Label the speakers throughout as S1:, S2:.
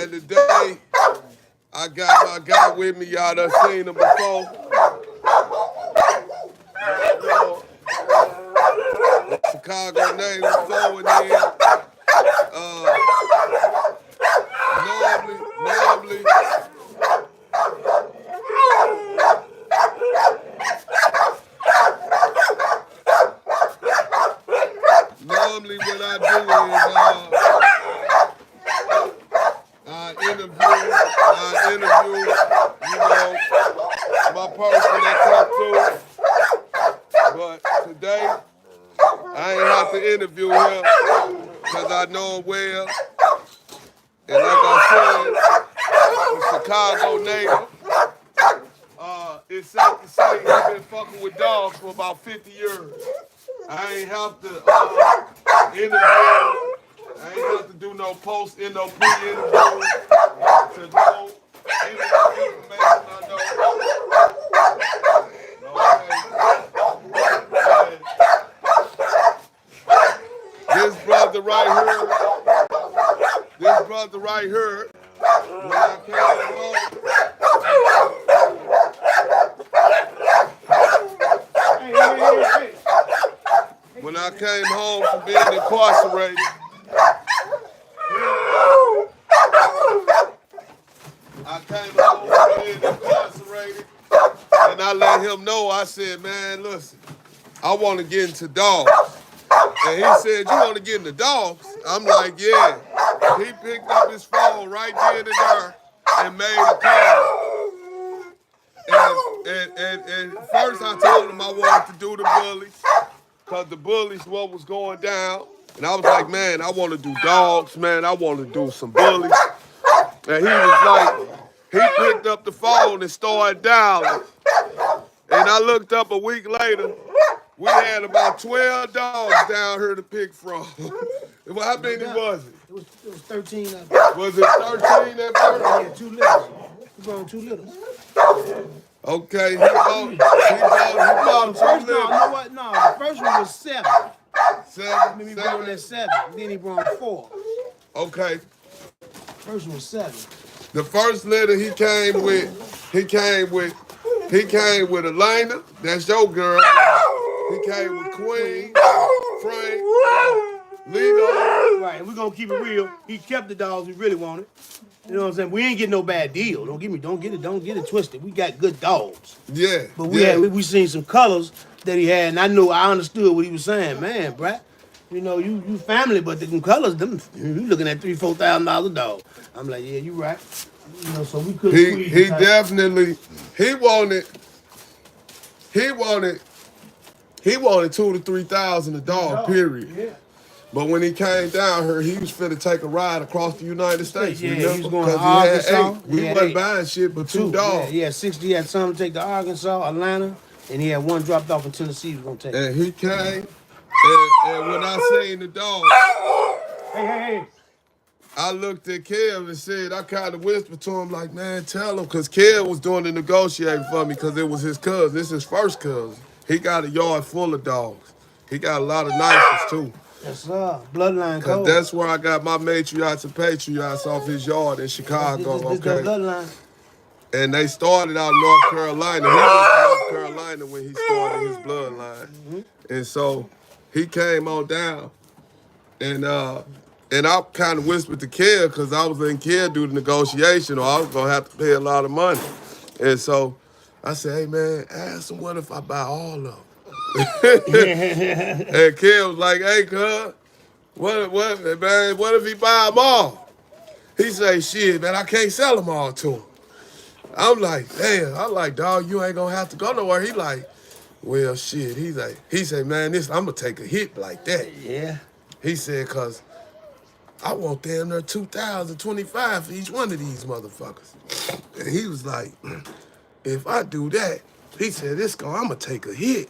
S1: And today, I got my guy with me. Y'all done seen him before. Chicago native forward in. Normally what I do is I interview, you know, my person that come through. But today, I ain't have to interview him because I know him well. And like I said, he's Chicago native. It's safe to say he's been fucking with dogs for about 50 years. I ain't have to interview. I ain't have to do no post in no pre-interview to know any information I know. This brother right here, when I came home, when I came home from being incarcerated, and I let him know, I said, man, listen, I want to get into dogs. And he said, you want to get into dogs? I'm like, yeah. He picked up his phone right then and there and made a call. And first I told him I wanted to do the bullies, because the bullies, what was going down. And I was like, man, I want to do dogs, man. I want to do some bullies. And he was like, he picked up the phone and started dialing. And I looked up a week later, we had about 12 dogs down here to pick from. How many was it?
S2: It was 13 of them.
S1: Was it 13 at first?
S2: Yeah, 2 litters. We brought 2 litters.
S1: Okay, he bought 2 litters.
S2: No, you know what? No, the first one was 7.
S1: 7?
S2: Then he brought that 7. Then he brought 4.
S1: Okay.
S2: First one was 7.
S1: The first litter he came with Elena, that's your girl. He came with Queen, Frank, Ligo.
S2: Right, and we're gonna keep it real. He kept the dogs we really wanted. You know what I'm saying? We ain't getting no bad deal. Don't get it twisted. We got good dogs.
S1: Yeah.
S2: But we seen some colors that he had, and I understood what he was saying. Man, bruh, you know, you family, but the colors, you looking at $3,000-$4,000 a dog. I'm like, yeah, you right. You know, so we couldn't squeeze.
S1: He definitely wanted $2,000 to $3,000 a dog, period.
S2: Yeah.
S1: But when he came down here, he was finna take a ride across the United States.
S2: Yeah,
S1: remember?
S2: he was going to Arkansas.
S1: We wasn't buying shit but 2 dogs.
S2: Yeah, 60. He had some to take to Arkansas, Atlanta, and he had 1 dropped off in Tennessee he was going to take.
S1: And he came, and when I seen the dog,
S2: hey.
S1: I looked at Kev and said, I kind of whispered to him like, man, tell him, because Kev was doing the negotiating for me because it was his cousin. This is his first cousin. He got a yard full of dogs. He got a lot of nices, too.
S2: Yes, sir. Bloodline code.
S1: Because that's where I got my matriarchs and patriarchs off his yard in Chicago,
S2: this
S1: okay?
S2: bloodline.
S1: And they started out in North Carolina. He went to North Carolina when he started his bloodline. Mm-hmm. And so he came on down. And I kind of whispered to Kev because I was letting Kev do the negotiation or I was going to have to pay a lot of money. And so I said, hey, man, ask him what if I buy all of them? And Kev was like, hey, cuz, what if he buy them all? He say, shit, man, I can't sell them all to him. I'm like, damn. I'm like, dog, you ain't gonna have to go nowhere. He like, well, shit. He said, man, I'm gonna take a hit like that.
S2: Yeah.
S1: He said, cause I want damn near $2,025 for each one of these motherfuckers. And he was like, if I do that, he said, I'm gonna take a hit.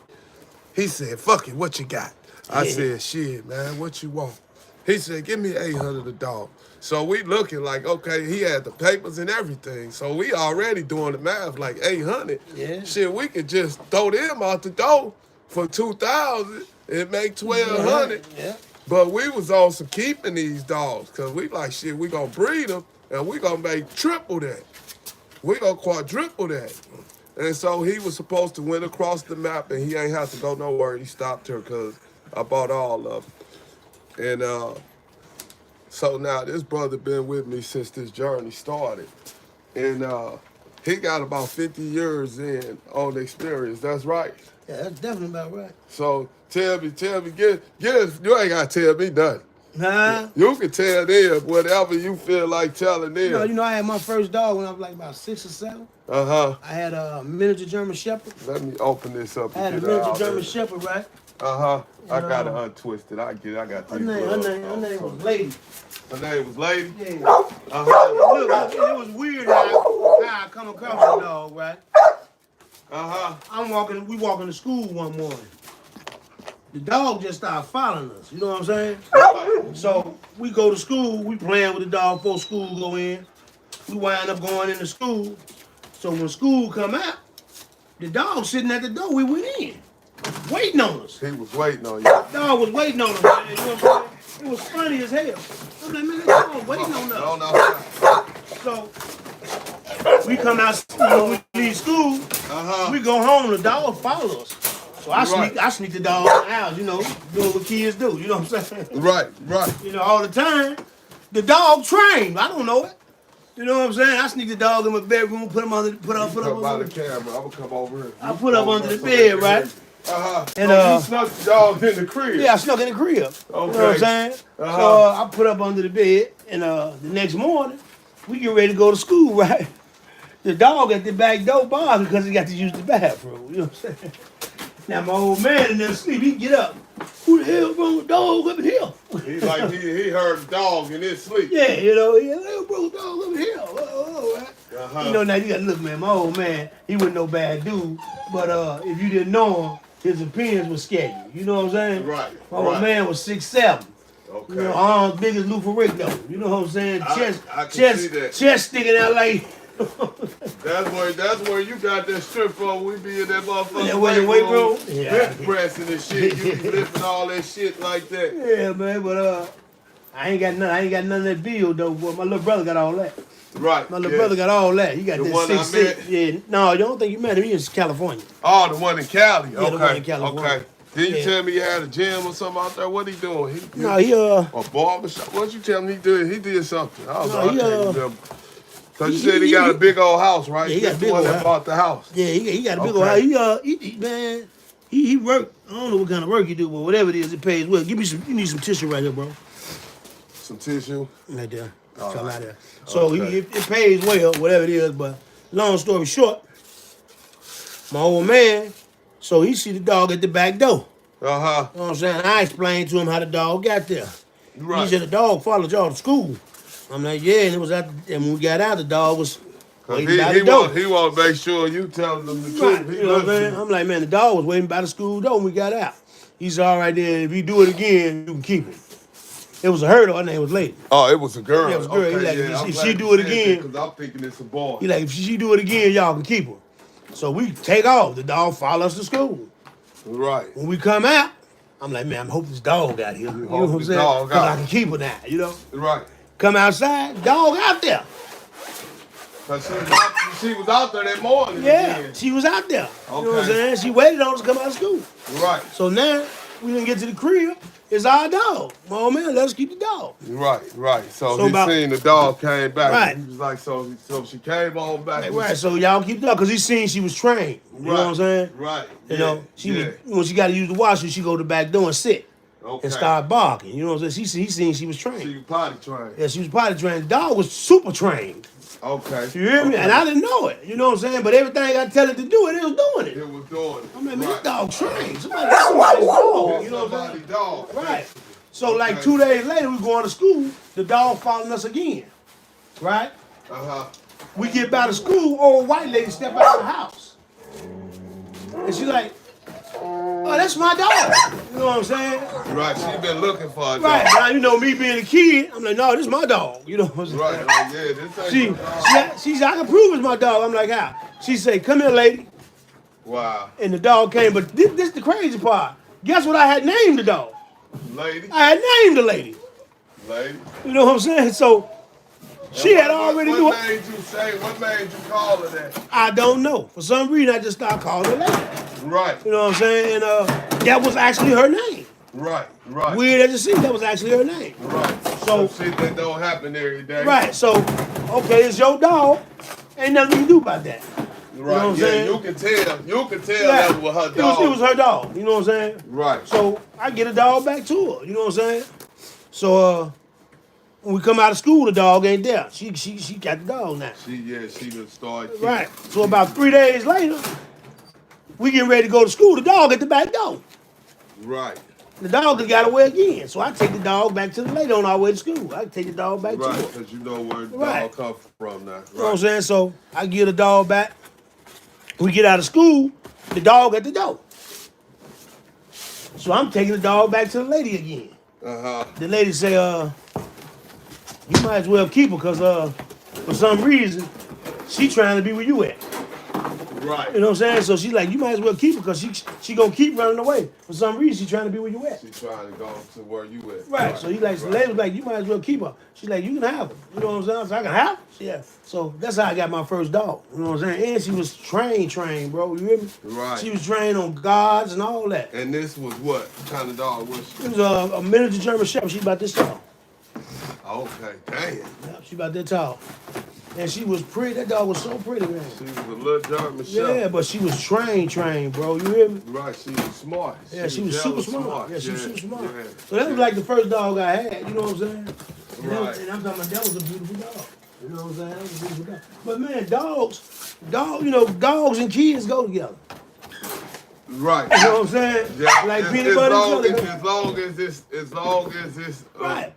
S1: He said, fuck it, what you got? I said, shit, man, what you want? He said, give me $800 a dog. So we looking like, okay, he had the papers and everything. So we already doing the math, like 800.
S2: Yeah.
S1: Shit, we could just throw them out the door for $2,000 and make $1,200.
S2: Yeah.
S1: But we was also keeping these dogs because we like, shit, we gonna breed them and we gonna make triple that. We gonna quadruple that. And so he was supposed to win across the map and he ain't have to go nowhere. He stopped her because I bought all of them. And so now this brother been with me since this journey started. And he got about 50 years in on experience. That's right.
S2: Yeah, that's definitely about right.
S1: So tell me, get you ain't gotta tell me nothing.
S2: Huh?
S1: You can tell them whatever you feel like telling them.
S2: You know, I had my first dog when I was like about 6 or 7.
S1: Uh-huh.
S2: I had a miniature German Shepherd.
S1: Let me open this up.
S2: I had a miniature German Shepherd, right?
S1: Uh-huh. I got it untwisted. I got
S2: Her
S1: these
S2: name was Lady.
S1: Her name was Lady?
S2: Yeah.
S1: Uh-huh.
S2: Look, it was weird how I come across the dog, right?
S1: Uh-huh.
S2: We walking to school one morning. The dog just started following us. You know what I'm saying? So we go to school. We playing with the dog before school go in. We wind up going into school. So when school come out, the dog sitting at the door. We went in, waiting on us.
S1: He was waiting on you.
S2: The dog was waiting on us. Man. You know what I'm saying? It was funny as hell. I'm like, man, that dog waiting on us. So we come out. We leave school. We go home. The dog follow us. So I sneak the dog in the house, doing what kids do, you know what I'm saying?
S1: Right.
S2: All the time. The dog trained. I don't know it. You know what I'm saying? I sneak the dog in my bedroom, put up under the
S1: camera. I'm gonna come over here.
S2: I put up under the bed, right?
S1: And you snuck the dog in the crib.
S2: Yeah, I snuck in the crib.
S1: Okay.
S2: You know what I'm saying? So I put up under the bed, and the next morning, we get ready to go to school, right? The dog at the back door barking because he got to use the bathroom. You know what I'm saying? Now my old man in there sleep, he get up. Who the hell brought the dog up in here?
S1: He heard the dog in his sleep.
S2: Yeah, he brought the dog up in here. Right? Now you gotta look, man. My old man, he wasn't no bad dude, but if you didn't know him, his opinions were sketchy. You know what I'm saying?
S1: Right.
S2: My old man was 6'7".
S1: Okay.
S2: Arms big as Lou Ferrigno. You know what I'm saying?
S1: I can see that.
S2: Chest sticking out like.
S1: That's where you got that strip from. We be in that motherfucker.
S2: Yeah, weight room.
S1: Bench pressing and shit. You be lifting all that shit like that.
S2: Yeah, man, but I ain't got none of that bill though. Boy, my little brother got all that.
S1: Right.
S2: My little brother got all that. He got
S1: the
S2: this
S1: one
S2: 6'6". Yeah. No, you don't think you met him? He in California.
S1: Oh, the one in Cali.
S2: Yeah, the one in California.
S1: Okay. Didn't you tell me he had a gym or something out there? What he doing?
S2: A
S1: barbershop. What you tell me he did? He did something. I don't know. I can't remember. Cause you said he got a big old house, right?
S2: Yeah, he got a big old house.
S1: Bought the house.
S2: Yeah, he got a big old house. He worked. I don't know what kind of work he do, but whatever it is, it pays well. You need some tissue right here, bro.
S1: Some tissue?
S2: Right there.
S1: All right.
S2: Right there. So it pays well, whatever it is. But long story short, my old man, so he see the dog at the back door. You know what I'm saying? I explained to him how the dog got there.
S1: Right.
S2: He said the dog followed y'all to school. I'm like, yeah, and when we got out, the dog was waiting by the door.
S1: He want to make sure you telling them the truth.
S2: You know what I mean? I'm like, man, the dog was waiting by the school door when we got out. He said, all right, then, if you do it again, you can keep him. It was a her, though. Her name was Lady.
S1: Oh, it was a girl.
S2: Yeah, it was a girl.
S1: Okay,
S2: He like, if she do it again.
S1: Because I'm thinking it's a boy.
S2: He like, if she do it again, y'all can keep her. So we take off. The dog follow us to school.
S1: Right.
S2: When we come out, I'm like, man, I hope this dog got here. You know what I'm saying? Because I can keep her now,
S1: Right.
S2: Come outside, dog out there.
S1: Cause she was out there that morning.
S2: Yeah,
S1: again.
S2: she was out there.
S1: Okay.
S2: You know what I'm saying? She waited on us to come out of school.
S1: Right.
S2: So now, we didn't get to the crib. It's our dog. Oh, man, let's keep the dog.
S1: Right. So he seen the dog came back.
S2: Right.
S1: He was like, so she came on back.
S2: Right, so y'all keep the dog, because he seen she was trained. You know what I'm saying?
S1: Right.
S2: You know, when she got to use the washroom, she go to the back door and sit.
S1: Okay.
S2: And start barking. You know what I'm saying? He seen she was trained.
S1: She was potty trained.
S2: Yeah, she was potty trained. The dog was super trained.
S1: Okay.
S2: You hear me? And I didn't know it. You know what I'm saying? But everything I tell it to do it, it was doing it.
S1: It was doing it.
S2: I'm like, man, this dog trained. Somebody's dog. You know what I'm saying?
S1: Dog.
S2: Right. So like 2 days later, we going to school. The dog following us again. Right? We get by the school, old white lady step out of the house. And she like, oh, that's my dog. You know what I'm saying?
S1: Right, she been looking for a dog.
S2: Right, now me being a kid, I'm like, no, this is my dog. You know what I'm saying?
S1: Right, like, yeah, this ain't
S2: She said, I can prove it's my dog. I'm like, how? She said, come here, lady.
S1: Wow.
S2: And the dog came, but this the crazy part. Guess what I had named the dog?
S1: Lady.
S2: I had named the lady.
S1: Lady.
S2: You know what I'm saying? So she had already knew
S1: What
S2: it.
S1: made you say? What made you call her that?
S2: I don't know. For some reason, I just started calling her lady.
S1: Right.
S2: You know what I'm saying? And that was actually her name.
S1: Right. Right.
S2: Weird as you see, that was actually her name.
S1: Right.
S2: So
S1: shit that don't happen every day.
S2: right. So okay, it's your dog. Ain't nothing you can do about that.
S1: Right.
S2: You know what I'm
S1: yeah,
S2: saying?
S1: you can tell. You can tell
S2: Yeah.
S1: that was her dog.
S2: It was her dog. You know what I'm saying?
S1: Right.
S2: So I get a dog back to her. You know what I'm saying? So when we come out of school, the dog ain't there. She got the dog now.
S1: She done started.
S2: Right. So about 3 days later, we getting ready to go to school. The dog at the back door.
S1: Right.
S2: The dog has got away again. So I take the dog back to the lady on our way to school. I take the dog back to
S1: Right,
S2: her.
S1: because you know where the
S2: Right.
S1: dog come from now. Right.
S2: You know what I'm saying? So I get the dog back. We get out of school, the dog at the door. So I'm taking the dog back to the lady again.
S1: Uh-huh.
S2: The lady say, you might as well keep her because for some reason, she trying to be where you at.
S1: Right.
S2: You know what I'm saying? So she's like, you might as well keep her because she gonna keep running away. For some reason, she trying to be where you at.
S1: She trying to go to where you at.
S2: Right. So he like, the lady was like, you might as well keep her. She's like, you can have her. You know what I'm saying? So I can have her? Yeah. So that's how I got my first dog. You know what I'm saying? And she was trained, bro. You hear me?
S1: Right.
S2: She was trained on guards and all that.
S1: And this was what kind of dog was she?
S2: It was a miniature German Shepherd. She about this tall.
S1: Okay, damn.
S2: Yep, she about that tall. And she was pretty. That dog was so pretty, man.
S1: She was a little German Shepherd.
S2: Yeah, but she was trained, bro. You hear me?
S1: Right, she was smart.
S2: Yeah, she was super
S1: hella
S2: smart. Yeah, she was super smart.
S1: Yeah.
S2: So that was like the first dog I had. You know what I'm saying? And
S1: Right.
S2: and I'm talking about that was a beautiful dog. You know what I'm saying? That was a beautiful dog. But man, dogs and kids go together.
S1: Right.
S2: You know what I'm saying?
S1: Yeah,
S2: Like
S1: as
S2: peanut butter and jelly.
S1: as long as this,
S2: Right.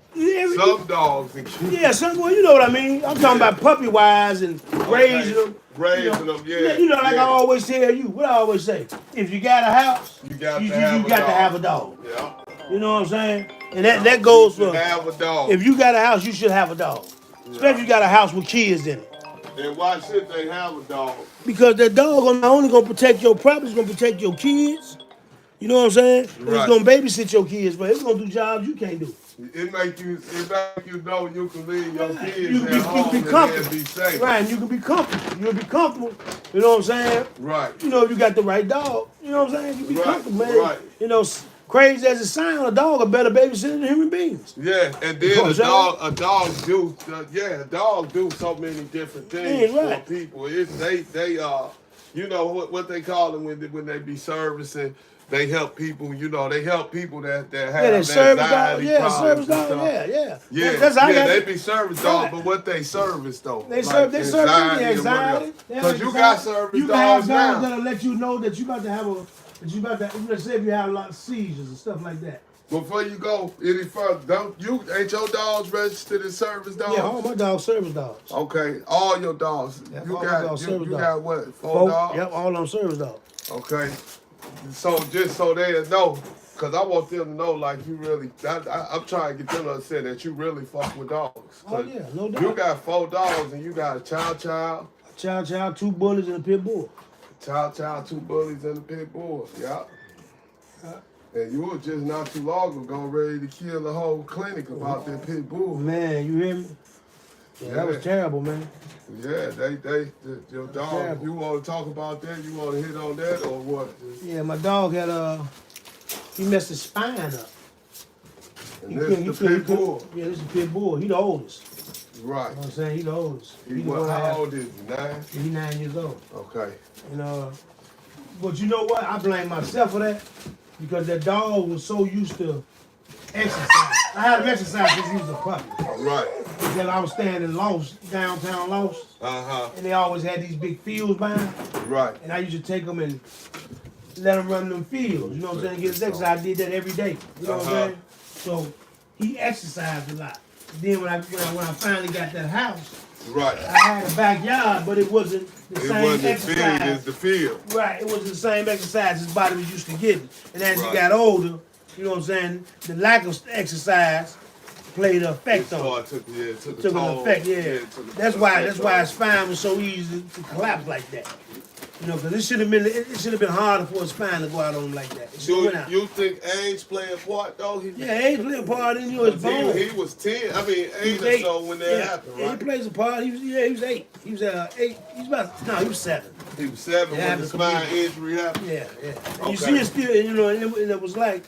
S1: some dogs and kids.
S2: Yeah, well, you know what I mean. I'm talking about puppy wise and raising them.
S1: Raising them, yeah.
S2: You know, like
S1: yeah.
S2: I always tell you, what I always say, if you got a house,
S1: You got
S2: you
S1: to have a
S2: got
S1: dog.
S2: to have a dog.
S1: Yeah.
S2: You know what I'm saying? And that goes
S1: You
S2: for,
S1: have a dog.
S2: if you got a house, you should have a dog. Especially if you got a house with kids in it.
S1: And why should they have a dog?
S2: Because that dog not only gonna protect your property, it's gonna protect your kids. You know what I'm saying? And
S1: Right.
S2: it's gonna babysit your kids, but it's gonna do jobs you can't do.
S1: It make you know you can leave your
S2: Right.
S1: kids
S2: You
S1: at
S2: can
S1: home
S2: be
S1: and
S2: comfortable.
S1: be safe.
S2: Right, and you can be comfortable. You'll be comfortable. You know what I'm saying?
S1: Right.
S2: You know, if you got the right dog, you know what I'm saying? You be
S1: Right,
S2: comfortable, man.
S1: right.
S2: You know, crazy as it sounds, a dog a better babysitter than human beings.
S1: Yeah, and
S2: You know
S1: then
S2: what I'm
S1: a dog do so many different things
S2: Yeah, right.
S1: for people. They you know what they call them when they be servicing. They help people, you know. They help people that have
S2: that service dog.
S1: anxiety
S2: Yeah,
S1: problems
S2: service
S1: and
S2: dog.
S1: stuff.
S2: Yeah.
S1: Yeah,
S2: That's how I got
S1: they
S2: it.
S1: be service dogs,
S2: Right.
S1: but what they service though?
S2: They serve the anxiety.
S1: Because you got service
S2: You can have
S1: dogs
S2: dogs
S1: now.
S2: that'll let you know that you about to have let's say if you have a lot of seizures and stuff like that.
S1: Before you go any further, ain't your dogs registered as service dogs?
S2: Yeah, all my dogs service dogs.
S1: Okay, all your dogs.
S2: Yeah,
S1: you
S2: all my
S1: got
S2: dogs
S1: you,
S2: service
S1: you
S2: dogs.
S1: got what? Four dogs?
S2: Yep, all them service dogs.
S1: Okay. So just so they know, cause I want them to know like you really. I'm trying to get them to understand that you really fuck with dogs.
S2: Oh yeah, no doubt.
S1: You got 4 dogs and you got a chow,
S2: Chow, 2 bullies and a pit bull.
S1: chow, 2 bullies and a pit bull. Yeah. And you were just not too long ago ready to kill the whole clinic about that pit bull.
S2: Man, you hear me? Yeah, that was terrible, man.
S1: Yeah, your dog.
S2: Terrible.
S1: You want to talk about that? You want to hit on that or what?
S2: Yeah, my dog had he messed his spine up.
S1: And this the pit bull.
S2: Yeah, this is the pit bull. He the oldest.
S1: Right.
S2: You know what I'm saying? He the oldest.
S1: He
S2: the
S1: what?
S2: one I
S1: How
S2: have-
S1: old is he? 9?
S2: He 9 years old.
S1: Okay.
S2: But you know what? I blame myself for that because that dog was so used to exercise. I had him exercise since he was a puppy.
S1: Right.
S2: Until I was staying in downtown Los, and they always had these big fields by him.
S1: Right.
S2: And I used to take him and let him run them fields. You know what I'm saying? Get his exercise. I did that every day. You know what I'm saying? So he exercised a lot. Then when I finally got that house,
S1: Right.
S2: I had a backyard, but it wasn't the
S1: It
S2: same
S1: wasn't as big
S2: exercise.
S1: as the field.
S2: Right, it wasn't the same exercise his body was used to getting. And as
S1: Right.
S2: he got older, you know what I'm saying, the lack of exercise played an effect on it.
S1: Took
S2: Took an
S1: toll.
S2: effect, yeah.
S1: It took
S2: That's
S1: an
S2: why
S1: effect
S2: his spine was so easy to collapse like that. You know, because it should have been harder for a spine to go out on him like that. It should have went out.
S1: You think age play a part though?
S2: Yeah, age play a part in yours bone.
S1: He was 10. I mean 8 or so when that happened, right?
S2: Yeah, he plays a part. He was 8. He was 8. He was 7.
S1: He was 7 when the spine injury happened.
S2: Yeah. And
S1: Okay.
S2: you see it still, you know, and it was like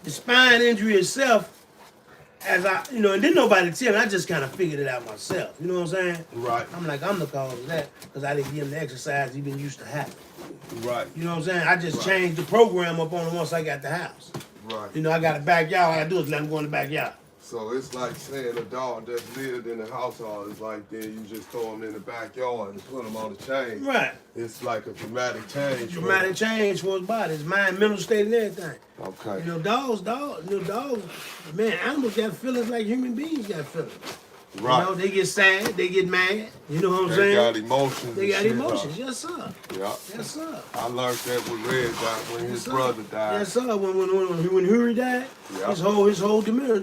S2: the spine injury itself. As I, you know, and didn't nobody tell me. I just kind of figured it out myself. You know what I'm saying?
S1: Right.
S2: I'm like, I'm the cause of that because I didn't give him the exercise he been used to having.
S1: Right.
S2: You know what I'm saying? I just changed the program up on him once I got the house.
S1: Right.
S2: You know, I got a backyard. All I gotta do is let him go in the backyard.
S1: So it's like saying a dog that's lived in the household is like then you just throw him in the backyard and put him on the chain.
S2: Right.
S1: It's like a dramatic change.
S2: Dramatic change for his body, his mind, mental state, and everything.
S1: Okay.
S2: You know, dogs, man, animals got feelings like human beings got feelings.
S1: Right.
S2: You know, they get sad, they get mad. You know what I'm
S1: They
S2: saying?
S1: got emotions.
S2: They got
S1: and shit,
S2: emotions, yes sir.
S1: Yeah.
S2: Yes sir.
S1: I learned that with Red Dot when his brother died.
S2: Yes sir. When Huey died,
S1: Yeah.
S2: his whole demeanor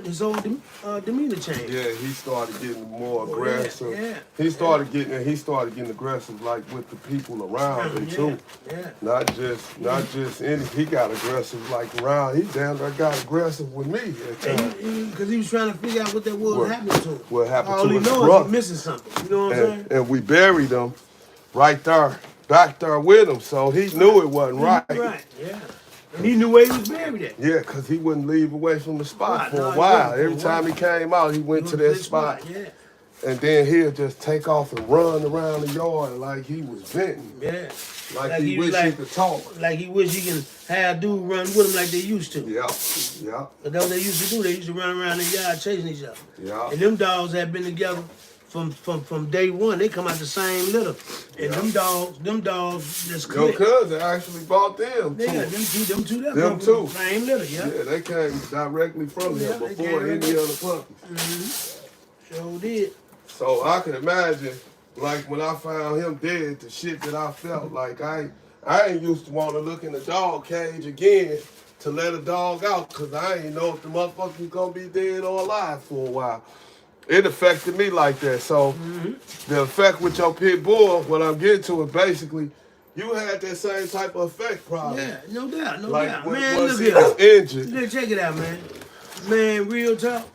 S2: changed.
S1: Yeah, he started getting more aggressive.
S2: Yeah.
S1: He started getting aggressive like with the people around him too.
S2: Yeah.
S1: Not just any. He got aggressive like around. He damn near got aggressive with me at times.
S2: Because he was trying to figure out what that was happening to him.
S1: What happened
S2: All
S1: to
S2: he
S1: his
S2: knows
S1: brother?
S2: he's missing something. You know what I'm saying?
S1: And we buried him right there, back there with him. So he knew it wasn't right.
S2: Right. Yeah. And he knew where he was buried at.
S1: Yeah, because he wouldn't leave away from the spot
S2: Right,
S1: for
S2: no,
S1: a
S2: he
S1: while.
S2: wouldn't.
S1: Every time he came out, he went to that spot.
S2: Yeah.
S1: And then he'll just take off and run around the yard like he was venting.
S2: Yeah.
S1: Like he wish he could talk.
S2: Like he wish he can have dude run with him like they used to.
S1: Yeah.
S2: But that's what they used to do. They used to run around the yard chasing each other.
S1: Yeah.
S2: And them dogs had been together from day one. They come out the same litter. And them dogs that's
S1: Your
S2: click.
S1: cousin actually bought them too.
S2: Yeah, them two.
S1: Them two.
S2: Same litter, yeah.
S1: Yeah, they came directly from him
S2: they
S1: before
S2: came
S1: any other puppies.
S2: Sure did.
S1: So I can imagine, like when I found him dead, the shit that I felt like I ain't used to want to look in the dog cage again to let a dog out because I ain't know if the motherfucker gonna be dead or alive for a while. It affected me like that. So the effect with your pit bull, what I'm getting to is basically you had that same type of effect probably.
S2: Yeah, no doubt.
S1: Like
S2: Man,
S1: once
S2: look
S1: he was
S2: here.
S1: injured.
S2: Look, check it out, man. Man, real talk.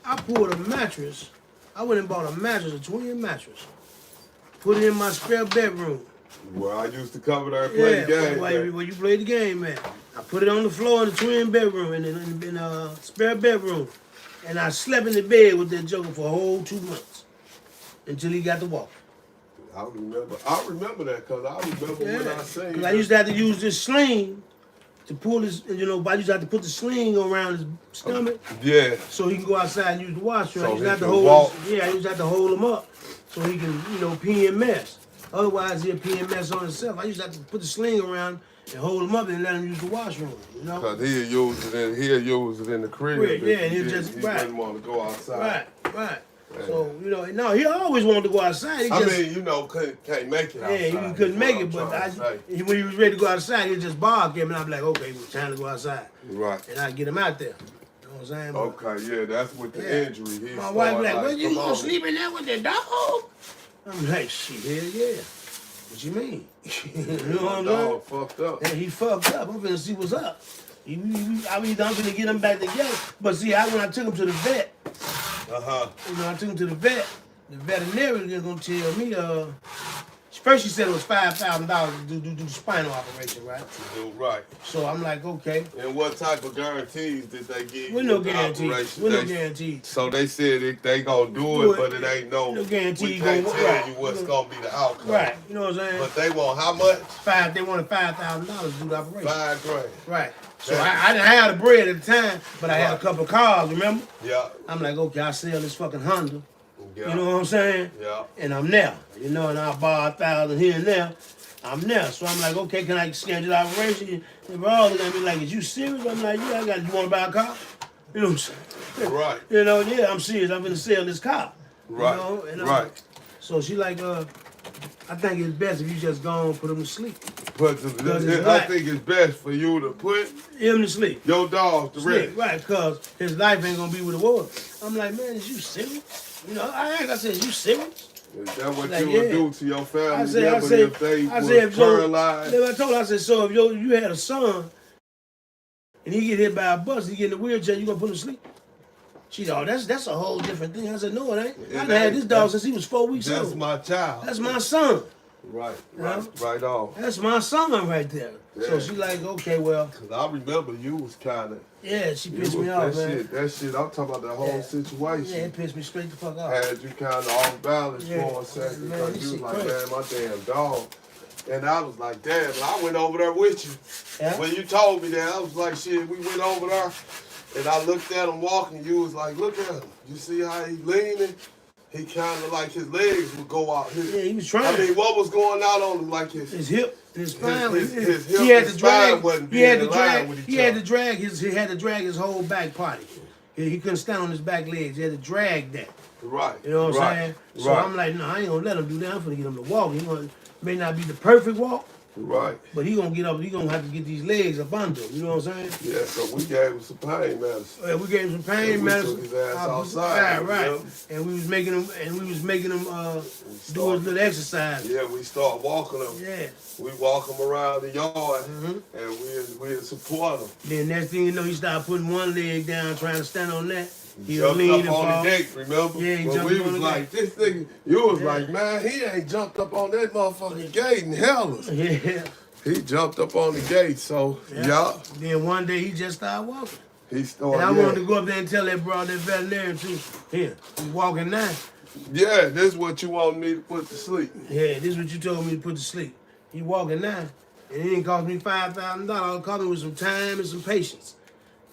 S2: I pulled a mattress. I went and bought a mattress, a twin mattress. Put it in my spare bedroom.
S1: Where I used to come there and play the game.
S2: Where you play the game, man. I put it on the floor in the twin bedroom, in the spare bedroom. And I slept in the bed with that joker for a whole 2 months. Until he got to walk.
S1: I remember that because I remember when I seen.
S2: Because I used to have to use this sling to pull his, I used to have to put the sling around his stomach.
S1: Yeah.
S2: So he can go outside and use the washroom.
S1: So
S2: I used
S1: he
S2: to have to
S1: can
S2: hold
S1: walk.
S2: I used to have to hold him up so he can, pee and mess. Otherwise he'll pee and mess on himself. I used to have to put the sling around and hold him up and let him use the washroom,
S1: Because he'll use it in the crib.
S2: Yeah, and he
S1: wouldn't want to go outside.
S2: Right. So, no, he always wanted to go outside.
S1: Can't make it outside.
S2: Yeah, he couldn't make it, but when he was ready to go outside, he'd just bark at him, and I'd be like, okay, it's time to go outside.
S1: Right.
S2: And I'd get him out there. You know what I'm saying?
S1: Okay, that's with the injury.
S2: My wife be like, well, you gonna sleep in there with the dog? I'm like, shit, hell yeah. What you mean? You know what I'm saying?
S1: Dog fucked up.
S2: And he fucked up. I'm finna see what's up. I'm finna get him back together. But see, when I took him to the vet, I took him to the vet. The veterinarian was gonna tell me, first she said it was $5,000 to do the spinal operation, right?
S1: Right.
S2: So I'm like, okay.
S1: And what type of guarantees did they give you?
S2: With no guarantees.
S1: So they said they gonna do it, but it ain't no
S2: guarantee.
S1: We can't tell you what's gonna be the outcome.
S2: Right. You know what I'm saying?
S1: But they want how much?
S2: They wanted $5,000 to do the operation.
S1: $5,000.
S2: Right. So I didn't have the bread at the time, but I had a couple of cars, remember?
S1: Yeah.
S2: I'm like, okay, I'll sell this fucking Honda.
S1: Yeah.
S2: You know what I'm saying?
S1: Yeah.
S2: And I'm there. And I borrow $1,000 here and there. I'm there. So I'm like, okay, can I schedule the operation? And we're all looking at me like, is you serious? I'm like, yeah, you want to buy a car? You know what I'm saying?
S1: Right.
S2: Yeah, I'm serious. I'm going to sell this car.
S1: Right.
S2: Right. So she like, I think it's best if you just go and put him to sleep.
S1: I think it's best for you to put
S2: him to sleep.
S1: Your dog to rest.
S2: Right, because his life ain't gonna be what it was. I'm like, man, is you serious? You know, I said, is you serious?
S1: Is that what you would do to your family?
S2: I said,
S1: if they were paralyzed?
S2: I told her, I said, so if you had a son and he get hit by a bus, he get in a wheelchair, you gonna put him to sleep? She said, oh, that's a whole different thing. I said, no, it ain't. I've had this dog since he was 4 weeks old.
S1: That's my child.
S2: That's my son.
S1: Right on.
S2: That's my son right there. Yeah. So she like, okay, well.
S1: Cause I remember you was kind of.
S2: Yeah, she pissed me off, man.
S1: That shit, I'm talking about the whole situation.
S2: Yeah, it pissed me straight the fuck off.
S1: Had you kind of off balance for a second.
S2: Man,
S1: because you was like,
S2: crazy.
S1: man, my damn dog. And I was like, damn, I went over there with you.
S2: Yeah.
S1: When you told me that, I was like, shit, we went over there. And I looked at him walking. You was like, look at him. You see how he leaning? He kind of like his legs would go out.
S2: Yeah, he was trying.
S1: I mean, what was going out on him? Like his
S2: hip, his spine.
S1: His hip,
S2: he had
S1: his
S2: to drag.
S1: spine wasn't
S2: He had
S1: being
S2: to
S1: in line
S2: drag.
S1: with each
S2: He had
S1: other.
S2: to drag his. He had to drag his whole back body. He couldn't stand on his back legs. He had to drag that.
S1: Right.
S2: You know what I'm saying? So I'm like, no, I ain't gonna let him do that. I'm gonna get him to walk. May not be the perfect walk.
S1: Right.
S2: But he gonna get up. He gonna have to get these legs up under him. You know what I'm saying?
S1: Yeah. So we gave him some pain medicine.
S2: Yeah, we gave him some pain medicine.
S1: We took his ass outside.
S2: Right. You know? And we was making him. Do his little exercise.
S1: Yeah. We start walking him.
S2: Yeah.
S1: We walk him around the yard, and we support him.
S2: Then next thing you know, he started putting one leg down, trying to stand on that. He
S1: jumped up on the gate, remember?
S2: Yeah, he
S1: when
S2: jumped
S1: we
S2: on
S1: was
S2: the
S1: like,
S2: gate.
S1: this nigga, you was like, man, he ain't jumped up on that motherfucking gate and held us.
S2: Yeah.
S1: He jumped up on the gate, so yeah.
S2: Then one day he just started walking.
S1: He started.
S2: And I wanted to go up there and tell that veterinarian too. Here, he's walking now.
S1: Yeah, this is what you want me to put to sleep.
S2: Yeah, this is what you told me to put to sleep. He walking now. And it didn't cost me $5,000. It cost me with some time and some patience.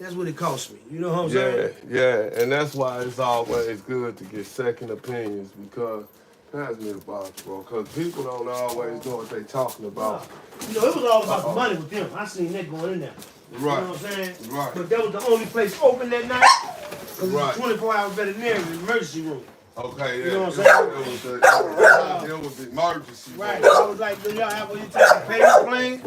S2: That's what it cost me. You know what I'm saying?
S1: Yeah, and that's why it's always good to get second opinions because pass me the box, bro. Because people don't always know what they talking about.
S2: You know, it was all about the money with them. I seen that going in there.
S1: Right.
S2: You know what I'm saying?
S1: Right.
S2: But that was the only place open that night. Because
S1: Right.
S2: it was a 24-hour veterinarian emergency room.
S1: Okay, yeah.
S2: You know what I'm saying?
S1: It was emergency.
S2: Right. I was like, do y'all have any type of payment plan?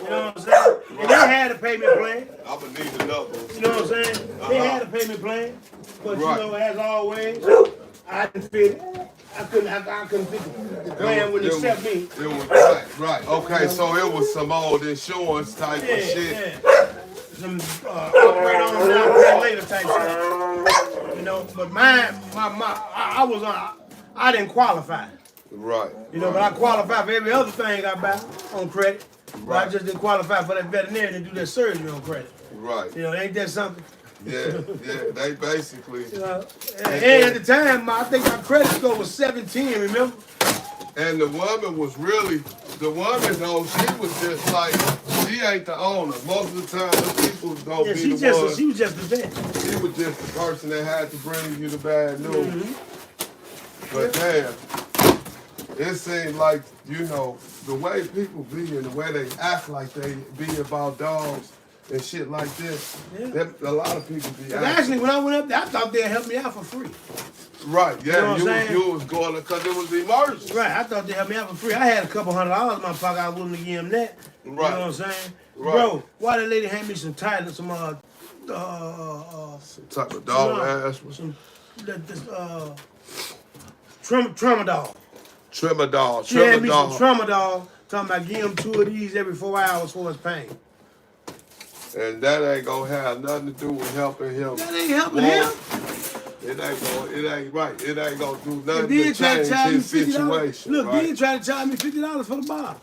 S2: You know what I'm saying? And they had a payment plan.
S1: I'm going to need another one.
S2: You know what I'm saying? They had a payment plan. But
S1: Right.
S2: you know, as always, I didn't fit it. I couldn't fit the plan wouldn't accept me.
S1: It was right. Okay, so it was some old insurance type of shit.
S2: Yeah. Some operate on now, pay later type shit. You know, but mine, I didn't qualify.
S1: Right.
S2: You know, but I qualify for every other thing I buy on credit. But I
S1: Right.
S2: just didn't qualify for that veterinarian to do that surgery on credit.
S1: Right.
S2: You know, ain't that something?
S1: Yeah, they basically.
S2: You know, and at the time, I think my credit score was 17, remember?
S1: And the woman was really, though, she was just like, she ain't the owner. Most of the time, the people don't be the one.
S2: She was just the vet.
S1: She was just the person that had to bring you the bad news. But damn, it seemed like, you know, the way people be and the way they act like they be about dogs and shit like this, that a lot of people be acting.
S2: Actually, when I went up there, I thought they'd help me out for free.
S1: Right, yeah,
S2: You know what I'm saying?
S1: you was going because it was the emergency.
S2: Right, I thought they'd help me out for free. I had a couple $100 in my pocket. I was willing to give them that.
S1: Right.
S2: You know what I'm saying?
S1: Right.
S2: Bro, why that lady hand me some Titan, some
S1: Some type of dog ass.
S2: some tramadol.
S1: Tramadol.
S2: She had me some tramadol. Talking about give him 2 of these every 4 hours for his pain.
S1: And that ain't gonna have nothing to do with helping him.
S2: That ain't helping him.
S1: It ain't right. It ain't gonna do nothing
S2: Then
S1: to
S2: try to
S1: change
S2: charge me
S1: his
S2: $50.
S1: situation.
S2: Look,
S1: right?
S2: then try to charge me $50 for the bottle.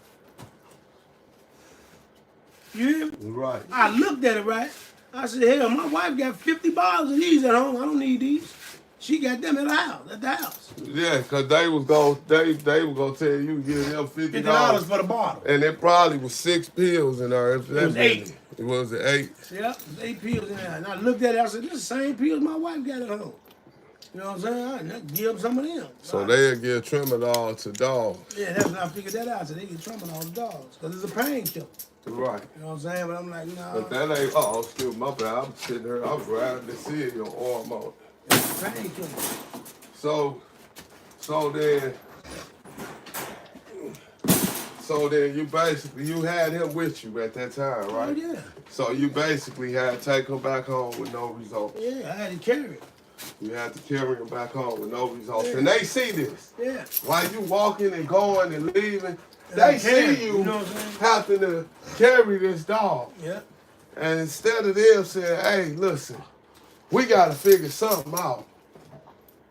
S2: You hear me?
S1: Right.
S2: I looked at it, right? I said, hell, my wife got 50 bottles of these at home. I don't need these. She got them at the house.
S1: Yeah, cause they was gonna tell you give them
S2: $50 for the bottle.
S1: And it probably was 6 pills in there. It
S2: was 8.
S1: It was 8.
S2: Yeah, 8 pills in there. And I looked at it, I said, this is the same pills my wife got at home. You know what I'm saying? I give them some of them.
S1: So they'll give tramadol to dogs.
S2: Yeah, that's when I figured that out. So they get tramadol to dogs. Because it's a painkiller.
S1: Right.
S2: You know what I'm saying? But I'm like, nah.
S1: But that ain't, excuse my bad. I'm sitting here, I'm grabbing to see your arm on.
S2: It's a painkiller. So
S1: So then you had him with you at that time, right?
S2: Oh, yeah.
S1: So you basically had to take him back home with no results.
S2: Yeah, I had to carry it.
S1: You had to carry him back home with no results.
S2: Yeah.
S1: And they see this.
S2: Yeah.
S1: While you walking and going and leaving,
S2: And I
S1: they
S2: carry,
S1: see
S2: you know what I'm saying?
S1: having to carry this dog.
S2: Yeah.
S1: And instead of them saying, hey, listen, we got to figure something out,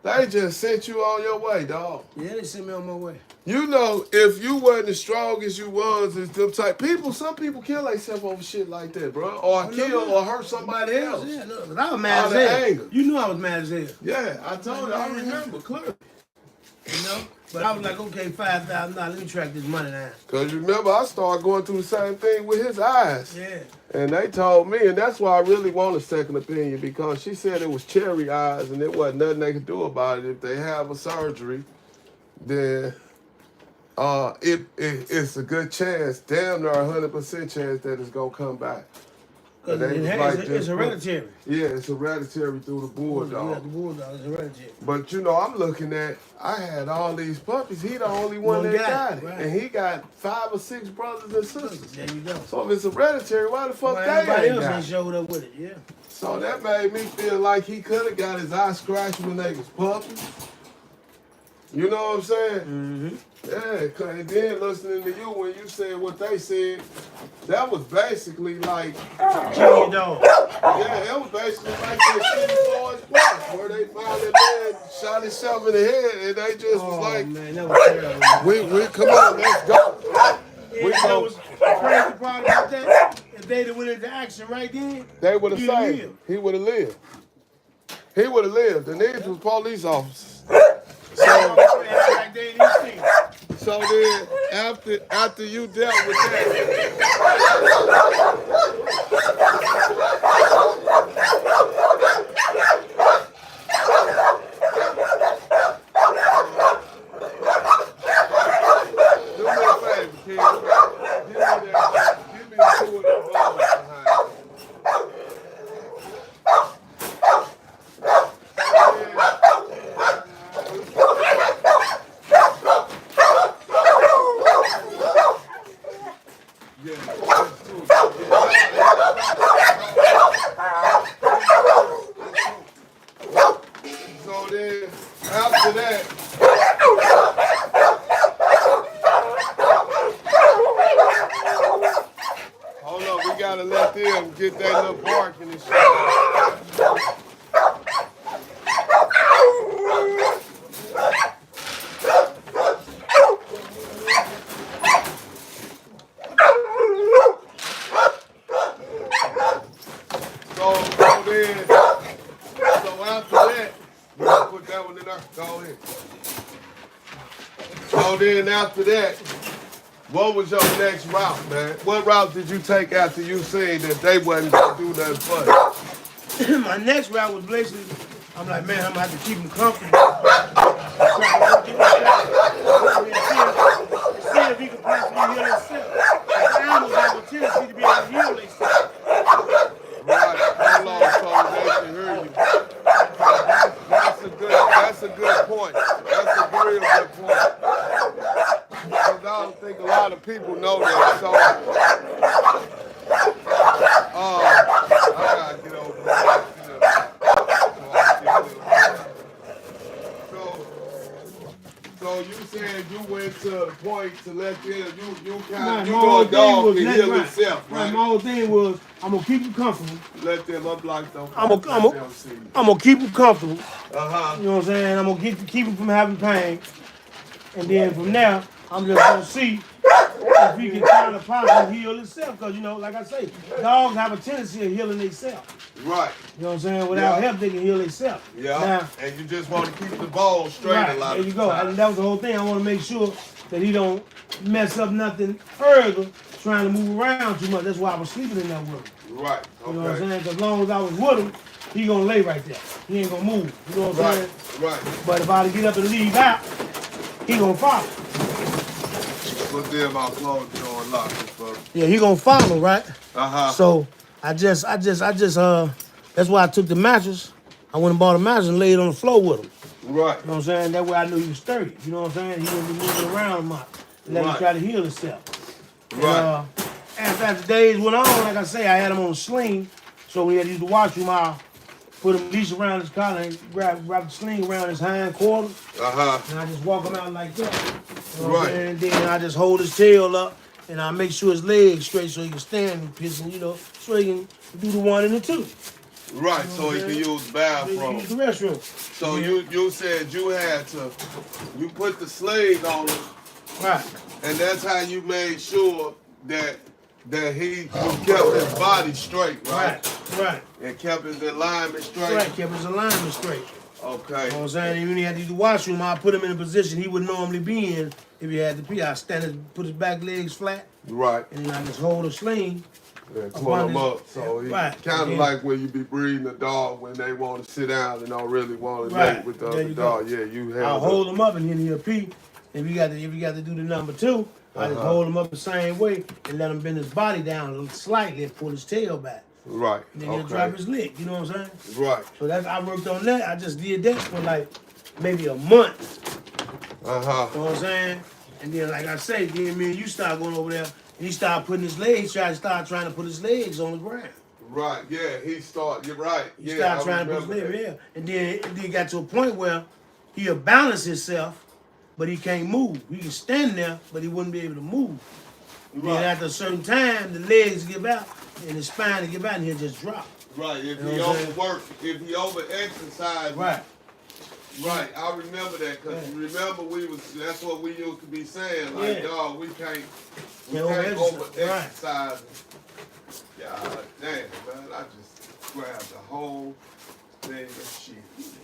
S1: they just sent you on your way, dog.
S2: Yeah, they sent me on my way.
S1: You know, if you wasn't as strong as you was, as them type people, some people kill themselves over shit like that, bro. Or kill or hurt somebody else.
S2: Yeah, look, but I was mad as hell.
S1: Anger.
S2: You knew I was mad as hell.
S1: Yeah, I told you, I remember clearly.
S2: You know? But I was like, okay, $5,000, let me track this money down.
S1: Because you remember, I started going through the same thing with his eyes.
S2: Yeah.
S1: And they told me, and that's why I really want a second opinion, because she said it was cherry eyes and it wasn't nothing they could do about it. If they have a surgery, then it's a good chance, damn near 100% chance that it's going to come back.
S2: It's hereditary.
S1: Yeah, it's hereditary through the bulldog.
S2: Yeah, the bulldog is hereditary.
S1: But you know, I'm looking at, I had all these puppies. He the only one that got it. Right. And he got 5 or 6 brothers and sisters.
S2: There you go.
S1: So if it's hereditary, why the fuck they
S2: everybody
S1: ain't
S2: else
S1: got
S2: ain't showed up with it, yeah.
S1: So that made me feel like he could have got his eye scratched when they was puppies. You know what I'm saying?
S2: Mm-hmm.
S1: Yeah, and then listening to you when you said what they said, that was basically like
S2: Kill your dog.
S1: Yeah, it was basically like that shit Boys Plus, where they found that man shot himself in the head, and they just was like,
S2: man, that was terrible.
S1: we come on, let's go.
S2: Yeah,
S1: We go.
S2: was the crazy part about that. If they'd have went into action right then,
S1: They would have
S2: he'd
S1: saved
S2: lived.
S1: him. He would have lived. He would have lived. The niggas was police officers. So then, after you dealt with that, do me a favor, kid. Give me 2 of them balls behind you. So then, after that, hold on, we gotta let them get that little barking and shit. So after that, you gotta put that one in there. Go ahead. So then after that, what was your next route, man? What route did you take after you seen that they wasn't gonna do nothing for you?
S2: My next route was basically, I'm like, man, I'm gonna have to keep them comfortable. See if he can possibly heal himself. The animals have a tendency to be able to heal themselves.
S1: Right, hold on, so they can hear you. That's a good point. That's a real good point. Because I don't think a lot of people know that. So, I gotta get over there. So you said you went to the point to let them, you kind of, you know a dog can heal himself, right?
S2: My whole thing was, I'm gonna keep him comfortable.
S1: Let them unblock them.
S2: I'm gonna keep him comfortable.
S1: Uh-huh.
S2: You know what I'm saying? I'm gonna keep him from having pain. And then from there, I'm just gonna see if he can kind of possibly heal himself. Because, you know, like I say, dogs have a tendency of healing themselves.
S1: Right.
S2: You know what I'm saying? Without help, they can heal themselves.
S1: Yeah.
S2: Now,
S1: and you just want to keep the ball straight
S2: right,
S1: a lot
S2: there you
S1: of
S2: go.
S1: times.
S2: And that was the whole thing. I want to make sure that he don't mess up nothing further trying to move around too much. That's why I was sleeping in that room.
S1: Right. Okay.
S2: You know what I'm saying? Because as long as I was with him, he gonna lay right there. He ain't gonna move. You know what I'm saying?
S1: Right.
S2: But if I get up and leave out, he gonna follow.
S1: Put them out closed the door and lock it, folks.
S2: Yeah, he gonna follow, right?
S1: Uh-huh.
S2: So I just that's why I took the mattress. I went and bought a mattress and laid it on the floor with him.
S1: Right.
S2: You know what I'm saying? That way I knew he was sturdy. You know what I'm saying? He wouldn't be moving around much. Let him try to heal himself. Right. And, as the days went on, like I say, I had him on a sling. So when he had to use the washroom, I put him leash around his collar and wrap the sling around his hind quarters. And I just walk him out like that. You know
S1: Right.
S2: And then I just hold his tail up and I make sure his legs straight so he can stand and piss and, so he can do the 1 and the 2.
S1: Right, so he can use the bathroom.
S2: Use the restroom.
S1: So you said you had to, you put the sling on him.
S2: Right.
S1: And that's how you made sure that he kept his body straight, right?
S2: Right.
S1: And kept his alignment straight.
S2: Right, kept his alignment straight.
S1: Okay.
S2: You know what I'm saying? And when he had to use the washroom, I put him in a position he would normally be in if he had to pee. I put his back legs flat.
S1: Right.
S2: And then I just hold a sling.
S1: And pull him up. So he kind of like when you be breeding a dog when they want to sit down and don't really want to mate with the other dog. Yeah, you have.
S2: I'll hold him up and then he'll pee. If you got to do the number 2, I just hold him up the same way and let him bend his body down slightly and pull his tail back.
S1: Right.
S2: And then he'll drop his leg. You know what I'm saying?
S1: Right.
S2: So I worked on that. I just did that for like maybe a month. You know what I'm saying? And then, like I say, then me and you start going over there. And he started putting his legs, trying to put his legs on the ground.
S1: Right, yeah, you're right.
S2: He started trying to put his legs, yeah. And then it got to a point where he'll balance himself, but he can't move. He can stand there, but he wouldn't be able to move. Right. Then after a certain time, the legs give out, and his spine will give out, and he'll just drop.
S1: Right, if he overworked, if he over-exercised.
S2: Right.
S1: Right, I remember that, because remember that's what we used to be saying, like, dog, we can't over-exercise. God damn, man, I just grabbed the whole thing of shit.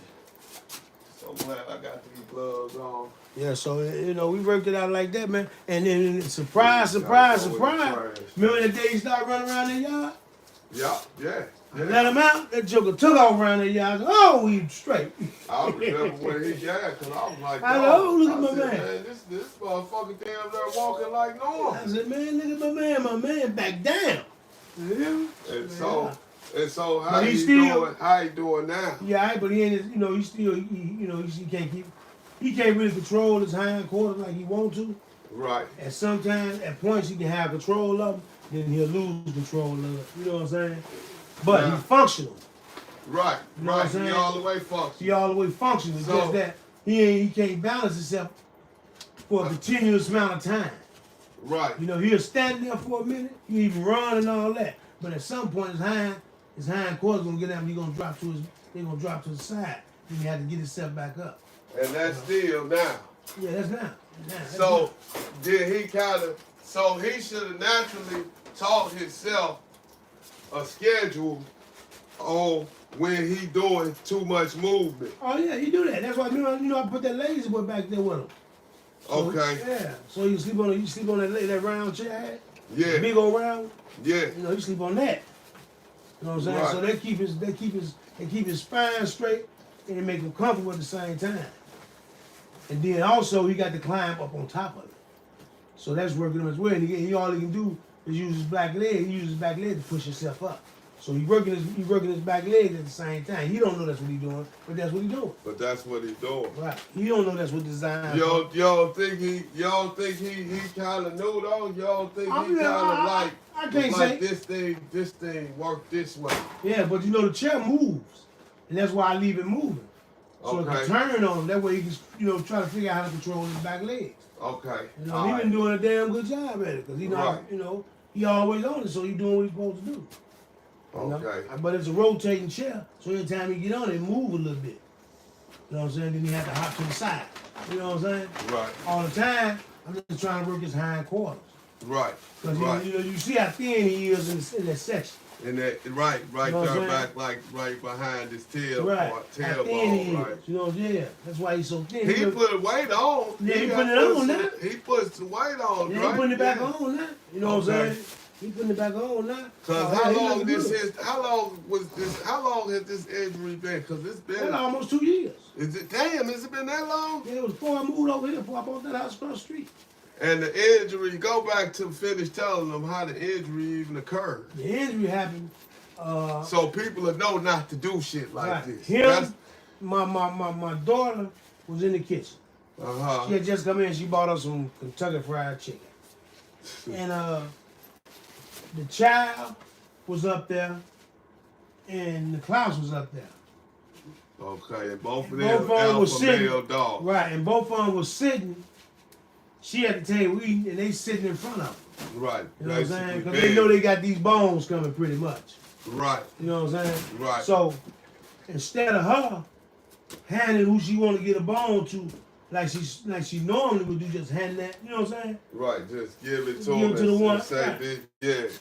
S1: So glad I got these gloves on.
S2: Yeah, so, we worked it out like that, man. And then, surprise. Remember that day he started running around the yard?
S1: Yeah.
S2: I let him out. That joker took off around the yard. Oh, he straight.
S1: I remember when he got, because I was like,
S2: look at my man.
S1: This motherfucker damn there walking like normal.
S2: I said, man, look at my man back down. Yeah.
S1: And so how he doing now?
S2: Yeah, but he ain't, he can't really control his hind quarters like he want to.
S1: Right.
S2: And sometimes, at points, he can have control of them, then he'll lose control of it. You know what I'm saying? But he's functional.
S1: Right,
S2: you know what I'm saying?
S1: He all the way functional.
S2: He all the way functional. So, just that he can't balance himself for a continuous amount of time.
S1: Right.
S2: He'll stand there for a minute, he'll even run and all that. But at some point his hind quarters gonna get out and they're gonna drop to the side. Then he had to get himself back up.
S1: And that's still now.
S2: Yeah, that's now.
S1: So did he so he should have naturally taught himself a schedule on when he doing too much movement.
S2: Oh yeah, he do that. That's why I put that lazy boy back there with him. So,
S1: okay.
S2: Yeah. So you sleep on that round chair I had?
S1: Yeah.
S2: The big old round?
S1: Yeah.
S2: You sleep on that. You know what I'm saying? Right. So they keep his spine straight and they make him comfortable at the same time. And then also he got to climb up on top of it. So that's working him as well. And all he can do is use his back leg. He uses his back leg to push himself up. So he's working his back leg at the same time. He don't know that's what he's doing, but that's what he's doing.
S1: But that's what he's doing.
S2: Right. He don't know that's what design.
S1: Y'all think he kind of knew though? Y'all think he kind of like?
S2: I can't say
S1: this thing work this way.
S2: Yeah, but the chair moves, and that's why I leave it moving. So it can turn on him. That way he can try to figure out how to control his back legs.
S1: Okay.
S2: He's been doing a damn good job at it because he always on it, so he's doing what he's supposed to do.
S1: Okay.
S2: But it's a rotating chair, so every time he get on it, move a little bit. You know what I'm saying? Then he have to hop to the side. You know what I'm saying?
S1: Right.
S2: All the time, I'm just trying to work his hind quarters.
S1: Right.
S2: Because you see how thin he is in that section.
S1: And that right there back like right behind his tail tailbone. Right.
S2: You know, that's why he's so thin.
S1: He put weight on.
S2: Yeah, he put it on now.
S1: He put some weight on.
S2: Yeah, he putting it back on now. You know what I'm saying? He putting it back on now.
S1: Cause how long has this injury been? Cause it's been
S2: almost 2 years.
S1: Has it been that long?
S2: Yeah, it was before I moved over here, before I bought that house across the street.
S1: And the injury, go back to finish telling them how the injury even occurred.
S2: The injury happened.
S1: So people will know not to do shit like this.
S2: My daughter was in the kitchen. She had just come in. She bought us some Kentucky Fried Chicken. And the child was up there, and the Klaus was up there.
S1: Okay, and both of
S2: Both
S1: them
S2: of them was
S1: alpha
S2: sitting,
S1: male dogs.
S2: right? And both of them was sitting. She at the table eating, and they sitting in front of her.
S1: Right.
S2: You know what I'm saying? Because they know they got these bones coming pretty much.
S1: Right.
S2: You know what I'm saying?
S1: Right.
S2: So instead of her handing who she want to get a bone to, like she normally would do, just hand that. You know what I'm saying?
S1: Right. Just give it to
S2: Give
S1: him
S2: it to the
S1: and
S2: one.
S1: say,
S2: Right.
S1: this,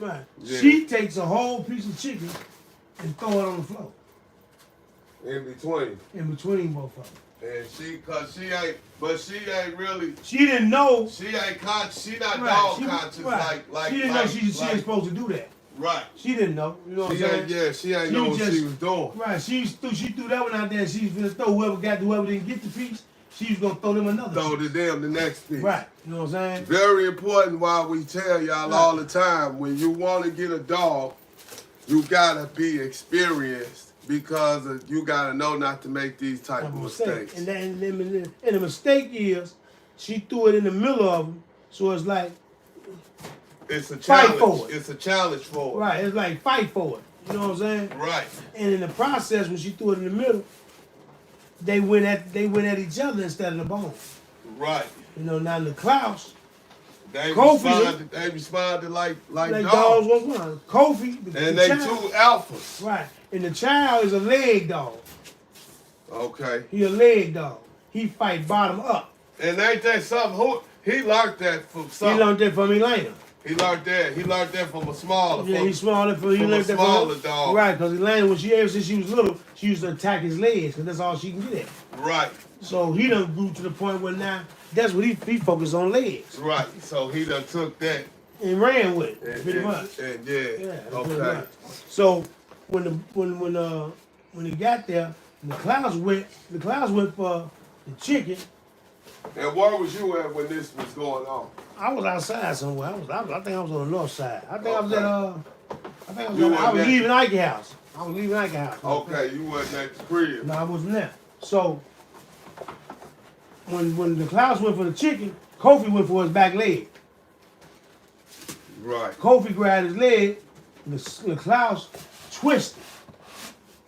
S1: yeah.
S2: Right.
S1: Yeah.
S2: She takes a whole piece of chicken and throw it on the floor.
S1: In between.
S2: In between both of them.
S1: And she ain't really.
S2: She didn't know.
S1: She ain't conscious. She not
S2: Right,
S1: dog
S2: she-
S1: conscious
S2: right.
S1: like.
S2: She didn't know she ain't supposed to do that.
S1: Right.
S2: She didn't know. You know what I'm
S1: She
S2: saying?
S1: ain't. Yeah. She ain't
S2: She
S1: know
S2: was
S1: what
S2: just-
S1: she was doing.
S2: Right. She threw that one out there. And she was gonna throw whoever didn't get the piece. She was gonna throw them another.
S1: Throw
S2: piece.
S1: to them the next piece.
S2: Right. You know what I'm saying?
S1: Very important. Why we tell y'all
S2: Right.
S1: all the time, when you want to get a dog, you gotta be experienced because you gotta know not to make these type of mistakes.
S2: And the mistake is, she threw it in the middle of them, so it's like,
S1: It's a
S2: Fight
S1: challenge.
S2: for it.
S1: It's a challenge for it.
S2: right, it's like fight for it. You know what I'm saying?
S1: Right.
S2: And in the process, when she threw it in the middle, they went at each other instead of the bone.
S1: Right.
S2: You know, now the Klaus,
S1: They
S2: Kofi-
S1: responded like
S2: like
S1: dogs.
S2: dogs was one. Kofi,
S1: And
S2: the
S1: they
S2: child,
S1: two alphas.
S2: right. And the child is a leg dog.
S1: Okay.
S2: He a leg dog. He fight bottom up.
S1: And ain't that something? He learned that from
S2: He
S1: something.
S2: learned that from Elena.
S1: He learned that from a smaller.
S2: Yeah,
S1: from,
S2: he's smaller. He
S1: from
S2: learned
S1: a
S2: that
S1: smaller
S2: from
S1: dog.
S2: Right, because Elena, ever since she was little, she used to attack his legs because that's all she can get at.
S1: Right.
S2: So he done grew to the point where now that's what he focused on legs
S1: Right. So he done took that.
S2: and ran with it
S1: And,
S2: pretty
S1: and,
S2: much.
S1: and
S2: Yeah,
S1: okay.
S2: pretty much. So when he got there, the Klaus went for the chicken.
S1: And where was you at when this was going on?
S2: I was outside somewhere. I think I was on the north side. I think I was
S1: Okay.
S2: at I was leaving Ike's house. I was leaving Ike's house.
S1: Okay, you wasn't at the crib.
S2: No, I wasn't there. So when the Klaus went for the chicken, Kofi went for his back leg.
S1: Right.
S2: Kofi grabbed his leg, the Klaus twisted.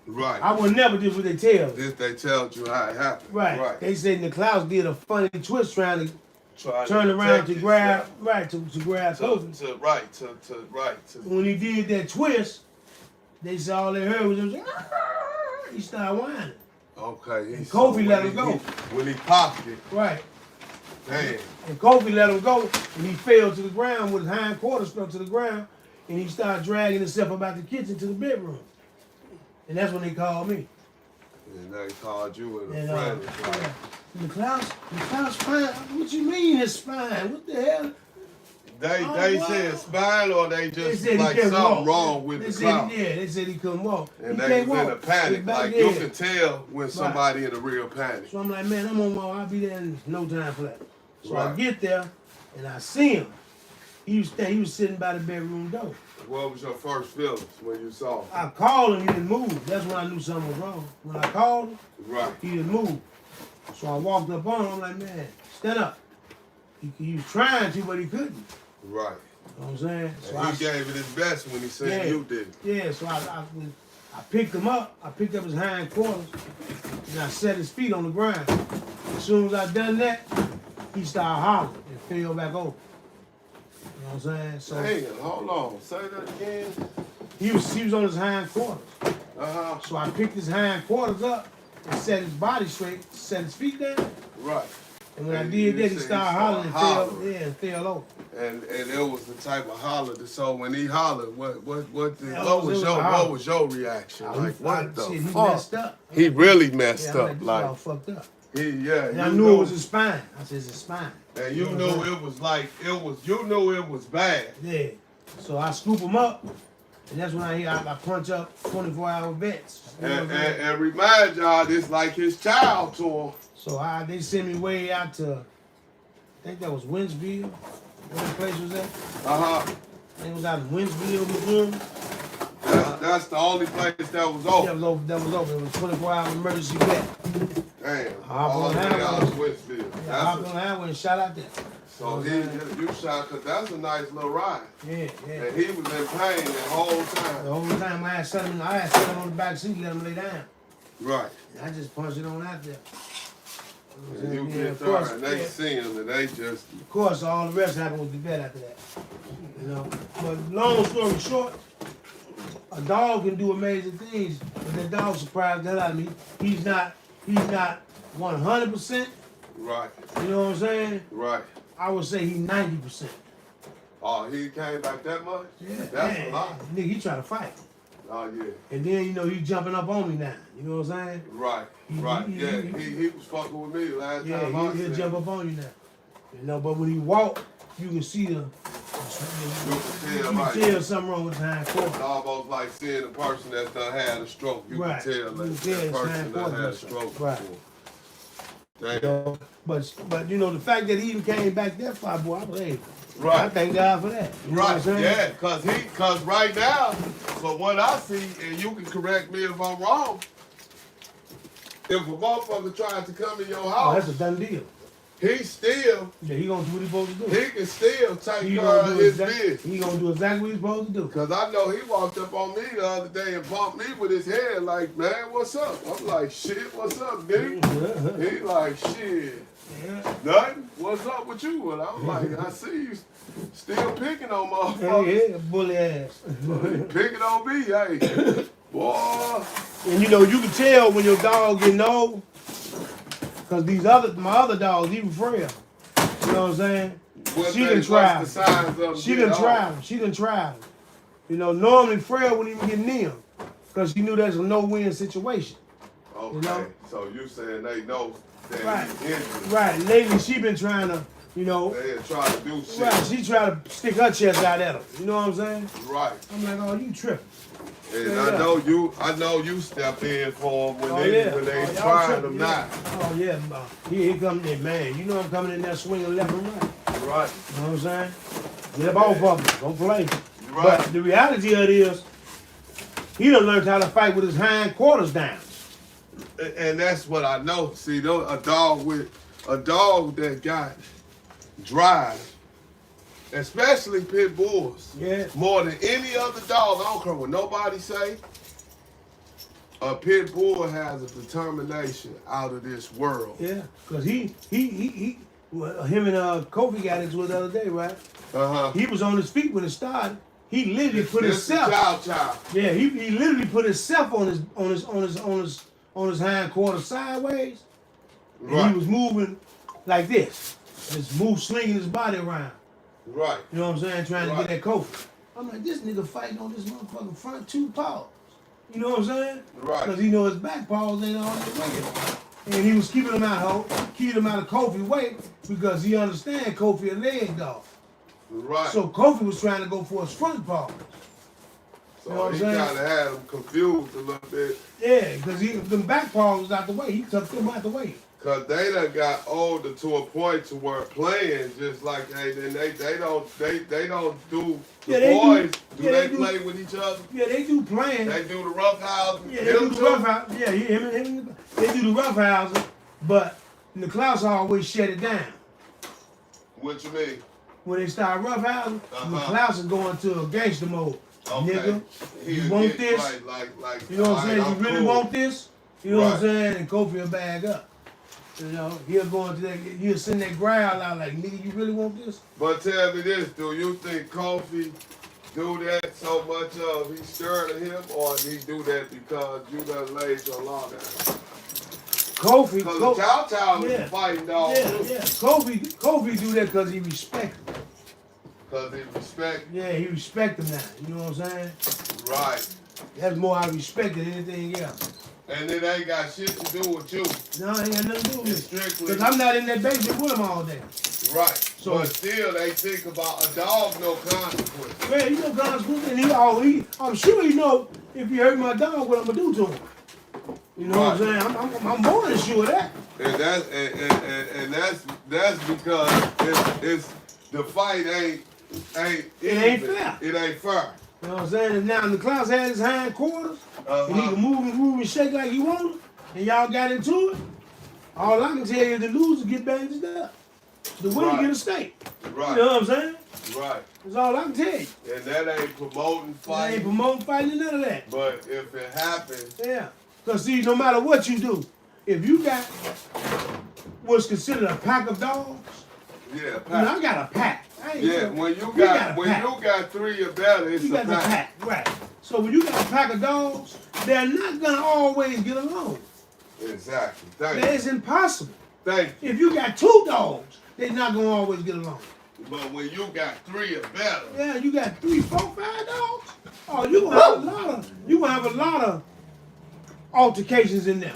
S1: Right.
S2: I would never do what they tell me.
S1: This they tell you how it happened.
S2: Right.
S1: Right.
S2: They said the Klaus did a funny twist trying to
S1: Trying
S2: turn around to
S1: protect
S2: grab
S1: himself.
S2: right to grab Kofi.
S1: To
S2: When he did that twist, they said all they heard was him say, "Ah!" He started whining.
S1: okay.
S2: And Kofi let him go.
S1: When he popped it,
S2: Right.
S1: damn.
S2: And Kofi let him go, and he fell to the ground with his hind quarter stuck to the ground, and he started dragging himself about the kitchen to the bedroom. And that's when they called me.
S1: And they called you and a
S2: And
S1: friend. It's like,
S2: the Klaus fine. What you mean his spine? What the hell?
S1: they
S2: wow.
S1: said spine or they
S2: They
S1: just
S2: said he
S1: like
S2: couldn't
S1: something
S2: walk.
S1: wrong with
S2: They
S1: the
S2: said,
S1: cloud.
S2: yeah, they said he couldn't walk.
S1: And
S2: he
S1: they
S2: can't
S1: was
S2: walk.
S1: in a panic.
S2: His back
S1: Like
S2: there.
S1: you can tell when somebody in a real panic.
S2: So I'm like, man, I'm on my way. I'll be there in no time flat. So I
S1: Right.
S2: get there, and I see him. He was sitting by the bedroom door.
S1: What was your first feelings when you saw him?
S2: I called him, he didn't move. That's when I knew something was wrong. When I called him,
S1: Right.
S2: he didn't move. So I walked up on him, I'm like, man, stand up. He was trying to, but he couldn't.
S1: Right.
S2: You know what I'm saying? So
S1: And he gave it his best when he said
S2: Yeah.
S1: you did.
S2: Yeah, so I picked him up. I picked up his hind quarters, and I set his feet on the ground. As soon as I done that, he started hollering and fell back over. You know what I'm saying? So
S1: Hey, hold on. Say that again.
S2: he was on his hind quarters.
S1: Uh-huh.
S2: So I picked his hind quarters up and set his body straight, set his feet down.
S1: Right.
S2: And when I
S1: And
S2: did
S1: you
S2: that, he
S1: said he
S2: started
S1: started
S2: hollering and
S1: hollering.
S2: and fell over.
S1: And it was the type of holler. So when he hollered, what was your reaction? Like what the
S2: shit, he
S1: fuck?
S2: messed up.
S1: He really messed
S2: Yeah, I'm
S1: up.
S2: this
S1: Like
S2: all fucked up.
S1: yeah.
S2: And I
S1: you
S2: knew
S1: know-
S2: it was his spine. I said, it's his spine.
S1: And you
S2: know
S1: knew
S2: what I'm
S1: it was like you knew it was bad.
S2: Yeah. So I scoop him up, and that's when I punch up 24-hour vets. You know what I'm saying?
S1: And remind y'all this like his child tour.
S2: So they sent me way out to, I think that was Winsville. Where that place was at?
S1: Uh-huh.
S2: It was out in Winsville, Missouri.
S1: That's the only place that was
S2: That
S1: open.
S2: was open. That was open. It was 24-hour emergency vet.
S1: Damn.
S2: Hop
S1: All
S2: on
S1: the way
S2: that
S1: out
S2: one.
S1: of Westfield.
S2: I hopped on the highway and shot out there.
S1: So you shot, because that's a nice little ride.
S2: Yeah, yeah.
S1: And he was in pain the whole time.
S2: The whole time I had something on the back seat, let him lay down.
S1: Right.
S2: And I just punched it on out there.
S1: And you get there and they see him and they just...
S2: Of course, all the rest happened with the vet after that. You know. But long story short, a dog can do amazing things, but that dog surprised the hell out of me. He's not 100%.
S1: Right.
S2: You know what I'm saying?
S1: Right.
S2: I would say he's 90%.
S1: Oh, he came back that much?
S2: Yeah.
S1: That's a lot.
S2: Nigga, he trying to fight.
S1: Oh, yeah.
S2: And then, you know, he's jumping up on me now. You know what I'm saying?
S1: Right, right. He was fucking with me last time I
S2: he'll jump up on you now. You know, but when he walk, you can see you can tell something wrong with his hind quarter.
S1: It's almost like seeing a person that's done had a stroke. You can tell that person that had a stroke.
S2: Right.
S1: Damn.
S2: You know, but you know, the fact that he even came back that far, boy, I believe.
S1: Right.
S2: I thank God for that. You know what I'm saying?
S1: Yeah, cause right now, from what I see, and you can correct me if I'm wrong, if a motherfucker tries to come in your house,
S2: Oh, that's a done deal.
S1: he still,
S2: he gonna do what he's supposed to do.
S1: he can still take care of his business.
S2: He gonna do exactly what he's supposed to do.
S1: Cause I know he walked up on me the other day and bumped me with his head like, man, what's up? I'm like, shit, what's up, dude? He like, shit.
S2: Yeah.
S1: Nothing? What's up with you? And I'm like, I see you still picking on motherfuckers.
S2: Yeah, bully ass.
S1: Picking on me, hey. Boy.
S2: And you know, you can tell when your dog getting old, cause my other dogs, even Freya, you know what I'm saying? She done tried. She done tried. You know, normally Freya wouldn't even get near him, cause she knew that's a no-win situation.
S1: Okay,
S2: you know?
S1: So you saying they know that
S2: right.
S1: he's injured.
S2: Right, lately she been trying to, you know.
S1: They trying to do shit.
S2: Right, she tried to stick her chest out at him. You know what I'm saying?
S1: Right.
S2: I'm like, oh, you tripping.
S1: And I know you stepped in for them when they trying them not.
S2: Oh yeah, here comes that man. You know I'm coming in there swinging left and right.
S1: Right.
S2: You know what I'm saying? Get up off of him. Don't play.
S1: Right.
S2: But the reality of it is, he done learned how to fight with his hind quarters down.
S1: And that's what I know. See, a dog that got drive, especially pit bulls, more than any other dog. I don't care what nobody say. A pit bull has a determination out of this world.
S2: Yeah, because him and Kofi got into it the other day, right? He was on his feet when it started. He literally put himself. Yeah, he literally put himself on his hind quarter sideways.
S1: Right.
S2: And he was moving like this. Just slinging his body around.
S1: Right.
S2: You know what I'm saying? Trying to get that Kofi. I'm like, this nigga fighting on this motherfucking front two paws. You know what I'm saying?
S1: Right.
S2: Because he know his back paws ain't on the way. And he was keeping him out of Kofi's way because he understand Kofi a leg dog.
S1: Right.
S2: So Kofi was trying to go for his front paws.
S1: So
S2: you know what
S1: he kind of had him confused a little bit.
S2: Yeah, because the back paws was out the way. He took them out the way.
S1: Cause they done got older to a point to where playing just like they don't do boys. Do they play with each other?
S2: Yeah, they do playing.
S1: They do the rough housing.
S2: Yeah, they do the rough housing. Yeah, him. They do the rough housing, but the Klaus always shut it down.
S1: What you mean?
S2: When they start rough housing, the Klaus is going to a gangster mode.
S1: Okay.
S2: Nigga, you want this?
S1: Like,
S2: you know what I'm saying? You really want this? You know what I'm saying? And Kofi will bag up. You know, he'll go into that, he'll send that growl out like, nigga, you really want this?
S1: But tell me this, do you think Kofi do that so much of he's scared of him, or did he do that because you done laid your law down?
S2: Kofi.
S1: Because the Chow is a fighting dog.
S2: Yeah. Kofi do that because he respect him.
S1: Because he respect?
S2: Yeah, he respect him now. You know what I'm saying?
S1: Right.
S2: That's more I respect than anything else.
S1: And it ain't got shit to do with you.
S2: No, it ain't got nothing to do with me.
S1: Strictly.
S2: Because I'm not in that basement with him all day.
S1: Right.
S2: So,
S1: but still, they think about a dog, no consequence.
S2: Man, he no consequence. And I'm sure he know if he hurt my dog, what I'm going to do to him. You know what I'm saying? I'm more than sure of that.
S1: And that's because it's the fight ain't
S2: fair.
S1: It ain't fair.
S2: You know what I'm saying? And now the Klaus had his hind quarters, and he can move and shake like he wanted, and y'all got into it. All I can tell you is the loser get bandaged up. The winner get a steak.
S1: Right.
S2: You know what I'm saying?
S1: Right.
S2: That's all I can tell you.
S1: And that ain't promoting
S2: That
S1: fighting.
S2: ain't promoting fighting, none of that.
S1: But if it happens.
S2: Yeah. Because see, no matter what you do, if you got what's considered a pack of dogs,
S1: Yeah,
S2: I got a pack.
S1: Yeah, when you got 3 or better, it's
S2: you got
S1: a
S2: the pack. Right. So when you got a pack of dogs, they're not gonna always get along.
S1: Exactly.
S2: It's impossible.
S1: Thank you.
S2: If you got 2 dogs, they're not gonna always get along.
S1: But when you got 3 or better.
S2: Yeah, you got 3, 4, 5 dogs. Oh, you gonna have a lot of altercations in there.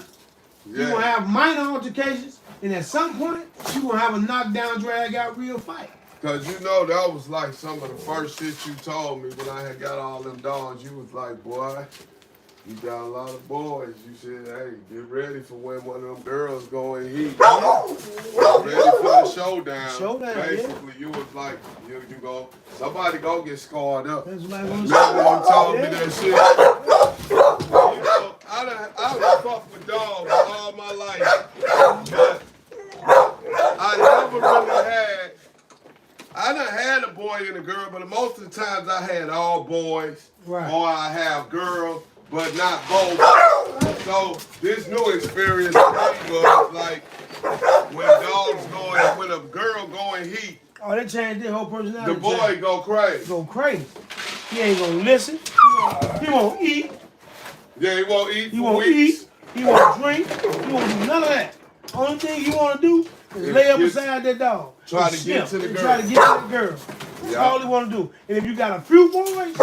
S1: Yeah.
S2: You're gonna have minor altercations, and at some point, you're gonna have a knockdown, drag out real fight.
S1: Cause you know that was like some of the first shit you told me when I had got all them dogs. You was like, boy, you got a lot of boys. You said, hey, get ready for when one of them girls go in heat. Ready for the showdown. Basically, you was like, you go, somebody go get scarred up.
S2: That's what
S1: Remember you told me that shit? You know, I done fucked with dogs all my life, but I never really had. I done had a boy and a girl, but most of the times I had all boys,
S2: right.
S1: Or I have girls, but not both. So this new experience for me was like when a girl go in heat.
S2: Oh, they changed their whole personality.
S1: The boy go crazy.
S2: Go crazy. He ain't gonna listen. He won't eat.
S1: Yeah, he won't eat.
S2: He won't eat. He won't drink. He won't do none of that. Only thing he wanna do is lay up beside that dog.
S1: Try to get to the girl.
S2: Try to get to the girl. That's all he want to do. And if you got a few boys,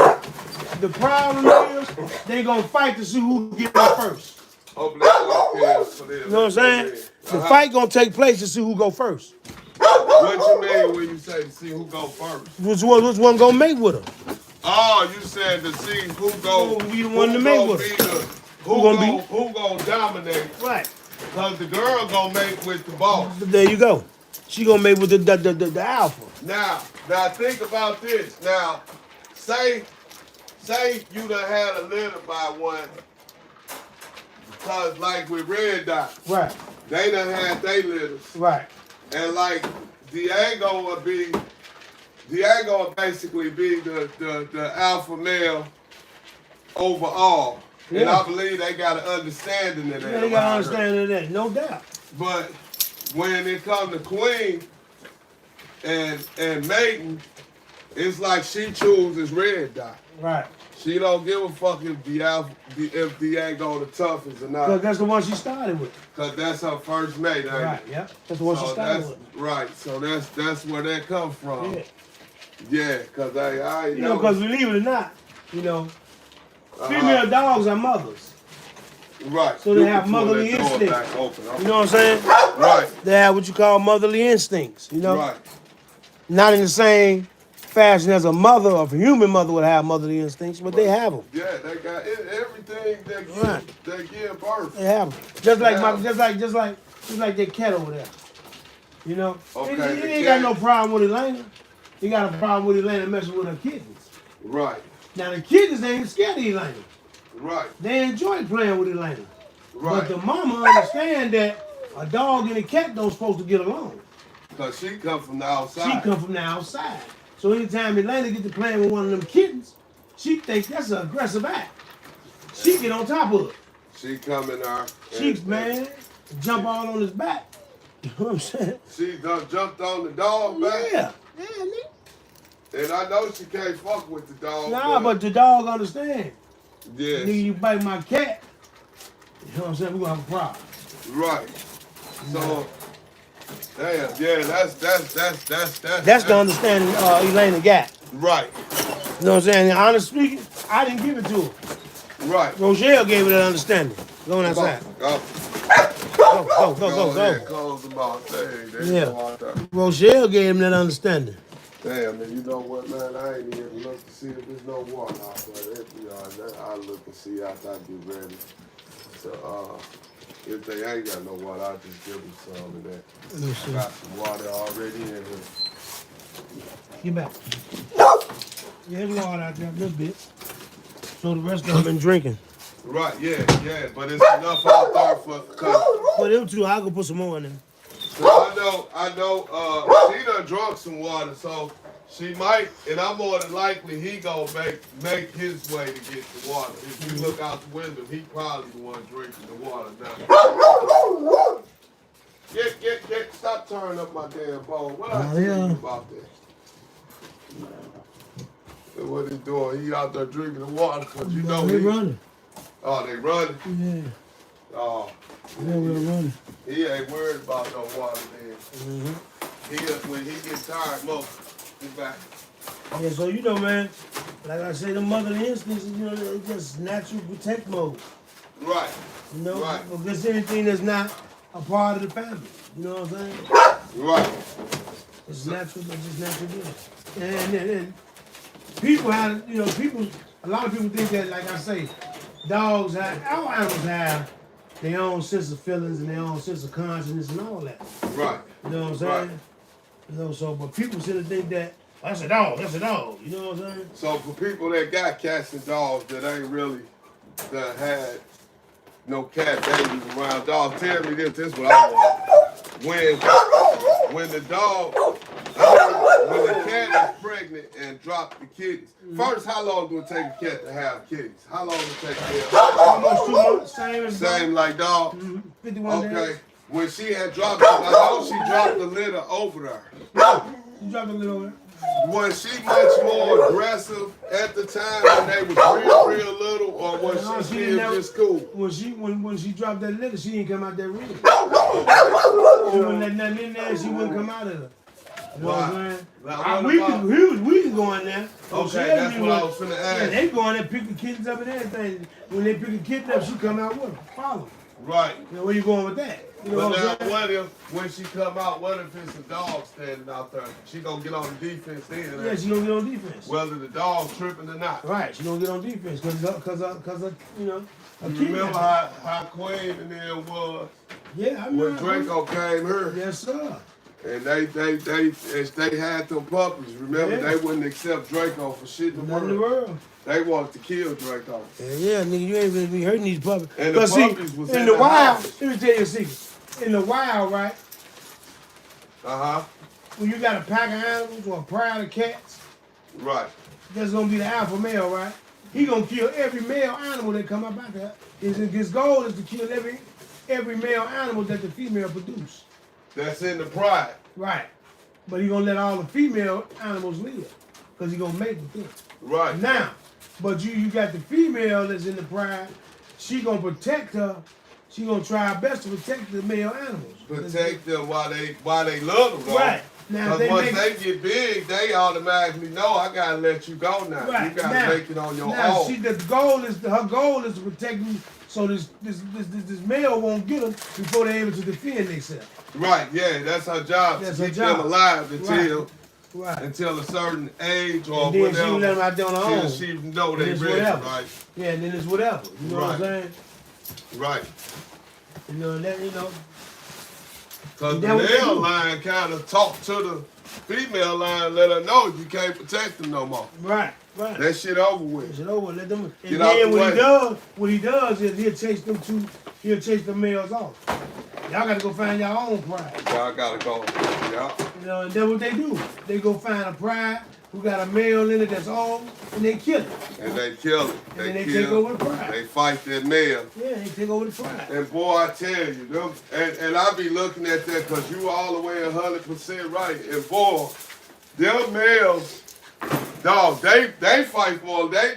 S2: the problem is they gonna fight to see who get there first.
S1: You know
S2: what I'm saying? The fight gonna take place to see who go first.
S1: What you mean when you say to see who go first?
S2: Which one gonna mate with her?
S1: Oh, you said to see who go.
S2: Who be the one to mate with her?
S1: Who gonna dominate?
S2: Right.
S1: Cause the girl gonna mate with the boss.
S2: There you go. She gonna mate with the alpha.
S1: Now think about this. Now, say you done had a litter by one. Cause like with Red Dot,
S2: right?
S1: They done had they litters,
S2: right?
S1: And like Diego would basically be the alpha male overall. Yeah. And I believe they got an understanding of that.
S2: Yeah, they got an understanding of that, no doubt.
S1: But when it comes to Queen and mating, it's like she chooses Red Dot.
S2: Right.
S1: She don't give a fuck if Diego the toughest or not.
S2: Because that's the one she started with.
S1: Because that's her first mate, ain't
S2: right,
S1: it?
S2: Yeah. That's the one she started with.
S1: Right. So that's where that comes from.
S2: Yeah.
S1: Yeah, because I
S2: you know, because believe it or not, you know, female dogs are mothers.
S1: Right.
S2: So they have motherly instincts. You know what I'm saying?
S1: Right.
S2: They have what you call motherly instincts, you know?
S1: Right.
S2: Not in the same fashion as a mother or a human mother would have motherly instincts, but they have them.
S1: Yeah, they got everything they give birth.
S2: They have them. Just like that cat over there. You know?
S1: Okay,
S2: he ain't got no problem with Elena. He got a problem with Elena messing with her kittens.
S1: Right.
S2: Now the kittens ain't scared of Elena.
S1: Right.
S2: They enjoy playing with Elena.
S1: Right.
S2: But the mama understand that a dog and a cat don't supposed to get along.
S1: Because she come from the outside.
S2: She come from the outside. So anytime Elena get to playing with one of them kittens, she thinks that's an aggressive act. She get on top of it.
S1: She come in there.
S2: Jump all on his back. You know what I'm saying?
S1: She done jumped on the dog back.
S2: Yeah.
S1: And I know she can't fuck with the dog.
S2: Nah, but the dog understand.
S1: Yeah.
S2: Nigga, you bite my cat, you know what I'm saying? We're gonna have a problem.
S1: Right. So, damn, yeah, that's
S2: the understanding Elena got.
S1: Right.
S2: You know what I'm saying? And honestly speaking, I didn't give it to her.
S1: Right.
S2: Rochelle gave her that understanding. Go on outside. Go.
S1: Yeah, close the mouth.
S2: Yeah. Rochelle gave him that understanding.
S1: Damn, man, you know what, man? I ain't even look to see if there's no water out there. I'll look and see after I get ready. So, if they ain't got no water, I'll just give them some of that. I got some water already in here.
S2: Get back. Yeah, there's water out there a little bit. So the rest of them been drinking.
S1: Right, yeah, but it's enough out there for, cause
S2: For them two, I can put some more in there.
S1: So I know, she done drunk some water, so she might, and I'm more than likely he gonna make his way to get the water. If you look out the window, he probably the one drinking the water now. Get, stop turning up my damn bowl. What I tell you about that? What he doing? He out there drinking the water, cause you know
S2: they running.
S1: Oh, they running?
S2: Yeah.
S1: Oh.
S2: Yeah, we're running.
S1: He ain't worried about no water then. When he gets tired, he's back.
S2: Yeah, so you know, man, like I say, the motherly instincts, you know, it's just natural protect mode.
S1: Right.
S2: You know,
S1: right.
S2: Because anything that's not a part of the family. You know what I'm saying?
S1: Right.
S2: It's natural, but just natural. And people have, you know, a lot of people think that, like I say, dogs have, all animals have their own sense of feelings and their own sense of consciousness and all that.
S1: Right.
S2: You know what I'm saying?
S1: Right.
S2: You know, so, but people seem to think that, that's a dog, that's a dog. You know what I'm saying?
S1: So for people that got cats and dogs that ain't really that had no cat babies around dogs, tell me this is what I want. When the dog, when the cat is pregnant and drop the kittens, first, how long do it take a cat to have kittens? How long does it take?
S2: Almost 2 months,
S1: same like dog.
S2: 51 days.
S1: Okay. When she had dropped it, I know she dropped the litter over there.
S2: You dropped the litter over there?
S1: Was she much more aggressive at the time when they was real little, or was she still just cool?
S2: When she dropped that litter, she didn't come out that room. She wouldn't let nothing in there, she wouldn't come out of it. You know what I'm saying? We can go in there.
S1: Okay, that's what I was finna ask.
S2: Yeah, they go in there, pick the kittens up and everything. When they pick the kitten up, she come out with them. Follow them.
S1: Right.
S2: You know, where you going with that? You know
S1: but now, what if, when she come out, what if it's a dog standing out there? She gonna get on the defense then?
S2: Yeah, she gonna get on defense.
S1: Whether the dog tripping or not.
S2: Right, she gonna get on defense, cause you know, a kid.
S1: Remember how Queen and them was?
S2: Yeah, I remember.
S1: When Draco came here.
S2: Yes, sir.
S1: And they had them puppies. Remember, they wouldn't accept Draco for shit in the world. They wanted to kill Draco.
S2: Yeah, nigga, you ain't gonna be hurting these puppies.
S1: And the puppies was
S2: in the wild. Let me tell you a secret. In the wild, right? When you got a pack of animals or a pride of cats,
S1: right?
S2: That's gonna be the alpha male, right? He gonna kill every male animal that come up out there. His goal is to kill every male animal that the female produce.
S1: That's in the pride.
S2: Right. But he gonna let all the female animals live. Because he gonna make them.
S1: Right.
S2: Now, but you got the female that's in the pride, she gonna protect her. She gonna try her best to protect the male animals.
S1: Protect them while they love them.
S2: Right. Now,
S1: because once they get big, they automatically know I gotta let you go now.
S2: Right.
S1: You gotta make it on your own.
S2: Her goal is to protect you, so this male won't get them before they're able to defend themselves.
S1: Right. Yeah, that's her job.
S2: That's
S1: to
S2: her
S1: keep
S2: job.
S1: them alive until
S2: Right.
S1: until a certain age or
S2: and then
S1: whatever.
S2: She let them out there on her own.
S1: Till she know they ready.
S2: Whatever.
S1: Right.
S2: Yeah, and then it's whatever. You know what I'm saying?
S1: Right.
S2: You know that. You know.
S1: Because the male line kind of talk to the female line, let her know you can't protect them no more.
S2: Right, right.
S1: That shit over with.
S2: That shit over. Let them. And
S1: Get
S2: then
S1: out
S2: what he does is he'll chase the males off. Y'all gotta go find your own pride.
S1: Y'all gotta go. Yeah.
S2: You know, and then what they do? They go find a pride who got a male in it that's old, and they kill it.
S1: And they kill it.
S2: They take over the pride.
S1: They fight that male.
S2: Yeah, they take over the pride.
S1: And boy, I tell you, them, and I be looking at that because you all the way 100% right. And boy, them males, dog, they fight for them.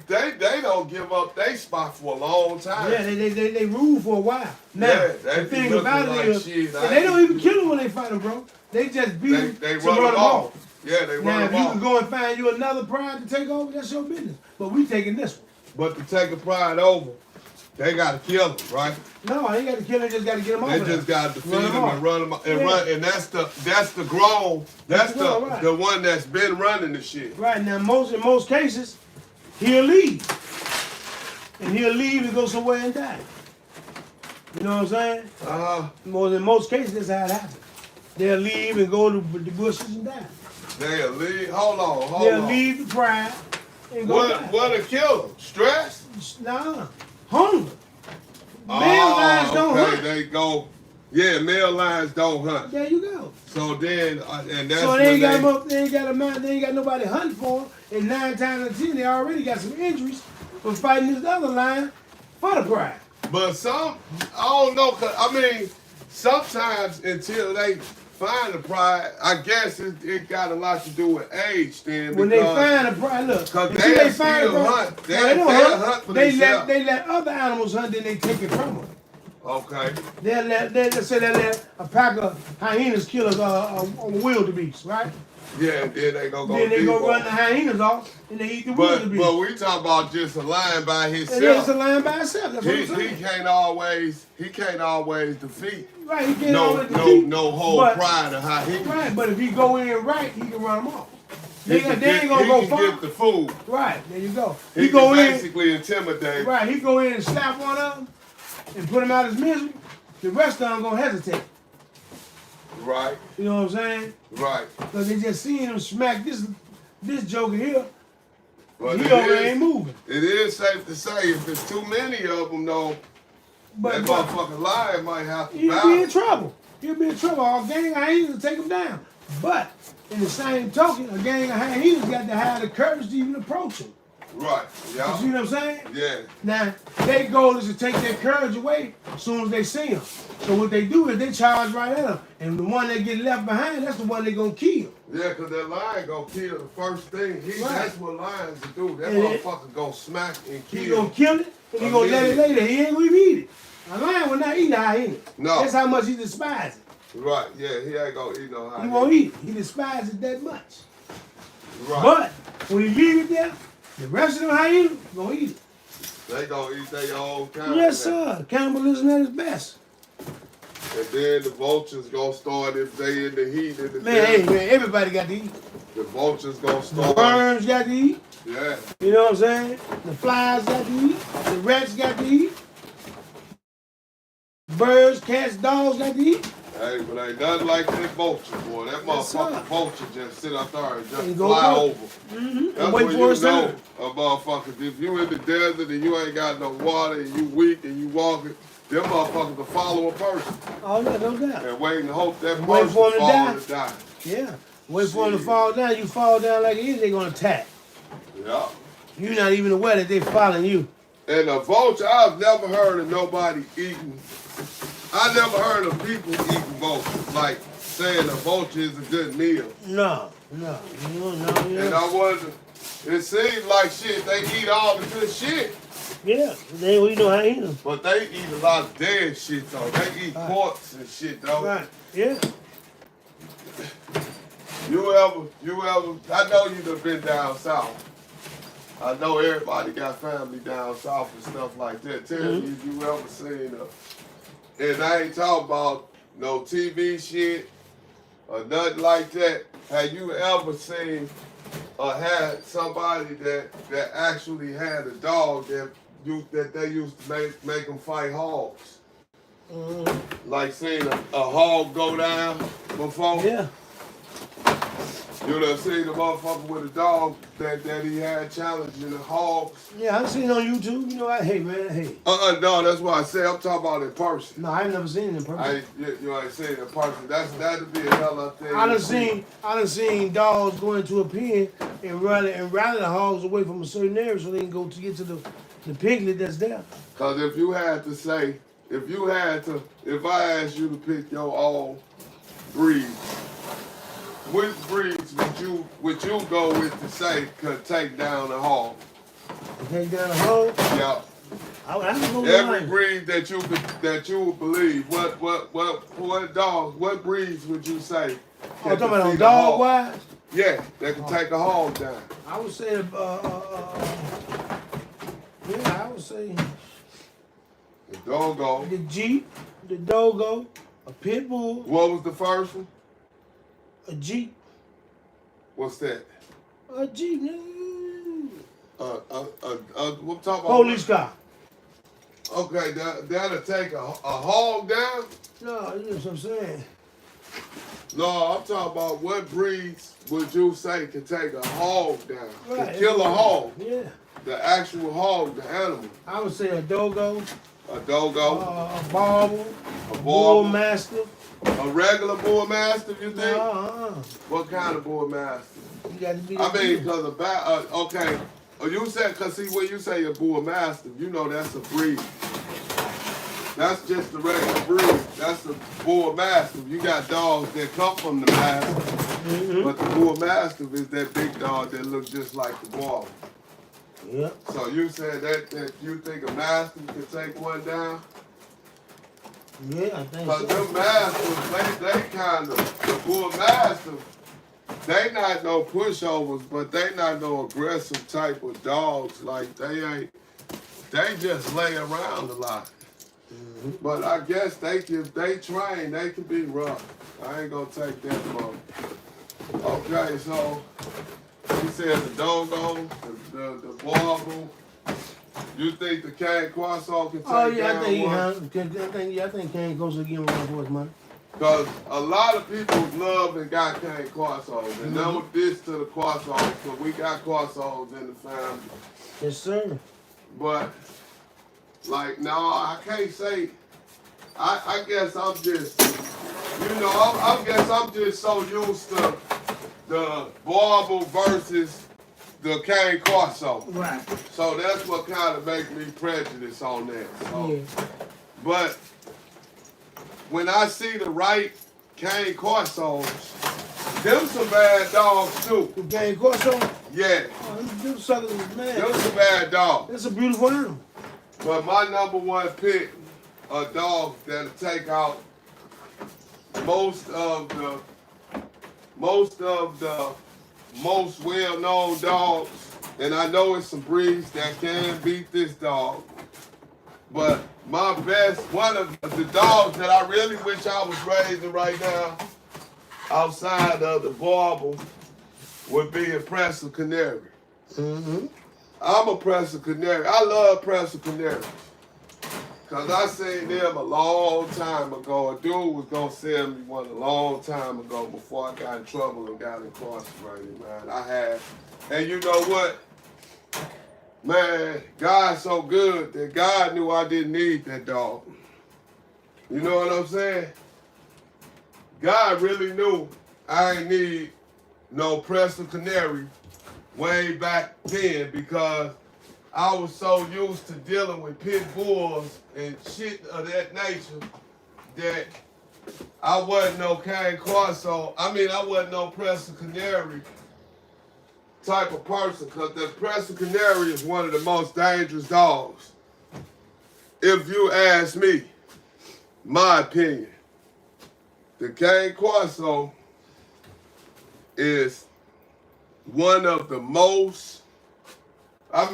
S1: They don't give up their spot for a long time.
S2: Yeah, they rule for a while. Now, the thing about it is, they don't even kill them when they fight them, bro. They just beat them
S1: they
S2: to run them off.
S1: Yeah, they run them off.
S2: Now, if you can go and find you another pride to take over, that's your business. But we taking this one.
S1: But to take a pride over, they got to kill them, right?
S2: No, I ain't got to kill them. Just got to get them off.
S1: They just got to defeat them and run them off. And that's the grown. That's the one that's been running the shit.
S2: Right now, in most cases, he'll leave, and he'll leave and go somewhere and die. You know what I'm saying? In most cases, that's how it happens. They'll leave and go to the bushes and die.
S1: They'll leave. Hold on.
S2: They'll leave the pride and go die.
S1: What'll kill them? Stress?
S2: Nah, hunger. Male lions don't
S1: okay,
S2: hunt.
S1: they go. Yeah, male lions don't hunt.
S2: There you go.
S1: So then, and that's
S2: So
S1: when
S2: they ain't got nobody hunting for them. And 9 times out of 10, they already got some injuries from fighting this other lion for the prize.
S1: But some, I don't know. I mean, sometimes until they find the pride, I guess it got a lot to do with age. Then
S2: When they find the prize, look,
S1: because
S2: until
S1: they
S2: find
S1: still
S2: the
S1: hunt.
S2: prize,
S1: They
S2: don't
S1: hunt
S2: hunt.
S1: for
S2: They
S1: themselves.
S2: let other animals hunt, then they take it from them.
S1: Okay.
S2: Let's say they let a pack of hyenas kill a wildebeest, right?
S1: Yeah, then they go.
S2: Then they go
S1: deep
S2: run
S1: on.
S2: the hyenas off and they eat the
S1: But
S2: wildebeest.
S1: we talk about just a lion by
S2: And then it's
S1: himself.
S2: a lion by itself. That's what I'm
S1: He
S2: saying.
S1: can't always defeat.
S2: Right, he can't always defeat.
S1: No whole
S2: But-
S1: pride of how he.
S2: Right, but if he go in right, he can run them off.
S1: He
S2: They
S1: can
S2: ain't gonna go far.
S1: get the food.
S2: Right, there you go.
S1: He
S2: go
S1: can
S2: in.
S1: basically intimidate.
S2: Right, he go in and slap one of them and put him out his misery. The rest of them gonna hesitate.
S1: Right,
S2: You know what I'm saying?
S1: right.
S2: Because they just seeing him smack this joker here.
S1: But
S2: He over there ain't moving.
S1: it is safe to say if it's too many of them, though, that
S2: But
S1: motherfucking lion might have to
S2: he'll be in
S1: battle.
S2: trouble. He'll be in trouble. All gang of hyenas will take him down. But in the same token, a gang of hyenas got to have the courage to even approach him.
S1: Right,
S2: You
S1: yeah,
S2: see what I'm saying?
S1: yeah.
S2: Now, their goal is to take their courage away as soon as they see him. So what they do is they charge right at him. And the one that get left behind, that's the one they gonna kill.
S1: Yeah, because that lion gonna kill the first thing.
S2: Right.
S1: That's what lions do. That
S2: And it-
S1: motherfucker gonna smack and
S2: He
S1: kill.
S2: gonna kill it, and he gonna let it lay there. He ain't gonna even eat it. A lion will not eat a hyena.
S1: No.
S2: That's how much he despises it.
S1: Right, yeah, he ain't gonna eat no hyena.
S2: He won't eat it. He despises it that much.
S1: Right.
S2: But when you leave it there, the rest of them hyenas gonna eat it.
S1: They gonna eat their own kind.
S2: Yes, sir. Cannibalism at its best.
S1: And then the vultures gonna start if they in the heat in the
S2: Man, hey,
S1: desert.
S2: man, everybody got to eat.
S1: The vultures gonna
S2: The
S1: start.
S2: worms got to eat.
S1: Yeah.
S2: You know what I'm saying? The flies got to eat. The rats got to eat. Birds, cats, dogs got to eat.
S1: Hey, but ain't nothing like that vulture, boy. That
S2: Yes, sir.
S1: motherfucking vulture just sit up there and just
S2: And go
S1: fly
S2: up.
S1: over.
S2: Mm-hmm.
S1: That's
S2: Wait
S1: when
S2: for
S1: you
S2: its
S1: know
S2: turn.
S1: a motherfucker. If you in the desert and you ain't got no water and you weak and you walking, them motherfuckers will follow a person
S2: Oh, yeah, no doubt.
S1: and wait and hope that
S2: And wait
S1: person
S2: for 'em to
S1: fall
S2: die.
S1: and die.
S2: Yeah. Wait for them to
S1: Shit.
S2: fall down. You fall down like it is, they're going to attack.
S1: Yeah.
S2: You're not even aware that they're following you.
S1: And a vulture, I've never heard of nobody eating. I never heard of people eating vultures, like saying a vulture is a good meal.
S2: No.
S1: And I wonder, it seems like shit, they eat all the good shit,
S2: Yeah. They don't eat no hyenas.
S1: but they eat a lot of dead shit though. They eat
S2: Right.
S1: corpse and shit though.
S2: Right. Yeah.
S1: You ever, I know you done been down south. I know everybody got family down south and stuff like that. Tell me if you ever seen and I ain't talking about no TV shit or nothing like that. Have you ever seen or had somebody that actually had a dog that they used to make them fight hogs? Like seeing a hog go down before?
S2: Yeah.
S1: You done seen the motherfucker with a dog that he had challenging the hogs?
S2: Yeah, I've seen it on YouTube. You know, hey, man, hey.
S1: No, that's what I said. I'm talking about in person.
S2: No, I've never seen it in person.
S1: You ain't seen it in person. That'd be a hell of a thing.
S2: I done seen dogs go into a pen and rally the hogs away from a certain area so they can go to get to the piglet that's there.
S1: Cause if I asked you to pick your own breed, which breeds would you go with to say could take down a hog?
S2: Take down a hog.
S1: Yeah.
S2: I would have to go with
S1: Every
S2: lion.
S1: breed that you would believe, what dogs, what breeds would you say?
S2: Oh, talking about on
S1: defeat a
S2: dog
S1: hog?
S2: wise?
S1: Yeah, that can take a hog down.
S2: I would say, I would say
S1: The doggo.
S2: the Jeep, the Dogo, a Pit Bull,
S1: What was the first one?
S2: a Jeep,
S1: What's that?
S2: a Jeep, nigga.
S1: We're talking about
S2: Police car.
S1: Okay, that'll take a hog down.
S2: No, you know what I'm saying.
S1: No, I'm talking about what breeds would you say can take a hog down?
S2: Right.
S1: Can kill a hog,
S2: Yeah.
S1: the actual hog, the animal.
S2: I would say a Dogo,
S1: A A dogo.
S2: A Boerboels.
S1: A
S2: Bull
S1: Boerboels.
S2: Mastiff.
S1: A regular bull mastiff, you think?
S2: No,
S1: What kind of bull mastiff?
S2: You got to be
S1: I mean,
S2: big.
S1: because okay. Oh, you said, because see, when you say a bull mastiff, you know that's a breed. That's just the regular breed. That's the bull mastiff. You got dogs that come from the mastiff, but the bull mastiff is that big dog that looks just like the Boerboels.
S2: Yeah.
S1: So you said that you think a mastiff could take one down?
S2: Yeah, I think
S1: Because
S2: so.
S1: them mastiffs, they kind of, the bull mastiff, they not no pushovers, but they not no aggressive type of dogs. Like they just lay around a lot. But I guess if they train, they can be rough. I ain't gonna take that from them. Okay, so he said the dogo, the Boerboels. You think the Cane Corso can take
S2: Oh yeah,
S1: down
S2: I think
S1: one?
S2: I think Cane goes to give him one for his money.
S1: Because a lot of people love and got Cane Corsos. And no diss to the Corsos, because we got Corsos in the family.
S2: Yes, sir.
S1: But, like, no, I can't say. I guess I'm just, I guess I'm just so used to the Boerboels versus the Cane Corso.
S2: Right.
S1: So that's what kind of makes me prejudiced on that. So.
S2: Yeah.
S1: But when I see the right Cane Corsos, them some bad dogs too.
S2: The Cane Corso?
S1: Yeah.
S2: Oh, them suckers is mad.
S1: Them some bad dogs.
S2: It's a beautiful animal.
S1: But my number one pick, a dog that'll take out most of the most well-known dogs. And I know it's some breeds that can beat this dog. But my best, one of the dogs that I really wish I was raising right now, outside of the Boerboels, would be a Presa Canary. I'm a Presa Canary. I love Presa Canaries. Because I seen them a long time ago. A dude was going to sell me one a long time ago before I got in trouble and got incarcerated, man. I had. And you know what? Man, God's so good that God knew I didn't need that dog. You know what I'm saying? God really knew I ain't need no Presa Canary way back then because I was so used to dealing with pit bulls and shit of that nature that I wasn't no Cane Corso. I wasn't no Presa Canary type of person, because the Presa Canary is one of the most dangerous dogs. If you ask me, my opinion, the Cane Corso is one of the most, I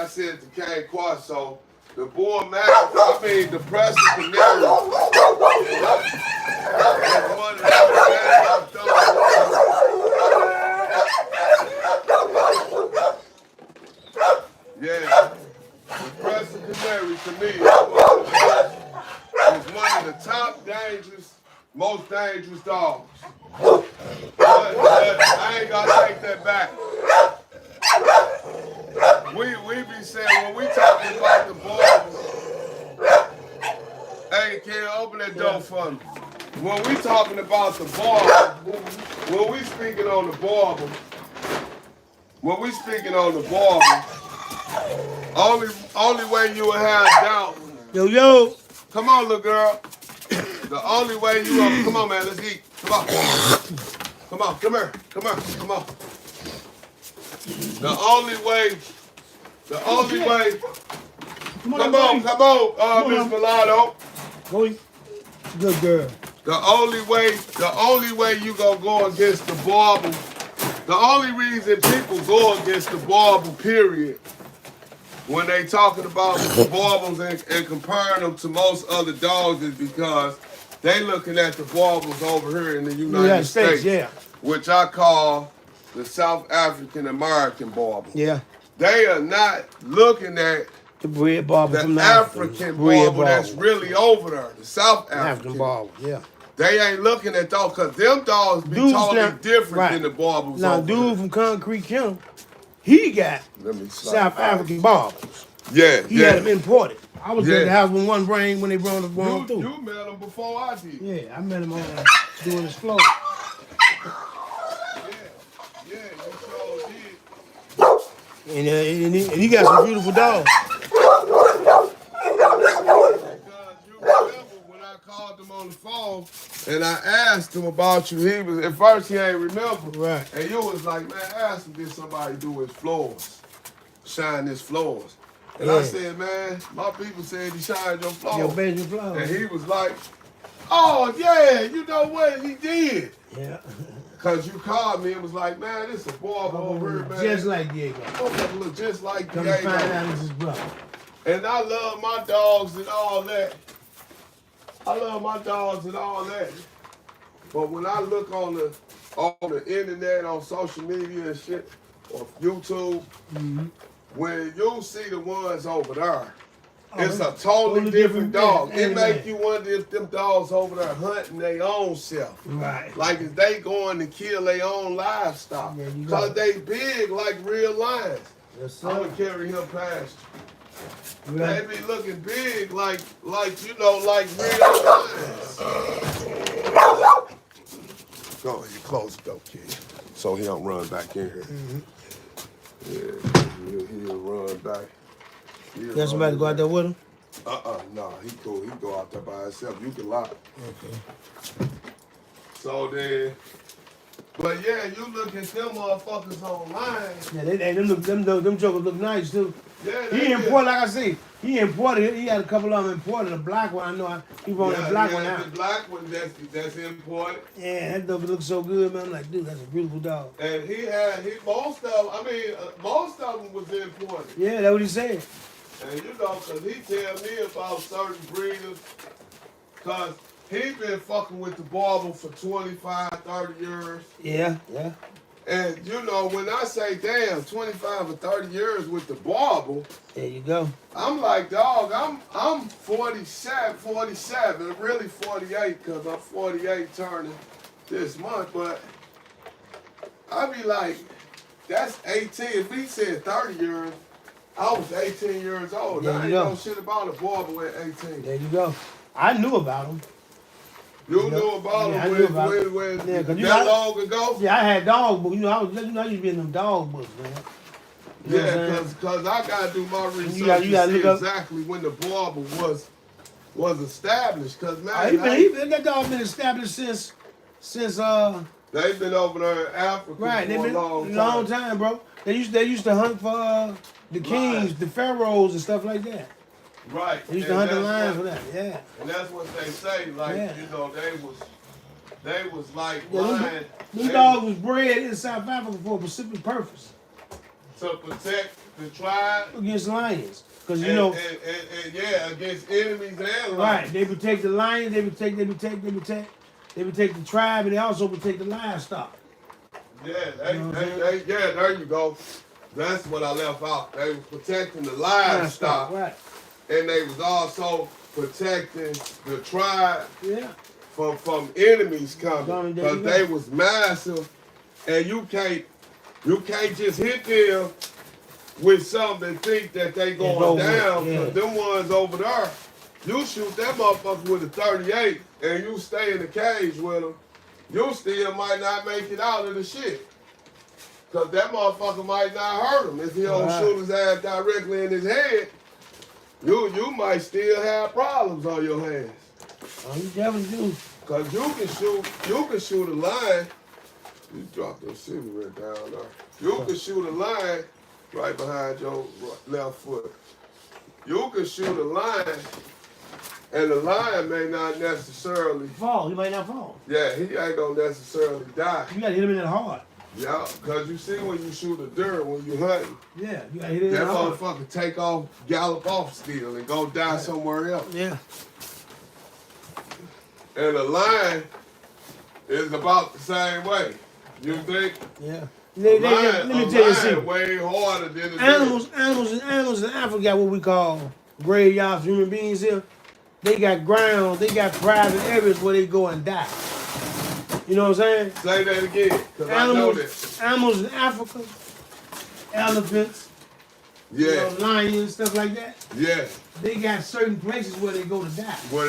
S1: said the Cane Corso, the Bull Mastiff, the Presa Canary is one of the most dangerous dogs. Yeah, the Presa Canary to me is one of the top most dangerous dogs. But I ain't gonna take that back. We be saying when we talking about the Boerboels, hey, can you open that door for me? When we talking about the Boerboels, when we speaking on the Boerboels, only way you will have doubt.
S2: Yo.
S1: Come on, little girl. The only way you will, come on, man, let's eat. Come on. Come on, come here. Come on. The only way. Come on, Miss Mulatto.
S2: Go eat. Good girl.
S1: The only way you gonna go against the Boerboels, the only reason people go against the Boerboels, period, when they talking about the Boerboels and comparing them to most other dogs is because they looking at the Boerboels over here in the United States,
S2: yeah,
S1: which I call the South African American Boerboel.
S2: Yeah.
S1: They are not looking at
S2: the bred Boerboel from
S1: the African Boerboel that's really over there, the South African
S2: Boerboel, yeah.
S1: They ain't looking at those, because them dogs be totally different than the Boerboels.
S2: Now, dude from Concrete Kennel, he got South African Boerboels.
S1: Yeah,
S2: He had them imported. I was at the house when when they brought us through.
S1: You met him before I did.
S2: Yeah, I met him on doing his flow.
S1: Yeah, you sure did.
S2: And he got some beautiful dogs.
S1: Because you remember when I called him on the phone and I asked him about you, he was at first he ain't remember.
S2: Right.
S1: And you was like, man, ask him did somebody do his floors, shine his floors. And I said, man, my people said he shined your floors.
S2: Your bedroom floors.
S1: And he was like, oh yeah, you know what he did.
S2: Yeah.
S1: Cause you called me and was like, man, this is a Boerboels over here, man.
S2: Just like Diego.
S1: Motherfucker look just like
S2: Come
S1: Diego.
S2: to find out it's his brother.
S1: And I love my dogs and all that. I love my dogs and all that. But when I look on the internet, on social media and shit, or YouTube, when you see the ones over there, it's a totally different dog. It make you wonder if them dogs over there hunting their own self.
S2: Right.
S1: Like if they going to kill their own livestock. Because they big like real lions.
S2: Yes,
S1: I'm
S2: sir.
S1: going to carry him past you.
S2: Right.
S1: They be looking big like you know, like real lions. Go ahead, you close the door, kid. So he don't run back in here. Yeah, he'll run back.
S2: Got somebody to go out there with him?
S1: No, he cool. He go out there by himself. You can lock.
S2: Okay.
S1: So then, but yeah, you look at them motherfuckers online.
S2: Yeah, them jokers look nice too.
S1: Yeah,
S2: He imported, like I say, he had a couple of them imported. The black one, I know he brought that black one out.
S1: The black one, that's imported.
S2: Yeah, that dog looks so good, man. I'm like, dude, that's a beautiful dog.
S1: And most of them was imported.
S2: Yeah, that's what he said.
S1: And you know, cause he tell me about certain breeders, cause he been fucking with the Boerboels for 25, 30 years.
S2: Yeah.
S1: And you know, when I say, damn, 25 or 30 years with the Boerboels,
S2: there you go.
S1: I'm like, dog, I'm 47, really 48, because I'm 48 turning this month, but I be like, that's 18. If he said 30 years, I was 18 years old. I ain't know shit about a Boerboel at 18.
S2: There you go. I knew about him.
S1: You knew about him when that long ago?
S2: Yeah, I had dog books. I used to be in them dog books, man.
S1: Yeah, because I got to do my research to see exactly when the Boerboel was established. Because, man,
S2: that dog been established since
S1: they've been over there in Africa for a long time,
S2: bro. They used to hunt for the kings, the pharaohs, and stuff like that.
S1: Right.
S2: They used to hunt the lions for that. Yeah.
S1: And that's what they say. Like you know, they was like lions.
S2: These dogs was bred in South Africa for a specific purpose.
S1: To protect the tribe
S2: against lions, because
S1: and against enemies and lions.
S2: Right, they protect the lions. They protect the tribe, and they also protect the livestock.
S1: Yeah, there you go. That's what I left out. They was protecting the livestock,
S2: right?
S1: And they was also protecting the tribe, from enemies coming, because they was massive, and you can't just hit them with something and think that they going down. Because them ones over there, you shoot that motherfucker with a 38 and you stay in the cage with them, you still might not make it out of the shit. Because that motherfucker might not hurt him. If he don't shoot his ass directly in his head, you might still have problems on your hands.
S2: Oh, you definitely do.
S1: Because you can shoot a lion. You drop your cigarette down there. You can shoot a lion right behind your left foot. You can shoot a lion, and the lion may not necessarily
S2: fall. He might not fall.
S1: Yeah, he ain't gonna necessarily die.
S2: You gotta hit him in that hard.
S1: Yeah, because you see when you shoot a deer, when you hunting,
S2: yeah, you gotta hit it in
S1: that
S2: hard.
S1: motherfucker take off, gallop off still, and go die somewhere else.
S2: Yeah.
S1: And a lion is about the same way. You think?
S2: Yeah. Let me tell you something.
S1: Way harder than
S2: Animals in Africa got what we call graveyards. Human beings here, they got ground, they got private areas where they go and die. You know what I'm saying?
S1: Say that again, because I know that.
S2: Animals in Africa, elephants,
S1: Yeah.
S2: You know, lions and stuff like that.
S1: Yeah.
S2: They got certain places where they go to die.
S1: When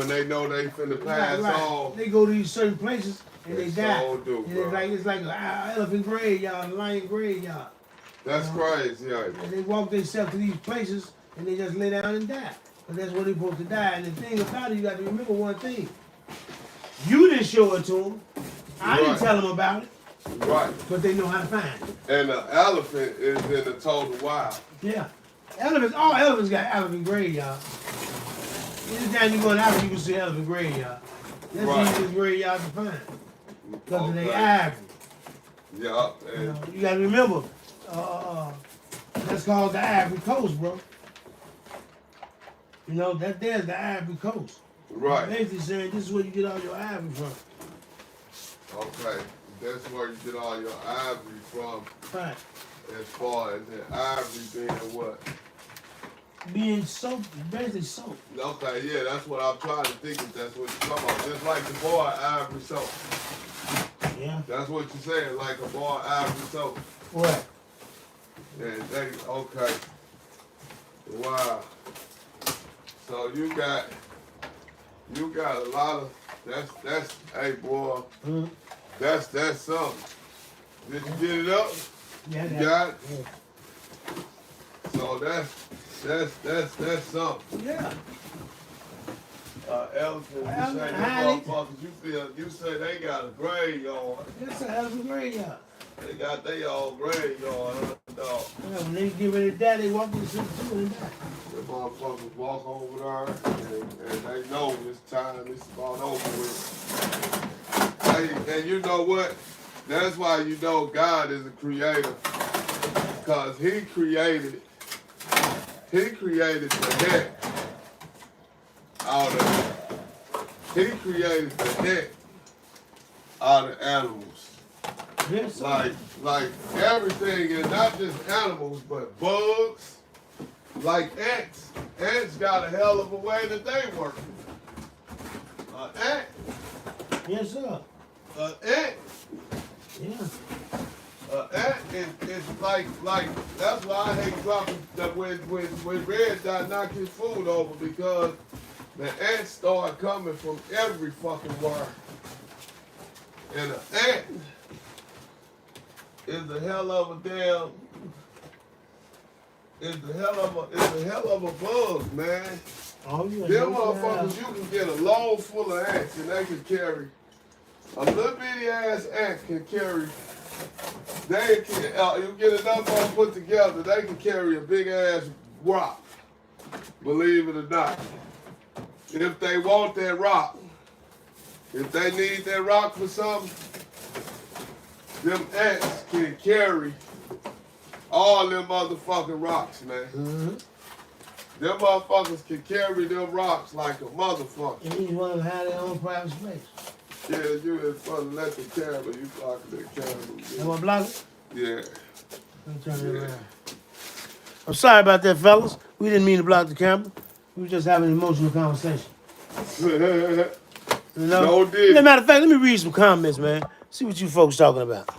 S1: they know they finna pass on.
S2: They go to these certain places and they die.
S1: So do,
S2: and it's like an elephant graveyard, a lion graveyard.
S1: That's crazy, yeah.
S2: And they walk themselves to these places and they just lay down and die. But that's where they're supposed to die. And the thing about it, you got to remember one thing. You didn't show it to them. I didn't tell them about it.
S1: Right.
S2: But they know how to find it.
S1: And the elephant is in the total wild.
S2: Yeah. All elephants got elephant graveyard. Anytime you go in Africa, you can see elephant graveyard. That's the easiest graveyard to find. Because they ivory.
S1: Yeah.
S2: You got to remember, that's called the Ivory Coast, bro. You know, there's the Ivory Coast.
S1: Right.
S2: Basically saying this is where you get all your ivory from.
S1: Okay. That's where you get all your ivory from.
S2: Right.
S1: As far as the ivory being what?
S2: Being soap, basically soap.
S1: Okay, yeah, that's what I'm trying to think if that's what you're talking about. Just like the boy ivory soap.
S2: Yeah.
S1: That's what you're saying, like a boy ivory soap.
S2: What?
S1: Yeah, okay. Wow. So you got a lot of that's hey boy.
S2: Mm-hmm.
S1: That's something. Did you get it up?
S2: Yeah,
S1: you got it?
S2: Yeah.
S1: So that's something.
S2: Yeah.
S1: Elephant, you say them motherfuckers, you say they got a graveyard.
S2: That's an elephant graveyard.
S1: They got their own graveyard, dog.
S2: Yeah, when they get ready to die, they walk into the too and die.
S1: The motherfuckers walk over there and they know it's time, it's about over with. And you know what? That's why you know God is a creator. Because he created the heck out of animals.
S2: Yes,
S1: like everything, and not just animals, but bugs, like ants. Ants got a hell of a way that they work. An ant.
S2: Yes, sir.
S1: An ant.
S2: Yeah.
S1: It's like that's why I hate dropping that when Red Dot knock his food over, because the ants start coming from every fucking where. And an ant is a hell of a damn is a hell of a bug, man.
S2: Oh, yeah.
S1: Them motherfuckers, you can get a load full of ants and they can carry a little bitty ass ant can carry. They can you get enough of them put together, they can carry a big ass rock. Believe it or not. If they want that rock, if they need that rock for something, them ants can carry all them motherfucking rocks, man.
S2: Mm-hmm.
S1: Them motherfuckers can carry them rocks like a motherfucker.
S2: And each one of them have their own private space.
S1: Yeah, you in front of let the camera, you blocking the camera.
S2: You want to block it?
S1: Yeah.
S2: Let me turn it around. I'm sorry about that, fellas. We didn't mean to block the camera. We were just having an emotional conversation. You know?
S1: No did.
S2: As a matter of fact, let me read some comments, man. See what you folks talking about.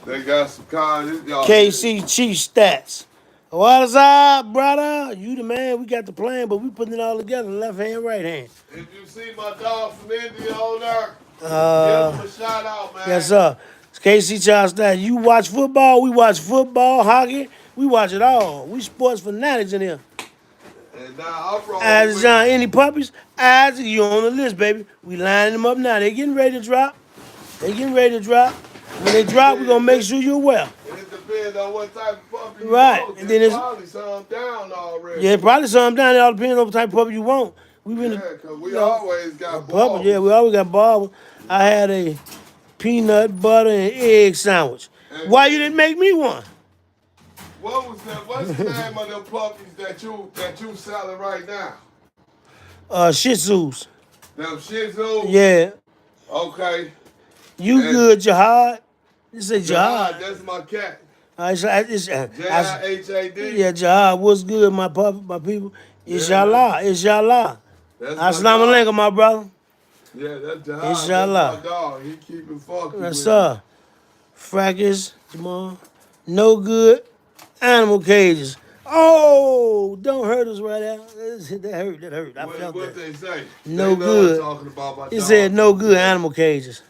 S1: They got some comments.
S2: KC Chief Stats. What is up, brother? You the man. We got the plan, but we putting it all together, left hand, right hand.
S1: If you see my dog from India on there, give him a shout out, man.
S2: Yes, sir. It's KC Chief Stats. You watch football, we watch football, hockey. We watch it all. We sports fanatics in here.
S1: And now I'm rolling
S2: Isaac John, any puppies? Isaac, you on the list, baby. We lining them up now. They getting ready to drop. When they drop, we're going to make sure you're well.
S1: It depends on what type of puppy you
S2: Right.
S1: want.
S2: And then it's
S1: probably some down already.
S2: Yeah, probably some down. It all depends on what type of puppy you want. We been
S1: because we always got
S2: puppy. Yeah, we always got barbers. I had a peanut butter and egg sandwich.
S1: And
S2: why you didn't make me one?
S1: What was that? What's the name of them puppies that you selling right now?
S2: Shih Tzus.
S1: Them Shih Tzus?
S2: Yeah.
S1: Okay.
S2: You and good, Jihad? This is Jihad.
S1: That's my cat.
S2: J-I-H-A-D? Yeah, Jihad. What's good, my people? Inshallah. Inshallah. Assalamu alaikum, my brother.
S1: Yeah, that's Jihad.
S2: Inshallah.
S1: That's my dog. He keep it funky.
S2: Yes, sir. Fracas, Jamal. No good. Animal cages. Oh, don't hurt us right now. That hurt. That hurt. I felt
S1: What
S2: that.
S1: they say?
S2: No
S1: They love
S2: good.
S1: talking about my
S2: It
S1: dog.
S2: said no good animal cages.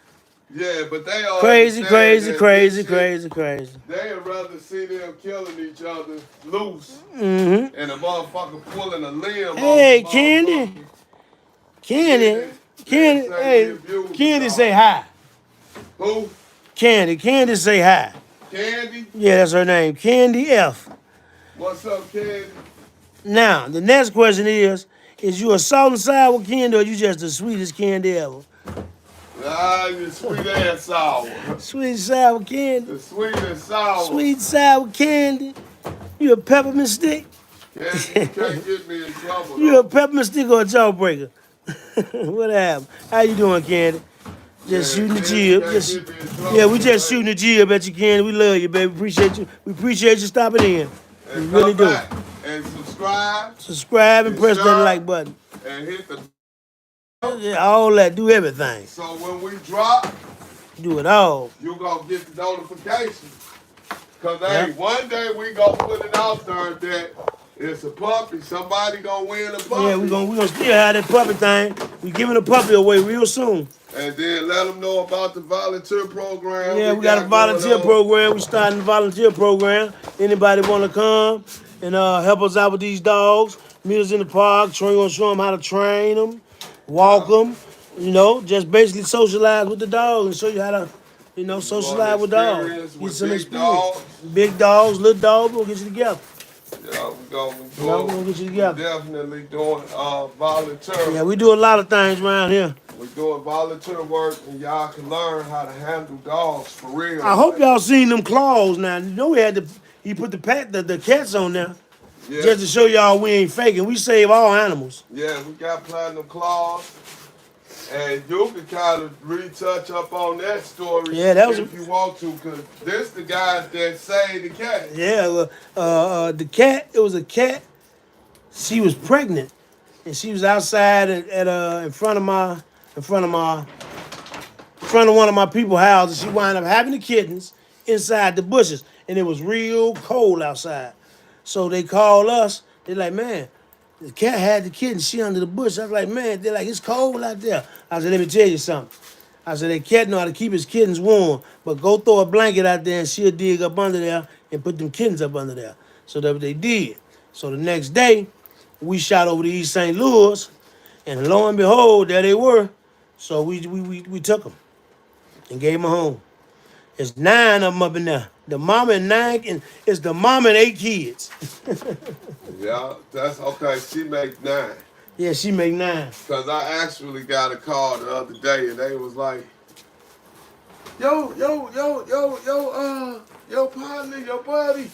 S1: Yeah, but they all
S2: Crazy,
S1: understand
S2: crazy,
S1: that
S2: crazy,
S1: this shit,
S2: crazy, crazy.
S1: they'd rather see them killing each other loose
S2: Mm-hmm.
S1: and a motherfucker pulling a limb
S2: Hey,
S1: off the
S2: Candy.
S1: motherfucker.
S2: Candy. Candy. Hey, Candy say hi.
S1: Who?
S2: Candy. Candy say hi.
S1: Candy?
S2: Yeah, that's her name. Candy F.
S1: What's up, Candy?
S2: Now, the next question is you a salt and sour candy or you just the sweetest candy ever?
S1: Ah, you sweet and sour.
S2: Sweet and sour candy.
S1: The sweet and sour.
S2: Sweet sour candy. You a peppermint stick?
S1: Candy, you can't get me in trouble.
S2: You a peppermint stick or a jawbreaker? What happened? How you doing, Candy? Just shooting the jib. Yeah, we just shooting the jib at you, Candy. We love you, baby. Appreciate you. We appreciate you stopping in. We
S1: And
S2: really do.
S1: And subscribe.
S2: Subscribe and press that like button.
S1: And hit the.
S2: Yeah, all that. Do everything.
S1: So when we drop,
S2: do it all.
S1: You gonna get the notification. Cause hey, one day we gonna put it out there that it's a puppy. Somebody gonna win a puppy.
S2: Yeah, we gonna still have that puppy thing. We giving a puppy away real soon.
S1: And then let them know about the volunteer program.
S2: Yeah, we got a volunteer program. We starting a volunteer program. Anybody want to come and help us out with these dogs? Meet us in the park. Show them how to train them, walk them. You know, just basically socialize with the dogs and show you how to, socialize with dogs. Get some experience. Big dogs, little dogs. We'll get you together.
S1: Yeah, we're gonna
S2: get you together.
S1: Definitely doing volunteer.
S2: Yeah, we do a lot of things around here.
S1: We're doing volunteer work, and y'all can learn how to handle dogs for real.
S2: I hope y'all seen them claws now. You know he put the cats on there. Yeah. Just to show y'all we ain't faking. We save all animals.
S1: Yeah, we got platinum claws. And you can kind of retouch up on that story if you want to, because this the guys that saved the cat.
S2: Yeah, the cat, it was a cat. She was pregnant, and she was outside in front of one of my people's houses. She wound up having the kittens inside the bushes, and it was real cold outside. So they called us. They're like, man, the cat had the kitten. She under the bush. I was like, man, they're like, it's cold out there. I said, let me tell you something. I said, that cat know how to keep his kittens warm, but go throw a blanket out there and she'll dig up under there and put them kittens up under there. So that's what they did. So the next day, we shot over to East St. Louis, and lo and behold, there they were. So we took them and gave them a home. There's 9 of them up in there. The mama and 9, and it's the mama and 8 kids.
S1: Yeah, that's okay. She make 9.
S2: Yeah, she make 9.
S1: Because I actually got a call the other day, and they was like, yo, partner, your buddy,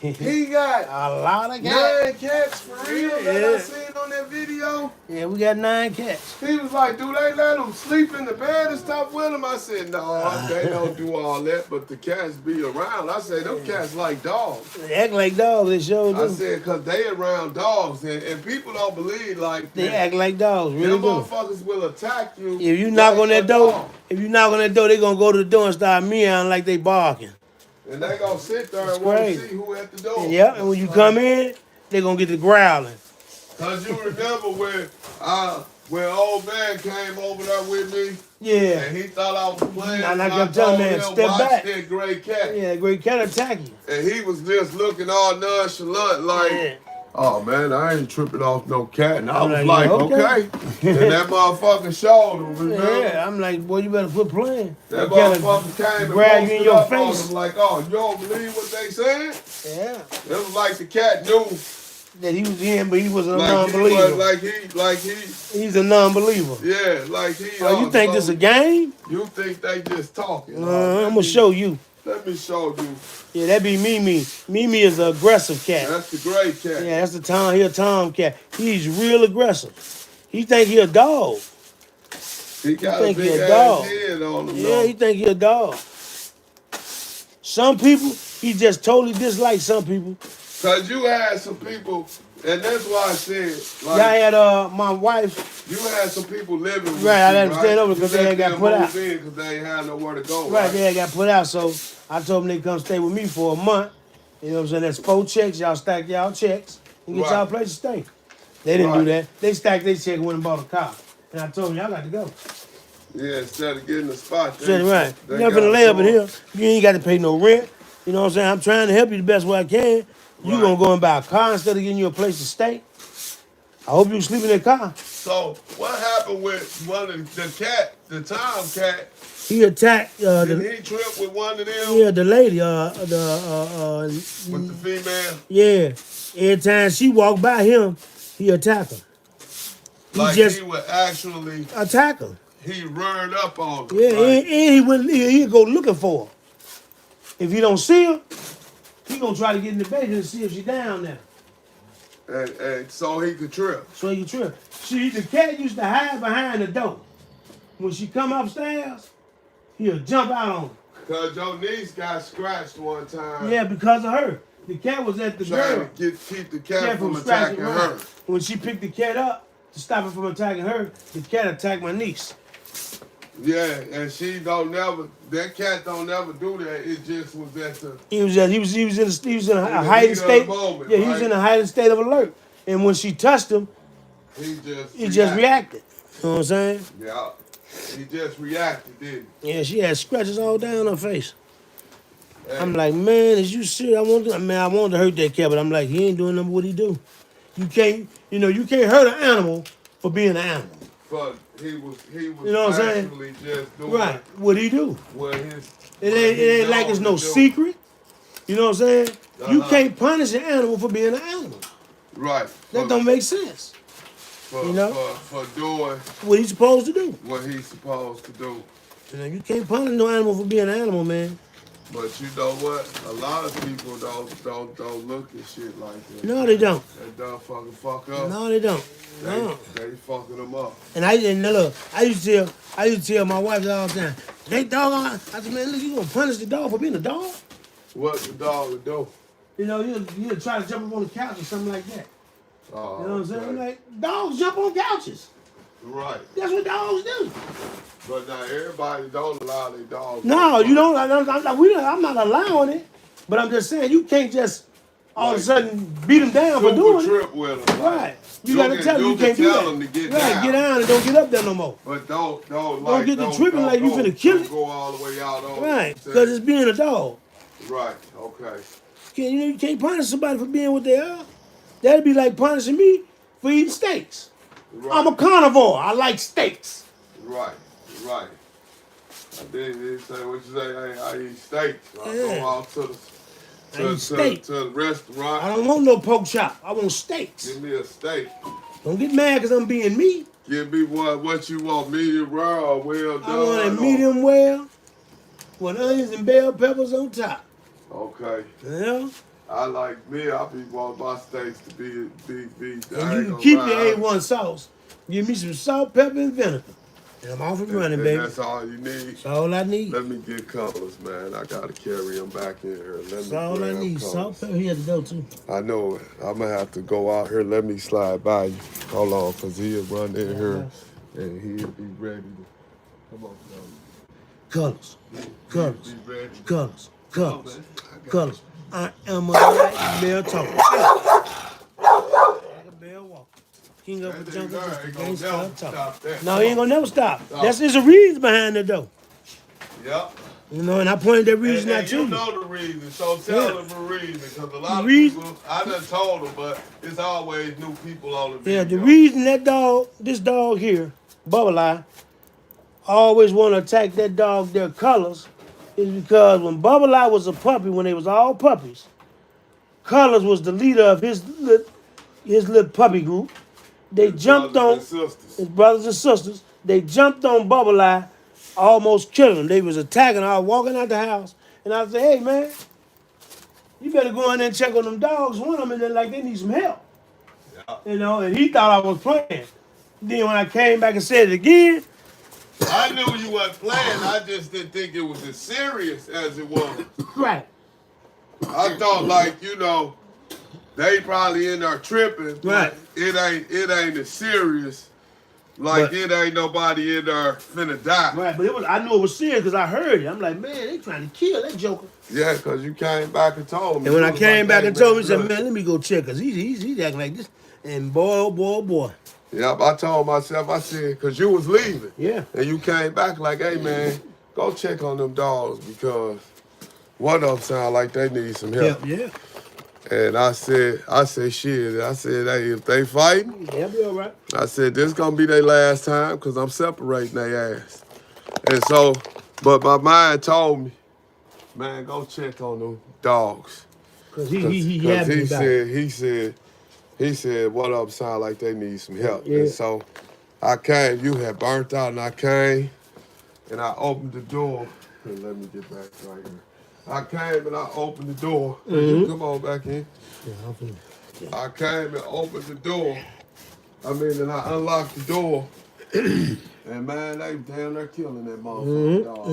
S1: he got
S2: a lot of cats.
S1: 9 cats for real that I seen on that video.
S2: Yeah, we got 9 cats.
S1: He was like, do they let them sleep in the bed and stuff with them? I said, no, they don't do all that, but the cats be around. I said, them cats like dogs.
S2: They act like dogs, they sure do.
S1: I said, because they around dogs, and people don't believe like
S2: they act like dogs, really
S1: them
S2: do.
S1: motherfuckers will attack you.
S2: If you knock on that door, they gonna go to the door and start meowing like they barking.
S1: And they gonna sit there and want to see who at the door.
S2: Yeah, and when you come in, they gonna get the growling.
S1: Cause you remember when old man came over there with me.
S2: Yeah.
S1: And he thought I was playing.
S2: And I kept telling him, step back.
S1: That gray cat.
S2: Yeah, gray cat attack you.
S1: And he was just looking all nonchalant like, oh man, I ain't tripping off no cat. And I was like, okay. And that motherfucker showed him, remember?
S2: Yeah, I'm like, boy, you better quit playing.
S1: That motherfucker came and
S2: grab you in your face.
S1: Like, oh, you don't believe what they said?
S2: Yeah.
S1: It was like the cat knew
S2: that he was in, but he was a non-believer. He's a non-believer.
S1: Yeah, like he.
S2: Oh, you think this a game?
S1: You think they just talking?
S2: I'm gonna show you.
S1: Let me show you.
S2: Yeah, that be Mimi. Mimi is an aggressive cat.
S1: That's the gray cat.
S2: Yeah, that's the Tom. He a Tom cat. He's real aggressive. He think he a dog.
S1: He got a big ass head on him.
S2: Yeah, he think he a dog. Some people, he just totally dislike some people.
S1: Cause you had some people, and that's why I said, like,
S2: I had my wife.
S1: You had some people living with
S2: right,
S1: you,
S2: I had to stand over because they had got put out.
S1: Because they ain't had nowhere to go.
S2: Right, they had got put out, so I told them they come stay with me for a month, You know what I'm saying? That's 4 checks. Y'all stack y'all checks and get
S1: Right.
S2: y'all a place to stay. They didn't do
S1: Right.
S2: that. They stacked their check and went and bought a car. And I told them, y'all got to go.
S1: Yeah, instead of getting a spot,
S2: Said it right.
S1: they
S2: You're not finna lay up in here. You ain't got to pay no rent. You know what I'm saying? I'm trying to help you the best way I can. You
S1: Right.
S2: gonna go and buy a car instead of getting you a place to stay? I hope you sleep in that car.
S1: So what happened with one of the cat, the Tom cat?
S2: He attacked
S1: Did he trip with one of them?
S2: yeah, the lady,
S1: With the female?
S2: yeah. Every time she walked by him, he attacked her.
S1: He would actually
S2: Attack her.
S1: he run up on her.
S2: Yeah,
S1: Right?
S2: and he'd go looking for her. If he don't see her, he gonna try to get in the basement and see if she's down there.
S1: And so he could trip.
S2: So he can trip. The cat used to hide behind the door. When she come upstairs, he'll jump out on her.
S1: Cause your niece got scratched one time.
S2: Yeah, because of her. The cat was at the
S1: Trying
S2: girl.
S1: to keep the cat from
S2: scratching
S1: attacking
S2: around.
S1: her.
S2: When she picked the cat up to stop it from attacking her, the cat attacked my niece.
S1: Yeah, and that cat don't never do that. It just was at the
S2: He was in a
S1: the
S2: heightened
S1: heat of the
S2: state.
S1: moment,
S2: Yeah, he was
S1: right?
S2: in a heightened state of alert. And when she touched him,
S1: he
S2: just reacted. You know what I'm saying?
S1: Yeah. He just reacted, didn't
S2: Yeah, she had scratches all down her face.
S1: he?
S2: I'm like, man, is you serious? I wanted to hurt that cat, but I'm like, he ain't doing nothing what he do. You can't hurt an animal for being an animal.
S1: But he was
S2: You know what I'm saying?
S1: actually just doing
S2: Right. What he do?
S1: what his
S2: It ain't like it's no secret. You know what I'm saying? You can't punish an animal for being an animal.
S1: Right.
S2: That don't make sense.
S1: For,
S2: you know?
S1: for doing
S2: What he's supposed to do.
S1: what he's supposed to do.
S2: You can't punish no animal for being an animal, man.
S1: But you know what? A lot of people don't look at shit like that.
S2: No, they don't.
S1: They don't fuck up.
S2: No, they don't. No.
S1: They fucking them up.
S2: And look, I used to tell my wife all the time, they dog on. I said, man, look, you gonna punish the dog for being a dog?
S1: What the dog would do?
S2: You know, you'll try to jump up on the couch or something like that.
S1: Oh,
S2: You know what I'm saying?
S1: okay.
S2: I'm like, dogs jump on couches.
S1: Right.
S2: That's what dogs do.
S1: But now everybody don't allow their dogs.
S2: No, you don't. I'm not allowing it. But I'm just saying, you can't just all of a sudden beat them down for doing it.
S1: Trip with them.
S2: Right. You gotta tell them you can't do
S1: tell
S2: that.
S1: them to get
S2: right,
S1: down.
S2: get down and don't get up there no more.
S1: But don't
S2: get the tripping like you finna kill it.
S1: Go all the way out on
S2: Right, because it's being a dog.
S1: Right, okay.
S2: You can't punish somebody for being what they are. That'd be like punishing me for eating steaks.
S1: Right.
S2: I'm a carnivore. I like steaks.
S1: Right. I didn't say what you say. Hey, I eat steak. I
S2: Yeah.
S1: go out to the restaurant.
S2: I don't want no pork chop. I want steaks.
S1: Give me a steak.
S2: Don't get mad because I'm being me.
S1: Give me what you want, medium rare or well done.
S2: I want a medium well with onions and bell peppers on top.
S1: Okay.
S2: You know?
S1: I like me. I be wanting my steaks to be.
S2: And you can keep your A1 sauce. Give me some salt, pepper, and vinegar. And I'm off and running, baby.
S1: That's all you need.
S2: That's all I need.
S1: Let me get colors, man. I gotta carry them back in here.
S2: That's all I need. Salt, pepper. He had to go too.
S1: I know it. I'm gonna have to go out here. Let me slide by you. Hold on, cause he'll run in here and he'll be ready to come on.
S2: Colors.
S1: Be ready.
S2: Colors. I am a black bear talker. Like a bear walker. King of the jungle, just a gangster talker. No, he ain't gonna never stop. There's a reason behind it though.
S1: Yep.
S2: You know, and I pointed that reason out to
S1: you.
S2: you.
S1: Know the reason, so tell them the reason. Because a lot of
S2: reason-
S1: people, I done told them, but it's always new people on the video.
S2: Yeah, the reason this dog here, Bubble Eye, always want to attack that dog, their colors, is because when Bubble Eye was a puppy, when they was all puppies, Colors was the leader of his little puppy group. They jumped on his brothers and sisters. They jumped on Bubble Eye, almost killing him. They was attacking. I was walking out the house, and I said, "Hey man, you better go in there and check on them dogs. One of them, and they're like they need some help."
S1: Yeah.
S2: You know, and he thought I was playing. Then when I came back and said it again,
S1: I knew you weren't playing. I just didn't think it was as serious as it was.
S2: right?
S1: I thought they probably in there tripping.
S2: Right.
S1: It ain't as serious Like it ain't nobody in there finna die.
S2: Right, but I knew it was serious because I heard it. I'm like, man, they trying to kill that joker.
S1: Yeah, because you came back and told me.
S2: And when I came back and told me, he said, man, let me go check because he's acting like this. And boy, oh boy, oh boy.
S1: Yep, I told myself, I said, because you was leaving.
S2: Yeah.
S1: And you came back like, hey, man, go check on them dogs because one of them sound like they need some help.
S2: Yeah.
S1: And I said, shit. I said, hey, if they fighting,
S2: they'll be all right.
S1: I said, this gonna be their last time because I'm separating their ass. And so, but my mind told me, man, go check on them dogs.
S2: Because
S1: he said, what up sound like they need some help.
S2: Yeah.
S1: And so I came, you had burnt out, and I came, and I opened the door. And let me get back right here. I came and I opened the door. You come on back in. Yeah, I came and opened the door. And I unlocked the door. And man, they damn near killing that motherfucker dog.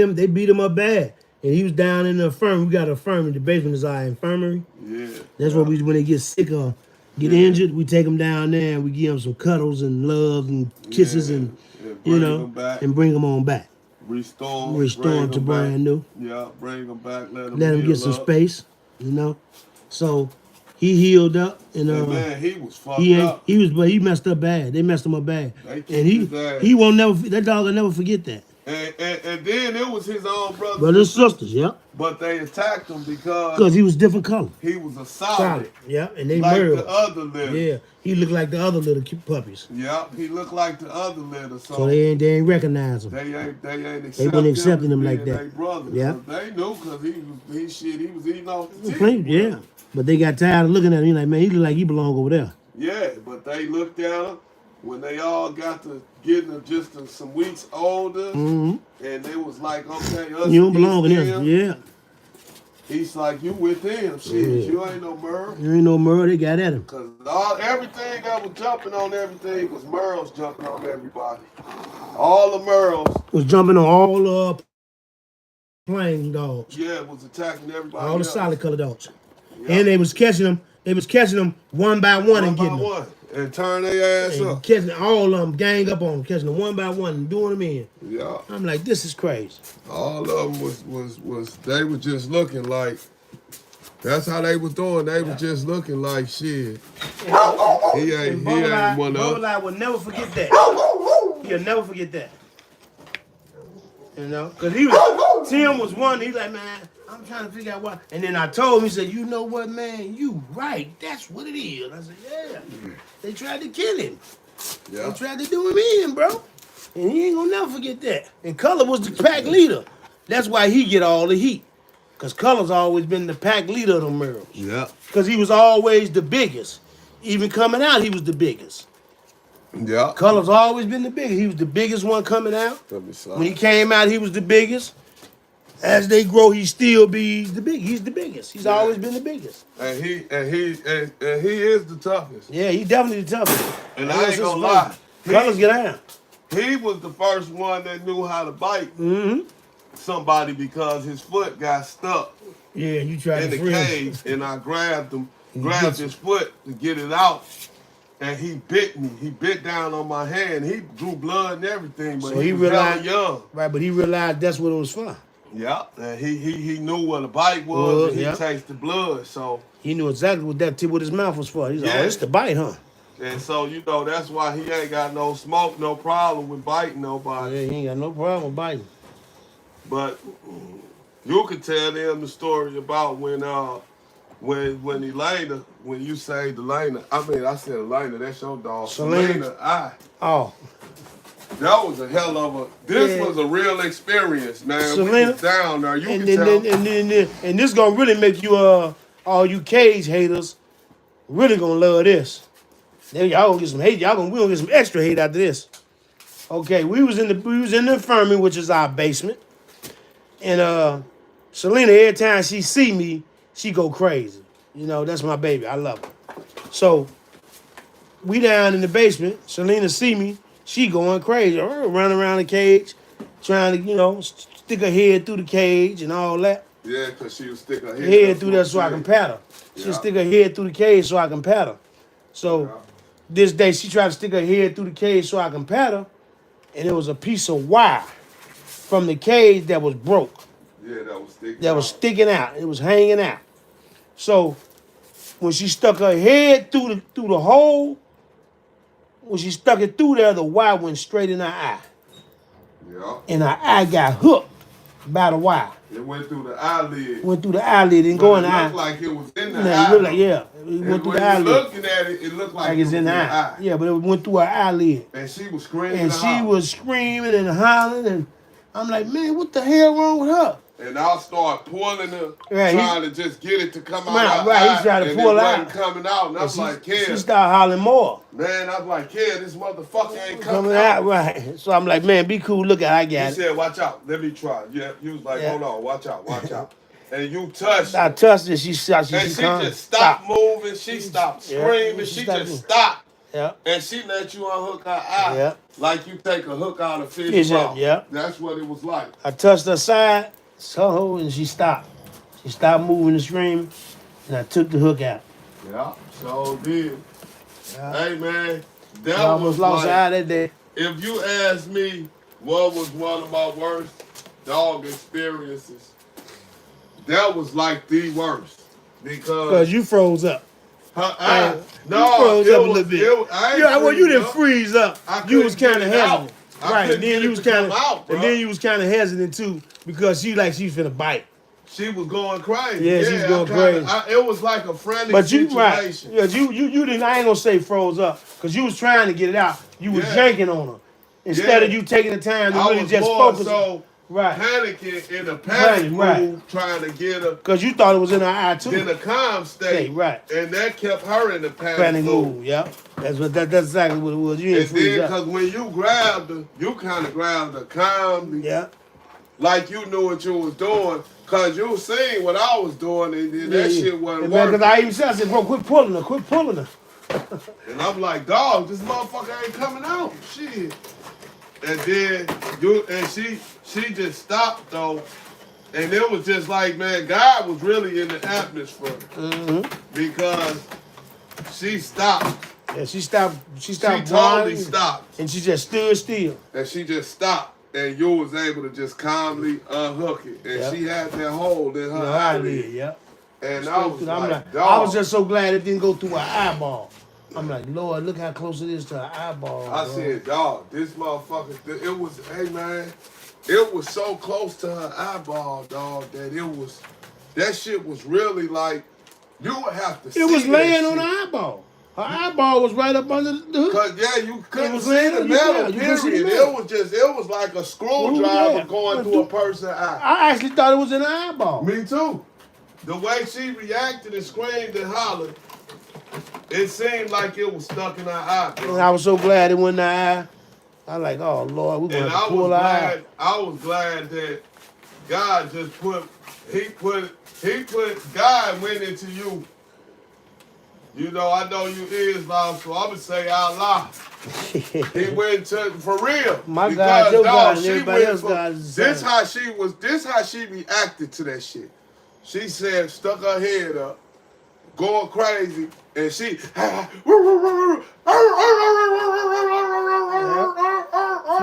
S2: And they beat him up bad. And he was down in the infirmary. We got an infirmary. The basement is our infirmary.
S1: Yeah.
S2: That's where when they get sick or get injured, we take them down there and we give them some cuddles and love and kisses and bring them on back.
S1: Restore
S2: them to brand new.
S1: Yeah, bring them back. Let
S2: them get some space. So he healed up and
S1: man, he was fucked up.
S2: He messed up bad. They messed him up bad. And he won't never. That dog will never forget that.
S1: And then it was his own brothers
S2: and sisters. Yeah.
S1: But they attacked him because
S2: he was different color.
S1: He was a solid.
S2: Yeah, and they
S1: like
S2: murdered
S1: the other litter.
S2: Yeah, he looked like the other little puppies.
S1: Yeah, he looked like the other litter.
S2: So they ain't recognize him.
S1: They ain't
S2: They weren't accepting him like that.
S1: They brothers.
S2: Yeah.
S1: They knew because he was eating off the team.
S2: Yeah. But they got tired of looking at him. He like, man, he look like he belong over there.
S1: Yeah, but they looked at him when they all got to getting just some weeks older, and they was like, okay, us
S2: you don't belong with him. Yeah.
S1: He's like, you with them. Shit, you ain't no Merle.
S2: You ain't no Merle. They got at him.
S1: Because everything that was jumping on everything was Merle's jumping on everybody. All the Merles
S2: was jumping on all the plain dogs.
S1: Yeah, was attacking everybody.
S2: All the solid color dogs. Yep. And they was catching them. They was catching them one by one and getting them.
S1: And turn their ass up.
S2: Catching all of them, gang up on them, catching them one by one and doing them in.
S1: Yeah.
S2: I'm like, this is crazy.
S1: All of them was they were just looking like, that's how they was doing. They was just looking like shit. He ain't one of them.
S2: Boerboels will never forget that. He'll never forget that. Because Tim was one, he's like, man, I'm trying to figure out why. And then I told him, he said, you know what, man, you right. That's what it is. I said, yeah. They tried to kill him.
S1: Yeah.
S2: They tried to do him in, bro. And he ain't gonna never forget that. And Color was the pack leader. That's why he get all the heat. Because Color's always been the pack leader of the Merles.
S1: Yeah.
S2: Because he was always the biggest. Even coming out, he was the biggest.
S1: Yeah.
S2: Color's always been the biggest. He was the biggest one coming out. When he came out, he was the biggest. As they grow, he still be the big. He's the biggest. He's always been the biggest.
S1: And he is the toughest.
S2: Yeah, he definitely the toughest.
S1: And I ain't gonna lie.
S2: Colors get out.
S1: He was the first one that knew how to bite somebody because his foot got stuck.
S2: Yeah, you tried
S1: in the cage, and I grabbed his foot to get it out. And he bit me. He bit down on my hand. He drew blood and everything, but so he was hella young.
S2: Right, but he realized that's what it was for.
S1: Yeah, and he knew what a bite was, and he tasted blood, so
S2: he knew exactly what that tip with his mouth was for. He's like, oh, it's the bite, huh?
S1: And so that's why he ain't got no smoke, no problem with biting nobody.
S2: Yeah, he ain't got no problem with biting.
S1: But you could tell them the story about when Elena, when you saved Elena, I said Elena, that's your dog. Selena,
S2: Oh.
S1: That was a hell of a. This was a real experience, man.
S2: Selena,
S1: we was down there. You can tell.
S2: And this gonna really make you all you cage haters really gonna love this. Then y'all gonna get some hate. We gonna get some extra hate after this. Okay, we was in the infirmary, which is our basement, and Selena, every time she see me, she go crazy. That's my baby. I love her. So we down in the basement. Selena see me. She going crazy, running around the cage, trying to, stick her head through the cage and all that.
S1: Yeah, because she would stick her head
S2: through there so I can pat her. She'll stick her head through the cage so I can pat her. So This day, she tried to stick her head through the cage so I can pet her, and it was a piece of wire from the cage that was broke.
S1: Yeah, that was sticking
S2: That
S1: out.
S2: was sticking out. It was hanging out. So when she stuck her head through the hole, when she stuck it through there, the wire went straight in her eye.
S1: Yeah.
S2: And her eye got hooked by the wire.
S1: It went through the eyelid.
S2: Went through the eyelid and
S1: But
S2: go in
S1: it
S2: the eye.
S1: looked like it was in the
S2: Nah,
S1: eye.
S2: it looked like,
S1: though.
S2: yeah. It
S1: And
S2: went through
S1: when
S2: the
S1: you
S2: eyelid.
S1: looking at it, it looked like it
S2: Like it's
S1: was
S2: in the eye. Yeah, but it went through her eyelid.
S1: And she was screaming.
S2: And she was screaming and hollering, and I'm like, man, what the hell wrong with her?
S1: And I started pulling her,
S2: Yeah,
S1: trying to just get it to come out.
S2: Right,
S1: her
S2: right, he
S1: eye,
S2: tried to
S1: and
S2: pull
S1: it
S2: out.
S1: wasn't coming out. And I was like,
S2: She
S1: kid,
S2: started hollering more.
S1: man, I was like, kid, this motherfucker ain't
S2: Coming
S1: coming
S2: out,
S1: out.
S2: right. So I'm like, man, be cool. Look at I
S1: He
S2: got it.
S1: said, watch out, let me try. Yeah, you was like,
S2: Yeah.
S1: hold on, watch out, watch out. And you touched
S2: I
S1: her.
S2: touched it. She
S1: And she just stopped moving. She stopped
S2: Yeah.
S1: screaming.
S2: She
S1: She
S2: stopped
S1: just
S2: moving.
S1: stopped.
S2: Yeah.
S1: And she let you unhook her eye.
S2: Yeah.
S1: Like you take a hook out of fish
S2: Fish
S1: mouth.
S2: out, yeah.
S1: That's what it was like.
S2: I touched her side, so and she stopped. She stopped moving and screaming, and I took the hook out.
S1: Yeah, so did.
S2: Yeah.
S1: Hey, man,
S2: I
S1: that
S2: almost
S1: was
S2: lost her
S1: like,
S2: eye that day.
S1: if you ask me what was one of my worst dog experiences, that was like the worst.
S2: Because
S1: Because
S2: you froze up.
S1: her eye,
S2: You
S1: no,
S2: froze
S1: it
S2: up a
S1: was,
S2: little bit.
S1: I ain't
S2: Yeah, well, you
S1: freeze
S2: didn't
S1: up.
S2: freeze up.
S1: I
S2: You was
S1: couldn't
S2: kind of
S1: get it out.
S2: hesitant.
S1: I
S2: Right,
S1: couldn't
S2: then
S1: get
S2: you
S1: it
S2: was
S1: to
S2: kind of,
S1: come out,
S2: and
S1: bruh.
S2: then you was kind of hesitant too because she finna bite.
S1: She was going crazy.
S2: Yeah, she was going crazy.
S1: It was like a frantic
S2: But you right,
S1: situation.
S2: yeah, you didn't. I ain't gonna say froze up because you was trying to get it out. You was
S1: Yeah.
S2: yanking on her instead of
S1: Yeah.
S2: you taking the time to
S1: I
S2: really
S1: was
S2: just
S1: more
S2: focus.
S1: so
S2: Right,
S1: panicking in a panic
S2: Right.
S1: move, trying to get her
S2: because you thought it was in her eye too.
S1: in a calm state.
S2: Right.
S1: And that kept her in the panic
S2: Panic
S1: move.
S2: move, yeah. That's exactly what it was. You
S1: And
S2: didn't freeze
S1: then,
S2: up.
S1: because when you grabbed her, you kind of grabbed her calmly,
S2: Yeah.
S1: like you knew what you was doing, because you seen what I was doing, and then that shit wasn't
S2: Because
S1: working.
S2: I even said, I said, bro, quit pulling her.
S1: And I'm like, dog, this motherfucker ain't coming out. Shit. And then she just stopped though. And it was just like, man, God was really in the atmosphere. Because she stopped.
S2: Yeah, she stopped. She
S1: She
S2: stopped.
S1: totally
S2: whining,
S1: stopped.
S2: and she just stood still.
S1: And she just stopped. And you was able to just calmly unhook it. And
S2: Yeah.
S1: she had that hold in her
S2: Her
S1: eyelid.
S2: eyelid, yeah.
S1: And I was
S2: I'm
S1: like,
S2: I was
S1: dog.
S2: just so glad it didn't go through her eyeball. I'm like, Lord, look how close it is to her eyeball.
S1: I
S2: bro.
S1: said, dog, this motherfucker, it was, hey man, it was so close to her eyeball, dog, that shit was really like, you would have to see
S2: It was
S1: that
S2: laying
S1: shit.
S2: on her eyeball. Her eyeball was right up under the hook.
S1: Cause yeah, you couldn't
S2: was
S1: see
S2: laying
S1: the
S2: on-
S1: metal,
S2: yeah, you couldn't see the
S1: period.
S2: metal.
S1: It was like a screwdriver
S2: yeah.
S1: going through a person's eye.
S2: I actually thought it was in her eyeball.
S1: Me too. The way she reacted and screamed and hollered, it seemed like it was stuck in her eye, bro.
S2: And I was so glad it went in her eye. I like, oh Lord, we're gonna
S1: And
S2: have to pull her eye.
S1: I was glad that God just God went into you. You know, I know you Islam, so I'm gonna say Allah. He went to for real.
S2: My God, your God, and
S1: she
S2: everybody
S1: went
S2: else
S1: for-
S2: God is the
S1: This
S2: same.
S1: how she reacted to that shit. She said, stuck her head up, going crazy, and she
S2: She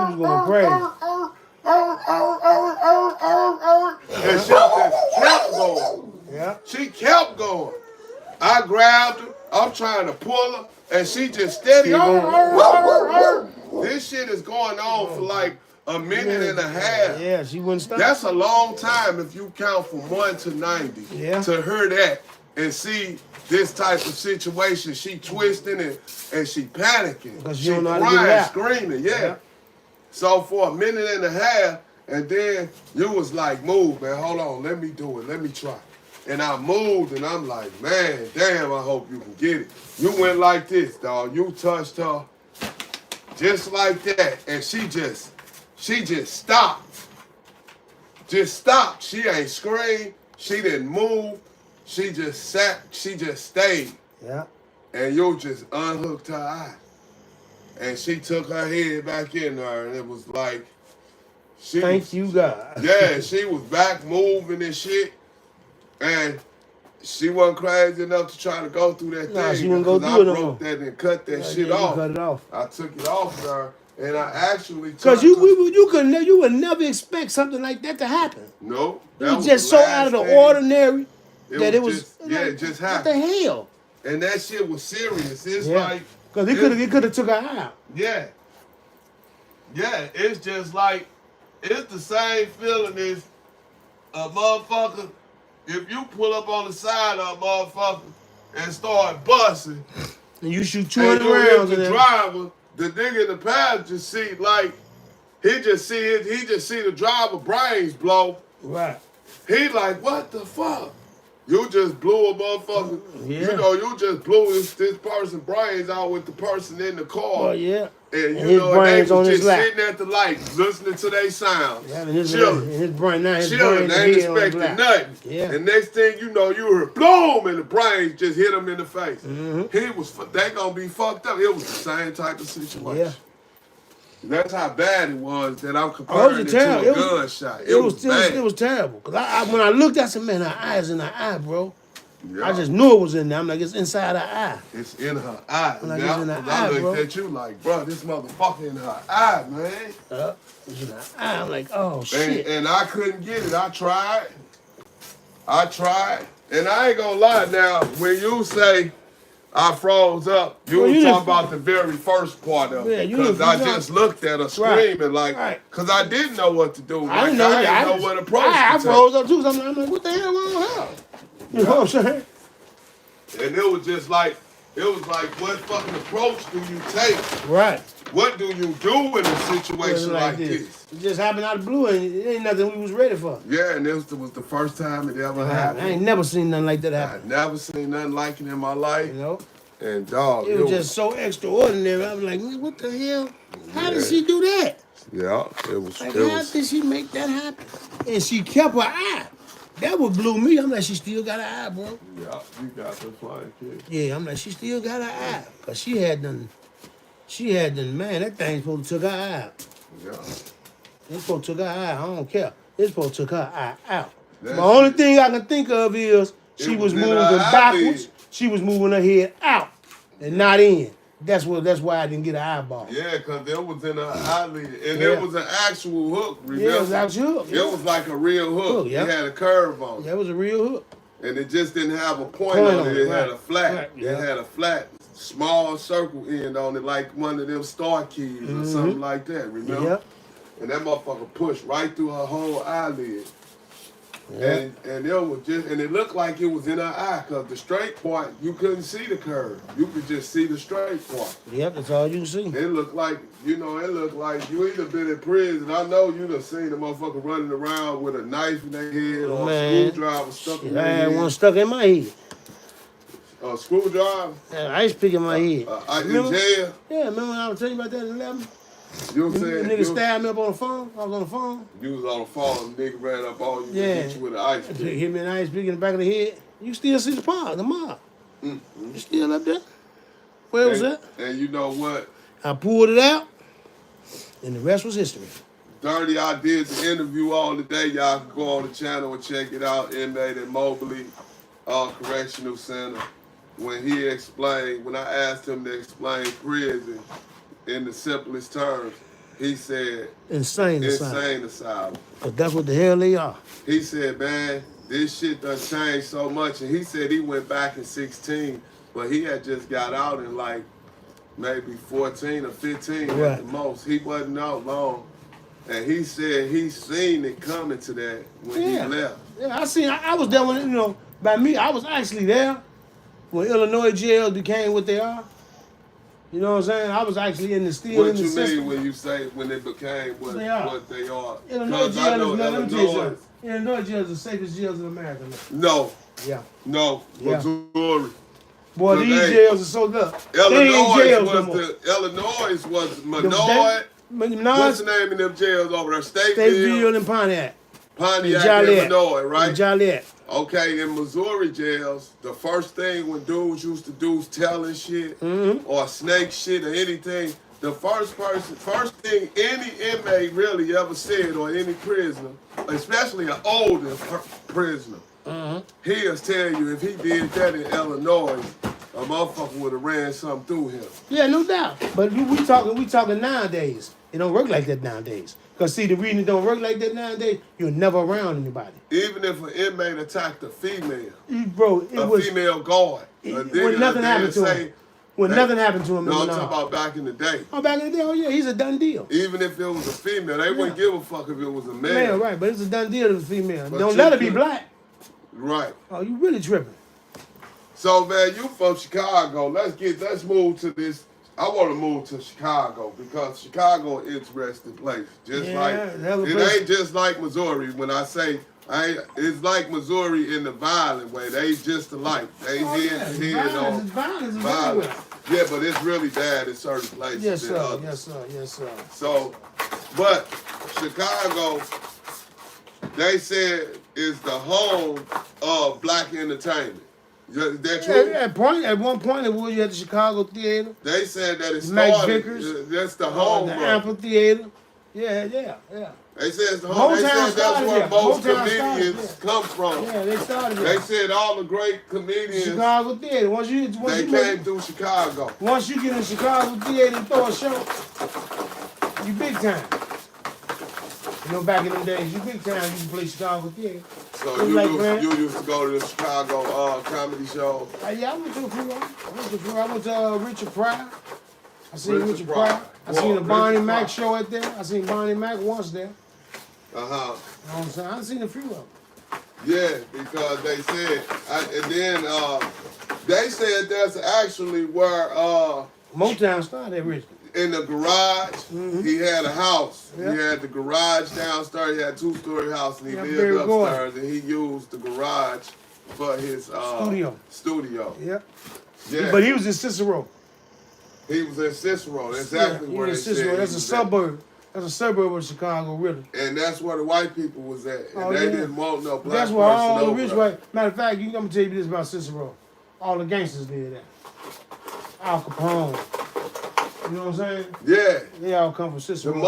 S2: was going crazy.
S1: And she just kept going.
S2: Yeah.
S1: She kept going. I grabbed her. I'm trying to pull her, and she just steady. This shit is going on for like a minute and a half.
S2: Yeah, she wouldn't stop.
S1: That's a long time if you count from 1 to 90.
S2: Yeah.
S1: To hear that and see this type of situation, she twisting and she panicking.
S2: Because
S1: she
S2: you don't know how to get it
S1: crying,
S2: out.
S1: screaming, yeah.
S2: Yeah.
S1: So for a minute and a half, and then you was like, move, man, hold on, let me do it, let me try. And I moved, and I'm like, man, damn, I hope you can get it. You went like this, dog. You touched her just like that, and she just stopped. Just stopped. She ain't screamed. She didn't move. She just sat. She just stayed.
S2: Yeah.
S1: And you just unhooked her eye. And she took her head back in there, and it was like,
S2: Thank you, God.
S1: yeah, she was back moving and shit. And She wasn't crazy enough to try to go through that
S2: Nah,
S1: thing.
S2: she wouldn't go
S1: because
S2: through it
S1: I
S2: no
S1: broke
S2: more.
S1: that and cut that shit
S2: Yeah,
S1: off.
S2: you cut it off.
S1: I took it off there, and I actually
S2: Cause you would never expect something like that to happen.
S1: No,
S2: It
S1: that
S2: was just so out of the ordinary that it was.
S1: It just happened.
S2: What the hell?
S1: And that shit was serious. It's
S2: Yeah.
S1: like
S2: Cause it could have took her out.
S1: Yeah. Yeah, it's just like it's the same feeling as a motherfucker. If you pull up on the side of a motherfucker and start busting,
S2: And you shoot
S1: and
S2: 200
S1: you
S2: rounds
S1: hit
S2: in
S1: the
S2: there.
S1: driver, the nigga in the passenger seat, like he just see the driver brains blow.
S2: Right.
S1: He like, what the fuck? You just blew a motherfucker.
S2: Yeah.
S1: You know, you just blew this person's brains out with the person in the car.
S2: Oh yeah.
S1: And
S2: his
S1: you know, and
S2: brains
S1: they
S2: on
S1: was
S2: his
S1: just
S2: lap.
S1: sitting at the light, listening to their sounds.
S2: Yeah, and his
S1: chilling.
S2: brain now. His
S1: Chilling,
S2: brain
S1: they ain't
S2: head on his
S1: expecting
S2: lap.
S1: nothing.
S2: Yeah.
S1: And next thing you know, you heard boom, and the brains just hit him in the face.
S2: Mm-hmm.
S1: They gonna be fucked up. It was the same type of situation.
S2: Yeah.
S1: That's how bad it was that I'm comparing it to a gunshot. It was bad.
S2: It was terrible. Cause when I looked, I said, man, her eye is in her eye, bro.
S1: Yeah.
S2: I just knew it was in there. I'm like, it's inside her eye.
S1: It's in her eye.
S2: Like
S1: Now,
S2: it's in her
S1: I
S2: eye,
S1: looked
S2: bro.
S1: at you like, bro, this motherfucker in her eye, man.
S2: It's in her eye. I'm like, oh shit.
S1: And I couldn't get it. I tried. And I ain't gonna lie now, when you say I froze up, you
S2: Well,
S1: was
S2: you
S1: talking
S2: didn't-
S1: about the very first part of
S2: Yeah,
S1: it.
S2: you
S1: Because
S2: didn't-
S1: I
S2: you know-
S1: just looked at her screaming,
S2: Right.
S1: because I didn't know what to do.
S2: I didn't know.
S1: I didn't know what approach
S2: I
S1: to take.
S2: froze up too. So I'm like, what the hell wrong with her? You know what I'm saying?
S1: And it was just like, what fucking approach do you take?
S2: Right.
S1: What do you do in a situation like this?
S2: It just happened out of the blue, and it ain't nothing we was ready for.
S1: Yeah, and this was the first time it ever happened.
S2: I ain't never seen nothing like that
S1: I
S2: happen.
S1: never seen nothing like it in my life.
S2: You know,
S1: And dog,
S2: it was just so extraordinary. I was like, man, what the hell? How did she do that?
S1: Yeah, it was.
S2: Like, how did she make that happen? And she kept her eye. That what blew me. I'm like, she still got her eye, bro.
S1: Yeah, you got the flying kid.
S2: Yeah, I'm like, she still got her eye. Cause she had done, man, that thing supposed to took her eye out.
S1: Yeah.
S2: It's supposed to took her eye. I don't care. It's supposed to took her eye out.
S1: That
S2: The only
S1: shit-
S2: thing I can think of is she
S1: It
S2: was
S1: was in
S2: moving
S1: her
S2: backwards.
S1: eyelid.
S2: She was moving her head out and not in. That's why I didn't get an eyeball.
S1: Yeah, because it was in her eyelid. And
S2: Yeah.
S1: it was an actual hook, remember?
S2: Yeah, it was actual hook.
S1: It was like a real hook.
S2: Hook, yeah.
S1: It had a curve on it.
S2: That was a real hook.
S1: And it just didn't have a point on it. It had a flat.
S2: Right, yeah.
S1: It had a flat, small circle end on it, like one of them star keys or something like that, remember?
S2: Yep.
S1: And that motherfucker pushed right through her whole eyelid.
S2: Yeah.
S1: And it was just, and it looked like it was in her eye, because the straight part, you couldn't see the curve. You could just see the straight part.
S2: Yep, that's all you can see.
S1: It looked like, you either been in prison. I know you done seen the motherfucker running around with a knife in their head or
S2: Man.
S1: a screwdriver stuck in
S2: I
S1: their
S2: had
S1: head.
S2: one stuck in my head.
S1: A screwdriver?
S2: An ice pick in my head.
S1: In
S2: Remember?
S1: jail?
S2: Yeah, remember when I was telling you about that in 11?
S1: You
S2: The
S1: said
S2: nigga
S1: you,
S2: stabbed me up on the phone. I was on the phone.
S1: you was on the phone, the nigga ran up on you
S2: Yeah.
S1: and hit you with an ice pick.
S2: Hit me an ice pick in the back of the head. You still see the mob. You still up there? Where was that?
S1: And you know what?
S2: I pulled it out, and the rest was history.
S1: Dirty, I did the interview all today. Y'all can go on the channel and check it out. Inmate at Mobley Correctional Center. When I asked him to explain prison in the simplest terms, he said,
S2: Insane asylum.
S1: insane asylum.
S2: But that's what the hell they are.
S1: He said, man, this shit done changed so much. And he said he went back in 16, but he had just got out in like maybe 14 or 15
S2: Right.
S1: at the most. He wasn't out long. And he said he seen it coming to that when he left.
S2: Yeah, I was there when, by me, I was actually there when Illinois jails became what they are. You know what I'm saying? I was actually in the
S1: What
S2: the
S1: you
S2: system.
S1: mean when you say when they became what
S2: They are.
S1: what they are?
S2: Illinois
S1: 'Cause I know
S2: jail is
S1: Illinois.
S2: Illinois jail is the safest jails in America.
S1: No,
S2: Yeah.
S1: no,
S2: Yeah.
S1: Missouri.
S2: Boy,
S1: But
S2: these
S1: hey,
S2: jails are so good. They ain't
S1: Illinois
S2: jails no
S1: was
S2: more.
S1: Illinois was Menard. What's
S2: Menard,
S1: the name of them jails over there? Stateville,
S2: Stateville, and Pontiac.
S1: Pontiac,
S2: Joliet.
S1: Illinois, right?
S2: Joliet.
S1: Okay, in Missouri jails, the first thing when dudes used to do was telling shit or snake shit or anything, the first thing any inmate really ever said, or any prisoner, especially an older prisoner, he'll tell you if he did that in Illinois, a motherfucker would have ran something through him.
S2: Yeah, no doubt. But we talking nowadays. It don't work like that nowadays. Because see, the reason it don't work like that nowadays, you're never around anybody.
S1: Even if an inmate attacked a female,
S2: bro,
S1: female guard,
S2: when nothing happened to him. When nothing happened to him.
S1: No, I'm talking about back in the day.
S2: Oh, back in the day, oh yeah, he's a done deal.
S1: Even if it was a female, they wouldn't give a fuck if it was a male.
S2: Yeah, right, but it's a done deal to the female.
S1: But
S2: Don't let her be black.
S1: Right.
S2: Oh, you really tripping.
S1: So man, you from Chicago. Let's move to this. I want to move to Chicago because Chicago is an interesting place. Just like it ain't just like Missouri. When I say it's like Missouri in the violent way. They just alike. They violent. Yeah, but it's really bad in certain places.
S2: Yes,
S1: than
S2: sir.
S1: others.
S2: Yes, sir. Yes, sir.
S1: So, but Chicago, they said is the home of black entertainment. Is that true?
S2: At one point, it was at the Chicago Theater.
S1: They said that it
S2: Mac
S1: started.
S2: Vickers,
S1: That's the home.
S2: The amphitheater. Yeah.
S1: They said it's the home. They said that's where most comedians come from.
S2: Yeah, they started.
S1: They said all the great comedians.
S2: Chicago Theater.
S1: They came through Chicago.
S2: Once you get in Chicago Theater and throw a show, you big time. You know, back in them days, you big time. You can play Chicago Theater.
S1: So you used to go to the Chicago comedy show?
S2: Yeah, I went to a few. I went to Richard Pryor. I seen Richard Pryor. I seen the Bonnie Mac show at there. I seen Bonnie Mac once there. You know what I'm saying? I seen a few of them.
S1: Yeah, because they said, and then they said that's actually where
S2: Motown started, Richard.
S1: In the garage, he had a house.
S2: Yep.
S1: He had the garage downstairs. He had a 2-story house, and he lived upstairs. And he used the garage for his studio.
S2: Yep.
S1: Yeah.
S2: But he was in Cicero.
S1: He was in Cicero. Exactly where they said.
S2: That's a suburb. That's a suburb of Chicago, really.
S1: And that's where the white people was at. And they didn't want no black
S2: That's
S1: person
S2: where all the rich
S1: over.
S2: white. Matter of fact, I'm gonna tell you this about Cicero. All the gangsters did that. Al Capone. You know what I'm saying?
S1: Yeah.
S2: They all come from Cicero.
S1: The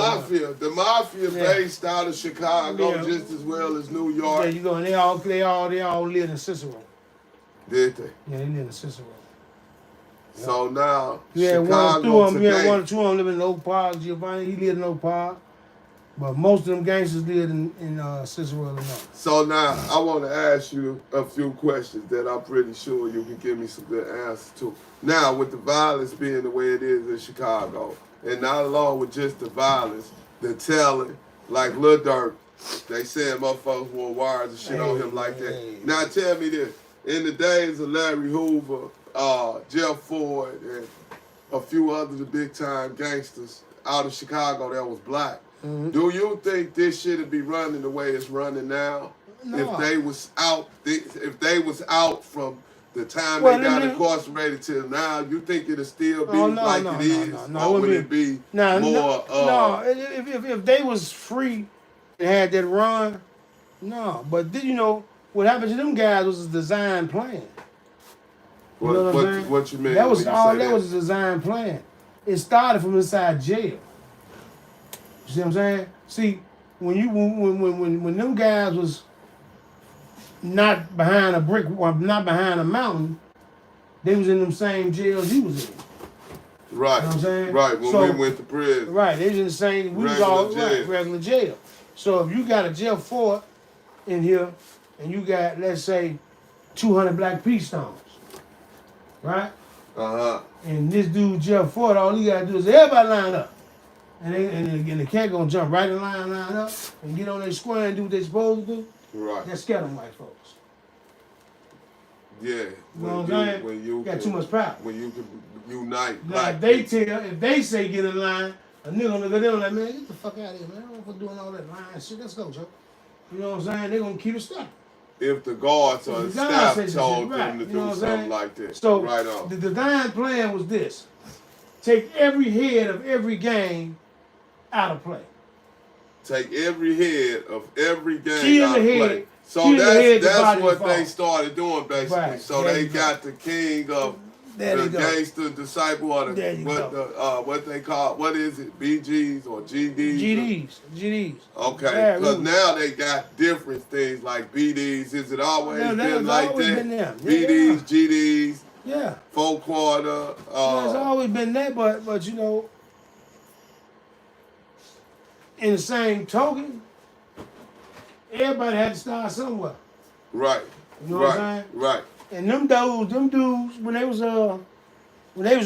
S1: mafia based out of Chicago just as well as New York.
S2: Yeah, you go, and they all live in Cicero.
S1: Did they?
S2: Yeah, they live in Cicero.
S1: So now,
S2: Chicago
S1: today.
S2: One or two of them live in Oak Park. Giovanni, he lived in Oak Park. But most of them gangsters lived in Cicero, Illinois.
S1: So now, I want to ask you a few questions that I'm pretty sure you can give me some good answers to. Now, with the violence being the way it is in Chicago, and not along with just the violence, the telling, like Lil Durk, they said motherfuckers wore wires and shit on him like that. Now, tell me this. In the days of Larry Hoover, Jeff Ford, and a few other big-time gangsters out of Chicago that was black, do you think this shit be running the way it's running now? No. If they was out from the time they got incarcerated till now, you think it'll still be it is? Or would it be more?
S2: No, if they was free and had that run, no. But did you know what happened to them guys was a design plan? You know
S1: what you mean?
S2: That was all. That was a design plan. It started from inside jail. You see what I'm saying? See, when them guys was not behind a brick or not behind a mountain, they was in them same jails he was in.
S1: Right.
S2: You know what I'm saying?
S1: Right. When we went to prison.
S2: Right. They was in the same. We was all regular jail. So if you got a jail fort in here, and you got, let's say, 200 black peace stones, right? And this dude Jeff Ford, all he gotta do is everybody line up. And the cat gonna jump right in line up, and get on their square and do what they supposed to do.
S1: Right.
S2: That scared them white folks.
S1: Yeah.
S2: You know what I'm saying?
S1: When you
S2: got too much power.
S1: When you can unite.
S2: Now if they say get in line, a nigga gonna look at them like, man, get the fuck out of here, man. I don't want doing all that line shit. Let's go, Joe. You know what I'm saying? They gonna keep it stuck.
S1: If the guards or the staff told them to do something like that.
S2: So
S1: right on.
S2: The design plan was this. Take every head of every gang out of play.
S1: Take every head of every gang out of play. So that's what they started doing basically. Right. So they got the king of
S2: There
S1: the
S2: you go.
S1: gangster disciple or
S2: There you go.
S1: what they call, what is it, BGs or GDs?
S2: GDs.
S1: Okay,
S2: Bad
S1: because
S2: rules.
S1: now they got different things like BDs. Is it always
S2: No,
S1: been
S2: it's
S1: like
S2: always
S1: that?
S2: been there.
S1: BDs,
S2: Yeah.
S1: GDs,
S2: Yeah.
S1: 4/4.
S2: Yeah, it's always been that, but you know, in the same token, everybody had to start somewhere.
S1: Right.
S2: You know
S1: right.
S2: what I'm saying?
S1: Right.
S2: And them dudes, when they was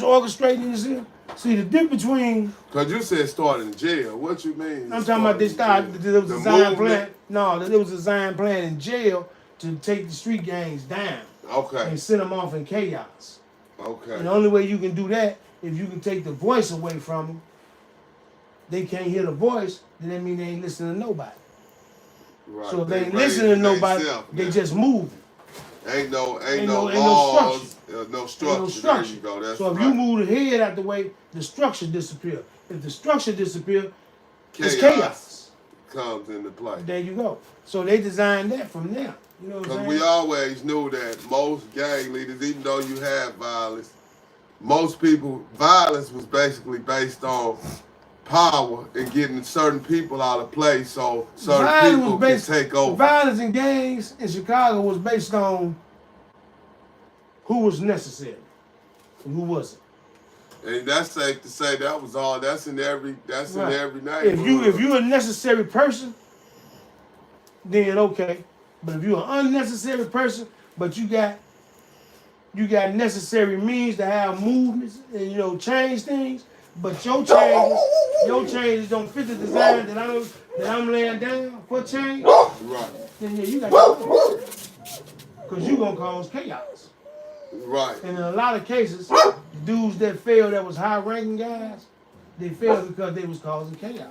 S2: orchestrating this here, see the difference between
S1: Because you said started in jail. What you mean?
S2: I'm talking about they started there was a
S1: The
S2: design plan.
S1: movement?
S2: No, there was a design plan in jail to take the street gangs down
S1: Okay.
S2: and send them off in chaos.
S1: Okay.
S2: And the only way you can do that if you can take the voice away from them. They can't hear the voice, then that means they ain't listening to nobody.
S1: Right.
S2: So if they ain't listening to nobody, they just moving.
S1: Ain't no
S2: structure.
S1: laws, no structure.
S2: Ain't no structure.
S1: There you go. That's
S2: so if
S1: right.
S2: you move the head out the way, the structure disappear. If the structure disappear, it's
S1: Chaos
S2: chaos.
S1: comes into play.
S2: There you go. So they designed that from there. You know what I'm
S1: Because
S2: saying?
S1: we always knew that most gang leaders, even though you have violence, most people, violence was basically based on power and getting certain people out of place so certain people can take over.
S2: Violence in gangs in Chicago was based on who was necessary and who wasn't.
S1: And that's safe to say that was all. That's in every night.
S2: If you're a necessary person, then okay. But if you're an unnecessary person, but you got necessary means to have movements and change things, but your changes don't fit the design that I'm laying down for change.
S1: Right.
S2: Then yeah, you got to because you gonna cause chaos.
S1: Right.
S2: And in a lot of cases, the dudes that failed that was high-ranking guys, they failed because they was causing chaos.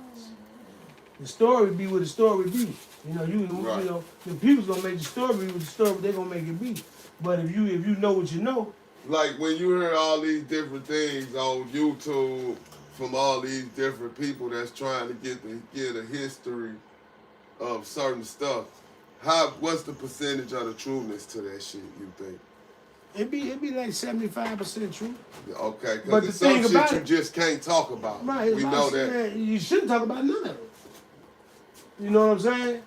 S2: The story be what the story be. The people's gonna make the story what the story they're gonna make it be. But if you know what you know.
S1: Like when you hear all these different things on YouTube from all these different people that's trying to get a history of certain stuff, what's the percentage of the trueness to that shit, you think?
S2: It'd be like 75% true.
S1: Okay,
S2: but
S1: because some shit you just can't talk about.
S2: Right,
S1: we know that.
S2: Man, you shouldn't talk about none of it. You know what I'm saying?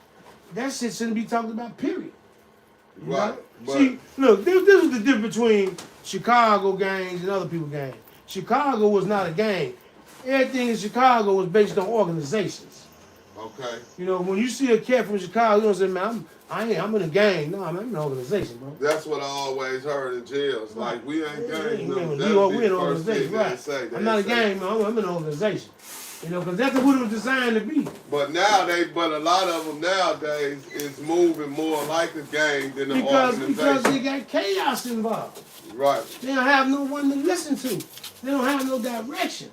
S2: That shit shouldn't be talked about, period.
S1: Right.
S2: See, look, this was the difference between Chicago gangs and other people's gangs. Chicago was not a gang. Everything in Chicago was based on organizations.
S1: Okay.
S2: When you see a cat from Chicago, you don't say, man, I'm in a gang. No, I'm in an organization, bro.
S1: That's what I always heard in jails. Like, we ain't gangs.
S2: We're an organization, right. I'm not a gang, man. I'm in an organization. Because that's what it was designed to be.
S1: But a lot of them nowadays is moving more like a gang than an organization.
S2: Because they got chaos involved.
S1: Right.
S2: They don't have no one to listen to. They don't have no direction.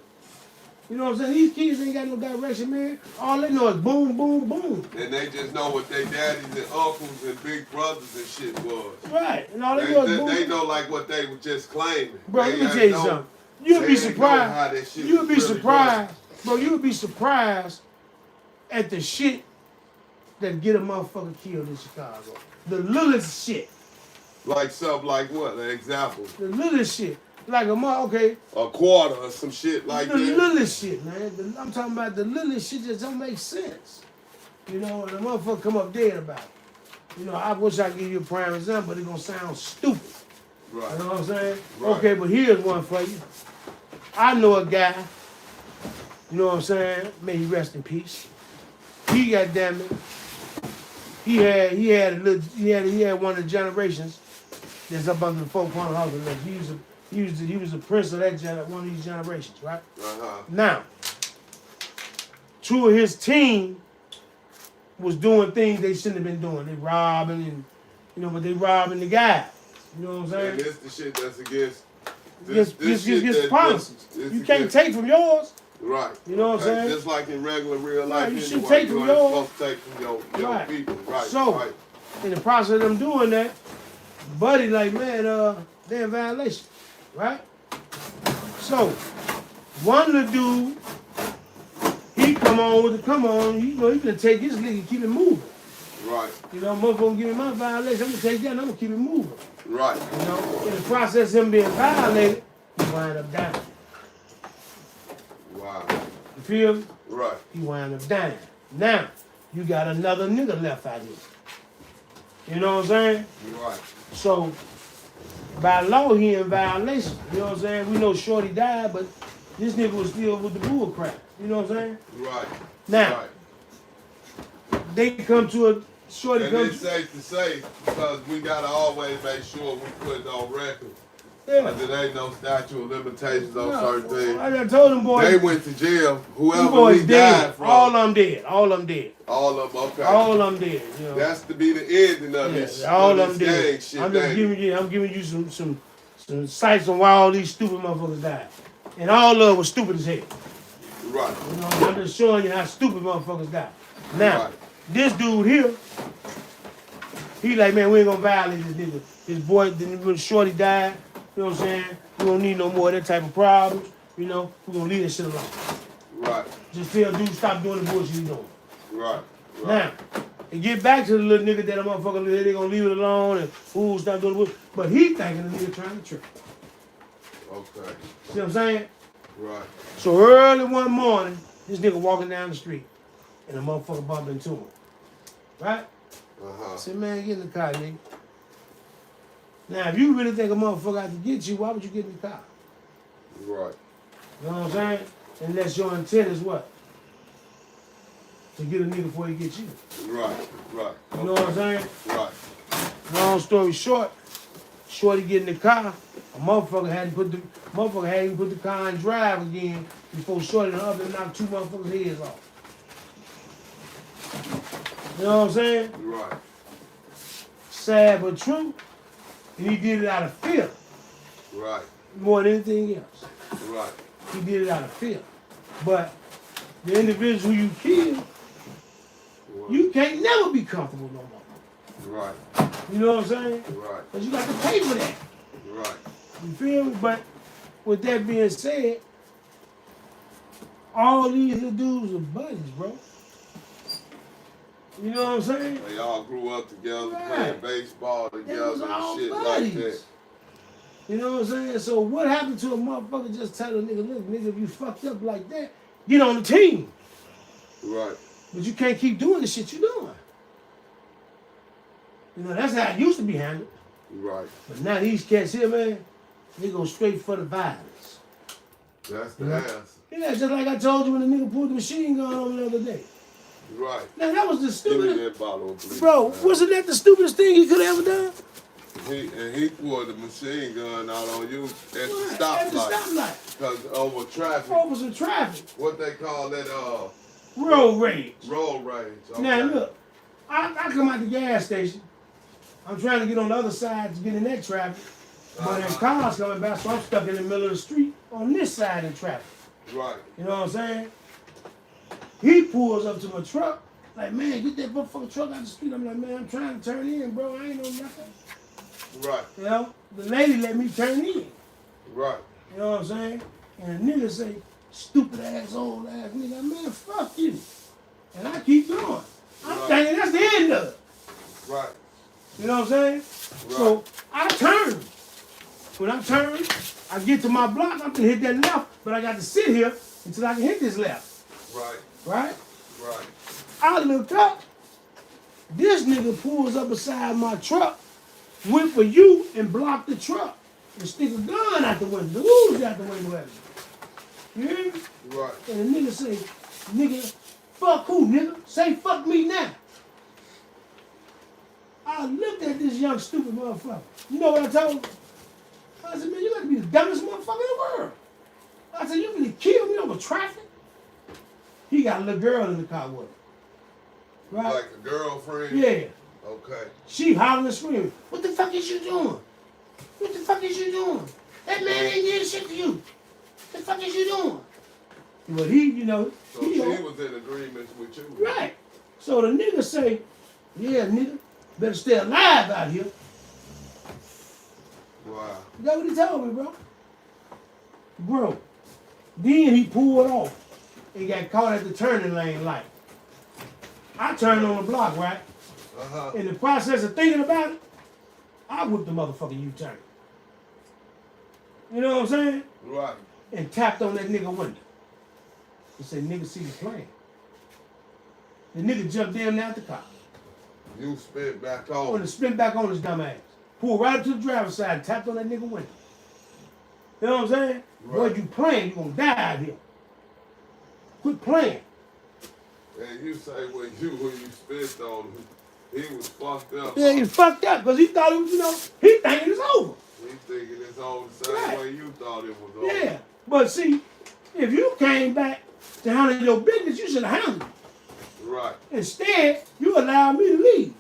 S2: You know what I'm saying? These kids ain't got no direction, man. All they know is boom, boom, boom.
S1: And they just know what their daddies and uncles and big brothers and shit was.
S2: Right. And all they know is boom.
S1: They know like what they were just claiming.
S2: Bro, let me tell you something. You'll be surprised. You'll be surprised. Bro, you would be surprised at the shit that get a motherfucker killed in Chicago. The littlest shit.
S1: Like something like what? An example?
S2: The littlest shit. Like a
S1: quarter or some shit like that.
S2: The littlest shit, man. I'm talking about the littlest shit that don't make sense. And a motherfucker come up dead about it. I wish I could give you a prime example, but it's going to sound stupid.
S1: Right.
S2: You know what I'm saying?
S1: Right.
S2: Okay, but here's one for you. I know a guy. You know what I'm saying? May he rest in peace. He goddamn it. He had one of the generations that's up under the 4 corner house. He was a prince of one of these generations, right?
S1: Uh-huh.
S2: Now, 2 of his team was doing things they shouldn't have been doing. They robbing but they robbing the guy. You know what I'm saying?
S1: And this the shit that's against
S2: against policies. You can't take from yours.
S1: Right.
S2: You know what I'm saying?
S1: Just like in regular real life,
S2: you should take from yours.
S1: Supposed to take from your people. Right.
S2: So, in the process of them doing that, buddy like, man, they're in violation. Right? So, one little dude, he come on, he gonna take his nigga and keep it moving.
S1: Right.
S2: You know, motherfucker give me my violation, I'm gonna take that and I'm gonna keep it moving.
S1: Right.
S2: You know, in the process of him being violated, he wind up dying.
S1: Wow.
S2: You feel me?
S1: Right.
S2: He wind up dying. Now, you got another nigga left out here. You know what I'm saying?
S1: Right.
S2: So, by law, he in violation. You know what I'm saying? We know Shorty died, but this nigga was still with the bull crap. You know what I'm saying?
S1: Right.
S2: Now,
S1: right.
S2: they come to a Shorty
S1: and
S2: comes.
S1: it's safe to say because we gotta always make sure we put it on record.
S2: Yeah.
S1: There ain't no statute of limitations on certain things.
S2: I done told them boys.
S1: They went to jail. Whoever
S2: boys
S1: he
S2: dead.
S1: died from.
S2: All of them dead. All of them dead.
S1: All of them, okay.
S2: All of them dead. You know.
S1: That's to be the ending of this.
S2: All of them dead.
S1: Shit,
S2: I'm giving you some sights on why all these stupid motherfuckers died. And all of them was stupid as hell.
S1: Right.
S2: You know, I'm just showing you how stupid motherfuckers died. Now,
S1: right.
S2: This dude here, he like, man, we ain't gonna violate this nigga. His boy, when Shorty died, you know what I'm saying? We don't need no more of that type of problems. You know, we're gonna leave that shit alone.
S1: Right.
S2: Just tell dude stop doing the bullshit he's doing.
S1: Right.
S2: Now, and get back to the little nigga that a motherfucker, they gonna leave it alone and ooh, stop doing the bullshit. But he thinking the nigga trying to trick.
S1: Okay.
S2: See what I'm saying?
S1: Right.
S2: So early one morning, this nigga walking down the street and a motherfucker bumped into him. Right?
S1: Uh-huh.
S2: I said, man, get in the car, nigga. Now, if you really think a motherfucker out to get you, why would you get in the car?
S1: Right.
S2: You know what I'm saying? Unless your intent is what? To get a nigga before he gets you.
S1: Right. Right.
S2: You know what I'm saying?
S1: Right.
S2: Long story short, Shorty get in the car, a motherfucker hadn't put the car in drive again before Shorty and the other knocked two motherfuckers' heads off. You know what I'm saying?
S1: Right.
S2: Sad but true. And he did it out of fear.
S1: Right.
S2: More than anything else.
S1: Right.
S2: He did it out of fear. But the individual who you killed, you can't never be comfortable no more.
S1: Right.
S2: You know what I'm saying?
S1: Right.
S2: Because you got to pay for that.
S1: Right.
S2: You feel me? But with that being said, all these little dudes are buddies, bro. You know what I'm saying?
S1: They all grew up together,
S2: Right.
S1: playing baseball together
S2: was all
S1: and shit
S2: buddies.
S1: like that.
S2: You know what I'm saying? So what happened to a motherfucker just tell a nigga, look, nigga, if you fucked up like that, get on the team.
S1: Right.
S2: But you can't keep doing the shit you doing. You know, that's how it used to be handled.
S1: Right.
S2: But now these cats here, man, they go straight for the violence.
S1: That's the answer.
S2: Yeah, just like I told you when the nigga pulled the machine gun on the other day.
S1: Right.
S2: Now that was the
S1: Give me
S2: stupidest.
S1: that bottle of bleach,
S2: Bro,
S1: man.
S2: wasn't that the stupidest thing he could have ever done?
S1: He pulled the machine gun out on you at the
S2: At the
S1: stoplight.
S2: stoplight.
S1: Because over traffic,
S2: Over some traffic.
S1: what they call that,
S2: Road rage.
S1: road rage. Okay.
S2: Now look, I come out the gas station. I'm trying to get on the other side to get in that traffic. But there's cars coming back, so I'm stuck in the middle of the street on this side in traffic.
S1: Right.
S2: You know what I'm saying? He pulls up to my truck, like, man, get that motherfucking truck out the street. I'm like, man, I'm trying to turn in, bro. I ain't know nothing.
S1: Right.
S2: You know, the lady let me turn in.
S1: Right.
S2: You know what I'm saying? And the nigga say, stupid ass, old ass nigga, man, fuck you. And I keep going. I'm
S1: Right.
S2: thinking that's the end of it.
S1: Right.
S2: You know what I'm saying?
S1: Right.
S2: So I turn. When I turn, I get to my block, I'm gonna hit that left, but I got to sit here until I can hit this left.
S1: Right.
S2: Right?
S1: Right.
S2: I look up, this nigga pulls up beside my truck, went for you and blocked the truck and stick a gun out the window, the woods out the window at me. You hear me?
S1: Right.
S2: And the nigga say, nigga, fuck who, nigga? Say fuck me now. I looked at this young stupid motherfucker. You know what I told him? I said, man, you gotta be the dumbest motherfucker in the world. I said, you really kill me over traffic? He got a little girl in the car with him. Right?
S1: Like a girlfriend?
S2: Yeah.
S1: Okay.
S2: She hollering and screaming, what the fuck is you doing? What the fuck is you doing? That man ain't did shit to you. What the fuck is you doing? But he, you know,
S1: So
S2: he
S1: she
S2: don't-
S1: was in agreement with you.
S2: right. So the nigga say, yeah, nigga, better stay alive out here.
S1: Wow.
S2: That's what he told me, bro. Bro. Then he pulled off and got caught at the turning lane light. I turned on the block, right? In the process of thinking about it, I whipped the motherfucking U-turn. You know what I'm saying?
S1: Right.
S2: And tapped on that nigga window. And said, nigga, see the plan. The nigga jumped damn near out the car.
S1: You spit back
S2: On
S1: on.
S2: and spin back on his dumb ass. Pulled right up to the driver's side and tapped on that nigga window. You know what I'm saying?
S1: Right.
S2: Boy, you playing, you gonna die out here. Quit playing.
S1: And you say when you spit on him, he was fucked up.
S2: Yeah, he fucked up because he thought it was, you know, he thinking it's over.
S1: He thinking it's on the same
S2: Right.
S1: way you thought it was over.
S2: Yeah. But see, if you came back to handle your business, you should have handled it.
S1: Right.
S2: Instead, you allowed me to leave.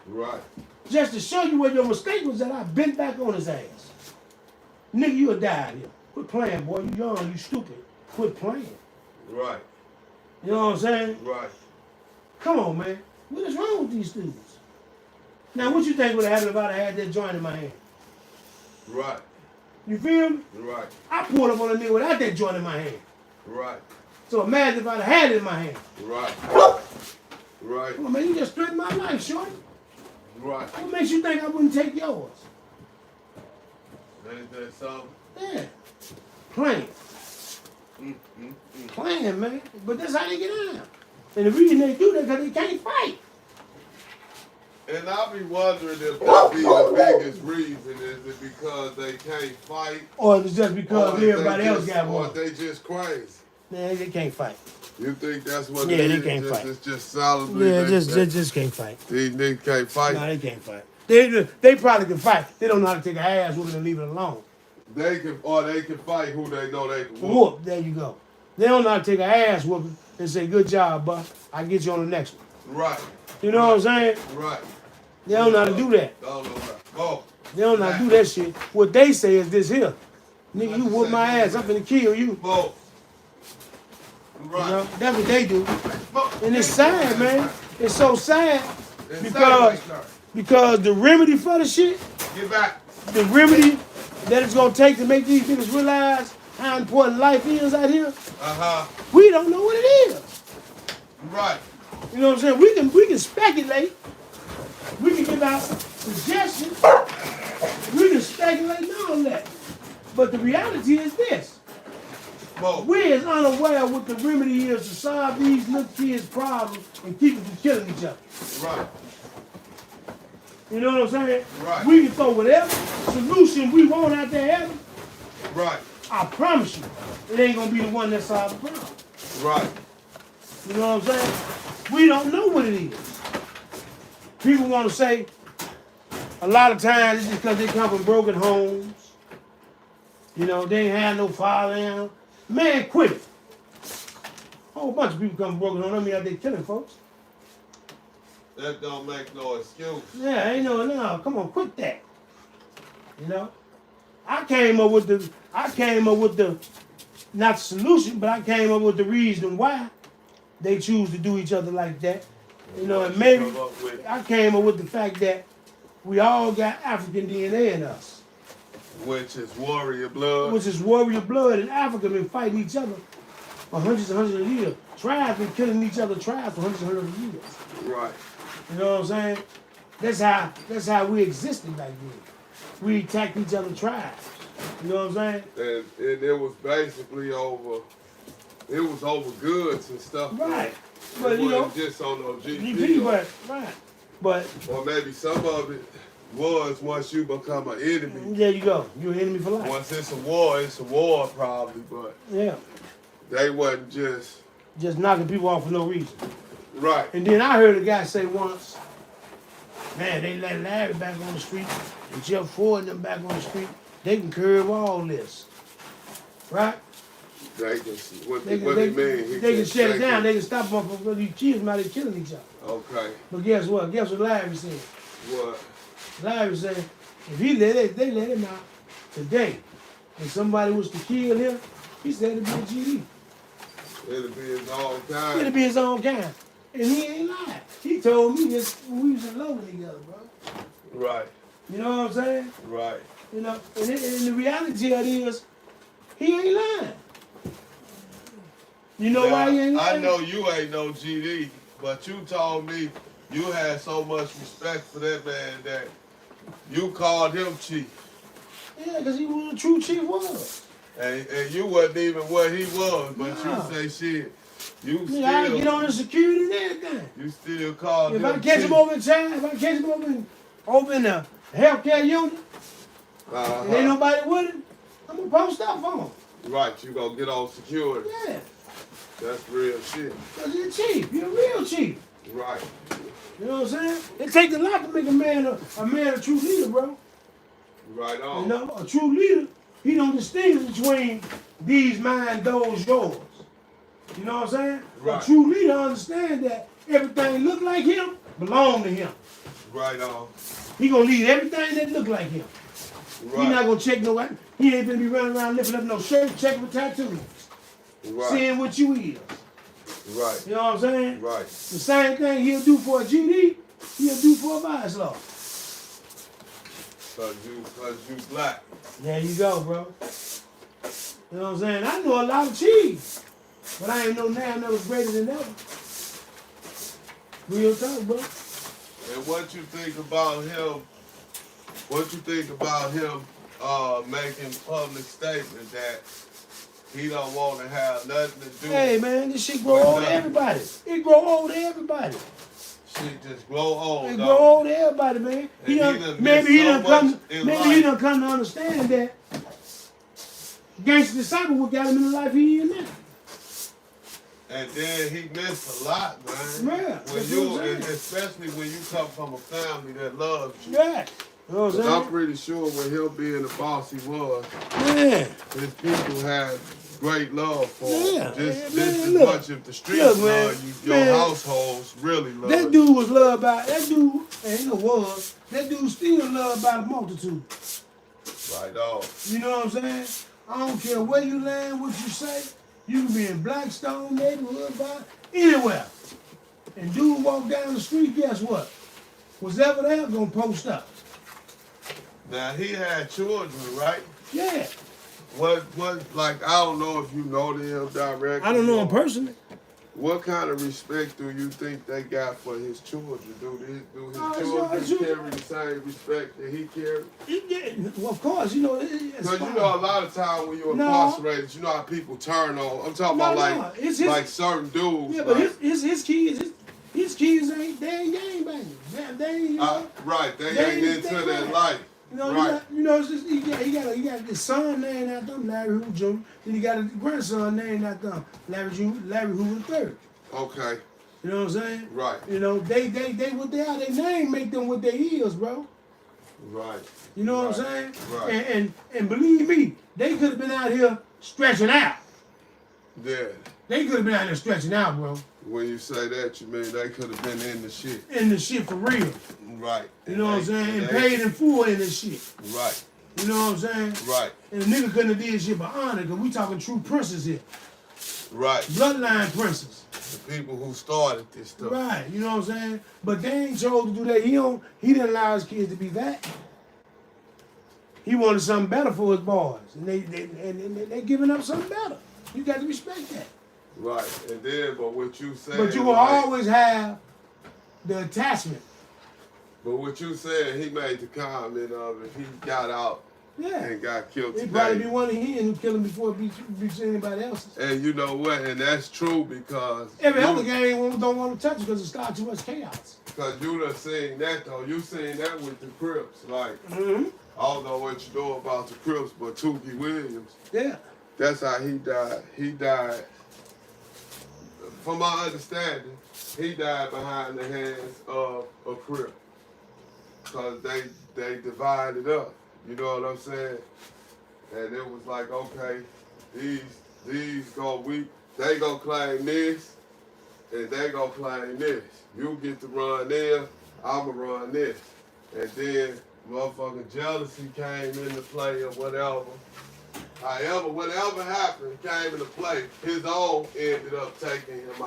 S1: Right.
S2: Just to show you what your mistake was that I bent back on his ass. Nigga, you would die out here. Quit playing, boy. You young, you stupid. Quit playing.
S1: Right.
S2: You know what I'm saying?
S1: Right.
S2: Come on, man. What is wrong with these students? Now, what you think would have happened if I had that joint in my hand?
S1: Right.
S2: You feel me?
S1: Right.
S2: I pulled up on a nigga without that joint in my hand.
S1: Right.
S2: So imagine if I'd have had it in my hand.
S1: Right. Right.
S2: Come on, man, you just threatened my life, shorty.
S1: Right.
S2: What makes you think I wouldn't take yours?
S1: Ain't that something?
S2: Yeah. Playing. Playing, man. But that's how they get out. And the reason they do that because they can't fight.
S1: And I be wondering if that be the biggest reason. Is it because they can't fight?
S2: Or it's just because
S1: Or
S2: everybody else got
S1: Or
S2: one.
S1: they just crazy?
S2: Man, they can't fight.
S1: You think that's what
S2: Yeah,
S1: it
S2: they
S1: is?
S2: can't fight.
S1: It's just solidly.
S2: Yeah,
S1: they
S2: just can't fight.
S1: These niggas can't fight.
S2: No, they can't fight. They probably can fight. They don't know how to take an ass whooping and leave it alone.
S1: They can fight who they know they can whoop.
S2: Whoop, there you go. They don't know how to take an ass whooping and say, good job, bud. I'll get you on the next one.
S1: Right.
S2: You know what I'm saying?
S1: Right.
S2: They don't know how to do that.
S1: Don't know that. Oh.
S2: They don't know how to do that shit. What they say is this here. Nigga, you whoop my ass, I'm finna kill you.
S1: Both. Right.
S2: You know, that's what they do.
S1: Both.
S2: And it's sad, man. It's so sad
S1: It's
S2: because
S1: sad right
S2: because the remedy for the shit,
S1: there. Get back.
S2: the remedy that it's gonna take to make these niggas realize how important life is out here, we don't know what it is.
S1: Right.
S2: You know what I'm saying? We can speculate. We can give out suggestions. We can speculate and all that. But the reality is this.
S1: Both.
S2: We is unaware of what the remedy is to solve these little kids' problems and keep them from killing each other.
S1: Right.
S2: You know what I'm saying?
S1: Right.
S2: We can throw whatever solution we want out there at them.
S1: Right.
S2: I promise you, it ain't gonna be the one that solves the problem.
S1: Right.
S2: You know what I'm saying? We don't know what it is. People want to say a lot of times it's because they come from broken homes. You know, they ain't had no father in them. Man, quit it. A whole bunch of people come from broken homes. I mean, out there killing folks.
S1: That don't make no excuse.
S2: Yeah, ain't no, come on, quit that. You know? I came up with the, not the solution, but I came up with the reason why they choose to do each other like that. You know, and maybe I came up with the fact that we all got African DNA in us.
S1: Which is warrior blood.
S2: Which is warrior blood, and Africa been fighting each other for hundreds and hundreds of years. Tribes been killing each other, tribes for hundreds and hundreds of years.
S1: Right.
S2: You know what I'm saying? That's how we existed back then. We attacked each other's tribes. You know what I'm saying?
S1: And it was basically over goods and stuff.
S2: Right.
S1: It
S2: But you know,
S1: wasn't just on no GP.
S2: GP, right. But
S1: or maybe some of it was once you become an enemy.
S2: there you go. You're an enemy for life.
S1: Once it's a war probably, but
S2: Yeah.
S1: they wasn't just
S2: Knocking people off for no reason.
S1: right.
S2: And then I heard a guy say once, man, they let Larry back on the street and Jeff Ford and them back on the street. They can curb all this. Right?
S1: They can what
S2: They
S1: he
S2: can,
S1: mean?
S2: they can shut it down. They can stop them from these kids out there killing each other.
S1: Okay.
S2: But guess what? Guess what Larry said?
S1: What?
S2: Larry said, if they let him out today, and somebody was to kill him, he said it'd be a GD.
S1: It'll be his own kind.
S2: It'll be his own kind. And he ain't lying. He told me this when we was in love with each other, bro.
S1: Right.
S2: You know what I'm saying?
S1: Right.
S2: You know, and the reality of it is, he ain't lying. You know
S1: Now,
S2: why he ain't lying?
S1: I know you ain't no GD, but you told me you had so much respect for that man that you called him chief.
S2: Yeah, because he was a true chief was.
S1: And you wasn't even what he was, but
S2: Nah.
S1: you say shit. You
S2: Nigga, I
S1: still
S2: get on the security and everything.
S1: you still called
S2: If
S1: him
S2: I catch
S1: chief.
S2: him over in town, if I catch him over in the healthcare unit, and ain't nobody with him, I'm gonna post up for him.
S1: Right, you gonna get on security.
S2: Yeah,
S1: That's real shit.
S2: because you're chief. You're a real chief.
S1: Right.
S2: You know what I'm saying? It takes a lot to make a man a true leader, bro.
S1: Right on.
S2: You know, a true leader, he don't distinguish between these, mine, those, yours. You know what I'm saying?
S1: Right.
S2: A true leader understands that everything look like him belong to him.
S1: Right on.
S2: He gonna lead everything that look like him.
S1: Right.
S2: He not gonna check no. He ain't gonna be running around lifting up no shirt, checking for tattoos,
S1: Right.
S2: seeing what you is.
S1: Right.
S2: You know what I'm saying?
S1: Right.
S2: The same thing he'll do for a GD, he'll do for a vice law.
S1: Cause you black.
S2: There you go, bro. You know what I'm saying? I know a lot of cheese, but I ain't know now that was greater than ever. Real talk, bro.
S1: And what you think about him? What you think about him making public statement that he don't want to have nothing to do?
S2: Hey, man, this shit grow old to everybody. It grow old to everybody.
S1: Shit just grow old.
S2: It
S1: dog.
S2: grow old to everybody, man.
S1: And
S2: He
S1: he
S2: done,
S1: done
S2: maybe
S1: missed
S2: he
S1: so
S2: done
S1: much
S2: come.
S1: in
S2: Maybe
S1: life.
S2: he done come to understand that gangster disciple what got him in the life he in now.
S1: And then he missed a lot, man.
S2: Yeah,
S1: When
S2: that's
S1: you,
S2: what I'm
S1: and
S2: saying.
S1: especially when you come from a family that loves you.
S2: Yeah. You know what I'm
S1: 'Cause I'm
S2: saying?
S1: pretty sure when him being the boss he was,
S2: Yeah.
S1: his people had great love for him.
S2: Yeah,
S1: Just
S2: man,
S1: as
S2: look.
S1: much if the streets
S2: Look, man,
S1: love you, your
S2: man.
S1: households really love
S2: That
S1: you.
S2: dude was loved by that dude, and he was. That dude still loved by the multitude.
S1: Right on.
S2: You know what I'm saying? I don't care where you land, what you say. You can be in Blackstone neighborhood, by anywhere. And dude walk down the street, guess what? Was ever there gonna post up?
S1: Now he had children, right?
S2: Yeah.
S1: What like I don't know if you know them directly.
S2: I don't know him
S1: or-
S2: personally.
S1: What kind of respect do you think they got for his children? Do his
S2: Oh, it's
S1: children
S2: your-
S1: carry the same respect that he carried?
S2: Yeah, well, of course, you know. It's
S1: Because you
S2: fine.
S1: know a lot of times when you're
S2: No.
S1: incarcerated, you know how people turn on. I'm talking
S2: No,
S1: about
S2: no, it's his-
S1: like certain dudes.
S2: Yeah, but
S1: like,
S2: his kids ain't they ain't gang banging. They ain't, you know.
S1: right, they
S2: They
S1: ain't
S2: ain't-
S1: into
S2: they
S1: that
S2: right.
S1: life.
S2: You know,
S1: Right.
S2: it's just he got his son named after him, Larry Hoover Jr. Then he got a grandson named after him, Larry Hoover III.
S1: Okay,
S2: You know what I'm saying?
S1: right,
S2: You know, they what they are, their name make them what they is, bro.
S1: right.
S2: You know what I'm
S1: Right,
S2: saying?
S1: right.
S2: And believe me, they could have been out here stretching out.
S1: Yeah.
S2: They could have been out there stretching out, bro.
S1: When you say that, you mean they could have been in the shit.
S2: In the shit for real.
S1: Right.
S2: You know what I'm saying? And paid in full in this shit.
S1: Right,
S2: You know what I'm saying?
S1: right,
S2: And the nigga couldn't have did shit by honor, because we talking true princes here.
S1: right.
S2: Bloodline princes.
S1: The people who started this stuff.
S2: Right, you know what I'm saying? But they ain't chose to do that. He didn't allow his kids to be that. He wanted something better for his boys. And they giving up something better. You got to respect that.
S1: Right. And then, but what you said.
S2: But you will
S1: like,
S2: always have the attachment.
S1: But what you said, he made the comment of if he got out
S2: Yeah.
S1: and got killed
S2: He'd probably be
S1: today.
S2: one of his who kill him before it beats anybody else's.
S1: And you know what? And that's true because
S2: Every other gang don't want to touch it because it starts too much chaos.
S1: Because you done seen that though. You seen that with the Crips. Like,
S2: Mm-hmm.
S1: I don't know what you know about the Crips, but Tookie Williams,
S2: Yeah.
S1: that's how he died. He died, from my understanding, he died behind the hands of a Crip. Because they divided up. You know what I'm saying? And it was like, okay, they gonna claim this, and they gonna claim this. You get to run there, I'ma run this. And then motherfucking jealousy came into play or whatever. However, whatever happened came into play. His own ended up taking him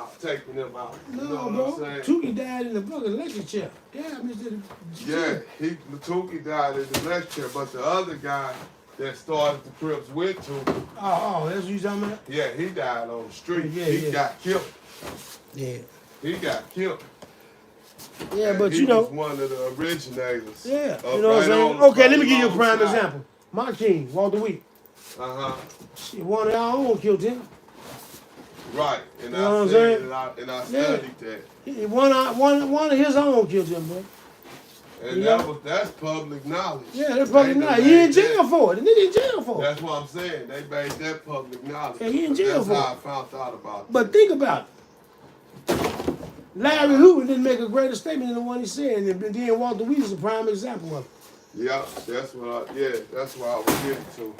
S1: out. You know
S2: No,
S1: what
S2: bro.
S1: I'm saying?
S2: Tookie died in the fucking electric chair. Yeah, I mean,
S1: Yeah, Tookie died in the lecture, but the other guy that started the Crips with Tookie,
S2: Oh, that's what you talking about?
S1: yeah, he died on the street.
S2: Yeah,
S1: he
S2: yeah.
S1: got killed.
S2: Yeah.
S1: He got killed.
S2: Yeah,
S1: And
S2: but
S1: he
S2: you know.
S1: was one of the originators.
S2: Yeah,
S1: Up
S2: you know what I'm
S1: right
S2: saying?
S1: on-
S2: Okay,
S1: right
S2: let me give you a prime
S1: alongside.
S2: example. My king, Walter Wheat. Shit, one of y'all own killed him.
S1: Right, and
S2: You know what
S1: I
S2: I'm
S1: said,
S2: saying?
S1: and I
S2: Yeah.
S1: studied that.
S2: One of his own killed him, bro.
S1: And
S2: You
S1: that
S2: know?
S1: that's public knowledge.
S2: Yeah, that's public
S1: They
S2: knowledge.
S1: done
S2: He
S1: made
S2: in jail
S1: that-
S2: for it. The nigga in jail for it.
S1: That's what I'm saying. They made that public knowledge.
S2: Yeah, he in jail
S1: That's
S2: for
S1: how
S2: it.
S1: I found out about
S2: But
S1: this.
S2: think about it. Larry Hoover didn't make a greater statement than the one he said, and then Walter Wheat is a prime example of it.
S1: Yeah, that's what I was getting to.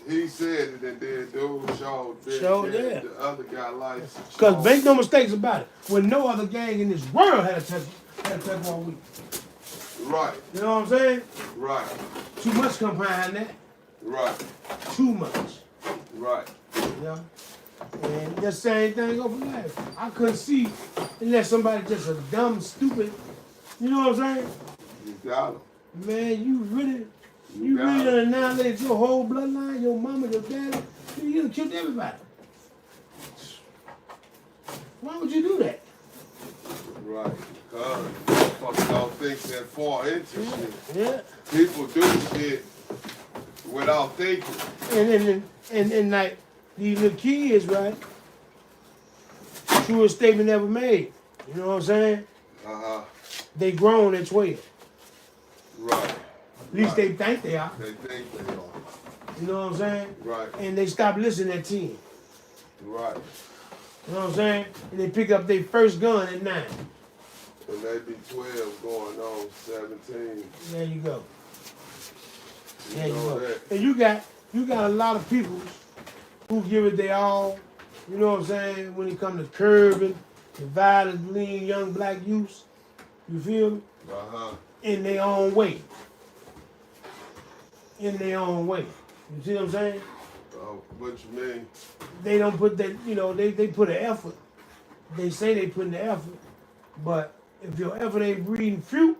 S1: He said it, and then dude showed that
S2: Yeah.
S1: the other guy likes.
S2: Because make no mistakes about it. When no other gang in this world had a touch Walter Wheat.
S1: Right,
S2: You know what I'm saying?
S1: right,
S2: Too much come behind that.
S1: right,
S2: Too much.
S1: right.
S2: You know? And the same thing over there. I couldn't see unless somebody just a dumb, stupid, you know what I'm saying?
S1: You got him.
S2: Man, you really
S1: got
S2: done annihilated your whole bloodline, your mama, your daddy. You done killed everybody. Why would you do that?
S1: Right, because motherfuckers don't think that far into shit.
S2: Yeah.
S1: People do shit without thinking.
S2: And like these little kids, right? Truest statement ever made. You know what I'm saying? They grown at 12.
S1: Right.
S2: At least they think they are.
S1: They think they are.
S2: You know what I'm saying?
S1: Right.
S2: And they stop listening at 10.
S1: Right.
S2: You know what I'm saying? And they pick up their first gun at 9.
S1: And they be 12 going on 17.
S2: There you go. There
S1: You
S2: you
S1: know
S2: go.
S1: that.
S2: And you got a lot of people who give it their all. You know what I'm saying? When it comes to curbing the violence between young black youths, you feel me? In their own way. In their own way. You see what I'm saying?
S1: What you mean?
S2: They don't put that, you know, they put an effort. They say they put in the effort, but if your effort ain't breeding fruit,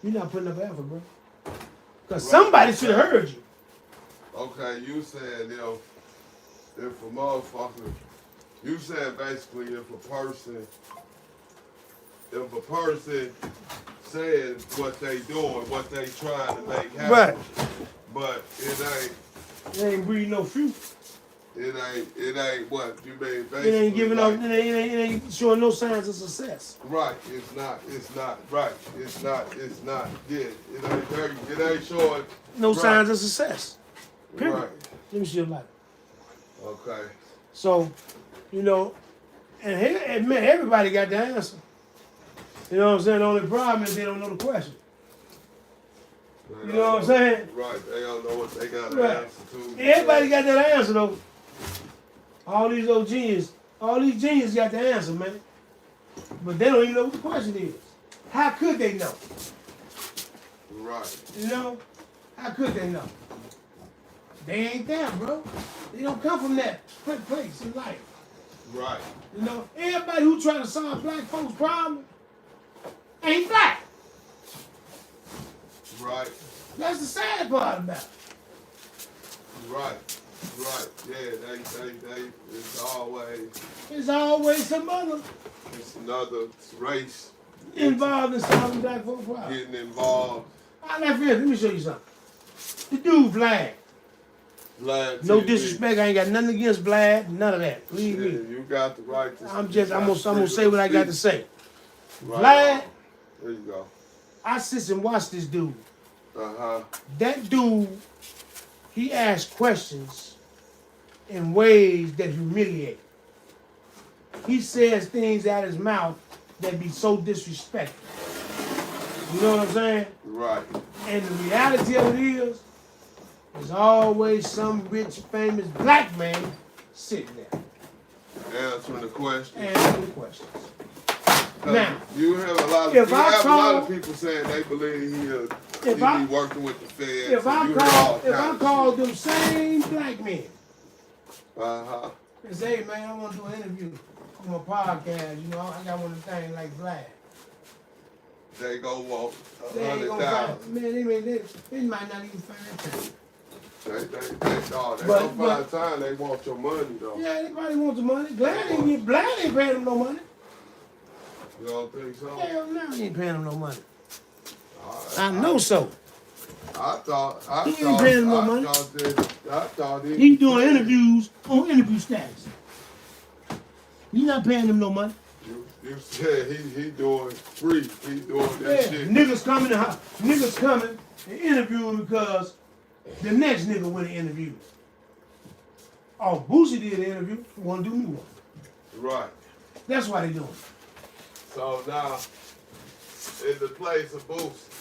S2: you're not putting up effort, bro. Because somebody should have heard you.
S1: Okay, you said if a motherfucker, you said basically if a person said what they doing, what they trying to make happen,
S2: Right.
S1: but it
S2: ain't breeding no fruit.
S1: It ain't what you mean basically.
S2: It ain't giving
S1: like,
S2: up. It ain't showing no signs of success.
S1: Right. It's not. Right. It's not. Yeah. It ain't showing.
S2: No
S1: right.
S2: signs of success. Period.
S1: Right.
S2: Let me see your life.
S1: Okay.
S2: So, you know, and man, everybody got the answer. You know what I'm saying? The only problem is they don't know the question. You know what I'm saying?
S1: Right. They don't know what they got to
S2: Right.
S1: answer to.
S2: Everybody got that answer though. All these old geniuses, all these geniuses got the answer, man. But they don't even know what the question is. How could they know?
S1: Right.
S2: You know? How could they know? They ain't there, bro. They don't come from that place in life.
S1: Right.
S2: You know? Everybody who try to solve black folks' problem ain't black.
S1: Right.
S2: That's the sad part about it.
S1: Right. Right. Yeah. They.
S2: It's always some other
S1: It's another race
S2: involved in solving black folks' problem.
S1: getting involved.
S2: Let me show you something. The dude Vlad.
S1: Vlad
S2: No
S1: TV.
S2: disrespect, I ain't got nothing against Vlad, none of that. Believe
S1: Yeah,
S2: me.
S1: you got the right to.
S2: I'm gonna say what I got to say.
S1: Right.
S2: Vlad,
S1: There you go.
S2: I sit and watch this dude.
S1: Uh-huh.
S2: That dude, he asks questions in ways that humiliate. He says things out his mouth that be so disrespectful. You know what I'm saying?
S1: Right.
S2: And the reality of it is, there's always some rich, famous black man sitting there.
S1: Answering the question.
S2: Answering the questions. Now,
S1: you have a lot of
S2: if I
S1: a lot of
S2: call-
S1: people saying they believe he
S2: If I-
S1: be working with the feds.
S2: if I
S1: and you hear all
S2: call
S1: kinds of
S2: them same black men
S1: shit. Uh-huh.
S2: and say, hey man, I want to do an interview on my podcast, you know, I got one of the things like Vlad.
S1: They go want
S2: They ain't gonna
S1: 100,000.
S2: find, man, they might not even find time.
S1: They
S2: But-
S1: don't
S2: but-
S1: find time. They want your money though.
S2: Yeah, they probably want the money. Vlad ain't paying them no money.
S1: You don't think so?
S2: Hell no, he ain't paying him no money.
S1: I
S2: know so.
S1: I thought
S2: He ain't paying him no money.
S1: I thought
S2: He doing interviews on interview status. He not paying him no money.
S1: You said he doing free. He doing that shit.
S2: Niggas coming and interviewing because the next nigga went and interviewed. Oh, Boosie did an interview. Want to do me one.
S1: Right.
S2: That's why they doing it.
S1: So now, in the place of Boosie,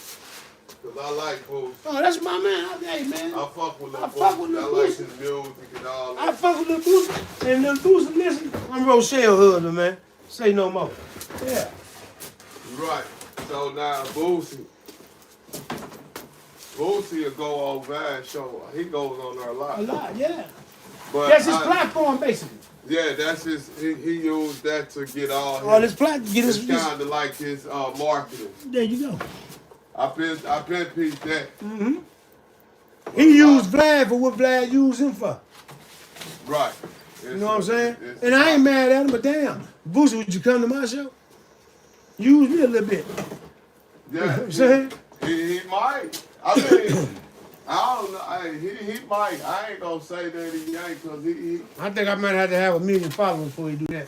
S1: because I like Boosie.
S2: Oh, that's my man. Hey, man.
S1: I fuck with Lil
S2: I fuck with
S1: Boosie.
S2: Lil
S1: I like
S2: Boosie.
S1: his music and all that.
S2: I fuck with Lil Boosie. And Lil Boosie, listen, I'm Rochelle husband, man. Say no more. Yeah.
S1: Right. So now Boosie will go on Van show. He goes on there a lot.
S2: A lot, yeah.
S1: But
S2: That's his platform, basically.
S1: Yeah, that's his. He used that to get all his.
S2: All his platform. Get his.
S1: It's kind of like his marketing.
S2: There you go.
S1: I been peeped that.
S2: Mm-hmm. He used Vlad for what Vlad used him for.
S1: Right.
S2: You know what I'm saying? And I ain't mad at him, but damn, Boosie, would you come to my show? Use me a little bit.
S1: Yeah.
S2: You know what I'm saying?
S1: He might. I mean, I don't know. He might. I ain't gonna say that he ain't, because he.
S2: I think I might have to have 1 million followers before he do that.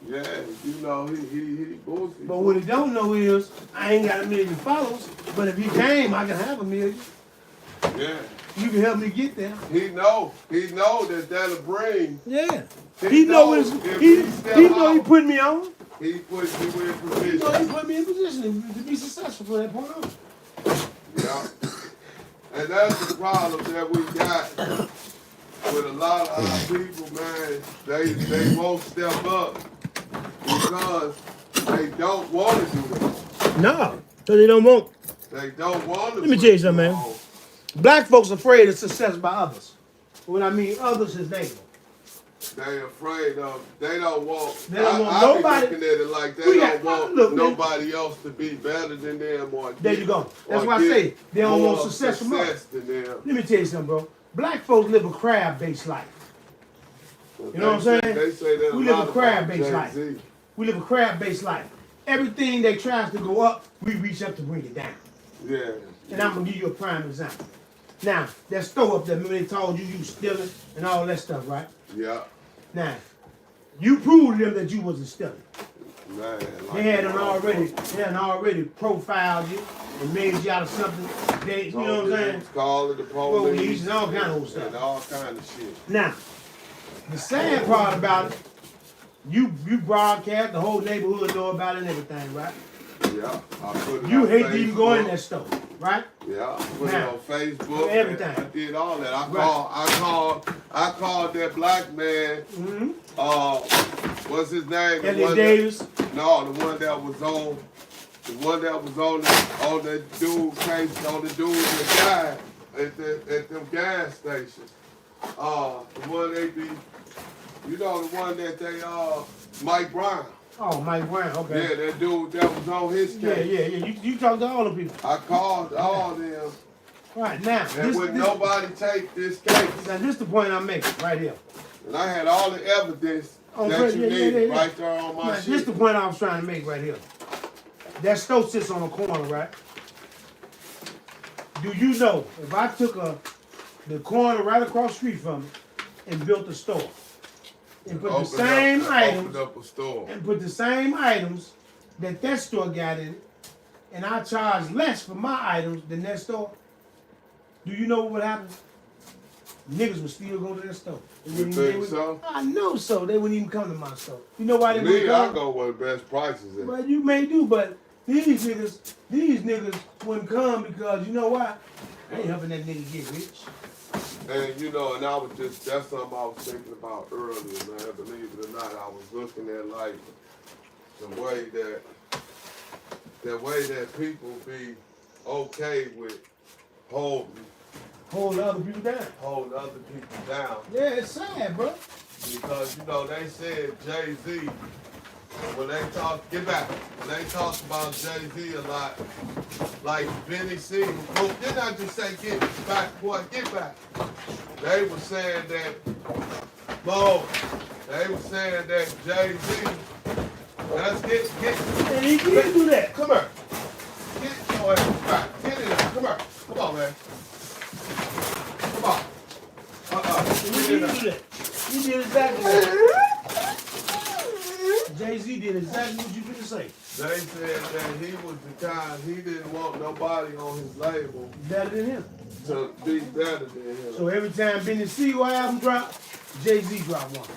S1: Yeah, you know, he Boosie.
S2: But what he don't know is, I ain't got 1 million followers, but if he came, I can have 1 million.
S1: Yeah.
S2: You can help me get there.
S1: He know that that'll bring.
S2: Yeah. He know he put me on.
S1: He put you in position.
S2: He know he put me in position to be successful from that point on.
S1: Yeah. And that's the problem that we got with a lot of our people, man. They won't step up because they don't want to do that.
S2: No, because they don't want.
S1: They don't want to.
S2: Let me tell you something, man. Black folks afraid of success by others. When I mean others is they.
S1: They afraid of. They don't want.
S2: They don't want
S1: I
S2: nobody.
S1: be looking at it like they don't want nobody else to be better than them or.
S2: There you go. That's why I say they don't want success from us.
S1: Than them.
S2: Let me tell you something, bro. Black folks live a crab-based life. You know what I'm saying?
S1: They say that
S2: we live a crab-based life. We live a crab-based life. Everything that tries to go up, we reach up to bring it down.
S1: Yeah.
S2: And I'm gonna give you a prime example. Now, that store up there, remember they told you was stealing and all that stuff, right?
S1: Yeah.
S2: Now, you proved to them that you wasn't stealing.
S1: Man, like
S2: They had already profiled you and made you out of something. You know what I'm saying?
S1: Calling the police
S2: and all kind of old stuff.
S1: And all kind of shit.
S2: Now, the sad part about it, you broadcast, the whole neighborhood know about it and everything, right?
S1: Yeah. I put it
S2: you
S1: on
S2: hate
S1: Facebook.
S2: to even go in that store, right?
S1: Yeah, I put it on Facebook.
S2: Everything.
S1: I did all that. I called that black man.
S2: Mm-hmm.
S1: What's his name?
S2: Elliot Davis.
S1: No, the one that was on. The one that was on the dude case on the dude that died at them gas stations. The one they be. You know the one that they Mike Brown.
S2: Oh, Mike Brown, okay.
S1: Yeah, that dude that was on his case.
S2: Yeah. You talked to all the people.
S1: I called all them.
S2: Right, now.
S1: And would nobody take this case?
S2: Now, this is the point I'm making, right here.
S1: And I had all the evidence that you needed right there on my shit.
S2: This is the point I was trying to make right here. That store sits on a corner, right? Do you know, if I took the corner right across the street from it and built a store, and put the same items, and put the same items that store got in it, and I charge less for my items than that store, do you know what would happen? Niggas would still go to that store.
S1: You think so?
S2: I know so. They wouldn't even come to my store. You know why they wouldn't come?
S1: I go where the best prices is.
S2: Well, you may do, but these niggas wouldn't come because you know why? I ain't helping that nigga get rich.
S1: And you know, and that's something I was thinking about earlier, man. Believe it or not, I was looking at like the way that people be okay with holding
S2: other people down.
S1: Hold other people down.
S2: Yeah, it's sad, bro.
S1: Because you know they said Jay-Z. When they talked about Jay-Z a lot, like Beanie Sigel, didn't I just say get back, boy, get back? They were saying that Jay-Z Let's get.
S2: And he did do that.
S1: Come here. Get your ass back. Get in there. Come here. Come on, man. Come on.
S2: He
S1: Get in
S2: did
S1: there.
S2: do that. He did exactly that. Jay-Z did exactly what you finna say.
S1: They said that he was the kind, he didn't want nobody on his label
S2: Better than him.
S1: to be better than him.
S2: So every time Beanie Sigel album drop, Jay-Z drop one.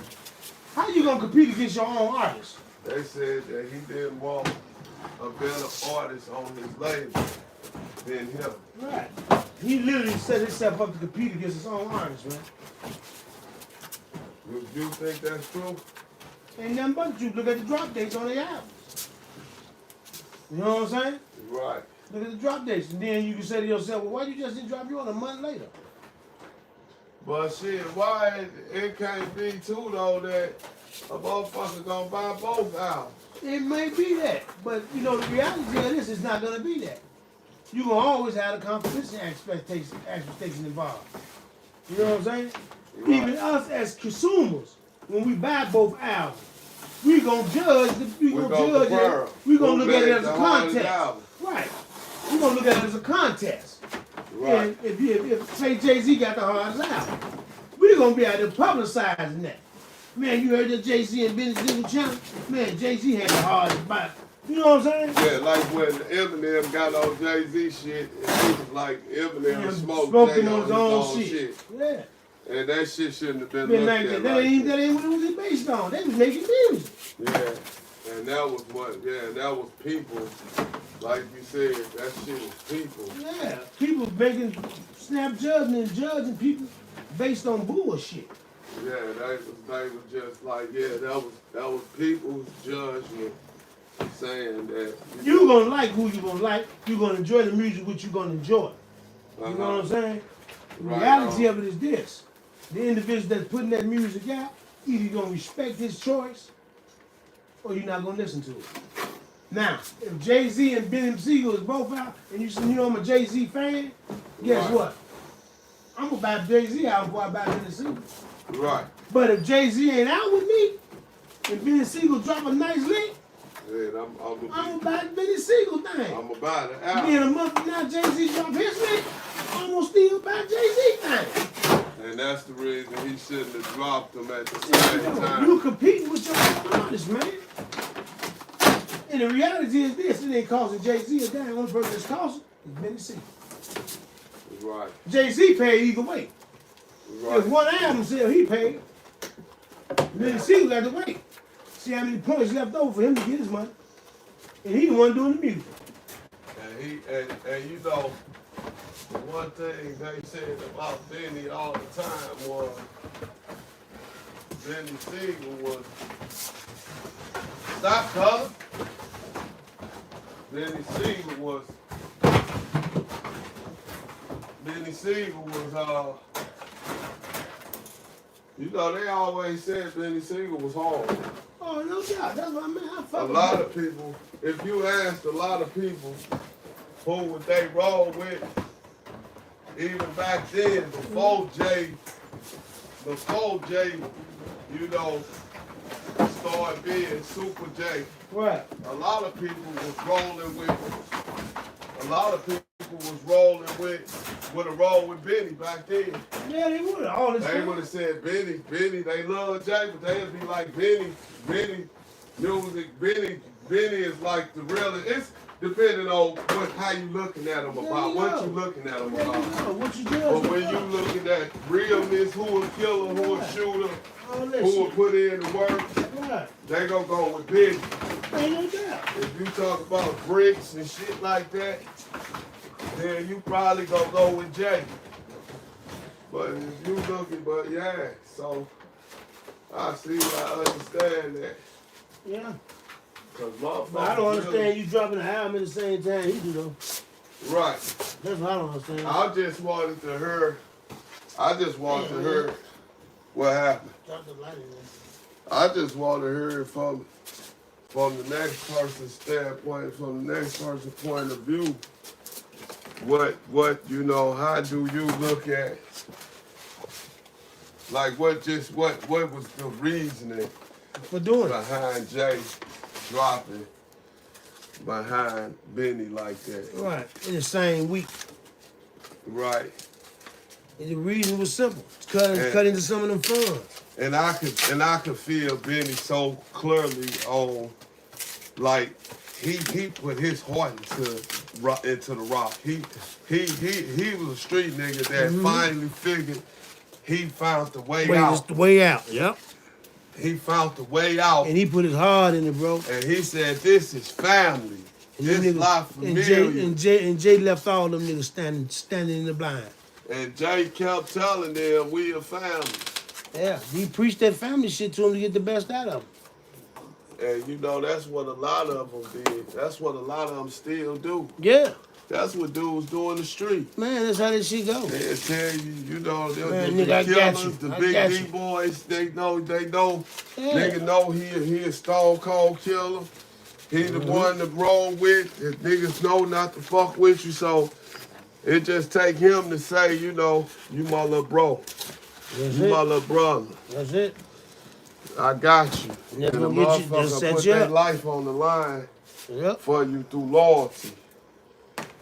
S2: How you gonna compete against your own artist?
S1: They said that he didn't want a better artist on his label than him.
S2: Right. He literally set himself up to compete against his own artist, man.
S1: Would you think that's true?
S2: Ain't nothing but the truth. Look at the drop dates on the albums. You know what I'm saying?
S1: Right.
S2: Look at the drop dates. And then you can say to yourself, well, why you just didn't drop yours a month later?
S1: But shit, why it can't be too though that a motherfucker gonna buy both albums?
S2: It may be that. But, you know, the reality of this is not going to be that. You're going to always have a competition expectation involved. You know what I'm saying?
S1: Right.
S2: Even us as consumers, when we buy both albums, we gonna judge. We gonna judge it. We gonna look at it as a contest. Right. We gonna look at it as a contest.
S1: Right.
S2: And if say Jay-Z got the hardest album, we gonna be out there publicizing that. Man, you heard that Jay-Z and Beanie Sigel channel? Man, Jay-Z had the hardest body. You know what I'm saying?
S1: Yeah, like when Eminem got on Jay-Z shit, it was like Eminem smoked
S2: smoking
S1: Jay
S2: on his own shit. Yeah.
S1: And that shit shouldn't have been
S2: Been
S1: looked
S2: like
S1: at
S2: that. That
S1: like
S2: ain't what it was based on. They was making music.
S1: Yeah, and that was that was people. Like you said, that shit was people.
S2: Yeah, people making snap judgment and judging people based on bullshit.
S1: Yeah, they was just like, yeah, that was people's judgment saying that
S2: You gonna like who you gonna like. You gonna enjoy the music which you gonna enjoy. You know what I'm saying? The
S1: Right
S2: reality
S1: on.
S2: of it is this: the individual that's putting that music out, either you're gonna respect his choice, or you're not gonna listen to it. Now, if Jay-Z and Beanie Sigel is both out, and you know I'm a Jay-Z fan, guess
S1: Right.
S2: what? I'm gonna buy Jay-Z out before I buy Beanie Sigel.
S1: right.
S2: But if Jay-Z ain't out with me, and Beanie Sigel drop a nice lick,
S1: Yeah,
S2: I'm gonna buy the Beanie Sigel thing.
S1: I'm gonna buy the
S2: And then a
S1: album.
S2: month from now, Jay-Z drop his lick, I'm gonna still buy Jay-Z thing.
S1: And that's the reason he shouldn't have dropped them at the same time.
S2: You competing with your own artist, man. And the reality is this: it ain't costing Jay-Z a damn. Only person that's costing is Beanie Sigel.
S1: Right.
S2: Jay-Z paid either way.
S1: Right.
S2: If one album sell, he paid. Beanie Sigel got to wait. See how many points left over for him to get his money. And he the one doing the music.
S1: And you know, one thing they said about Benny all the time was Benny Sigel was stop color. Benny Sigel was you know, they always said Benny Sigel was hard.
S2: Oh, no doubt. That's what I mean. I
S1: A
S2: fuck with
S1: lot
S2: him.
S1: of people, if you asked a lot of people who would they roll with, even back then, before Jay, you know, started being Super J,
S2: Right.
S1: a lot of people was rolling with would have rolled with Benny back then.
S2: Yeah, they would have. All this
S1: They
S2: time.
S1: would have said Benny, they love Jay, but they'd be like Benny, music, Benny is like the real, it's depending on how you looking at him about, what you looking at him
S2: There you
S1: about.
S2: go. What you
S1: But
S2: doing?
S1: when you looking at realness, who a killer, who a shooter,
S2: All that
S1: who will
S2: shit.
S1: put in the work,
S2: Right.
S1: they gonna go with Benny.
S2: Ain't no doubt.
S1: If you talk about bricks and shit like that, then you probably gonna go with Jay. But if you looking, yeah, so I understand that.
S2: Yeah.
S1: Cause
S2: But I don't understand you dropping an album at the same time he do though.
S1: Right.
S2: That's what I don't understand.
S1: I just wanted to hear what happened.
S2: Drop the light in there.
S1: I just want to hear it from the next person's standpoint, from the next person's point of view. What you know, how do you look at, like what was the reasoning
S2: For doing it.
S1: behind Jay dropping behind Beanie like that.
S2: Right. In the same week.
S1: Right.
S2: And the reason was simple. Cut into some of them funds.
S1: And I could feel Beanie so clearly on, like, he put his heart into the rock. He was a street nigga that finally figured he found the way out.
S2: It's the way out. Yep.
S1: He found the way out.
S2: And he put his heart in it, bro.
S1: And he said, this is family.
S2: And
S1: this life familiar.
S2: And Jay left all them niggas standing in the blind.
S1: And Jay kept telling them, we a family.
S2: Yeah, he preached that family shit to him to get the best out of him.
S1: And you know, that's what a lot of them did. That's what a lot of them still do.
S2: Yeah.
S1: That's what dudes do in the street.
S2: Man, that's how this shit go.
S1: They tell you, you know, the
S2: nigga,
S1: killers, the big D boys, they know.
S2: Yeah.
S1: Nigga know he a stone cold killer. He the one to roll with. And niggas know not to fuck with you, so it just take him to say, you know, you my little bro. You my little brother.
S2: That's it.
S1: I got you. And the motherfucker put their life on the line for you through loyalty.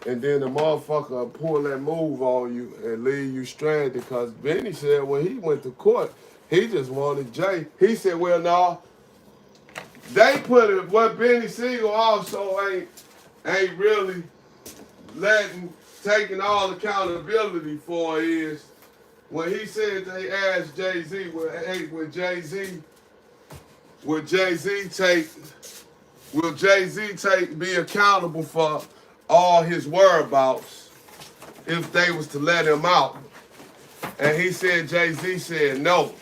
S1: And then the motherfucker pull that move on you and leave you stranded. Because Beanie said when he went to court, he just wanted Jay. He said, well, no. They put it, what Beanie Sigel also ain't really taking all accountability for is when he said they asked Jay-Z, will Jay-Z be accountable for all his whereabouts if they was to let him out? And he said, Jay-Z said no.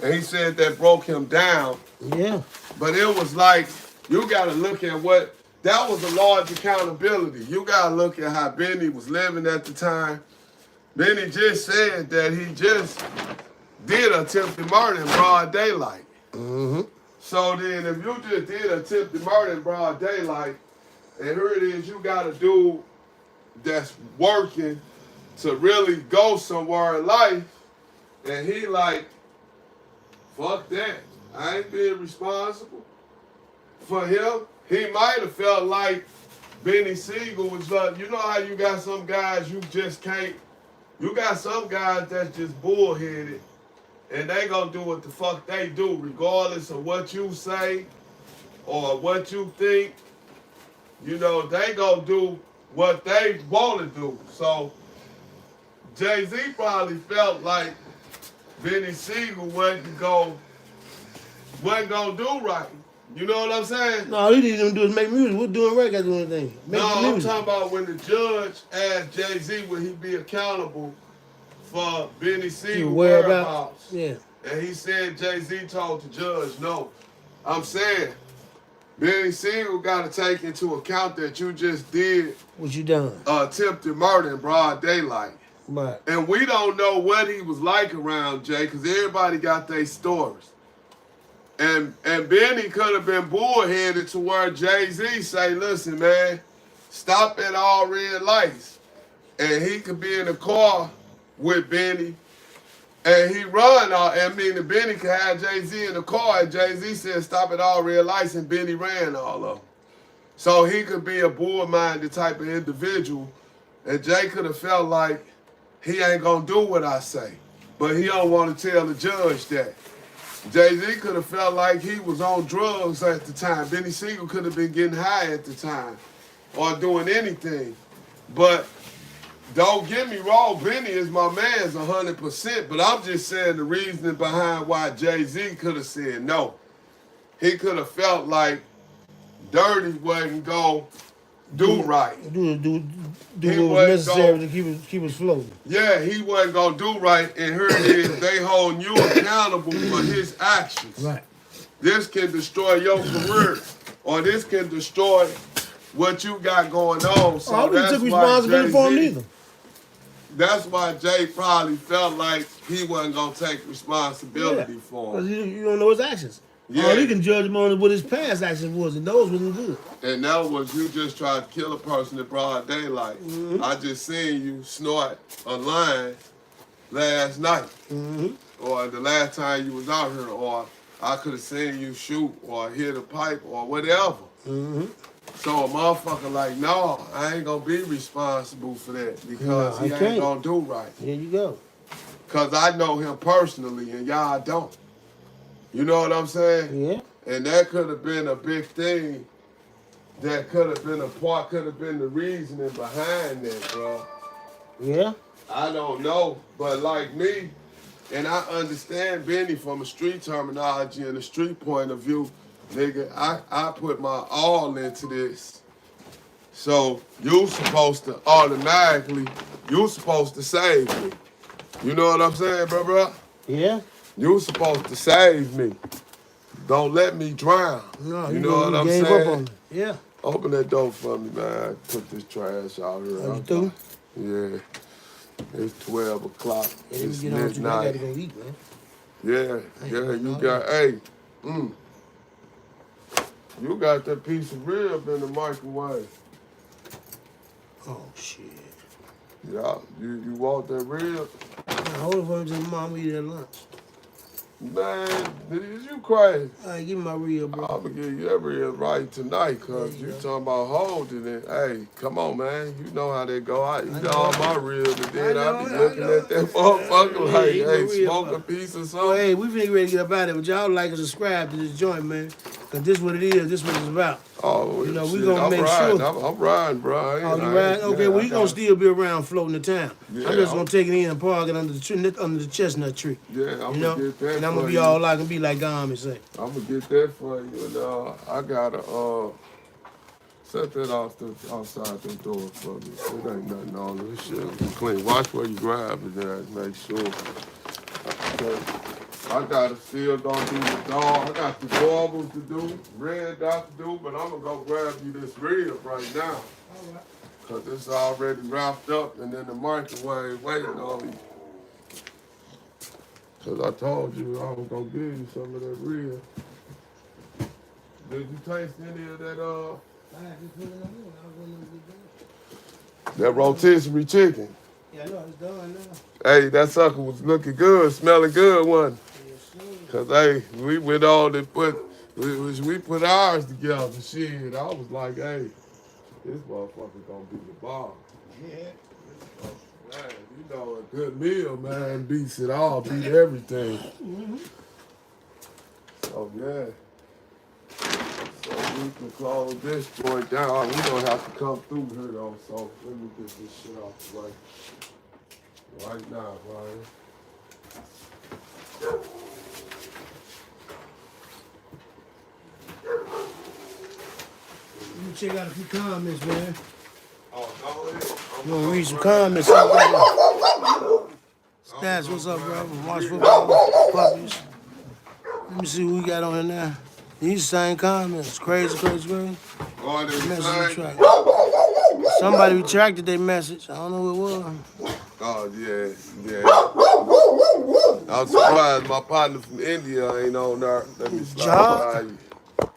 S1: And he said that broke him down.
S2: Yeah.
S1: But it was like, you gotta look at that was a large accountability. You gotta look at how Beanie was living at the time. Beanie just said that he just did attempted murder in broad daylight. So then if you just did attempted murder in broad daylight, and here it is, you got a dude that's working to really go somewhere in life, and he like, fuck that. I ain't being responsible for him. He might have felt like Beanie Sigel was like, you know how you got some guys you just can't, you got some guys that's just bullheaded, and they gonna do what the fuck they do, regardless of what you say or what you think. You know, they gonna do what they wanna do. So Jay-Z probably felt like Beanie Sigel wasn't gonna do right. You know what I'm saying?
S2: No, all he didn't even do is make music. We're doing right, got to do anything.
S1: I'm talking about when the judge asked Jay-Z would he be accountable for Beanie Sigel whereabouts.
S2: Yeah.
S1: And he said Jay-Z told the judge no. I'm saying Beanie Sigel got to take into account that you just did
S2: what you done?
S1: Attempted murder in broad daylight.
S2: Right.
S1: And we don't know what he was like around Jay because everybody got their stories. And Beanie could have been bullheaded to where Jay-Z say, listen, man, stop at all red lights. And he could be in the car with Beanie. And he run all, Beanie could have Jay-Z in the car and Jay-Z said, stop at all red lights, and Beanie ran all of them. So he could be a bull-minded type of individual. And Jay could have felt like he ain't gonna do what I say. But he don't want to tell the judge that. Jay-Z could have felt like he was on drugs at the time. Beanie Sigel could have been getting high at the time or doing anything. But don't get me wrong, Beanie is my man's 100%, but I'm just saying the reasoning behind why Jay-Z could have said no. He could have felt like Dirty wasn't going to do right.
S2: Do what was necessary to keep us floating.
S1: Yeah, he wasn't going to do right, and here it is, they holding you accountable for his actions.
S2: Right.
S1: This can destroy your career, or this can destroy what you got going on. So
S2: I wouldn't took responsibility for him either.
S1: That's why Jay probably felt like he wasn't going to take responsibility for him.
S2: Because you don't know his actions. Yeah. All you can judge him on what his past actions was, and those wasn't good.
S1: And that was you just tried to kill a person in broad daylight. I just seen you snort a line last night. Or the last time you was out here, or I could have seen you shoot or hit a pipe or whatever. So a motherfucker like, no, I ain't gonna be responsible for that because he ain't gonna do right.
S2: Here you go.
S1: Cause I know him personally and y'all don't. You know what I'm saying?
S2: Yeah.
S1: And that could have been a big thing. That could have been the reasoning behind that, bro.
S2: Yeah.
S1: I don't know, but like me, and I understand Beanie from a street terminology and a street point of view, nigga, I put my all into this. So you supposed to save me. You know what I'm saying, bro?
S2: Yeah.
S1: You supposed to save me. Don't let me drown.
S2: No,
S1: you know what I'm
S2: gave
S1: saying?
S2: Up on me. Yeah.
S1: Open that door for me, man. Put this trash out here.
S2: Are you through?
S1: Yeah. It's 12 o'clock.
S2: Yeah,
S1: It's
S2: get on with you. I
S1: midnight.
S2: gotta go eat, man.
S1: Yeah, you got, hey, you got that piece of rib in the microwave.
S2: Oh, shit.
S1: Yeah, you want that rib?
S2: Hold it for me, mom eat at lunch.
S1: Man, is you crazy?
S2: All right, give me my rib, bro.
S1: I'm gonna give you that rib right tonight, cause you talking about holding it. Hey, come on, man. You know how that go. I eat all my ribs, and then I be looking at that motherfucker like, hey, smoke a piece or something.
S2: Well, hey, we finna get ready to get up out of it, but y'all like and subscribe to this joint, man. Cause this what it is. This what it's about.
S1: Oh,
S2: you know,
S1: shit,
S2: we gonna make sure.
S1: I'm riding, bro.
S2: Oh, you riding? Okay, well, you gonna still be around floating the town.
S1: Yeah,
S2: I'm just gonna take it in and park it under the chestnut tree.
S1: Yeah, I'm gonna get that.
S2: And I'm gonna be all I can be like Gom and say.
S1: I'm gonna get that for you, and I gotta set that outside the door for me. It ain't nothing on this shit. Be clean. Watch where you grab it there. Make sure. Okay. I gotta still gonna do the dog. I got the Boerboels to do, red dot to do, but I'm gonna go grab you this rib right now.
S2: All right.
S1: Cause it's already wrapped up and in the microwave waiting on you. Cause I told you I was gonna give you some of that rib. Did you taste any of that that rotisserie chicken?
S2: Yeah, I know it's done now.
S1: Hey, that sucker was looking good, smelling good, wasn't it? Cause hey, we went on and we put ours together. Shit, I was like, hey, this motherfucker gonna be the bomb.
S2: Yeah.
S1: Man, you know a good meal, man, beats it all, beat everything. So yeah. So we can close this joint down. We gonna have to come through here though. So let me get this shit off the way. Right now, Ryan.
S2: Let me check out a few comments, man.
S1: Oh, no,
S2: You wanna read some comments? Stats, what's up, bro? Watch football, puppies. Let me see what we got on here now. These same comments. Crazy. Message retracted. Somebody retracted their message. I don't know who it was.
S1: Oh, yeah. I'm surprised my partner from India ain't on there. Let me slide by you.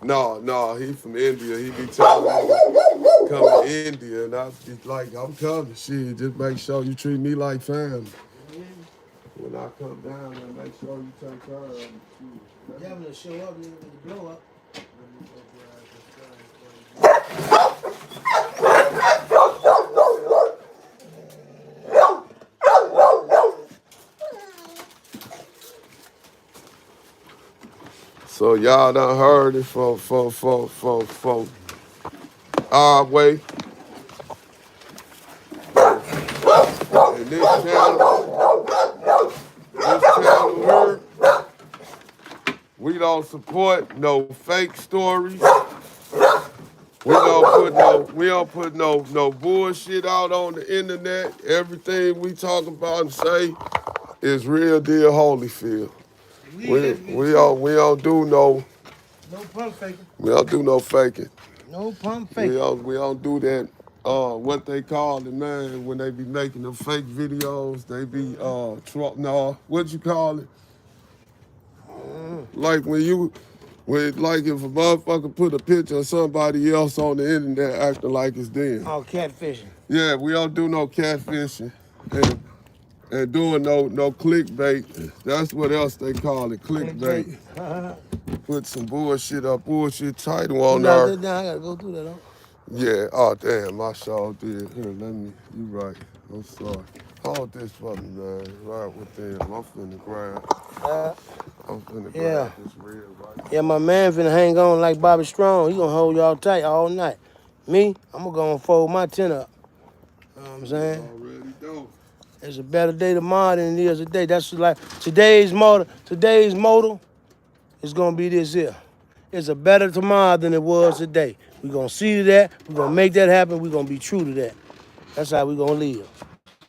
S1: No, he from India. He be telling me to come to India, and I be like, I'm coming. Shit, just make sure you treat me like family. When I come down there, make sure you take care of me.
S2: You having to show up and then blow up.
S1: So y'all done heard it for our way. And this channel here, we don't support no fake stories. We don't put no bullshit out on the internet. Everything we talk about and say is real deal Holyfield. We don't do no
S2: pump faking.
S1: We don't do no faking.
S2: No pump faking.
S1: We don't do that. What they call it, man, when they be making them fake videos, they be what you call it? Like like if a motherfucker put a picture of somebody else on the internet acting like it's them.
S2: Oh, catfishing.
S1: Yeah, we don't do no catfishing. And and doing no clickbait. That's what else they call it, clickbait. Put some bullshit title on
S2: Knock
S1: there.
S2: that down. I gotta go through that. Huh?
S1: Yeah, oh damn, I sure did. Here, you right. I'm sorry. Hold this for me, man. Right with them. I'm finna grab this rib right.
S2: Yeah, my man finna hang on like Bobby Strong. He gonna hold y'all tight all night. Me, I'm gonna go and fold my tent up. You know what I'm saying?
S1: Already know.
S2: It's a better day tomorrow than it is today. That's like today's motto is gonna be this here. It's a better tomorrow than it was today. We're gonna see to that. We're gonna make that happen. We're gonna be true to that. That's how we're gonna live.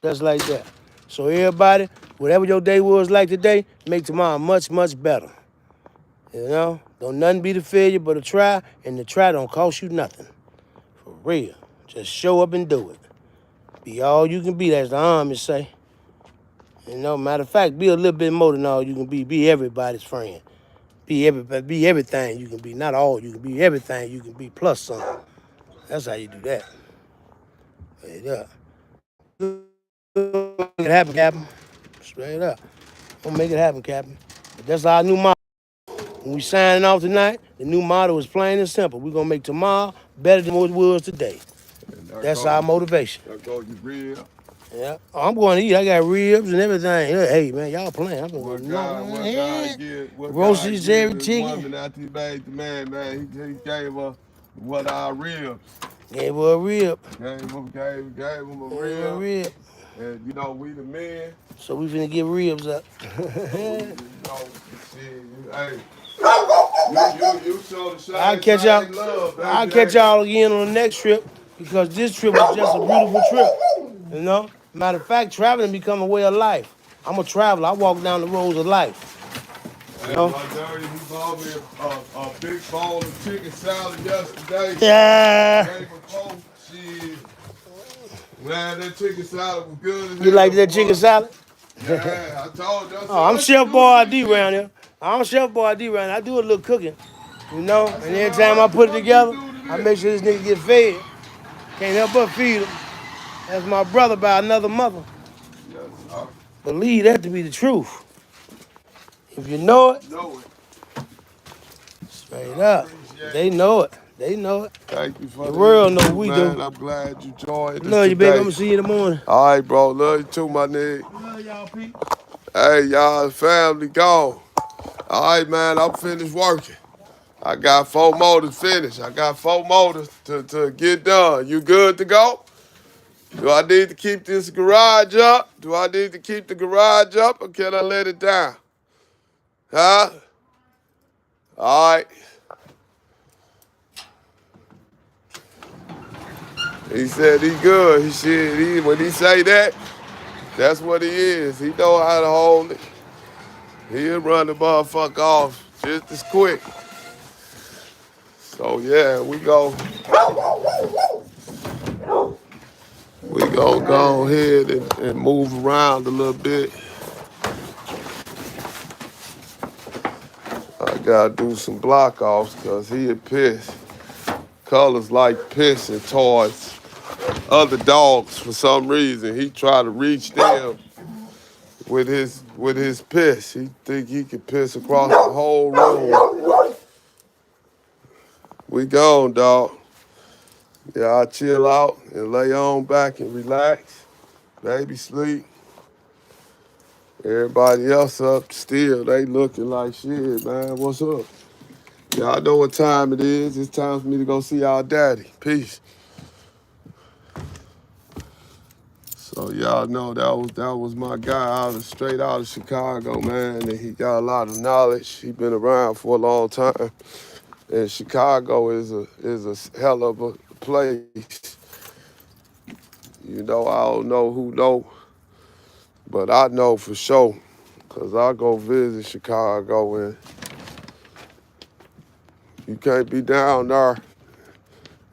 S2: Just like that. So everybody, whatever your day was like today, make tomorrow much, much better. You know? Don't nothing be the failure but a try, and the try don't cost you nothing. For real. Just show up and do it. Be all you can be, as the Amish say. You know, matter of fact, be a little bit more than all you can be. Be everybody's friend. Be everything you can be. Not all you can be, everything you can be, plus some. That's how you do that. Straight up. Make it happen, Captain. Straight up. Gonna make it happen, Captain. But that's our new motto. When we signing off tonight, the new motto is plain and simple. We're gonna make tomorrow better than what it was today. That's our motivation.
S1: There go your rib.
S2: Yeah. Oh, I'm going to eat. I got ribs and everything. Hey, man, y'all playing. I'm going
S1: What
S2: to
S1: God
S2: roasted every chicken.
S1: Woman after he made the man, he gave her what our ribs.
S2: Gave her a rib.
S1: Gave him a rib. And you know, we the men.
S2: So we finna get ribs up.
S1: You show the same
S2: I'll catch y'all.
S1: love, baby.
S2: I'll catch y'all again on the next trip, because this trip was just a beautiful trip. You know? Matter of fact, traveling become a way of life. I'm a traveler. I walk down the roads of life.
S1: Hey, my daddy, he bought me a big bowl of chicken salad yesterday.
S2: Yeah.
S1: Man, that chicken salad was good as hell.
S2: You like that chicken salad?
S1: Yeah, I told you.
S2: Oh, I'm Chef Boerboels around here. I do a little cooking, you know. And every time I put it together, I make sure this nigga get fed. Can't help but feed him. That's my brother by another mother.
S1: Yes, sir.
S2: Believe that to be the truth. If you know it, straight up. They know it. They know it.
S1: Thank you for
S2: the world know we
S1: man.
S2: do.
S1: I'm glad you joined us.
S2: Love you, baby.
S1: today.
S2: I'm gonna see you in the morning.
S1: All right, bro. Love you too, my nigga.
S2: Love y'all, Pete.
S1: Hey, y'all, family, go. All right, man. I'm finished working. I got 4 motors finished. I got 4 motors to get done. You good to go? Do I need to keep this garage up? Do I need to keep the garage up, or can I let it down? Huh? All right. He said he good. When he say that, that's what he is. He know how to hold it. He'll run the motherfucker off just as quick. So yeah, we go go ahead and move around a little bit. I gotta do some block offs because he a piss. Colors like pissing towards other dogs for some reason. He try to reach them with his piss. He think he can piss across the whole room. We gone, dog. Yeah, I chill out and lay on back and relax. Baby sleep. Everybody else up still. They looking like shit, man. What's up? Y'all know what time it is. It's time for me to go see our daddy. Peace. So y'all know that was my guy straight out of Chicago, man. And he got a lot of knowledge. He been around for a long time. And Chicago is a hell of a place. You know, I don't know who know, but I know for sure, because I go visit Chicago, and you can't be down there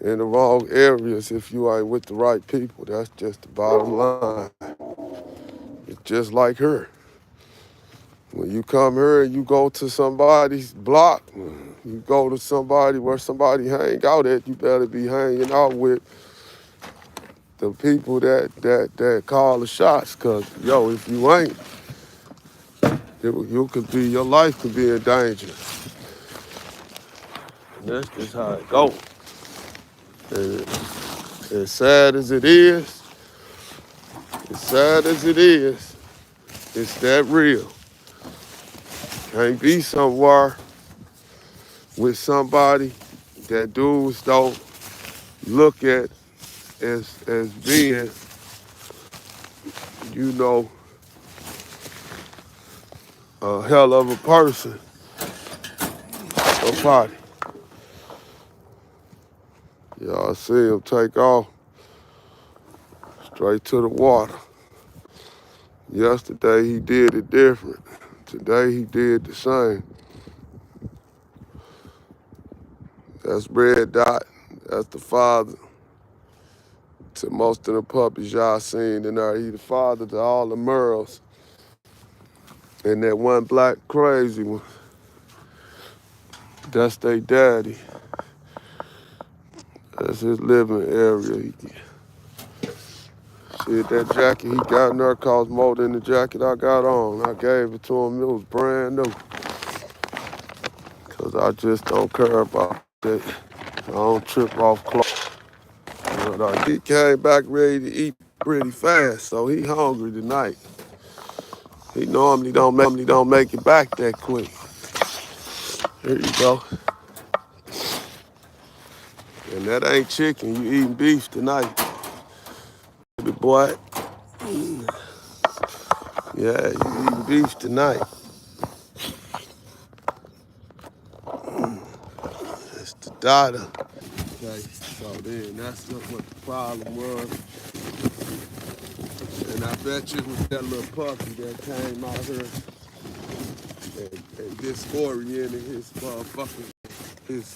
S1: in the wrong areas if you ain't with the right people. That's just the bottom line. It's just like her. When you come here and you go to somebody's block, you go to somebody where somebody hang out at, you better be hanging out with the people that call the shots. Cause yo, if you ain't, you could be, your life could be in danger. And that's just how it goes. And as sad as it is, it's that real. Can't be somewhere with somebody that dudes don't look at as being, you know, a hell of a person or party. Y'all see him take off straight to the water. Yesterday he did it different. Today he did the same. That's Red Dot. That's the father to most of the puppies y'all seen in there. He the father to all the Merles. And that one black crazy one, that's their daddy. That's his living area. Shit, that jacket he got in there cost more than the jacket I got on. I gave it to him, it was brand new. Cause I just don't care about that. I don't trip off clothes. But he came back ready to eat pretty fast, so he hungry tonight. He normally don't make it back that quick. Here you go. And that ain't chicken, you eating beef tonight. Baby boy. Yeah, you eating beef tonight. That's the daughter. Okay, so then that's what the problem was. And I bet you it was that little puppy that came out here and disoriented his motherfucking, his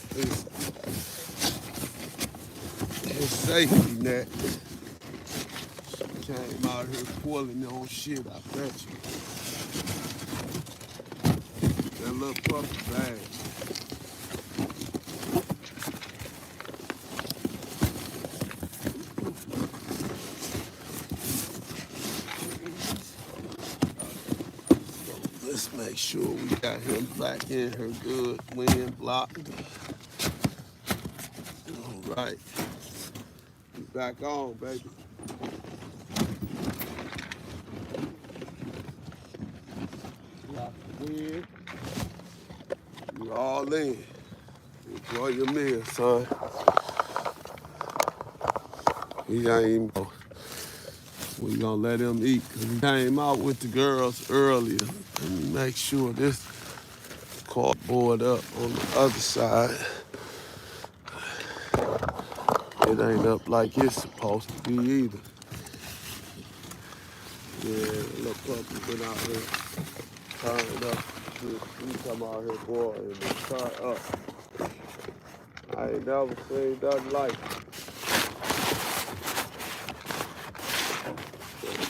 S1: safety net. She came out here pulling on shit, I bet you. That little puppy bad. Let's make sure we got him back in here good, wind blocked. All right. He's back on, baby. Block the wind. You all in. Enjoy your meal, son. He ain't even. We gonna let him eat, cause he came out with the girls earlier. Let me make sure this cardboard up on the other side. It ain't up like it's supposed to be either. Yeah, the little puppy been out here turning up. He come out here, boy, and turn up. I ain't never seen nothing like it.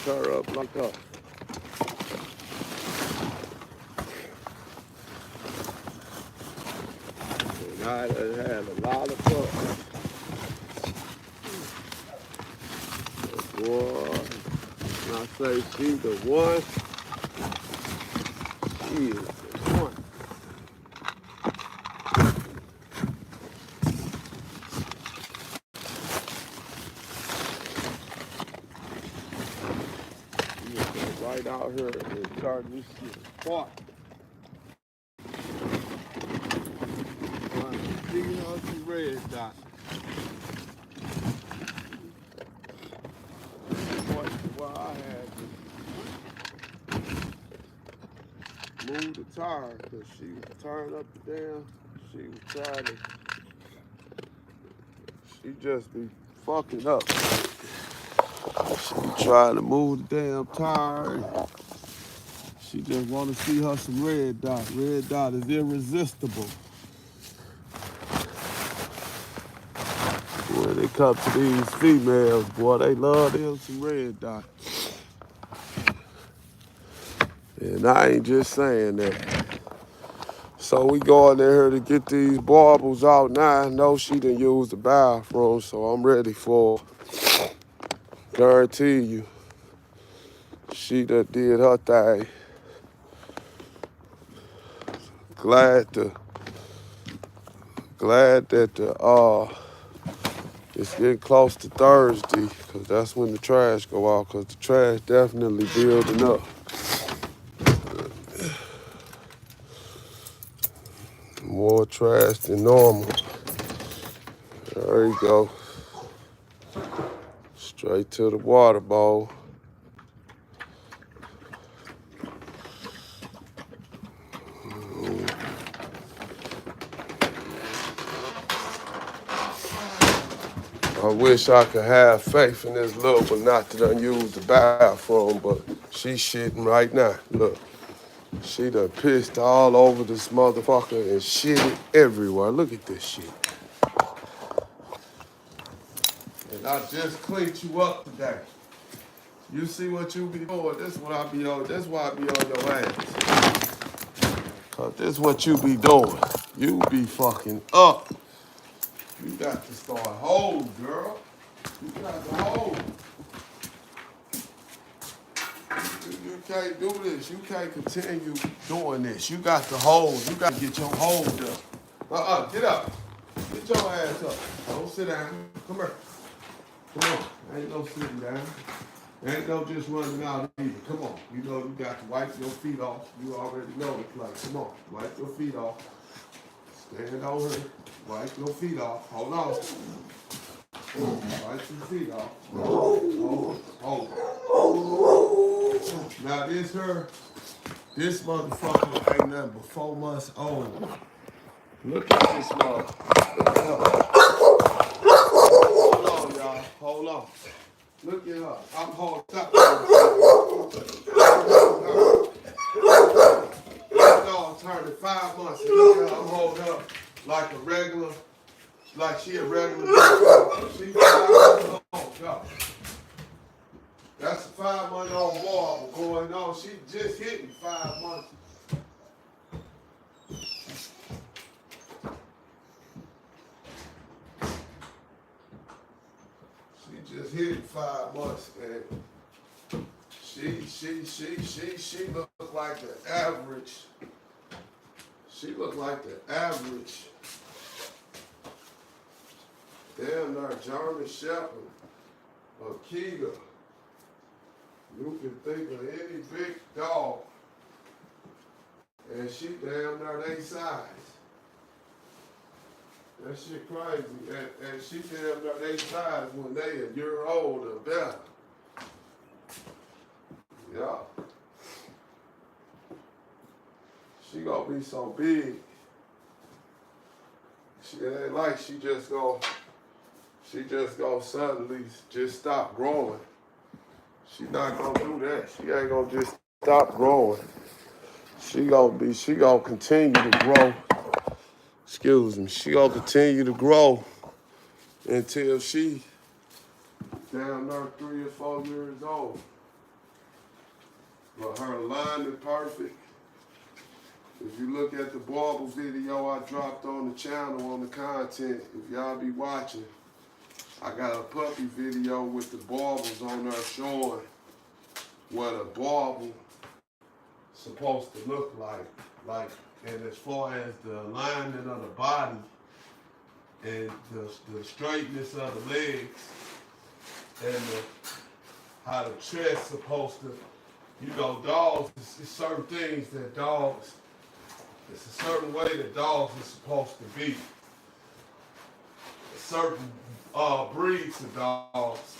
S1: Turn up like us. And I done had a lot of fun. Boy, when I say she the one, she is the one. You go right out here and turn this shit apart. See how she red dot. Well, I had to move the tire because she was turning up and down. She was trying to, she just be fucking up. She be trying to move the damn tire. And she just want to see her some red dot. Red dot is irresistible. When it comes to these females, boy, they love them some red dot. And I ain't just saying that. So we going in here to get these Boerboels out now. I know she done used the bathroom, so I'm ready for her. Guarantee you, she done did her thing. Glad that it's getting close to Thursday, cause that's when the trash go out, cause the trash definitely building up. More trash than normal. There you go. Straight to the water bowl. I wish I could have faith in this little one not to done use the bathroom, but she's shitting right now. Look, she done pissed all over this motherfucker and shitted everywhere. Look at this shit. And I just cleaned you up today. You see what you be doing? This what I be on. That's why I be on your ass. Cause this what you be doing. You be fucking up. You got to start hold, girl. You got to hold. You can't do this. You can't continue doing this. You got to hold. You got to get your hold up. Get up. Get your ass up. Don't sit down. Come here. Come on. Ain't no sitting down. Ain't no just running out either. Come on. You know you got to wipe your feet off. You already know the play. Come on. Wipe your feet off. Stand over here. Wipe your feet off. Hold on. Wipe your feet off. Hold. Now this motherfucker ain't nothing but 4 months old. Look at this motherfucker. Hold on, y'all. Hold on. Look at her. I'm holding up. This dog turned 5 months. And look at her. I'm holding her like a regular, like she a regular dog. She 5 months old. Go. That's a 5-month-old Boerboel going on. She just hit me 5 months. She just hit me 5 months, and she look like the average. She look like the average. Damn near German Shepherd or Kegel. You can think of any big dog, and she damn near they size. That shit crazy, and she damn near they size when they a year old or better. Yeah. She gonna be so big. She ain't like she just gonna suddenly just stop growing. She not gonna do that. She ain't gonna just stop growing. She gonna continue to grow. Excuse me. She gonna continue to grow until she down there 3 or 4 years old. But her alignment perfect. If you look at the Boerboels video I dropped on the channel on the content, if y'all be watching, I got a puppy video with the Boerboels on there showing what a Boerboel supposed to look like, and as far as the alignment of the body and the straightness of the legs and how the chest supposed to, dogs, it's certain things that dogs, it's a certain way that dogs are supposed to be. Certain breeds of dogs,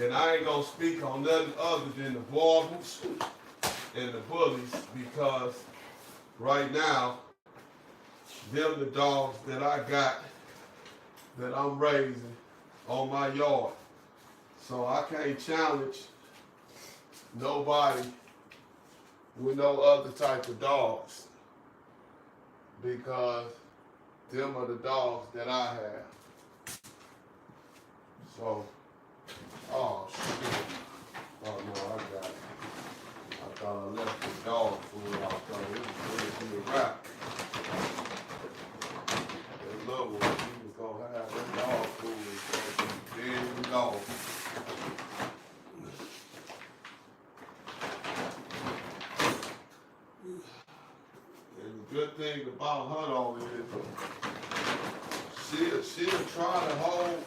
S1: and I ain't gonna speak on nothing other than the Boerboels and the bullies, because right now, them the dogs that I got that I'm raising on my yard. So I can't challenge nobody with no other type of dogs, because them are the dogs that I have. So, oh shit. Oh no, I got it. I thought I left the dog food out there. It was really a wrap. That little one, he was gonna have that dog food. There we go. good thing about her though is she'll try to hold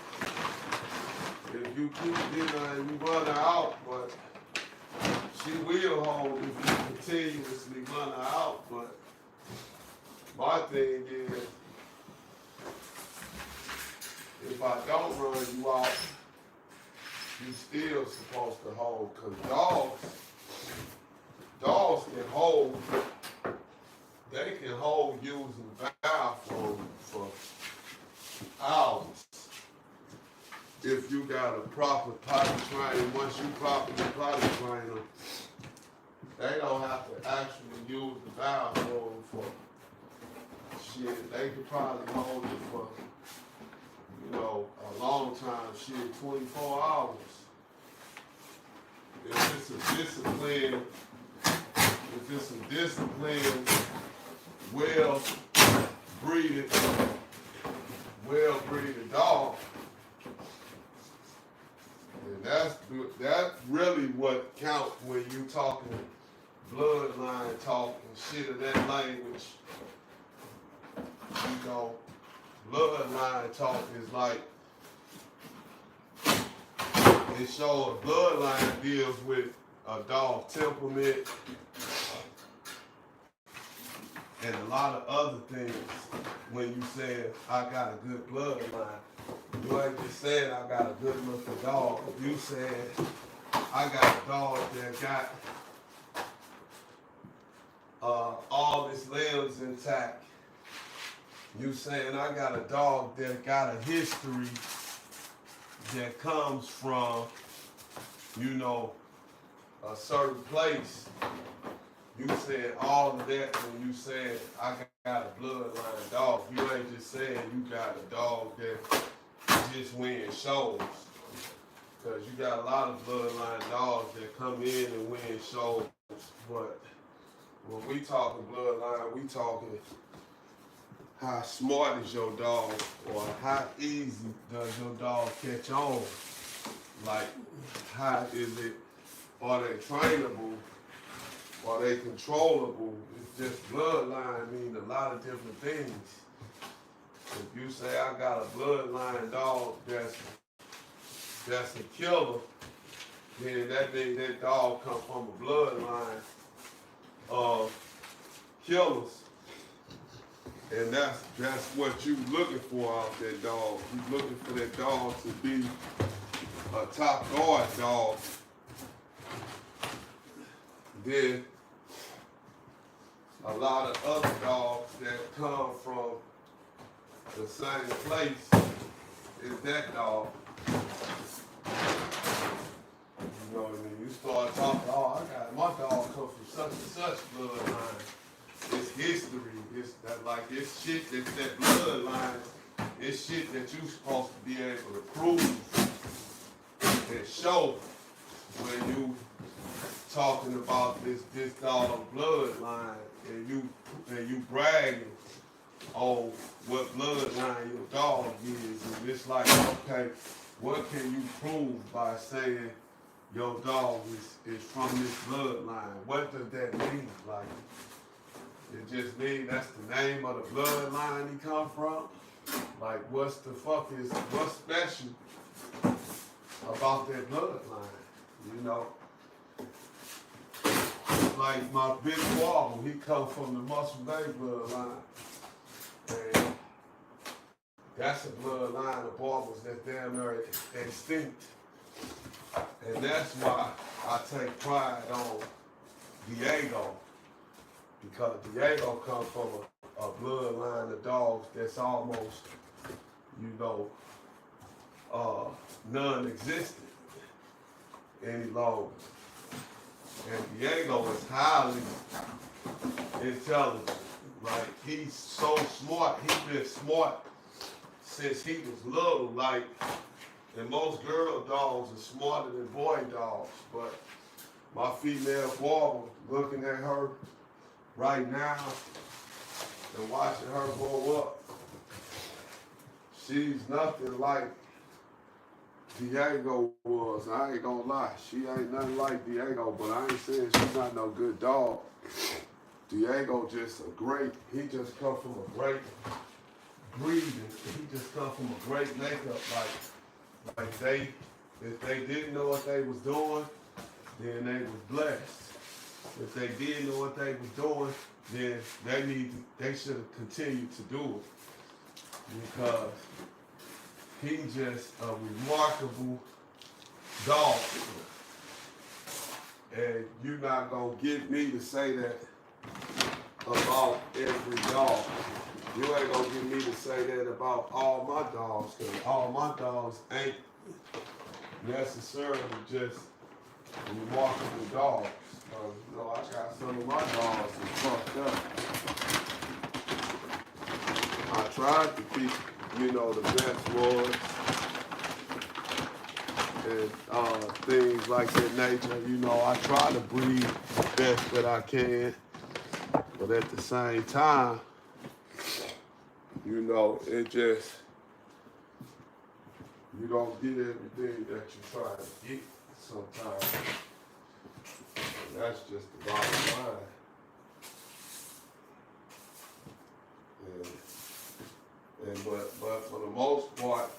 S1: if you keep getting her and you run her out, but she will hold if you continuously run her out. But my thing is, if I don't run you out, you still supposed to hold. Cause dogs can hold. They can hold using the bathroom for hours. If you got a proper potty training, once you properly potty train them, they don't have to actually use the bathroom for shit. They could probably hold it for, a long time, shit, 24 hours. If it's a disciplined, well-breeded dog, and that's really what counts when you talking bloodline talk and shit of that language. Bloodline talk is like, it shows bloodline deals with a dog temperament and a lot of other things. When you say I got a good bloodline, you ain't just saying I got a good looking dog. You said I got a dog that got all its limbs intact. You saying I got a dog that got a history that comes from, a certain place. You said all of that when you said I got a bloodline dog. You ain't just saying you got a dog that just wins shows. Because you got a lot of bloodline dogs that come in and win shows. But when we talking bloodline, we talking how smart is your dog, or how easy does your dog catch on? Like, how is it, are they trainable? Are they controllable? It's just bloodline mean a lot of different things. If you say I got a bloodline dog that's a killer, then that means that dog come from a bloodline of killers. And that's what you looking for out that dog. You looking for that dog to be a top guard dog. Then a lot of other dogs that come from the same place is that dog. You know what I mean? You start talking, my dog come from such and such bloodline. It's history. It's that, like, it's shit that's that bloodline. It's shit that you supposed to be able to prove and show when you talking about this dog bloodline, and you bragging on what bloodline your dog is. And it's like, okay, what can you prove by saying your dog is from this bloodline? What does that mean? Like, it just means that's the name of the bloodline he come from? Like, what's special about that bloodline? Like my big Boerboels, he come from the Muscle Bay bloodline. And that's a bloodline of Boerboels that's damn near extinct. And that's why I take pride on Diego. Because Diego comes from a bloodline of dogs that's almost, non-existent any longer. And Diego is highly intelligent. Like, he's so smart. He's been smart since he was little. Like, and most girl dogs are smarter than boy dogs. But my female Boerboels, looking at her right now and watching her grow up, she's nothing like Diego was. I ain't gonna lie, she ain't nothing like Diego, but I ain't saying she's not no good dog. Diego just a great, he just come from a great breeding. He just come from a great makeup. Like they, if they didn't know what they was doing, then they was blessed. If they did know what they was doing, then they should have continued to do it. Because he just a remarkable dog. And you're not gonna get me to say that about every dog. You ain't gonna get me to say that about all my dogs, because all my dogs ain't necessarily just remarkable dogs. You know, I got some of my dogs that fucked up. I tried to keep, you know, the best ones and things like that nature. You know, I try to breed the best that I can, but at the same time, you know, it just, you don't get everything that you try to get sometimes. And that's just the bottom line. But for the most part,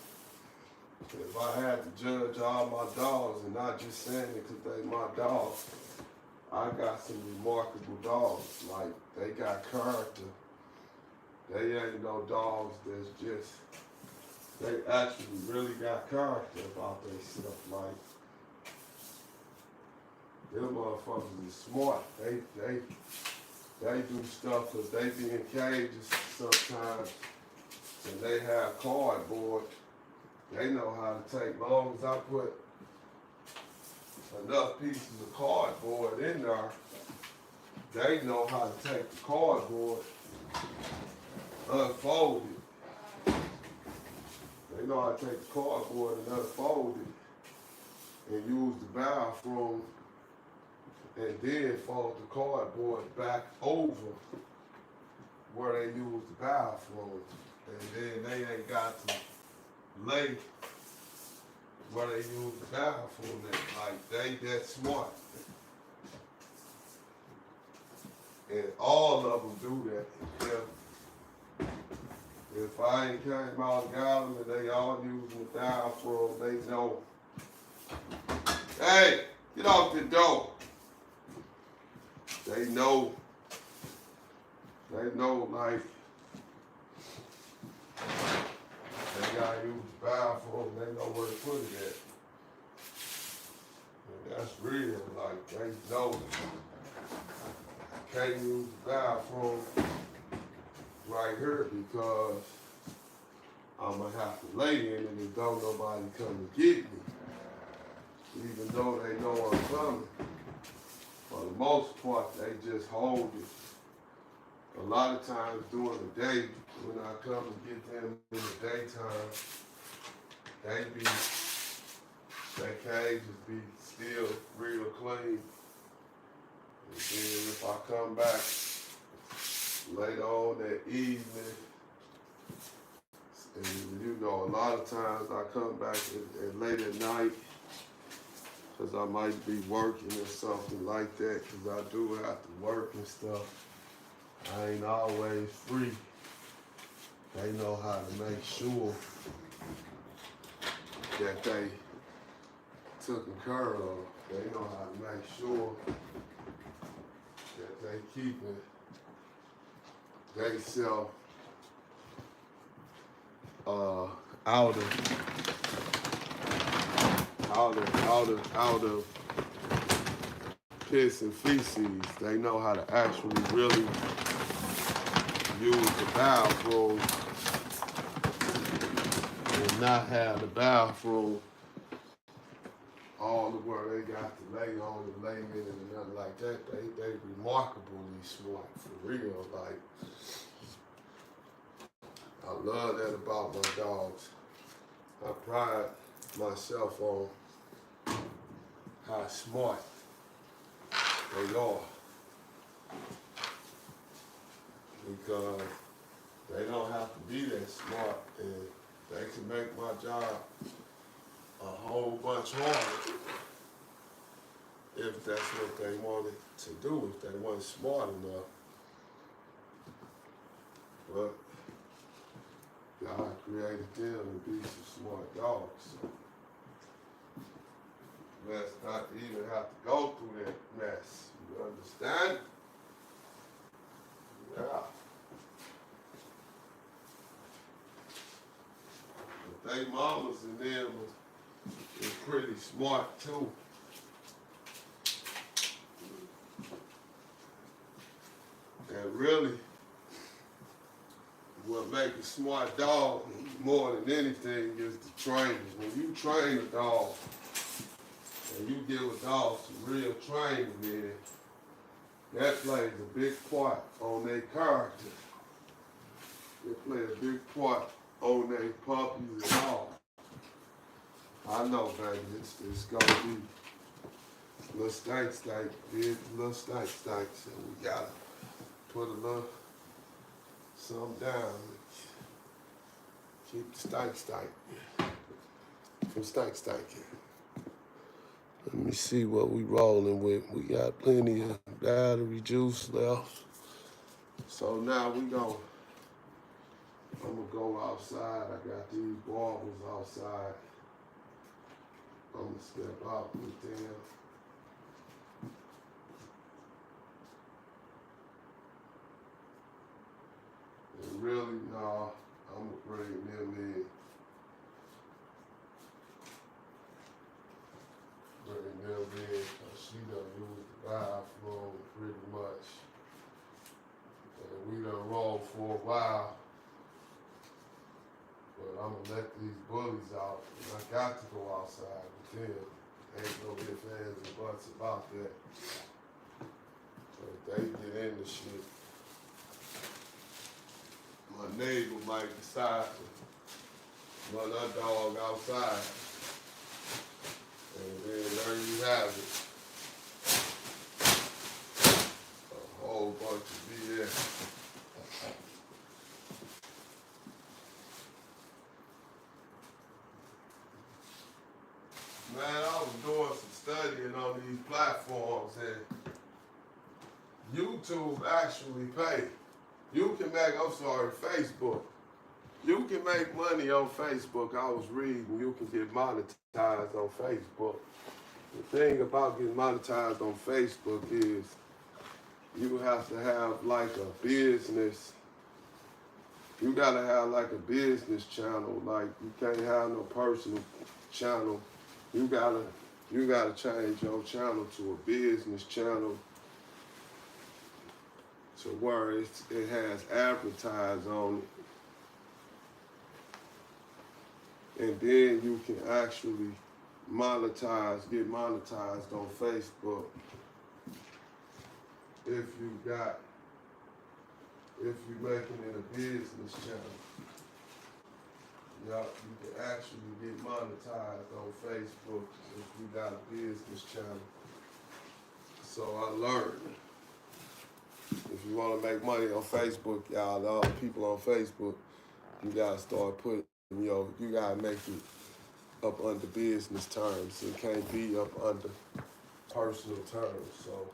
S1: if I had to judge all my dogs, and not just saying it because they my dogs, I got some remarkable dogs. Like, they got character. They ain't no dogs that's just, they actually really got character about themselves. Like, them motherfuckers is smart. They do stuff because they be in cages sometimes, and they have cardboard. They know how to take, long as I put enough pieces of cardboard in there, they know how to take the cardboard, unfold it. They know how to take the cardboard and unfold it and use the bathroom and then fold the cardboard back over where they use the bathroom. And then they ain't got to lay where they use the bathroom at. Like, they that smart. And all of them do that. If I ain't came out and got them and they all using the bathroom, they know, hey, get off the door. They know, like, they gotta use the bathroom, they know where to put it at. And that's real, like, they know can't use the bathroom right here because I'm gonna have to lay in it and don't nobody come and get me. Even though they know I'm coming. For the most part, they just hold it. A lot of times during the day, when I come and get them in the daytime, their cages be still real clean. And then if I come back later on that evening, and you know, a lot of times I come back at late at night, because I might be working or something like that, because I do have to work and stuff. I ain't always free. They know how to make sure that they taken care of. They know how to make sure that they keeping themselves out of piss and feces. They know how to actually really use the bathroom and not have the bathroom all the where they got to lay on and lay in it and nothing like that. They remarkably smart, for real. Like, I love that about my dogs. I pride myself on how smart they are. Because they don't have to be that smart, and they can make my job a whole bunch harder if that's what they wanted to do, if they weren't smart enough. But God created them to be some smart dogs. So let's not even have to go through that mess. You understand? Yeah. But they mamas and them is pretty smart too. And really, what makes a smart dog more than anything is the training. When you train a dog, and you give a dog some real training, then that plays a big part on their character. It plays a big part on their puppies and all. I know, baby, it's gonna be little stank, big little stank, so we gotta put a little something down. Keep the stank from stanking. Let me see what we rolling with. We got plenty of battery juice left. So now I'm gonna go outside. I got these Boerboels outside. I'm gonna step out with them. And really, no, I'm gonna bring them in. Bring them in, cause she done used the bathroom pretty much. And we done rolled for a while. But I'm gonna let these bullies out, and I got to go outside with them. Ain't no ifs, ands, and buts about that. But if they get in the shit, my neighbor might decide to run her dog outside. And then there you have it. A whole bunch of BS. Man, I was doing some studying on these platforms, and YouTube actually pay. You can make, Facebook. You can make money on Facebook. I was reading, you can get monetized on Facebook. The thing about getting monetized on Facebook is you have to have like a business. You gotta have like a business channel. Like you can't have no personal channel. You gotta change your channel to a business channel to where it has advertised on it. And then you can actually get monetized on Facebook if you're making it a business channel. Yeah, you can actually get monetized on Facebook if you got a business channel. So I learned, if you want to make money on Facebook, y'all, all the people on Facebook, you gotta start putting, you gotta make it up under business terms. It can't be up under personal terms. So,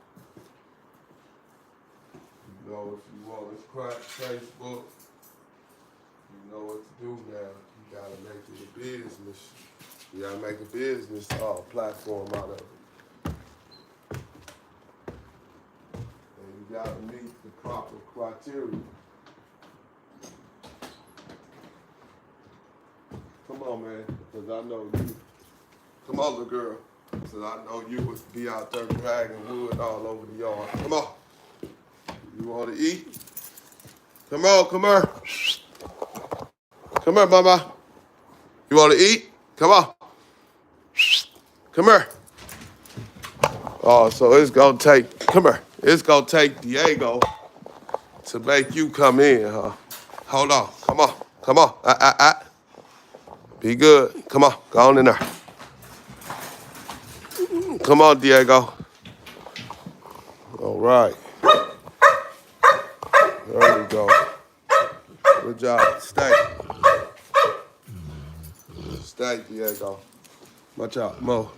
S1: if you want to crack Facebook, you know what to do now. You gotta make it a business. You gotta make a business platform out of it. And you gotta meet the proper criteria. Come on, man, because I know you. Come on, little girl. Because I know you would be out there dragging wood all over the yard. Come on. You want to eat? Come on, come here. Come here, mama. You want to eat? Come on. Come here. Oh, so it's going to take, come here. It's going to take Diego to make you come in, huh? Hold on. Come on. Come on. Be good. Come on. Go on in there. Come on, Diego. All right. There we go. Good job. Stay. Stay, Diego. Watch out, Mo.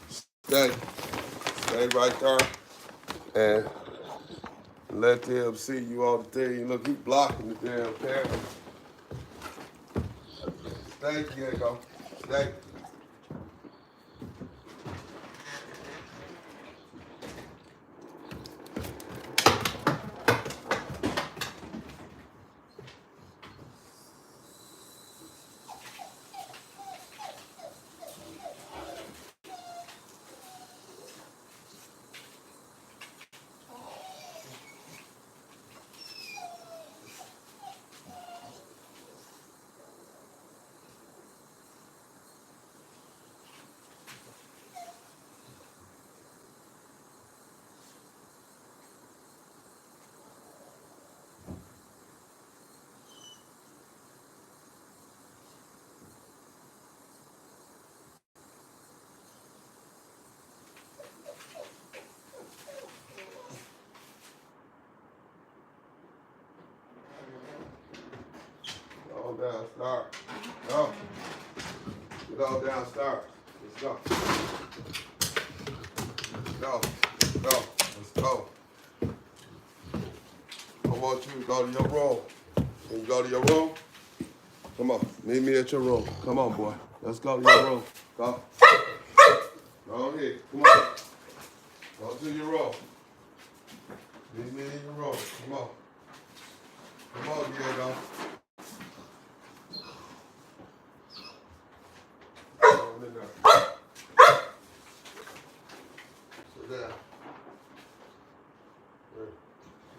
S1: Stay. Stay right there. And and let them see you on the thing. Look, he blocking the damn camera. Thank you, Diego. Thank you. Go down, start. Go. Get all down, start. Let's go. Go. Go. Let's go. I want you to go to your room. Can you go to your room? Come on. Meet me at your room. Come on, boy. Let's go to your room. Go. Go ahead. Come on. Go to your room. Meet me in your room. Come on. Come on, Diego. Go in there. Sit down. There.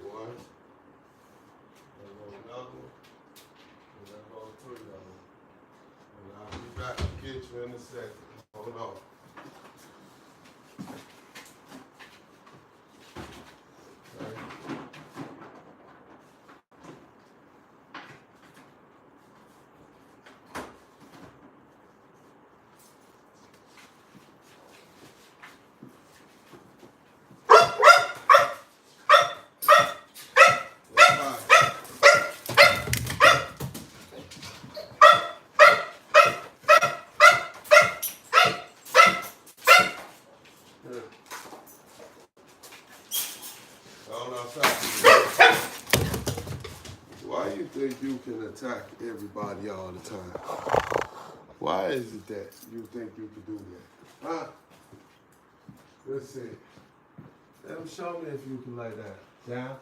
S1: One. There goes another one. And there goes three of them. And I'll be back to get you in a second. Hold on. Why do you think you can attack everybody all the time? Why is it that you think you can do that? Huh? Let's see. Let them show me if you can lay down. Down.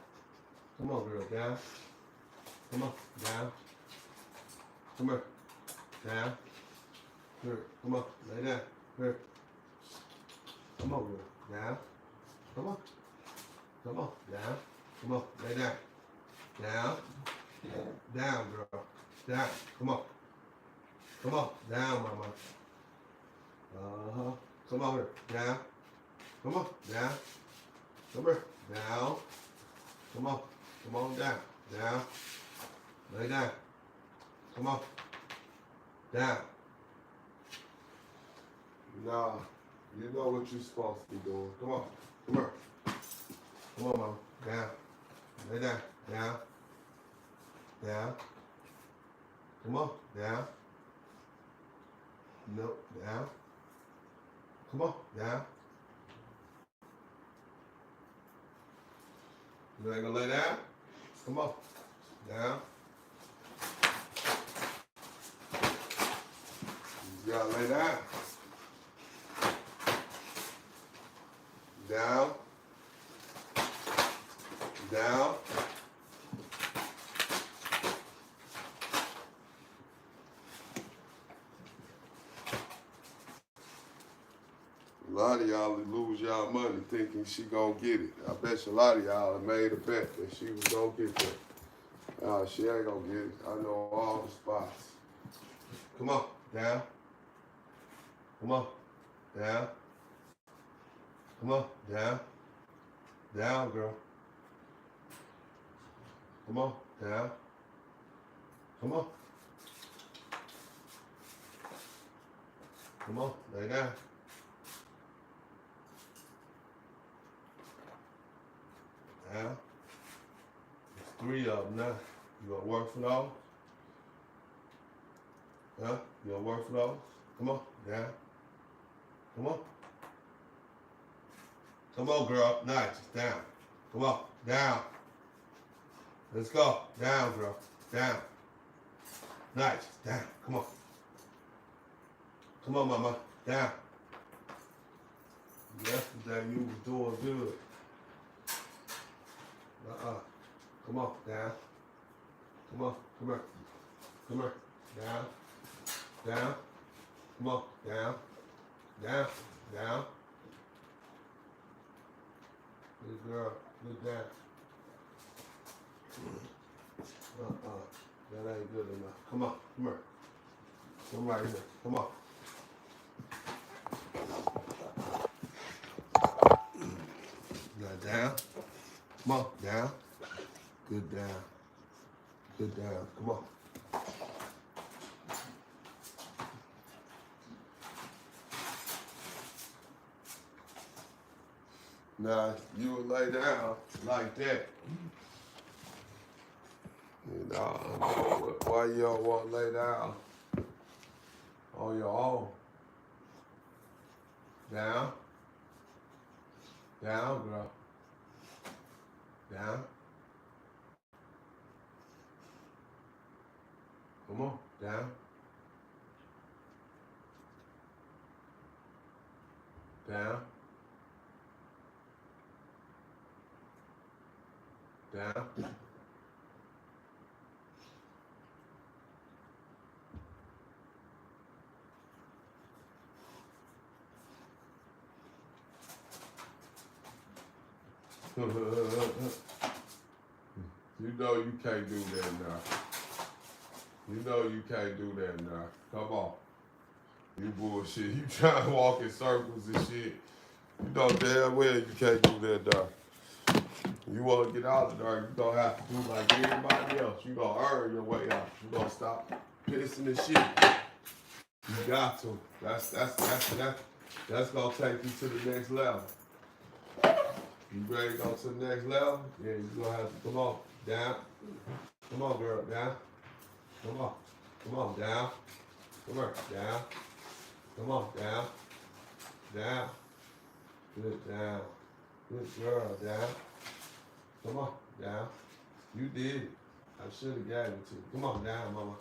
S1: Come on, girl. Down. Come on. Down. Come here. Down. Here. Come on. Lay down. Here. Come on, girl. Down. Come on. Come on. Down. Come on. Lay down. Down. Down, girl. Down. Come on. Come on. Down, mama. Uh-huh. Come on here. Down. Come on. Down. Come here. Down. Come on. Come on down. Down. Lay down. Come on. Down. Nah. You know what you're supposed to be doing. Come on. Come here. Come on, mama. Down. Lay down. Down. Down. Come on. Down. Nope. Down. Come on. Down. You ain't gonna lay down? Come on. Down. You gotta lay down. Down. Down. A lot of y'all lose y'all money thinking she gonna get it. I bet you a lot of y'all have made a bet that she was gonna get that. She ain't gonna get it. I know all the spots. Come on, down. Come on, down. Come on, down. Down, girl. Come on, down. Come on. Come on, lay down. Now, there's 3 of them now. You gonna work for those? Huh? You gonna work for those? Come on, down. Come on. Come on, girl. Nice. Down. Come on, down. Let's go. Down, girl. Down. Nice. Down. Come on. Come on, mama. Down. Yesterday you was doing good. Come on. Down. Come on. Come here. Come here. Down. Down. Come on. Down. Down. Down. Good girl. Good down. That ain't good enough. Come on. Come here. Come right here. Come on. Now down. Come on. Down. Good down. Good down. Come on. Now, you would lay down like that. You know, why you don't want to lay down on your own? Down. Down, girl. Down. Come on, down. Down. Down. You know you can't do that now. You know you can't do that now. Come on. You bullshit. You trying to walk in circles and shit. You know damn well you can't do that now. You want to get out of there, you gonna have to do like everybody else. You gonna earn your way out. You gonna stop pissing and shit. You got to. That's gonna take you to the next level. You ready to go to the next level? Yeah, you gonna have to come on, down. Come on, girl, down. Come on. Come on, down. Come here, down. Come on, down. Down. Good down. Good girl, down. Come on, down. You did it. I should have gotten it to you. Come on, down, mama.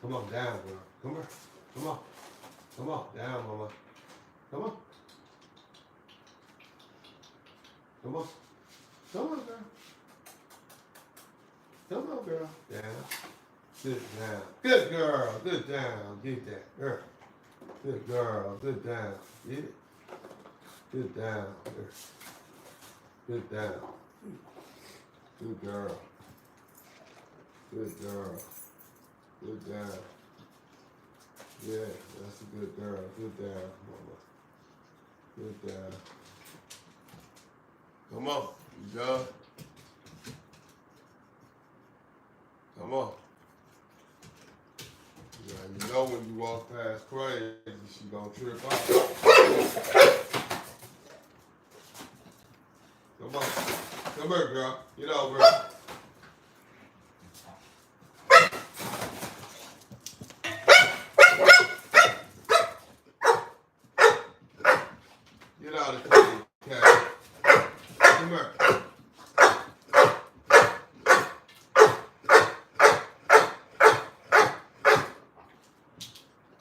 S1: Come on, down, girl. Come here. Come on. Come on, down, mama. Come on. Come on. Come on, girl. Come on, girl. Down. Sit down. Good girl. Good down. Get that. Girl. Good girl. Good down. Get it. Good down. Good down. Good girl. Good girl. Good down. Yeah, that's a good girl. Good down, mama. Good down. Come on. You done? Come on. Yeah, you know when you walk past crazy, she gonna trip out. Come on. Come here, girl. Get over here. Get out of the cage, okay? Come here.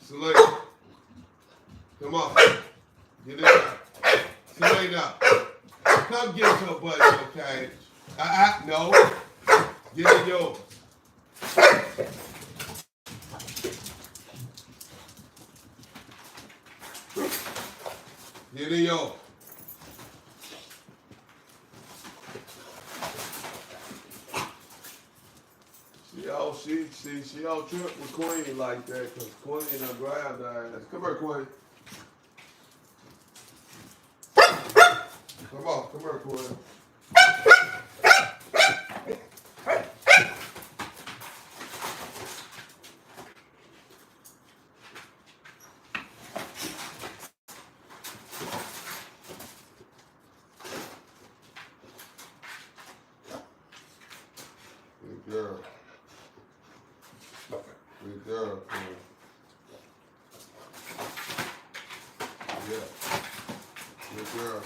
S1: Selena. Come on. Get in there. Selena. Come get your butt in your cage. No. Get in yours. Get in yours. She don't trip with Queen like that, because Queen done grabbed her ass. Come here, Queen. Come on, come here, Queen. Good girl. Good girl, Queen. Yeah. Good girl.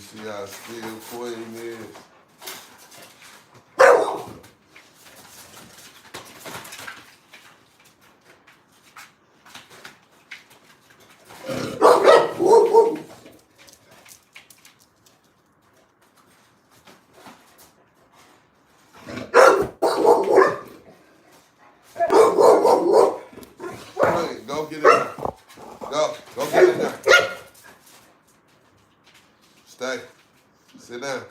S1: see how still Queen is. Queen, go get in there. Go get in there. Stay. Sit down.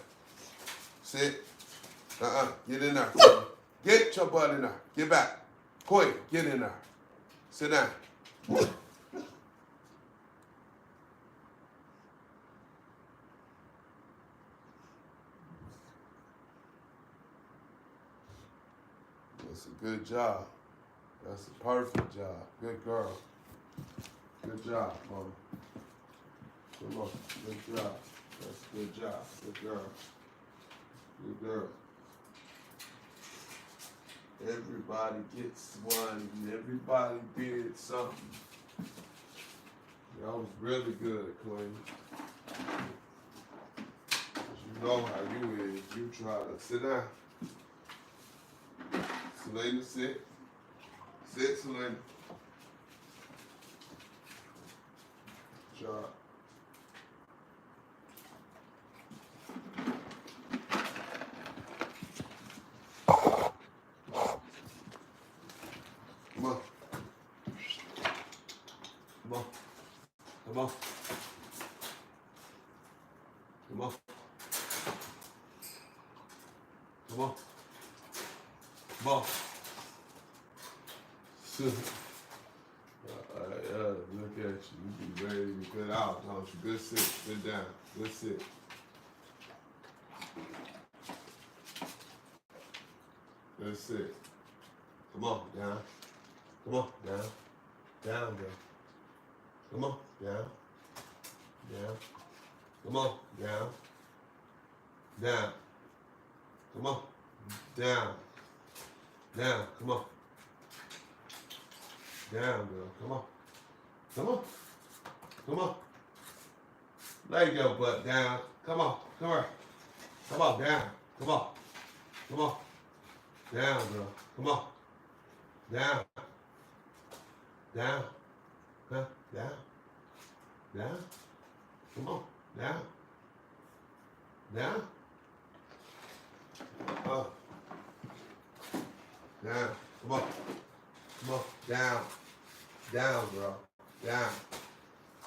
S1: Sit. Get in there. Get your butt in there. Get back. Queen, get in there. Sit down. That's a good job. That's a perfect job. Good girl. Good job, mama. Come on. Good job. That's a good job. Good girl. Good girl. Everybody gets one. Everybody did something. That was really good, Queen. You know how you is. You try to sit down. Selena, sit. Sit, Selena. Job. Come on. Come on. Come on. Come on. Come on. Come on. Look at you. You be ready to get out, don't you? Good sit. Sit down. Good sit. Good sit. Come on, down. Come on, down. Down, girl. Come on, down. Down. Come on, down. Down. Come on. Down. Down. Come on. Down, girl. Come on. Come on. Come on. Lay your butt down. Come on. Come here. Come on, down. Come on. Come on. Down, girl. Come on. Down. Down. Huh? Down. Down. Come on. Down. Down. Down. Come on. Come on. Down. Down, girl. Down.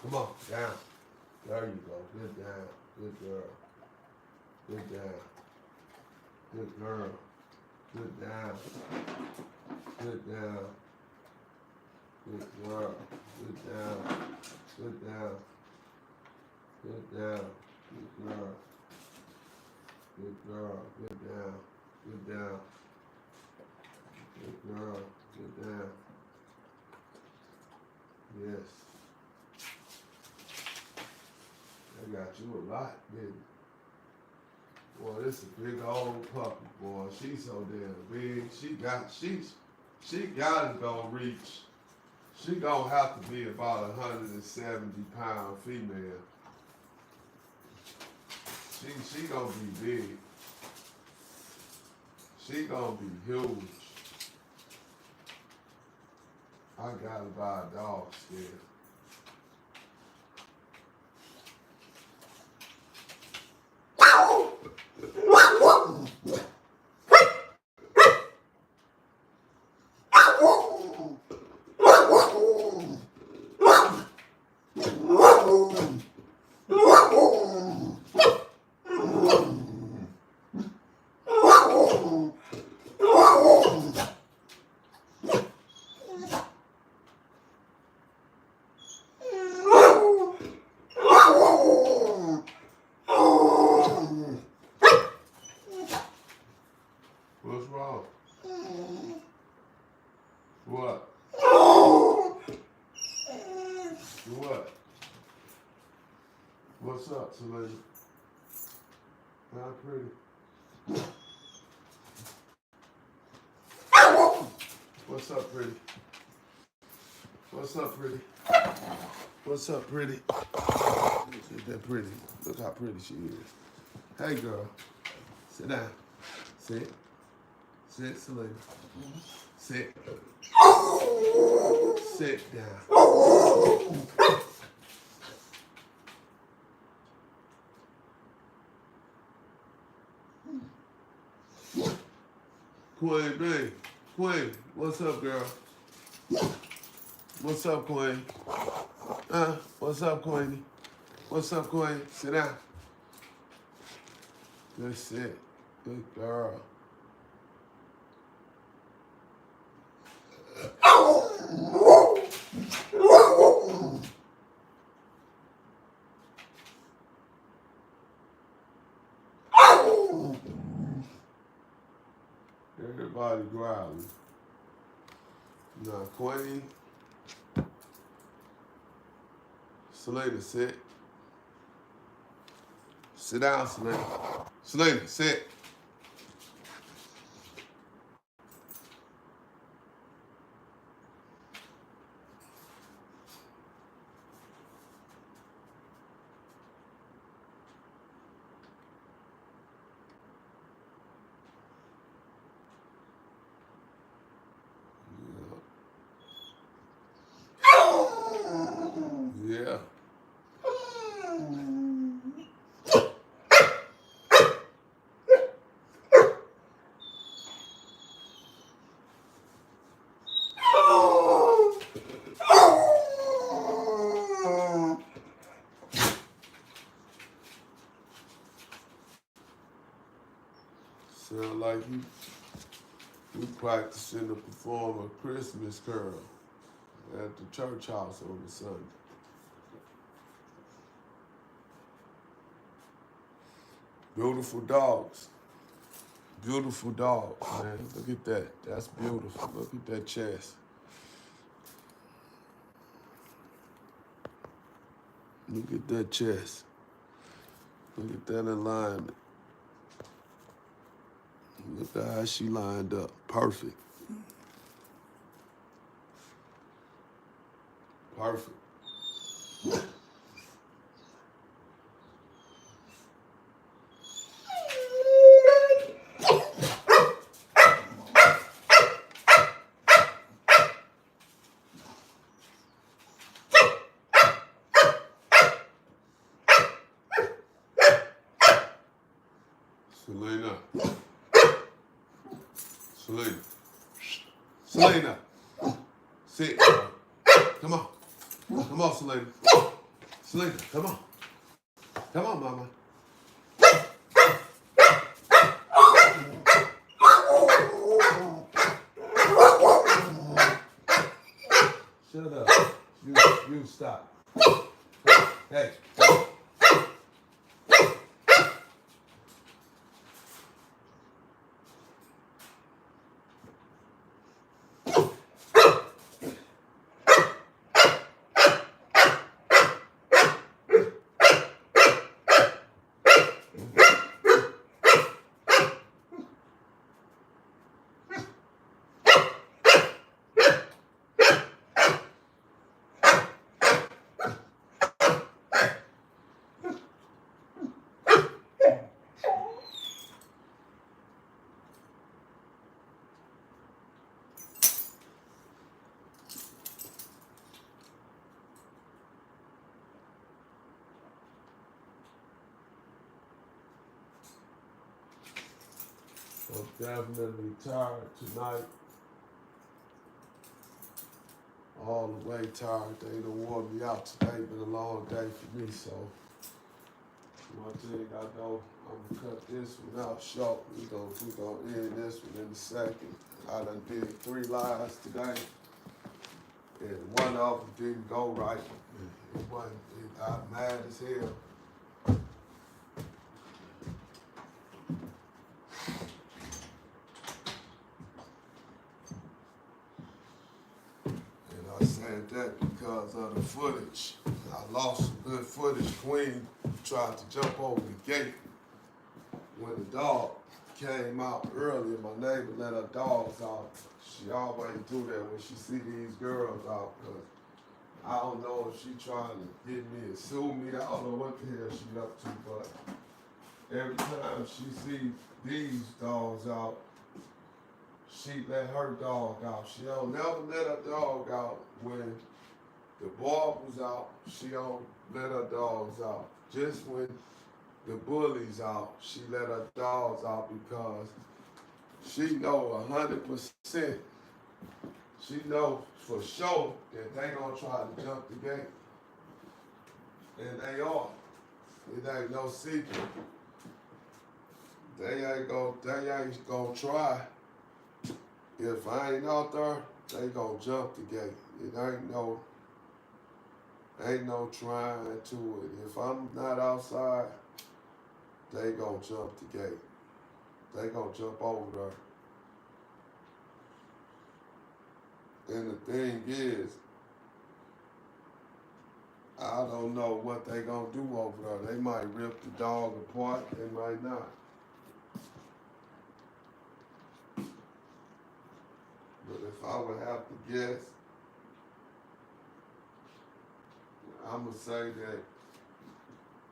S1: Come on. Down. There you go. Good down. Good girl. Good down. Good girl. Good down. Good down. Good girl. Good down. Good down. Good down. Good girl. Good girl. Good down. Good down. Good girl. Good down. Yes. I got you a lot, baby. Boy, this is a big old puppy, boy. She's so damn big. She gotta go reach. She gonna have to be about 170-pound female. She gonna be big. She gonna be huge. I gotta buy a dog still. What's wrong? What? What? What's up, Selena? Not pretty. What's up, pretty? What's up, pretty? What's up, pretty? Isn't that pretty? Look how pretty she is. Hey, girl. Sit down. Sit. Sit, Selena. Sit. Sit down. Queen B. Queen, what's up, girl? What's up, Queen? What's up, Queenie? What's up, Queen? Sit down. Good sit. Good girl. Everybody growling. Now, Queen. Selena, sit. Sit down, Selena. Selena, sit. Yeah. Sound like you practicing to perform a Christmas carol at the church house on the Sunday. Beautiful dogs. Beautiful dogs, man. Look at that. That's beautiful. Look at that chest. Look at that chest. Look at that alignment. Look at how she lined up. Perfect. Perfect. Selena. Selena. Selena. Sit. Come on. Come on, Selena. Selena, come on. Come on, mama. Shut up. You stop. Hey. I'm definitely tired tonight. All the way tired. They done wore me out today. Been a long day for me, so one thing I know, I'm gonna cut this one out short. We gonna end this one in a second. I done did 3 lives today, and one of them didn't go right. I'm mad as hell. I said that because of the footage. I lost some good footage. Queen tried to jump over the gate when the dog came out earlier. My neighbor let her dogs out. She always do that when she see these girls out because I don't know if she trying to get me and sue me. I don't know what the hell she up to, but every time she see these dogs out, she let her dog out. She don't never let her dog out. When the Boerboels out, she don't let her dogs out. Just when the bullies out, she let her dogs out because she know 100%. She know for sure that they gonna try to jump the gate. And they are. It ain't no secret. They ain't gonna try. If I ain't out there, they gonna jump the gate. It ain't no trying to it. If I'm not outside, they gonna jump the gate. They gonna jump over there. And the thing is, I don't know what they gonna do over there. They might rip the dog apart, they might not. But if I would have to guess, I'ma say that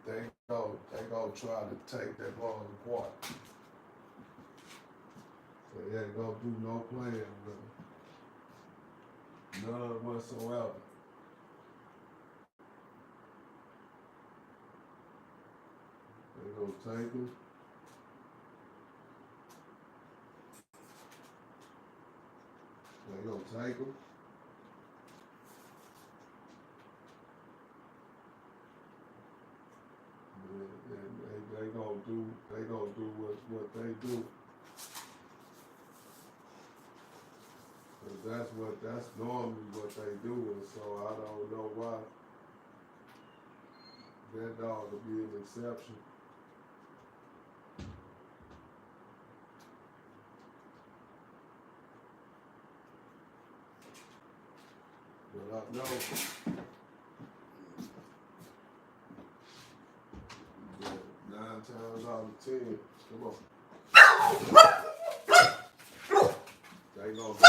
S1: they gonna try to take that dog apart. So they ain't gonna do no playing with them. None whatsoever. They gonna take him. They gonna take him. And they gonna do what they do. That's normally what they do, and so I don't know why that dog would be an exception. But I know that 9 times out of 10, come on, they gonna go.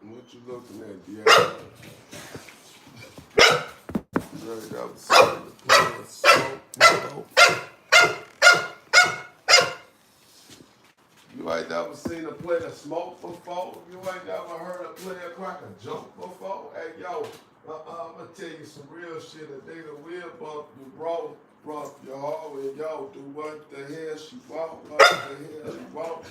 S1: What you looking at, Deanna? Right, that was something to play with smoke. You ain't never seen a player smoke before? You ain't never heard a player crack a joke before? Hey, yo, I'm gonna tell you some real shit. A nigga will bump you, bro. Bump your hoe and yo, do what the hell she want, what the hell she want.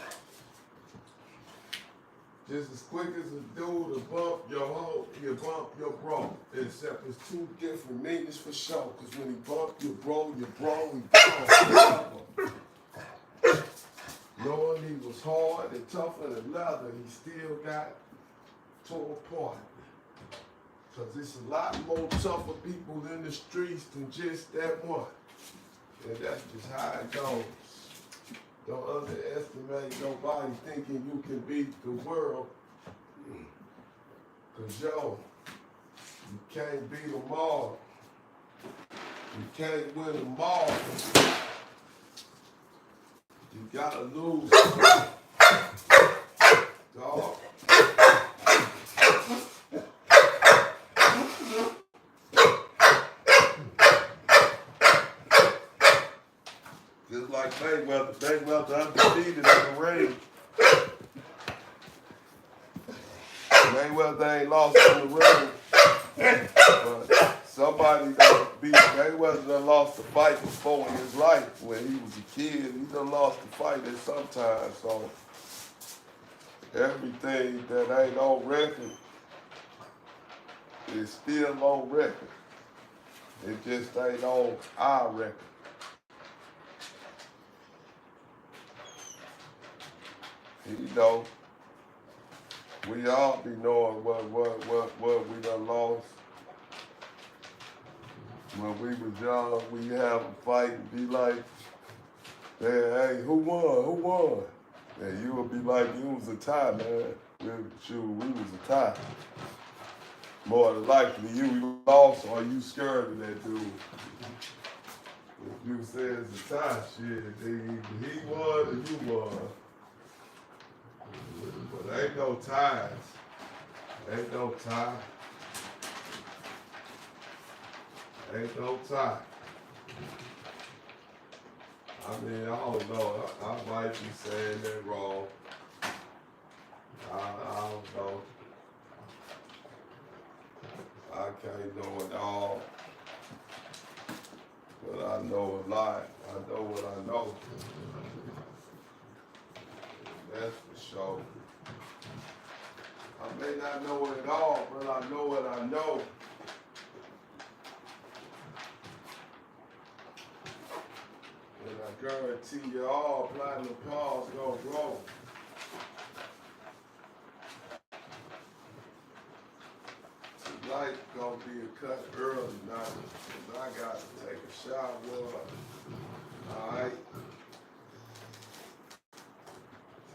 S1: Just as quick as a dude to bump your hoe, you bump your bro. Except it's two different meanings for sure. Cause when he bump your bro, he gone. Knowing he was hard and tougher than leather, he still got torn apart. Cause it's a lot more tougher people in the streets than just that one. And that's just how it goes. Don't underestimate nobody thinking you can beat the world. Cause yo, you can't beat them all. You can't win them all. You gotta lose. Dog. Just like Mayweather undefeated in the ring. Mayweather ain't lost in the ring. But somebody that beat Mayweather done lost a fight before in his life. When he was a kid, he done lost a fight at some time. So everything that ain't on record It's still on record. It just ain't on our record. You know, we all be knowing what we done lost. When we was young, we have a fight and be like, hey, who won? Who won? And you would be like, it was a tie, man. We was a tie. More than likely, you lost or you scared of that dude. If you say it's a tie, shit, he won and you won. But ain't no ties. Ain't no tie. Ain't no tie. I mean, I don't know. I might be saying that wrong. I don't know. I can't know it all. But I know a lot. I know what I know. That's for sure. I may not know it all, but I know what I know. And I guarantee you all platinum paws gonna grow. Tonight gonna be a cut early tonight. And I got to take a shower. Alright?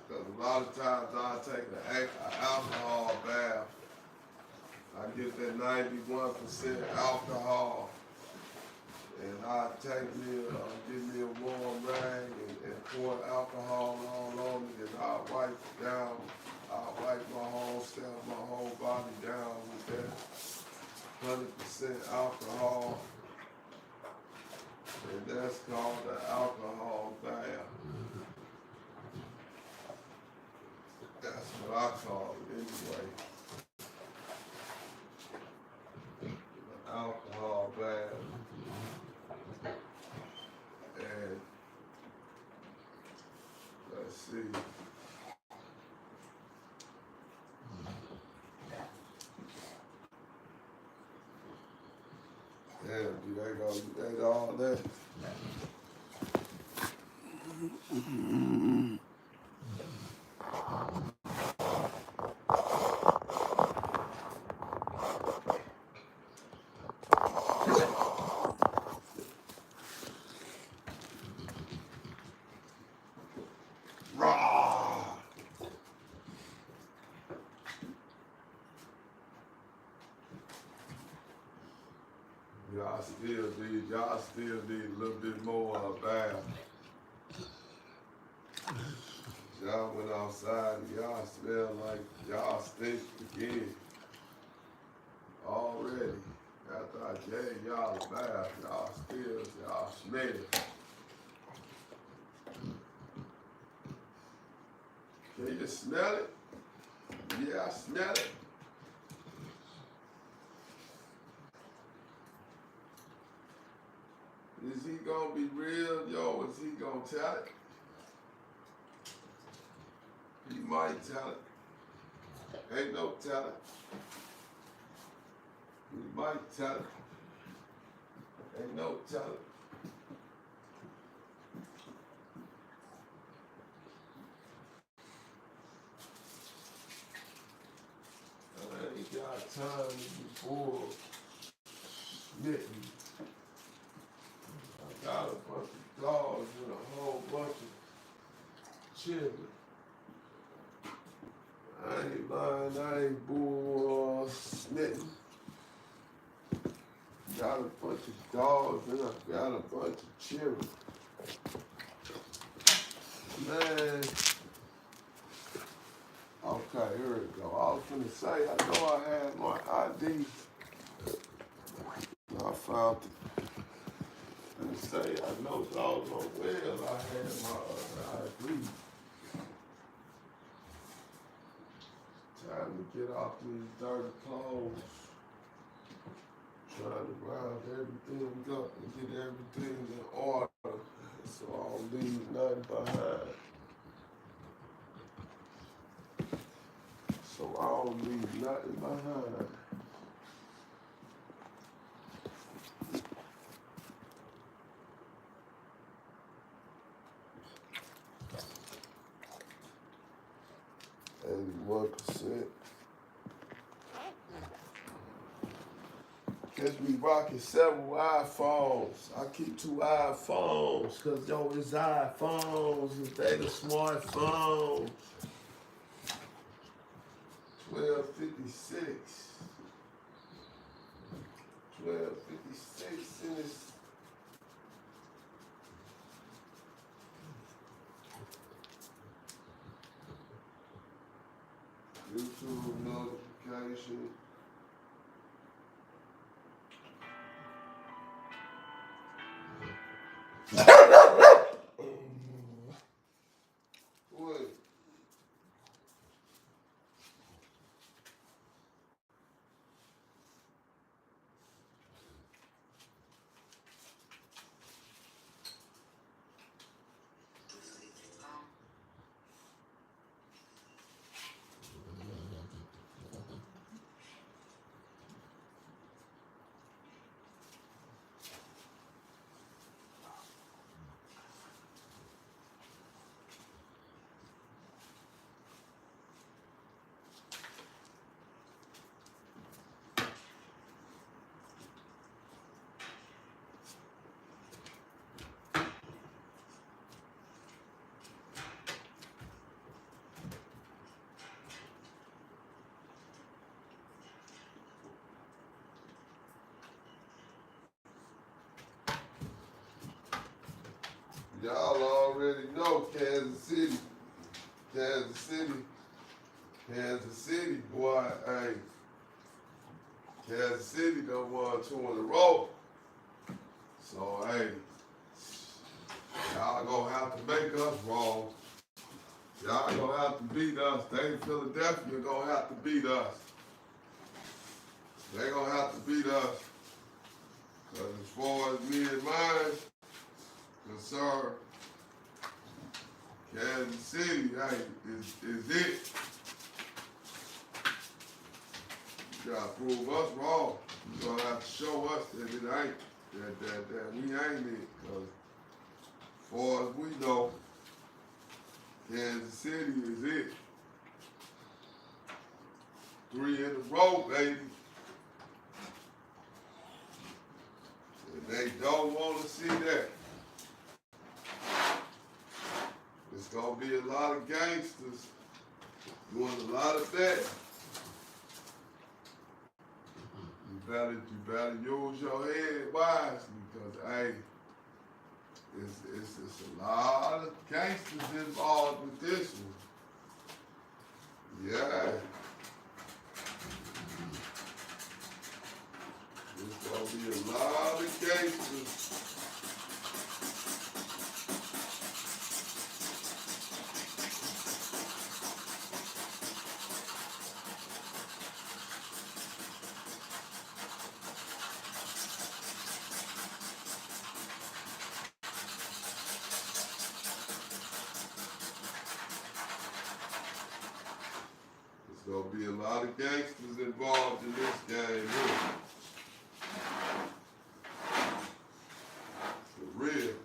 S1: Because a lot of times I take an alcohol bath. I get that 91% alcohol. And I take me, give me a warm rag and pour alcohol all on me, and I'll wipe it down. I'll wipe my whole self, my whole body down with that 100% alcohol. And that's called the alcohol bath. That's what I call it anyway. The alcohol bath. And let's see. Damn, you ate all that. Raw. Y'all still need a little bit more bath. Y'all went outside and y'all smell like y'all stink again. Already. After I gave y'all a bath, y'all smell. Can you smell it? Yeah, I smell it. Is he gonna be real, yo? Is he gonna tell it? He might tell it. Ain't no telling. He might tell it. Ain't no telling. I ain't got time to be bored. Smitten. I got a bunch of dogs and a whole bunch of children. I ain't lying, I ain't bored, smitten. Got a bunch of dogs and I got a bunch of children. Man. Okay, here we go. I was gonna say, I know I had my ID. I found it. And say, I know dogs on well, I had my ID. Time to get off these dirty clothes. Trying to round everything up and get everything in order so I don't leave nothing behind. So I don't leave nothing behind. 81%. Catch me rocking several iPhones. I keep 2 iPhones, cause yo, it's iPhones, they the smartphones. 1256. 1256 in this. YouTube notification. What? Y'all already know Kansas City. Kansas City. Kansas City, boy, hey. Kansas City done won 2 in a row. So, hey, y'all gonna have to make us wrong. Y'all gonna have to beat us. They in Philadelphia gonna have to beat us. They gonna have to beat us. Cause as far as me and mine concerned, Kansas City, hey, is it. You gotta prove us wrong. You gonna have to show us that it ain't, that we ain't it. Cause as far as we know, Kansas City is it. 3 in a row, baby. And they don't want to see that. It's gonna be a lot of gangsters doing a lot of that. You better use your head wisely, because hey, it's a lot of gangsters involved with this one. Yeah. There's gonna be a lot of gangsters. There's gonna be a lot of gangsters involved in this game here. For real.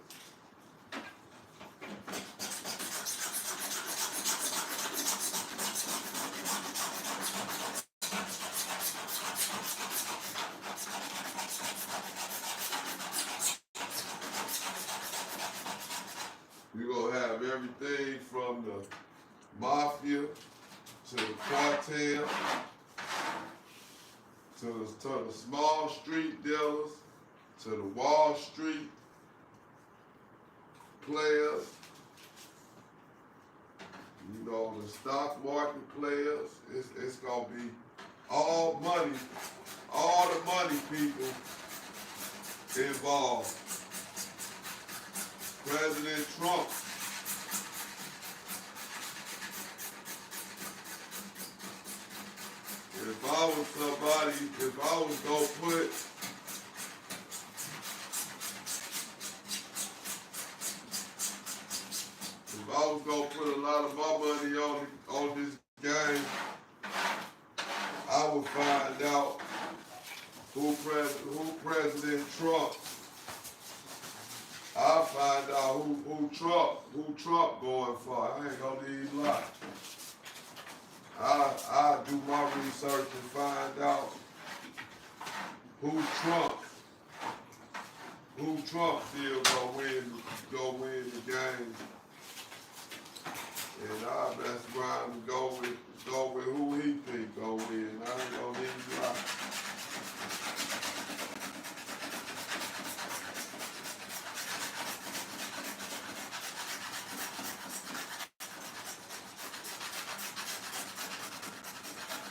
S1: You're gonna have everything from the mafia to the cartel to the small street dealers to the Wall Street players, you know, the stock market players. It's gonna be all money, all the money people involved. President Trump. If I was somebody, if I was gonna put a lot of my money on this game, I would find out who President Trump. I'll find out who Trump going for. I ain't gonna even lie. who Trump feel go win the game. And our best Brian to go with who he think go win. I ain't gonna leave you out.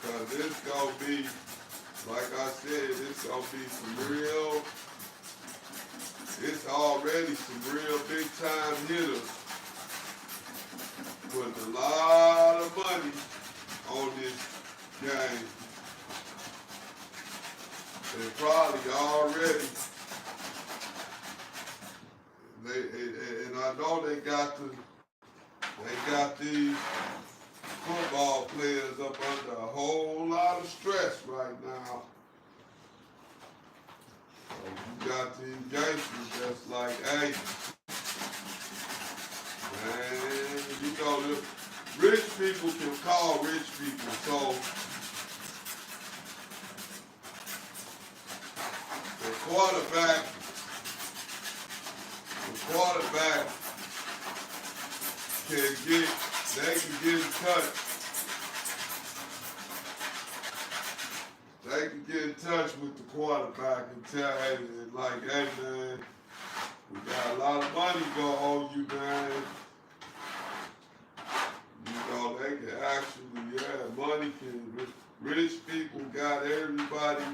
S1: Cause it's gonna be, like I said, it's gonna be it's already some real big time hitters putting a lot of money on this game. And probably already, and I know they got these football players up under a whole lot of stress right now. You got these gangsters that's like, hey, man, you know, the rich people can call rich people, so the quarterback they can get in touch. They can get in touch with the quarterback and tell, hey, like, hey, man, we got a lot of money going on you, man. You know, they can actually, money can, rich people got everybody.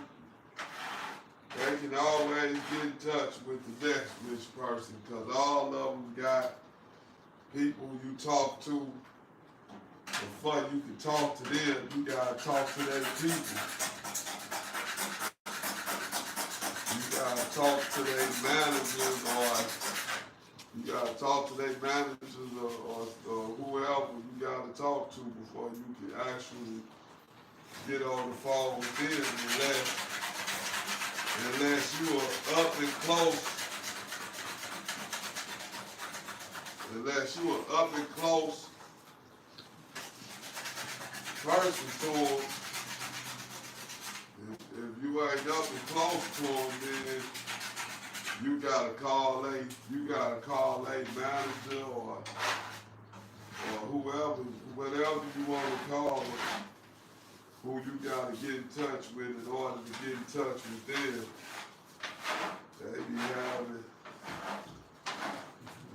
S1: They can always get in touch with the next rich person because all of them got people you talk to. Before you can talk to them, you gotta talk to their people. You gotta talk to their managers, or you gotta talk to their managers or whoever you gotta talk to before you can actually get on the phone with them, unless you are up and close. Unless you are up and close person to them. If you ain't up and close to them, then you gotta call a manager or whoever, whatever you want to call it, who you gotta get in touch with in order to get in touch with them. They be having,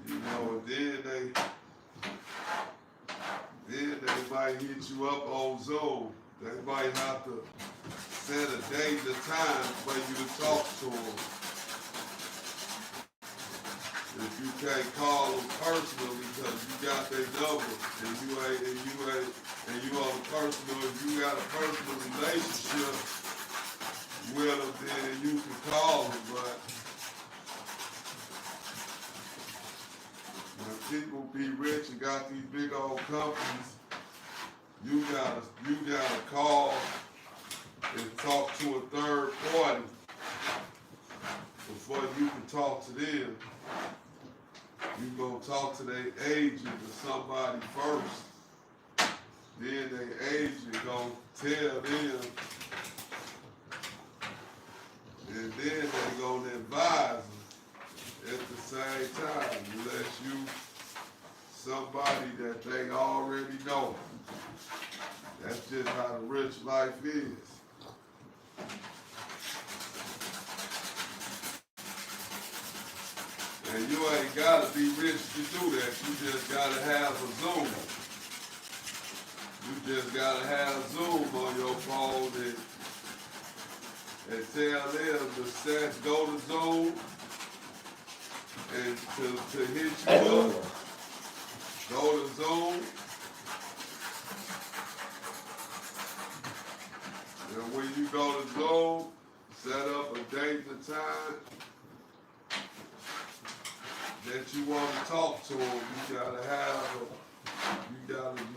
S1: you know, and then they might hit you up on Zoom. They might have to set a date and a time for you to talk to them. If you can't call them personally because you got their number and you on a personal, if you got a personal relationship with them, then you can call them. But when people be rich and got these big old companies, you gotta call and talk to a third party before you can talk to them. You gonna talk to their agent or somebody first. Then their agent gonna tell them, and then they gonna advise them at the same time, unless you somebody that they already know. That's just how the rich life is. And you ain't gotta be rich to do that. You just gotta have a Zoom. You just gotta have Zoom on your phone and tell them to go to Zoom and to hit you up. Go to Zoom. And when you go to Zoom, set up a date and a time that you want to talk to him. You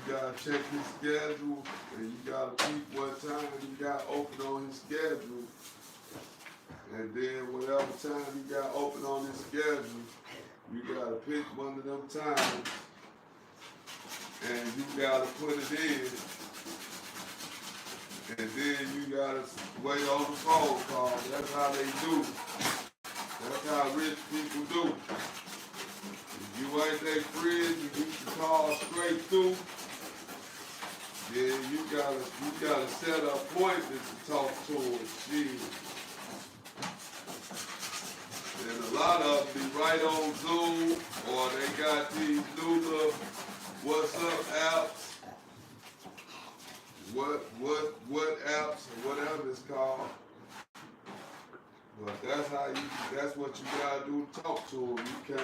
S1: gotta check his schedule, and you gotta peep what time he got open on his schedule. And then whatever time he got open on his schedule, you gotta pick one of them times, and you gotta put it in. And then you gotta wait on the phone call. That's how they do. That's how rich people do. If you ain't their friend, you can call straight through. Then you gotta set an appointment to talk to them. Shit. And a lot of them be right on Zoom, or they got these new little WhatsApp apps. What apps or whatever it's called. But that's what you gotta do to talk to them. You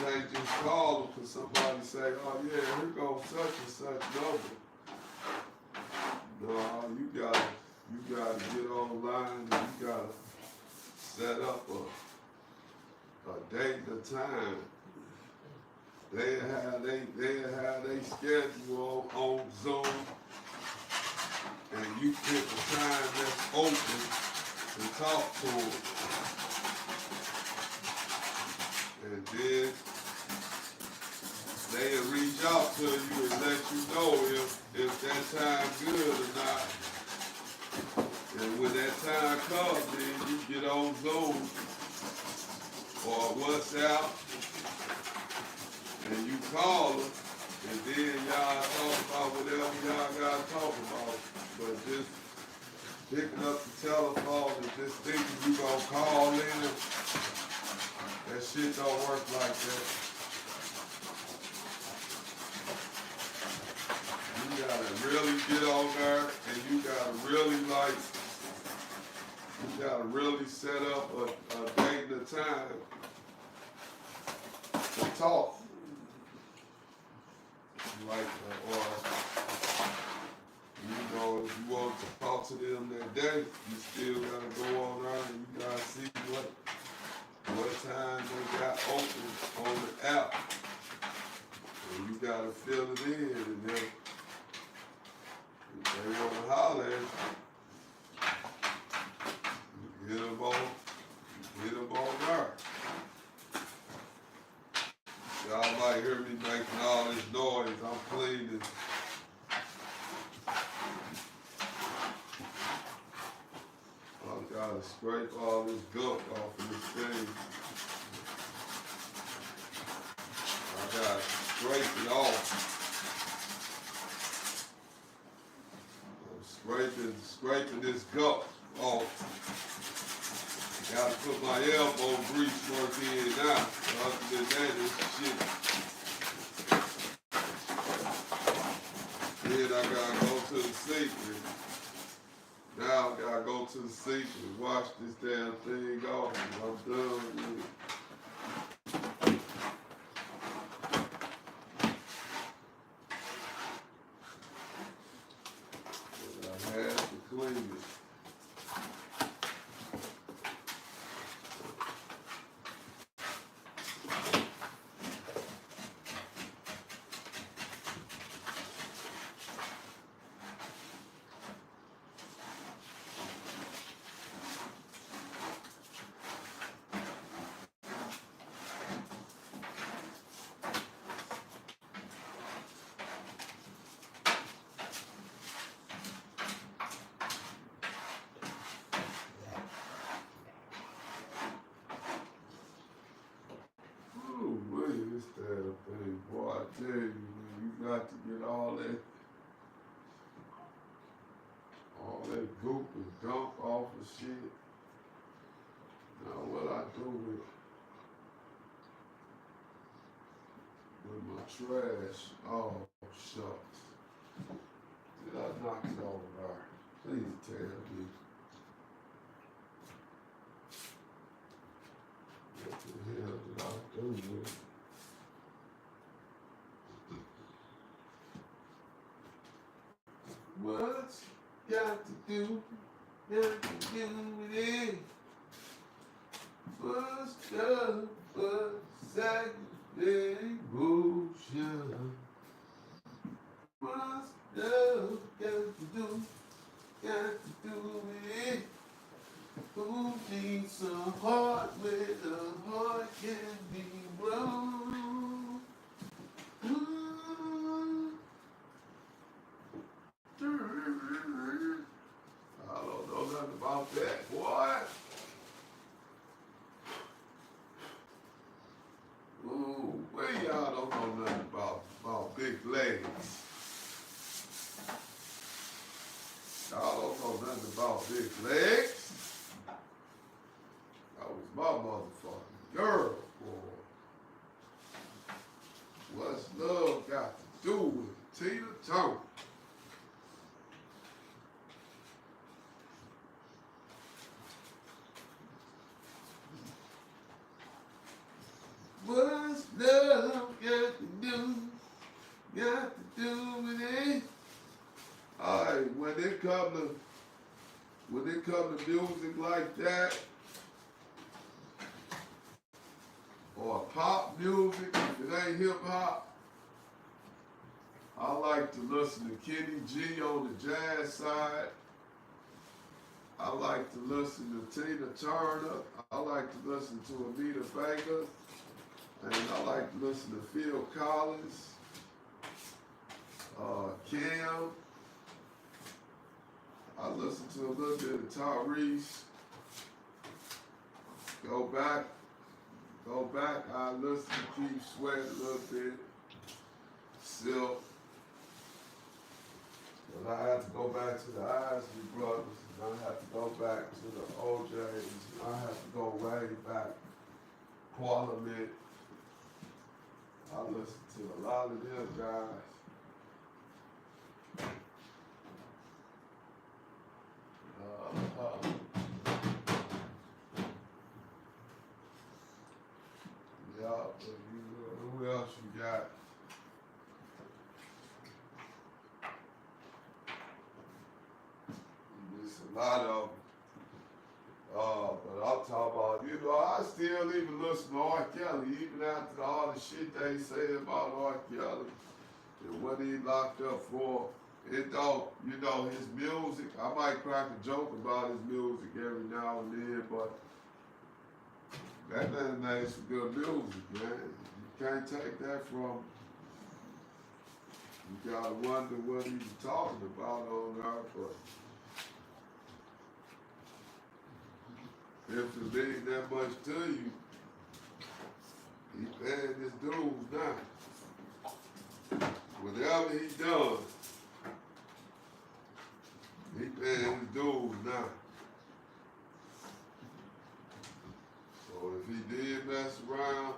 S1: can't just call them because somebody say, oh yeah, here goes such and such number. No, you gotta get online and you gotta set up a date and a time. They have they schedule on Zoom, and you pick a time that's open to talk to them. And then they'll reach out to you and let you know if that time good or not. And when that time comes, then you get on Zoom or WhatsApp and you call them, and then y'all talk about whatever y'all gotta talk about. But just picking up the telephone and just thinking you gonna call in, that shit don't work like that. You gotta really get on there, and you gotta really set up a date and a time to talk. Like, or if you want to talk to them that day, you still gotta go on there and you gotta see what time they got open on the app. And you gotta fill it in, and then if they wanna holler at you, hit them on there. Y'all might hear me making all this noise. I'm cleaning. I gotta scrape all this gunk off of this thing. I gotta scrape it off. I'm scraping this gunk off. Gotta put my elbow grease work in now. Other than that, it's shit. Then I gotta go to the sink. Now I gotta go to the sink and wash this damn thing off. And I'm done with it. But I had to clean it. This damn thing, boy, I tell you, man, you got to get all that goop and gunk off of shit. Now what I do with my trash, oh shucks. Did I knock it over there? Please tell me. What the hell did I do with it? What's got to do with it? What's the Saturday bullshit? What's love got to do with it? Who needs some heart when a heart can be broken? Y'all don't know nothing about big legs. That was my motherfucking girl, boy. What's love got to do with it? Tina Turner. What's love got to do? Got to do with it? Alright, when it come to music like that, or pop music, if it ain't hip hop, I like to listen to Kenny G on the jazz side. I like to listen to Tina Turner. I like to listen to Anita Baker. And I like to listen to Phil Collins, Cam. I listen to a little bit of Tyrese. Go back, I listen to Keith Sweat a little bit. Silk. But I have to go back to the Isley Brothers, and I have to go back to the OJs, and I have to go way back. Parliament. I listen to a lot of them guys. Yeah, but who else you got? There's a lot of them. But I'm talking about, I still even listen to R. Kelly, even after all the shit they say about R. Kelly and what he locked up for. It don't, his music, I might crack a joke about his music every now and then, but that man made some good music, man. You can't take that from him. You gotta wonder what he was talking about on there, but if it means that much to you, he paying his dues now. Whatever he done, he paying his dues now. So if he did mess around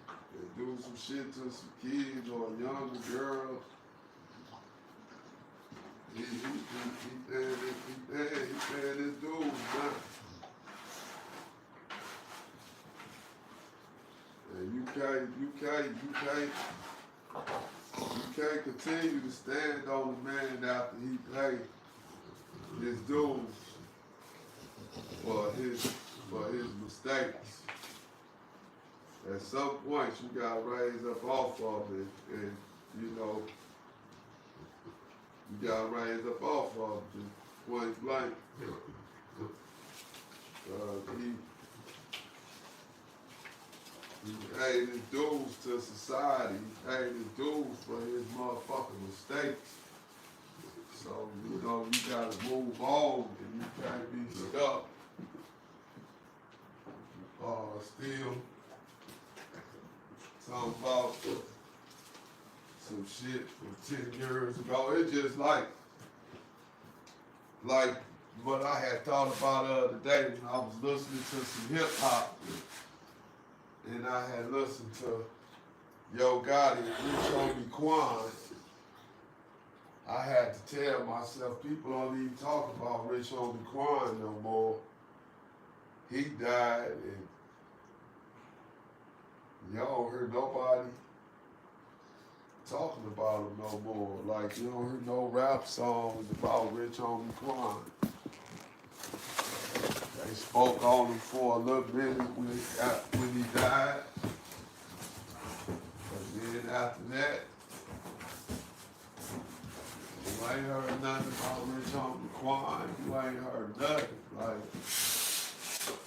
S1: and do some shit to some kids or younger girls, he paying his dues now. And you can't continue to stand on the man after he paid his dues for his mistakes. At some point, you gotta raise up off of it, and you gotta raise up off of it, point blank. He paid his dues to society. He paid his dues for his motherfucking mistakes. So, you gotta move on and you can't be stuck. Still talking about some shit from 10 years ago. It's just like what I had thought about the other day when I was listening to some hip hop. And I had listened to Yo Gotti and Rich Homie Quan. I had to tell myself, people don't even talk about Rich Homie Quan no more. He died, and y'all don't hear nobody talking about him no more. Like, you don't hear no rap songs about Rich Homie Quan. They spoke on him for a little minute when he died. But then after that, you ain't heard nothing about Rich Homie Quan. You ain't heard nothing. Like,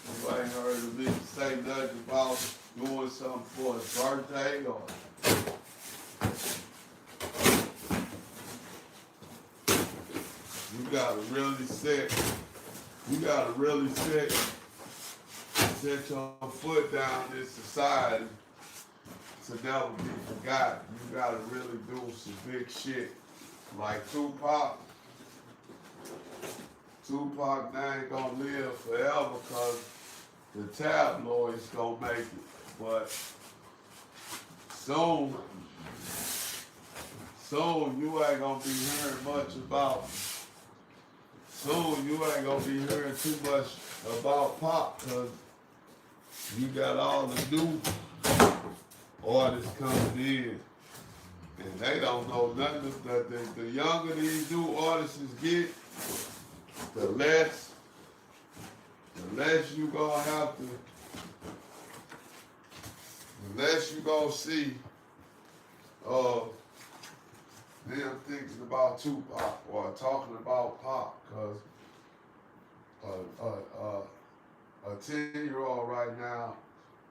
S1: you ain't heard of me say nothing about doing something for his birthday or you gotta really set your foot down in society to never be forgotten. You gotta really do some big shit. Like Tupac now ain't gonna live forever because the tabloids gonna make it. But soon you ain't gonna be hearing much about. Soon you ain't gonna be hearing too much about Pop because you got all the new artists coming in. And they don't know nothing. The younger these new artists get, the less you gonna have to, the less you gonna see them thinking about Tupac or talking about Pop, cause a 10-year-old right now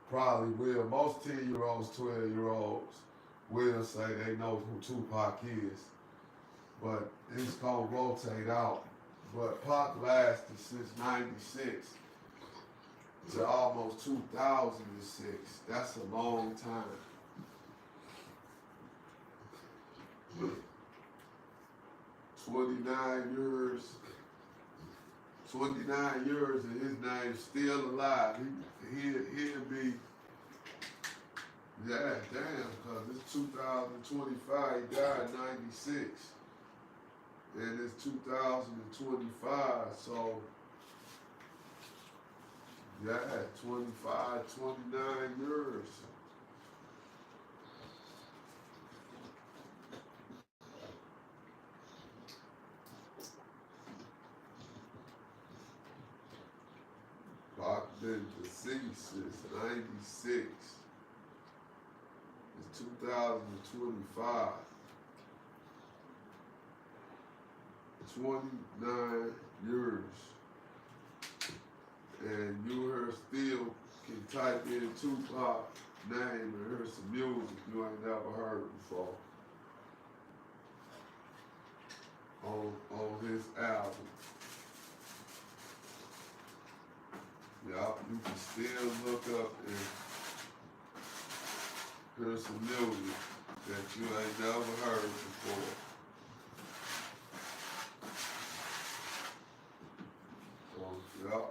S1: probably will. Most 10-year-olds, 12-year-olds will say they know who Tupac is, but it's gonna rotate out. But Pac lasted since '96 to almost 2006. That's a long time. 29 years and his name's still alive. He'll be, yeah, damn, because it's 2025, he died in '96. And it's 2025, so, yeah, 25, 29 years. Pac been deceased since '96. It's 2025. 29 years. And you heard still can type in Tupac name and hear some music you ain't never heard before on his album. Yeah, you can still look up and hear some music that you ain't never heard before. Yeah.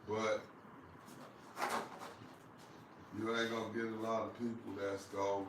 S1: But you ain't gonna get a lot of people that's gonna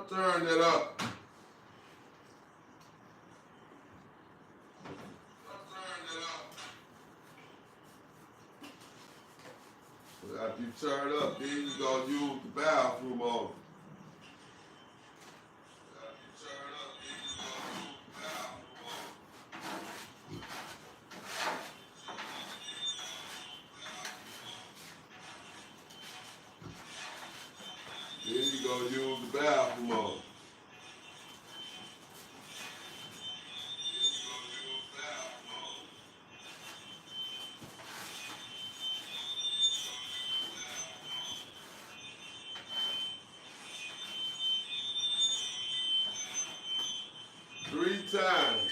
S1: turn that up. After you turn it up, then you gonna use the bathroom on. Then you gonna use the bathroom on. 3 times.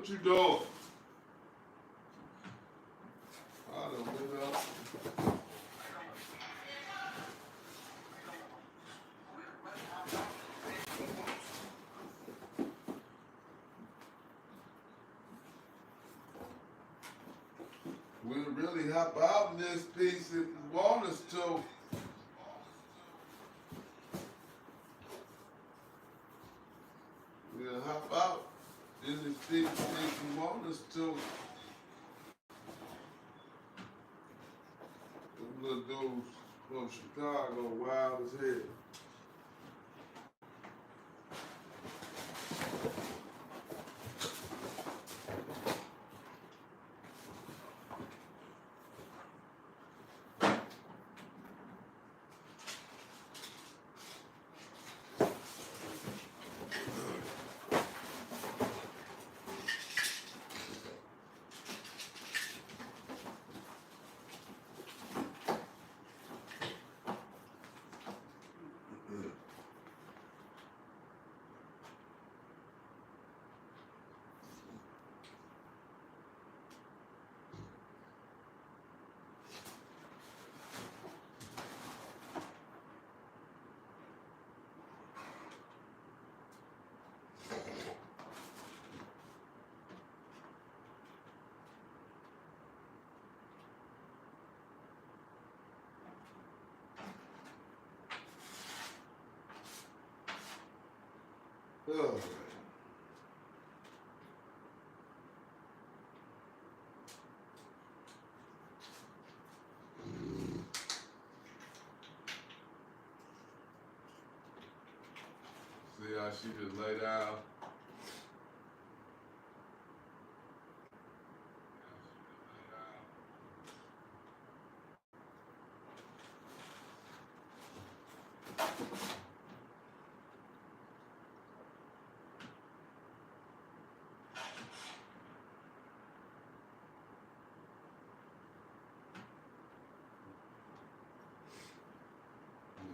S1: What you doing? I done been up. We'll really hop out in this piece if you want us to. We'll hop out in this piece if you want us to. Them little dudes from Chicago wild as hell. Oh. See how she just lay down?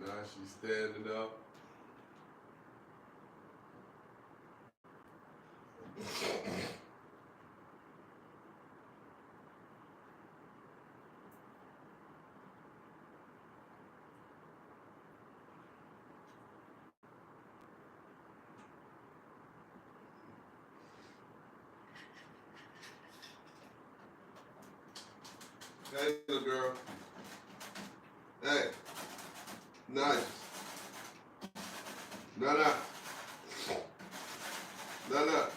S1: Now she's standing up. Hey, little girl. Hey. Nice. No, no. No, no.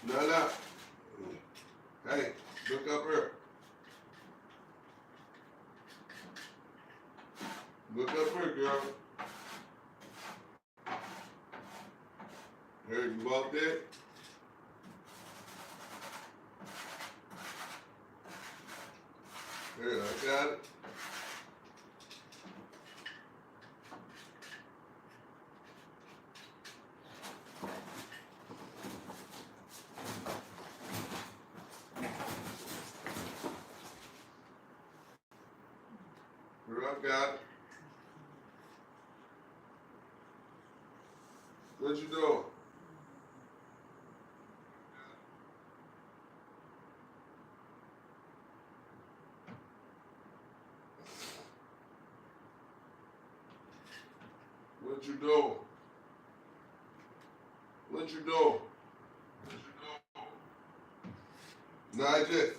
S1: No, no. Hey, look up here. Look up here, girl. Here, you walk there. Here, I got it. Here, I got it. What you doing? What you doing? What you doing? Nigel.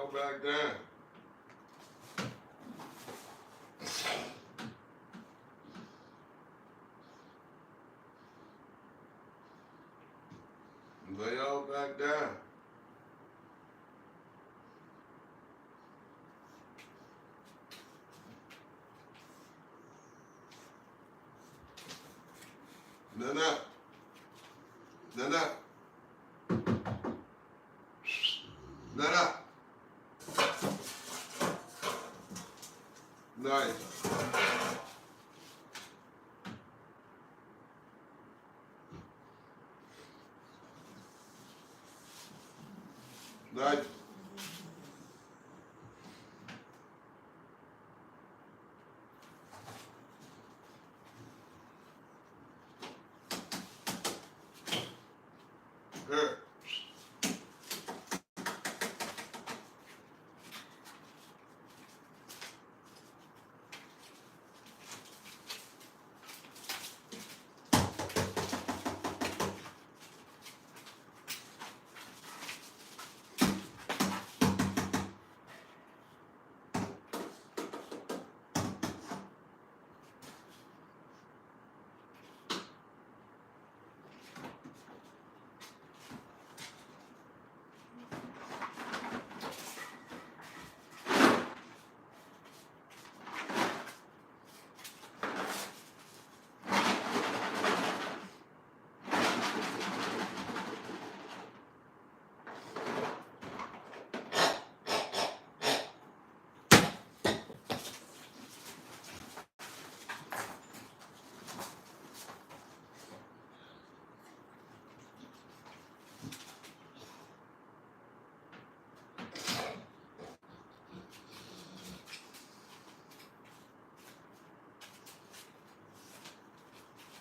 S1: y'all back down. Lay y'all back down. Nana. Nana. Nana. Nice. Nice. Here.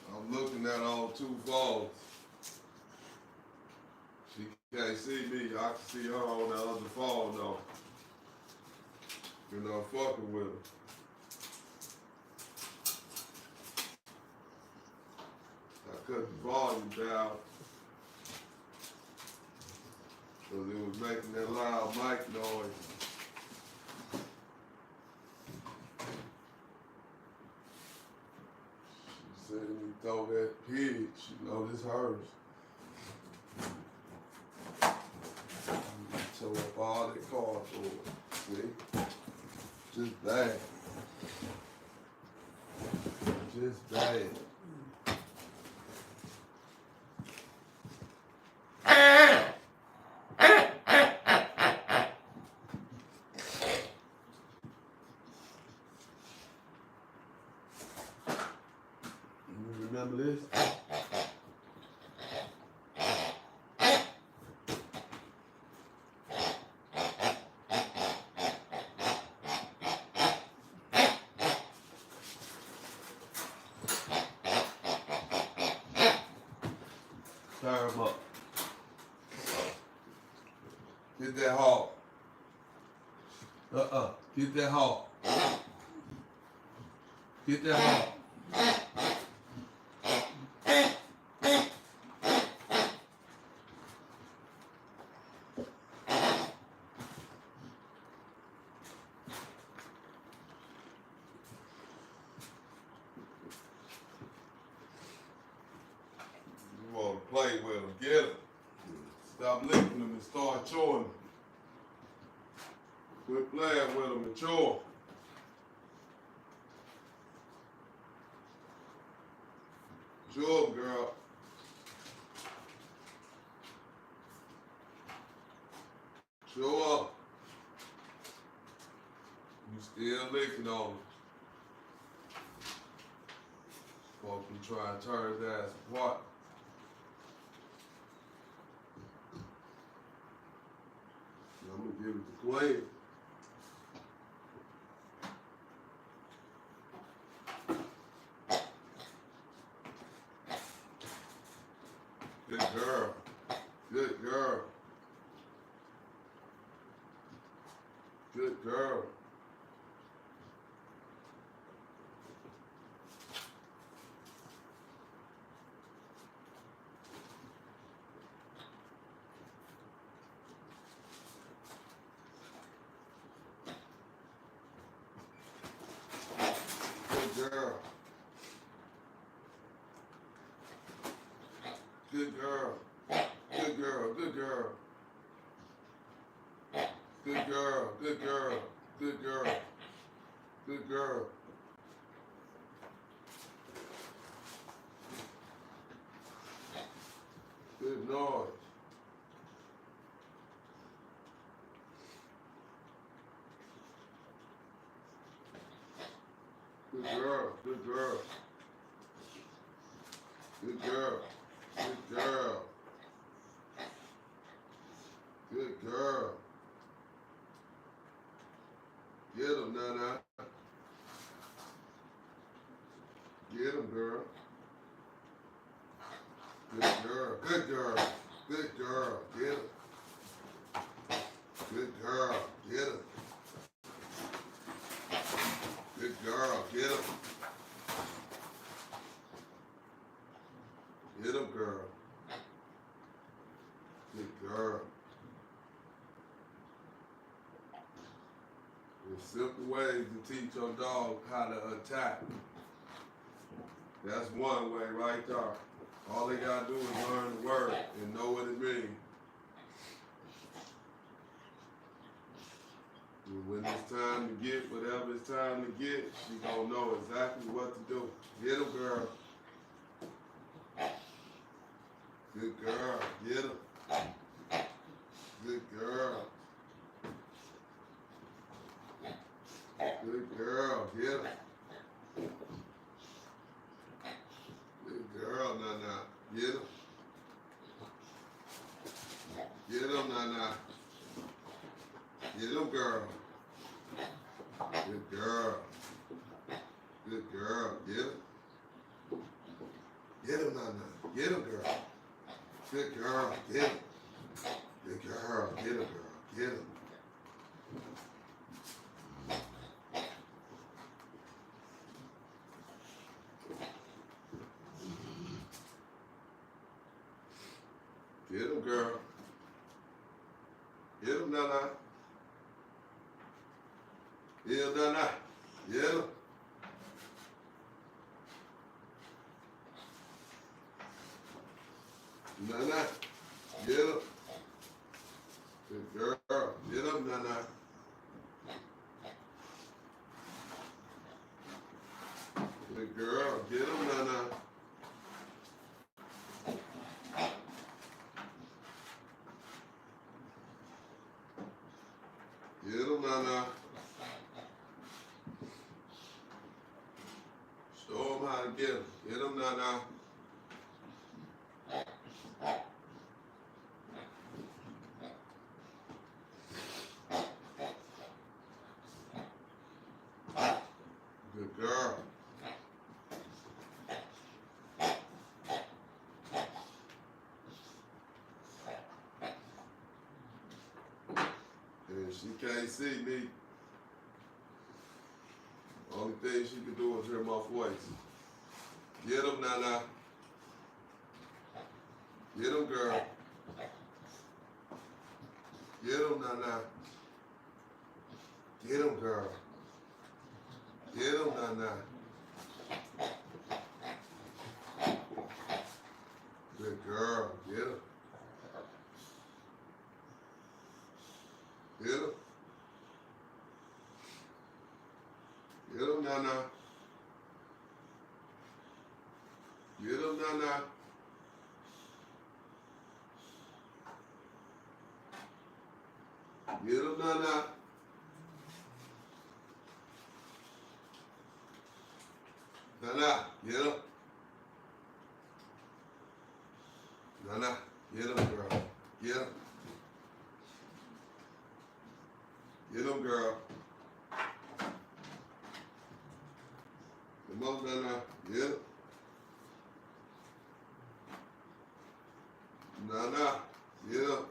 S1: I'm looking at all two falls. She can't see me. I can see her on the other fall though. You know, fucking with her. I cut the volume down because it was making that loud mic noise. She said, "Let me throw that pig. She know this hers." Tore up all that cardboard. See? Just bad. Just bad. You remember this? Stir them up. Get that hog. Get that hog. Get that hog. You want to play with them, get them. Stop licking them and start chewing them. Quit playing with them and chew them. Chew them, girl. Chew up. You still licking on them. Folks be trying to turn his ass apart. I'm gonna give it to Queen. Good girl. Good girl. Good girl. girl. Good girl. Good girl. Good girl. Good girl. Good girl. Good girl. Good girl. Good noise. Good girl. Good girl. Good girl. Good girl. Good girl. Get him, Nana. Get him, girl. Good girl. Good girl. Good girl. Get him. Good girl. Get him. Good girl. Get him. Get him, girl. Good girl. There's simple ways to teach your dog how to attack. That's one way right there. All they gotta do is learn the word and know what it means. And when it's time to get whatever it's time to get, she gonna know exactly what to do. Get him, girl. Good girl. Get him. Good girl. Good girl. Get him. Good girl, Nana. Get him. Get him, Nana. Get him, girl. Good girl. Good girl. Get him. Get him, Nana. Get him, girl. Good girl. Get him. Good girl. Get him, girl. Get him. Get him, girl. Get him, Nana. Get him, Nana. Get him. Nana. Get him. Good girl. Get him, Nana. Good girl. Get him, Nana. Get him, Nana. Show him how to get him. Get him, Nana. Good girl. And she can't see me. Only thing she can do is hear my voice. Get him, Nana. Get him, girl. Get him, Nana. Get him, girl. Get him, Nana. Good girl. Get him. Get him. Get him, Nana. Get him, Nana. Get him, Nana. Nana, get him. Nana, get him, girl. Get him. Get him, girl. Come on, Nana. Get him. Nana, get him.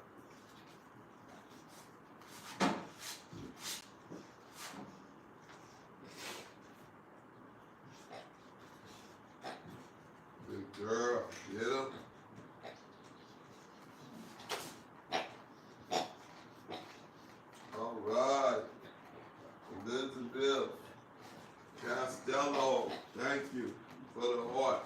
S1: Good girl. Get him. All right. Elizabeth Castello. Hello. Thank you for the heart.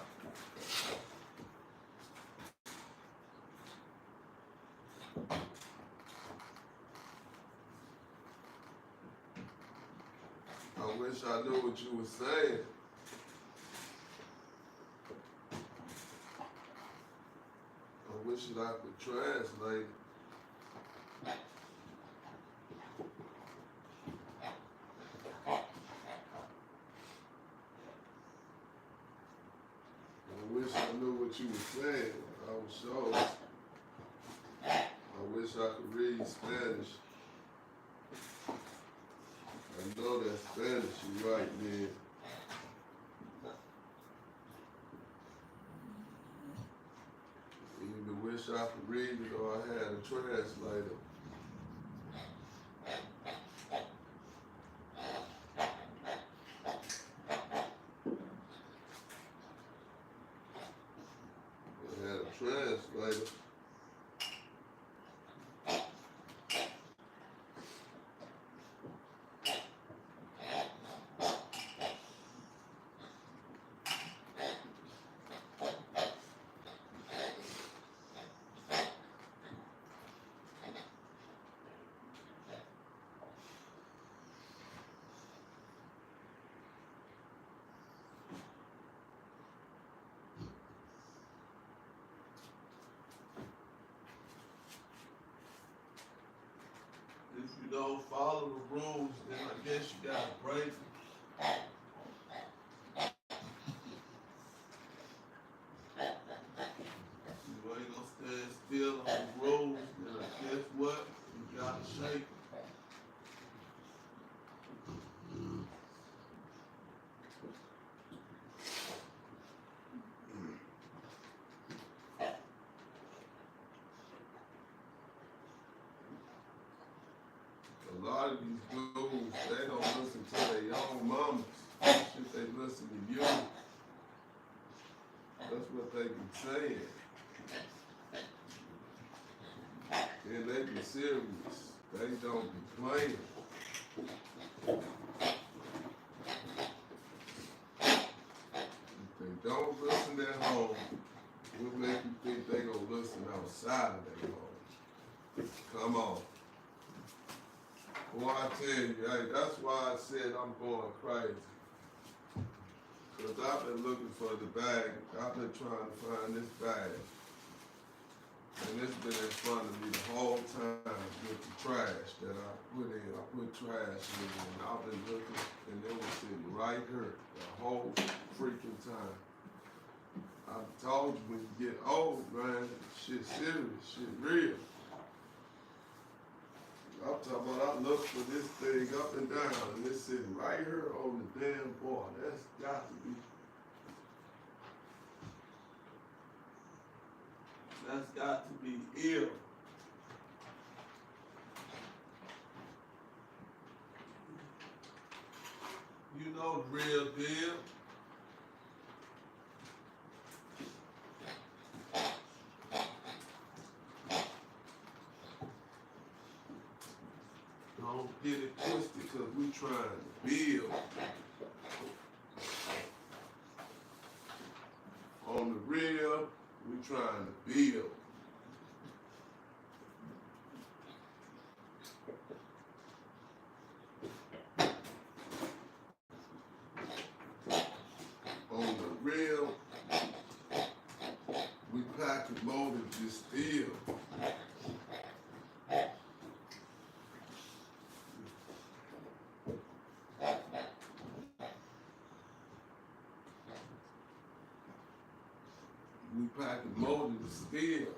S1: I wish I knew what you were saying. I wish that I could translate it. I wish I knew what you were saying. I was sure. I wish I could read Spanish. I know that Spanish, you're right, man. Either wish I could read it or I had a translator. I had a translator. If you don't follow the rules, then I guess you gotta break them. You ain't gonna stand still on the rules, then I guess what? You gotta shake them. A lot of these dudes, they don't listen to their own mamas. Shit, they listen to you. That's what they be saying. And they be serious. They don't be playing. If they don't listen at home, what make you think they gonna listen outside of their home? Come on. Boy, I tell you, hey, that's why I said I'm going crazy. Because I've been looking for the bag. I've been trying to find this bag. And it's been in front of me the whole time with the trash that I put in. I put trash in, and I've been looking, and it was sitting right here the whole freaking time. I told you when you get old, man, shit serious, shit real. I'm talking about I look for this thing up and down, and it's sitting right here on the damn board. That's got to be. That's got to be ill. You know the real deal. Don't get it twisted, because we trying to build. On the real, we trying to build. On the real, we pack and molded just steel. We pack and molded the steel.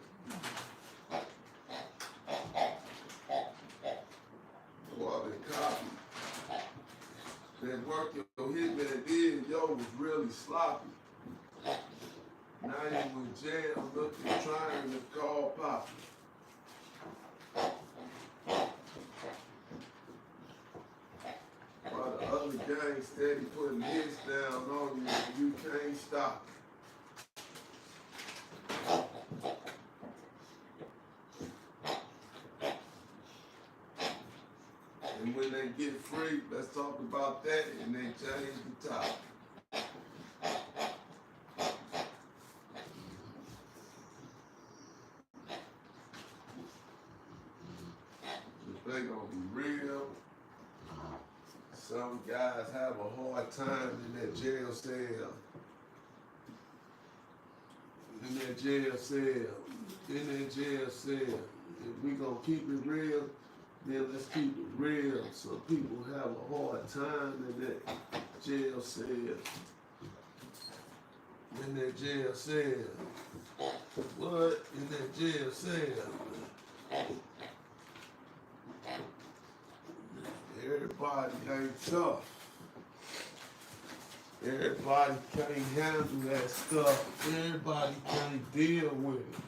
S1: Boy, the copy. That work your hitman did, yo, was really sloppy. Now you in jail looking, trying to call Poppy. While the other gang steady putting his down on you, you can't stop it. And when they get free, let's talk about that, and they change the topic. guys have a hard time in that jail cell. In that jail cell. In that jail cell. If we gonna keep it real, then let's keep it real. So people have a hard time in that jail cell. In that jail cell. What? In that jail cell. Everybody ain't tough. Everybody can't handle that stuff. Everybody can't deal with it.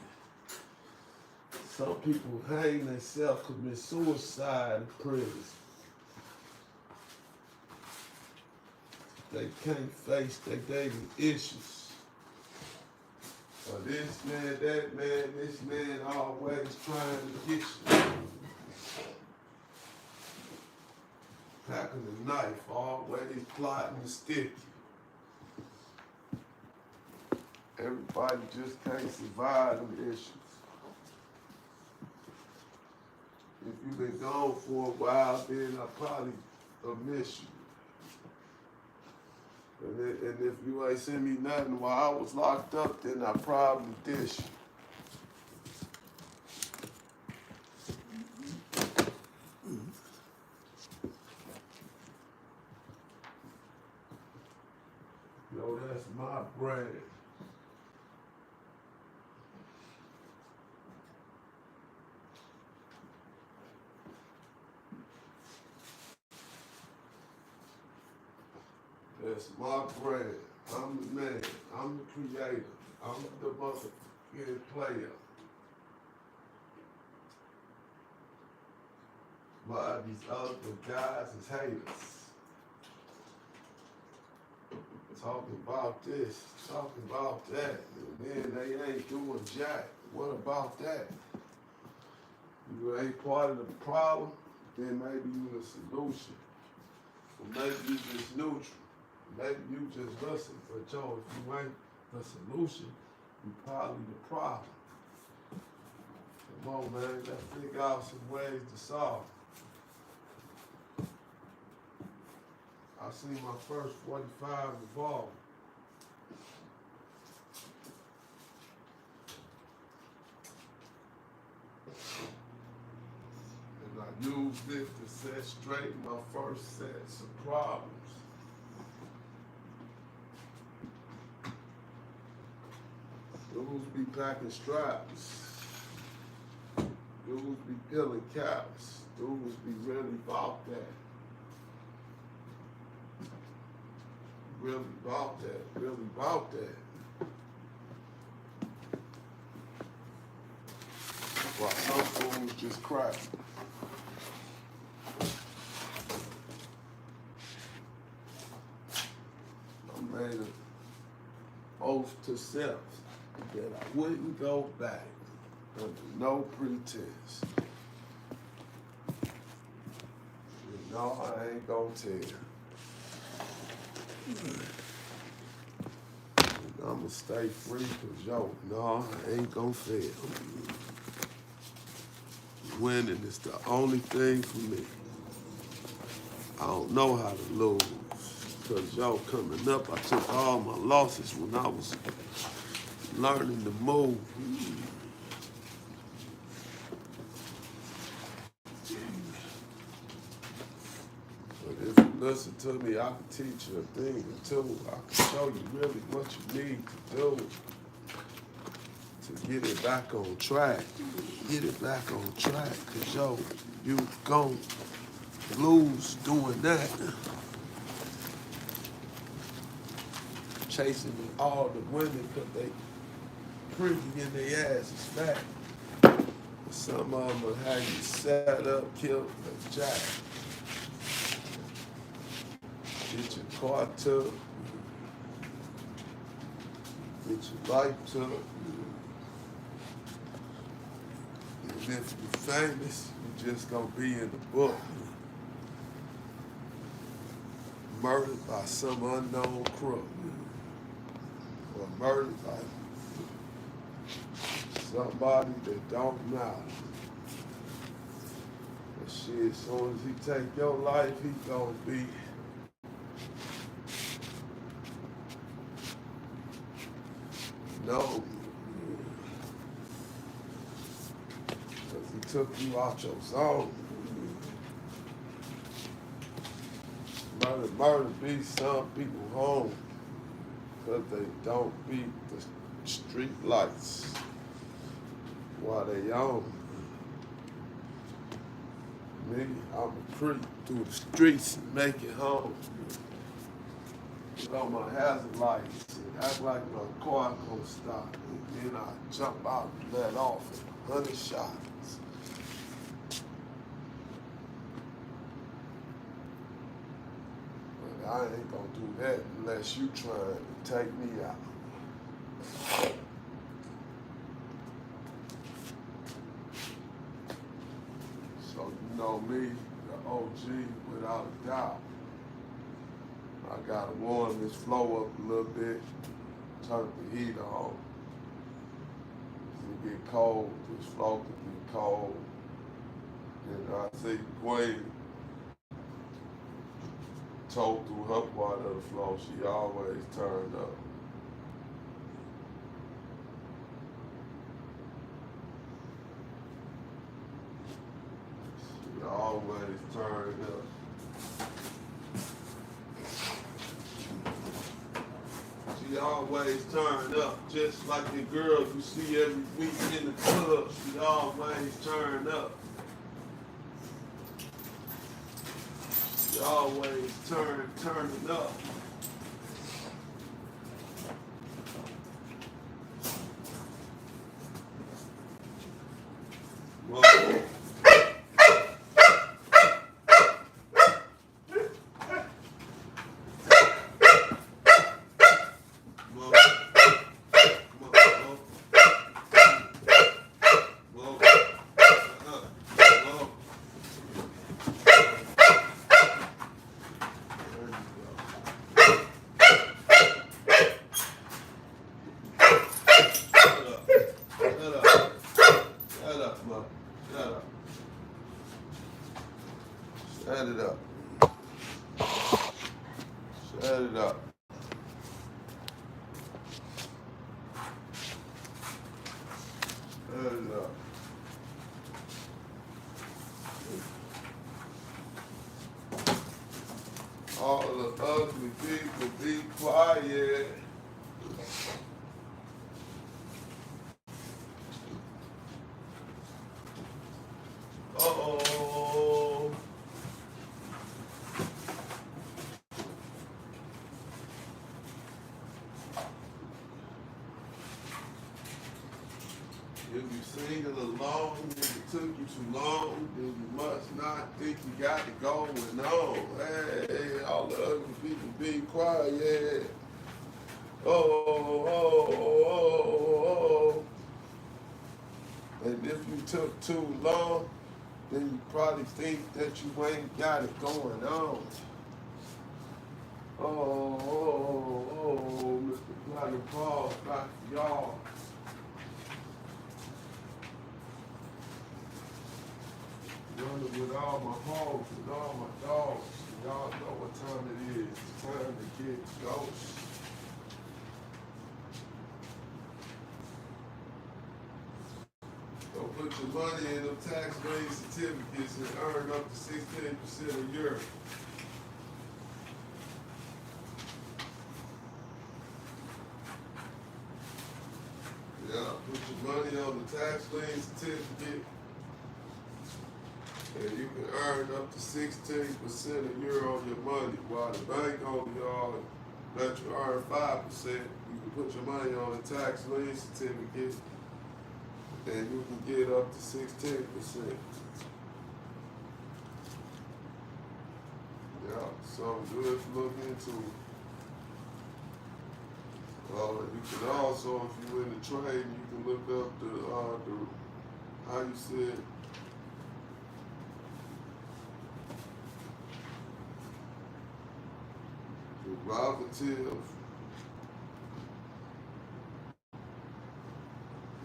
S1: Some people hang themselves, commit suicide in prison. They can't face their daily issues. Or this man, that man, this man always trying to get you. Packing a knife, always plotting to stick you. Everybody just can't survive them issues. If you've been gone for a while, then I probably miss you. And if you ain't sent me nothing while I was locked up, then I probably dish you. Yo, that's my bread. That's my bread. I'm the man. I'm the creator. I'm the motherfucking player. But these other guys is haters. Talking about this, talking about that, and then they ain't doing jack. What about that? You ain't part of the problem, then maybe you the solution. Or maybe you just neutral. Maybe you just listen, but yo, if you ain't the solution, you probably the problem. Come on, man, let's figure out some ways to solve it. I seen my first 45 revolver. And I used it to set straight my first sets of problems. Dudes be packing straps. Dudes be peeling caps. Dudes be really about that. Really about that. Really about that. While some fools just crack. I made an oath to self that I wouldn't go back under no pretense. You know I ain't gonna tell. And I'ma stay free, cause yo, no, I ain't gonna fail. Winning is the only thing for me. I don't know how to lose. Cause yo, coming up, I took all my losses when I was learning to move. But if you listen to me, I can teach you a thing or two. I can show you really what you need to do to get it back on track. Get it back on track, cause yo, you gon' lose doing that. Chasing all the women cause they pretty and they ass is fat. Some of them will have you set up, killed, and jack. Get your car took. Get your life took. And if you're famous, you just gonna be in the book. Murdered by some unknown crook. Or murdered by somebody that don't matter. But shit, as soon as he take your life, he gonna be know, because he took you out your zone. Murder beats some people home because they don't beat the street lights while they on. Me, I'm a creep through the streets and make it home. Put on my hazard lights and act like my car gonna stop. And then I jump out and let off at 100 shots. But I ain't gonna do that unless you trying to take me out. So you know me, the OG, without a doubt. I gotta warm this flow up a little bit, turn the heat on. It get cold, this flow can get cold. And I think Queen told through her part of the flow, she always turned up. She always turned up. She always turned up, just like the girl you see every week in the club. She always turned up. She always turning up. Well, Shut it up. Shut it up. Shut it up. All the ugly people be quiet. Uh-oh. If you single alone, if it took you too long, then you must not think you got it going on. Hey, all the ugly people be quiet. Oh. And if you took too long, then you probably think that you ain't got it going on. Mr. Platinum Paws, back to y'all. Running with all my hogs and all my dogs. Y'all know what time it is. It's time to get ghosts. Don't put your money in them tax-lien certificates and earn up to 16% a year. Yeah, put your money on the tax-lien certificate and you can earn up to 16% a year on your money, while the bank only let you earn 5%. You can put your money on a tax lien certificate and you can get up to 16%. Yeah, something good to look into. You can also, if you're in the trade, you can look up the how you said,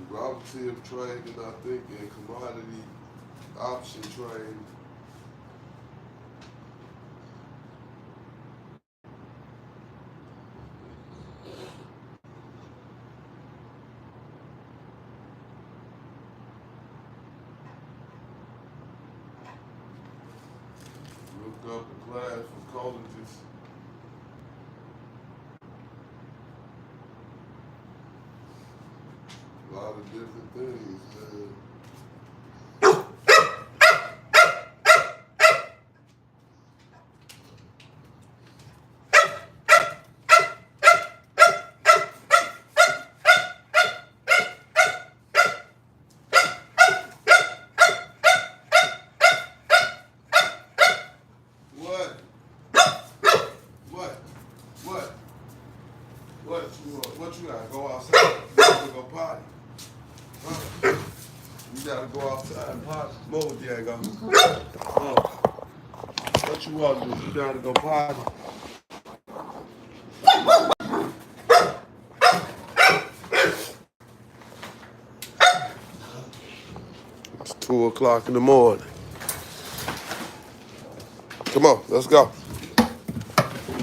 S1: derivative trading, I think, and commodity option trading. Look up the class for colleges. A lot of different things, man. What you gotta go outside? You gotta go potty. Huh? You gotta go outside and potty. Come on, Diego. Oh. What you want to do? You gotta go potty. It's 2 o'clock in the morning. Come on, let's go.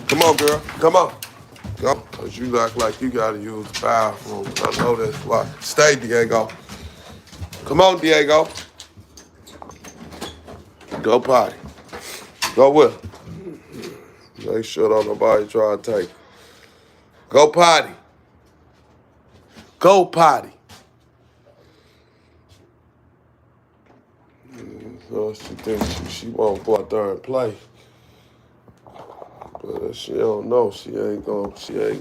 S1: Come on, girl. Come on. Go. Cause you act like you gotta use the bathroom. I know that's why. Stay, Diego. Come on, Diego. Go potty. Go with her. Make sure don't nobody try to take her. Go potty. Go potty. So she thinks she won't go out there and play. But she don't know. She ain't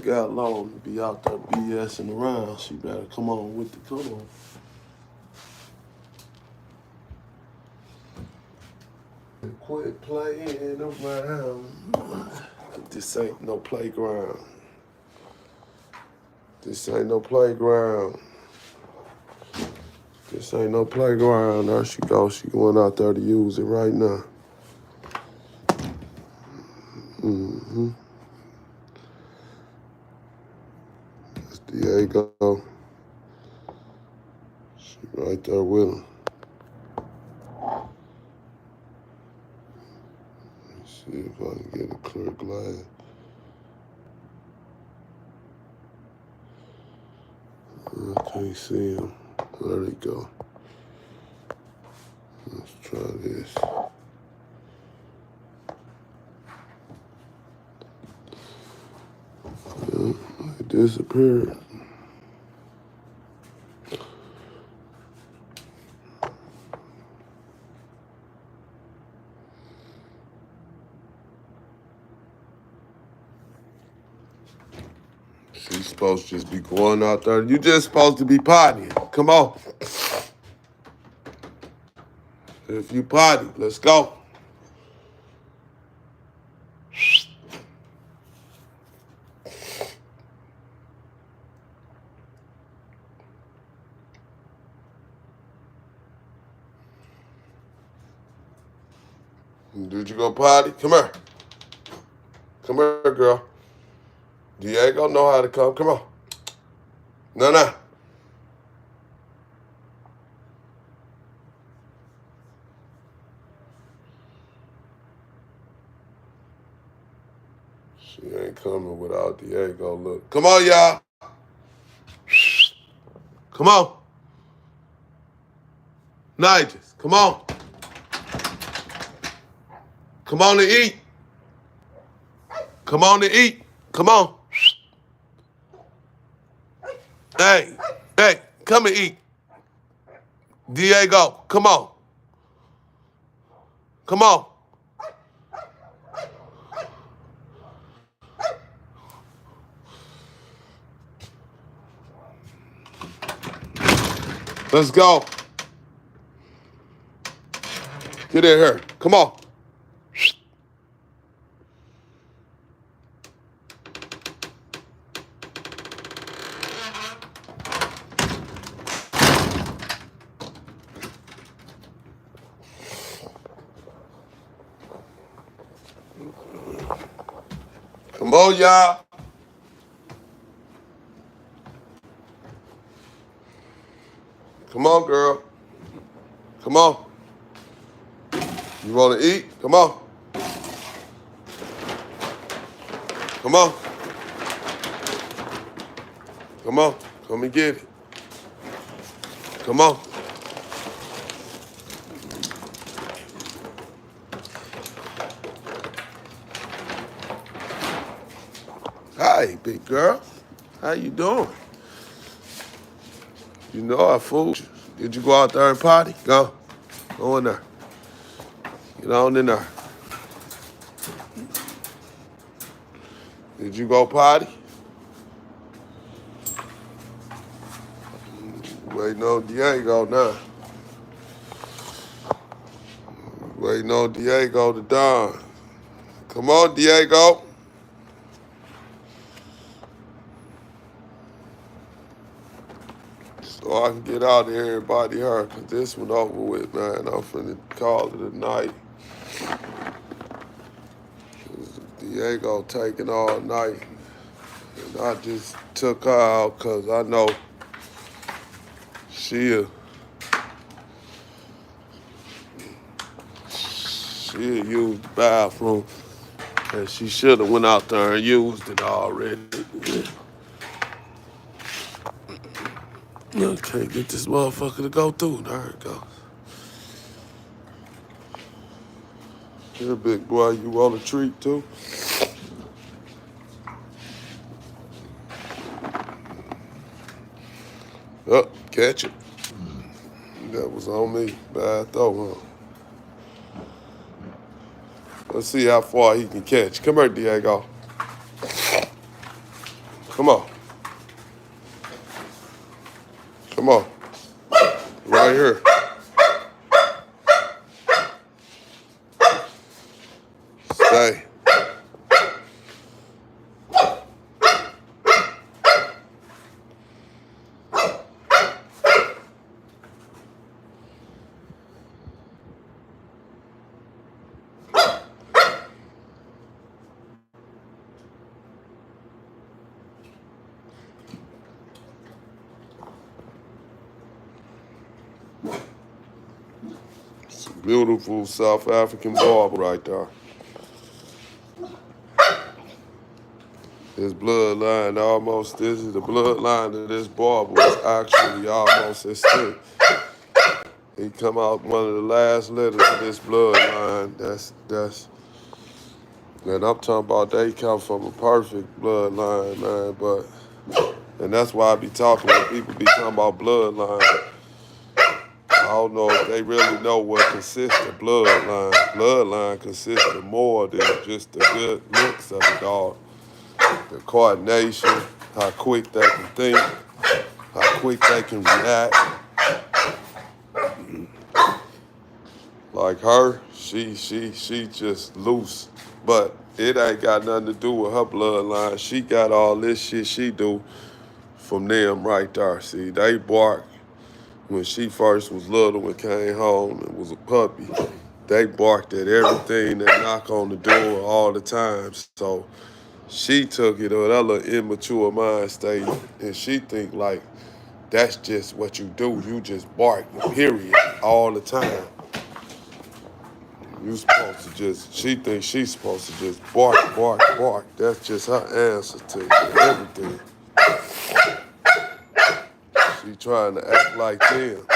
S1: got long to be out there BSing around. She better come on with the come on. Quit playing around. This ain't no playground. This ain't no playground. This ain't no playground. There she goes. She going out there to use it right now. Mm-hmm. That's Diego. She right there with him. Let's see if I can get a clear glass. I can't see him. There they go. Let's try this. It disappeared. She's supposed to just be going out there. You just supposed to be pottying. Come on. If you potty, let's go. Did you go potty? Come here. Come here, girl. Diego know how to come. Come on. No. She ain't coming without Diego. Look. Come on, y'all. Come on. Nigel, come on. Come on to eat. Come on to eat. Come on. Hey, come and eat. Diego, come on. Come on. Let's go. Get in here. Come on. Come on, y'all. Come on, girl. Come on. You want to eat? Come on. Come on. Come on. Come and get it. Come on. Hi, big girl. How you doing? You know I fooled you. Did you go out there and potty? Go. Go in there. Get on in there. Did you go potty? Waiting on Diego now. Waiting on Diego to dawn. Come on, Diego. So I can get out of here and body her, because this one over with, man. I'm finna call it a night. Diego taking all night. And I just took her out because I know she'll use the bathroom. And she should have went out there and used it already. I can't get this motherfucker to go through. There it goes. Here, big boy, you want a treat too? Oh, catch it. That was on me. Bad throw, huh? Let's see how far he can catch. Come here, Diego. Come on. Come on. Right here. Stay. Beautiful South African barber right there. His bloodline this is the bloodline of this barber was actually almost extinct. He come out one of the last letters of this bloodline. And I'm talking about they come from a perfect bloodline, man, and that's why I be talking when people be talking about bloodline. I don't know if they really know what consists of bloodline. Bloodline consists of more than just the good looks of the dog. The coordination, how quick they can think, how quick they can react. Like her, she just loose. But it ain't got nothing to do with her bloodline. She got all this shit she do from them right there. See, they bark. When she first was little and came home and was a puppy, they barked at everything that knock on the door all the time. So she took it with her little immature mind state, and she think like that's just what you do. You just bark, period, all the time. You supposed to she thinks she's supposed to just bark, bark, bark. That's just her answer to everything. She trying to act like them.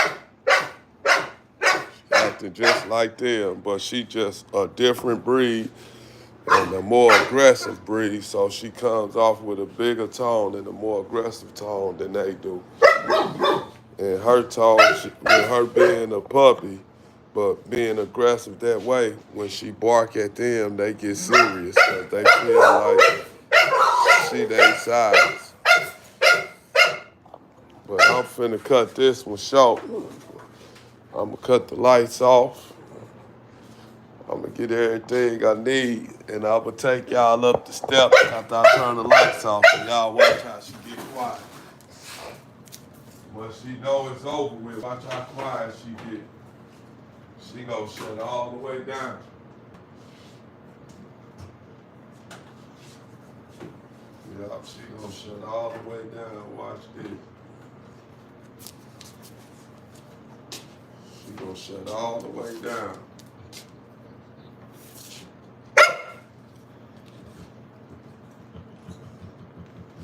S1: Acting just like them, but she just a different breed and a more aggressive breed, so she comes off with a bigger tone and a more aggressive tone than they do. And her tone, with her being a puppy, but being aggressive that way, when she bark at them, they get serious because they feel like she their size. But I'm finna cut this one short. I'm gonna cut the lights off. I'm gonna get everything I need, and I'm gonna take y'all up the steps after I turn the lights off, and y'all watch how she get quiet. When she know it's over with, watch how quiet she get. She gonna shut it all the way down. Yeah, she gonna shut it all the way down. Watch this. She gonna shut it all the way down.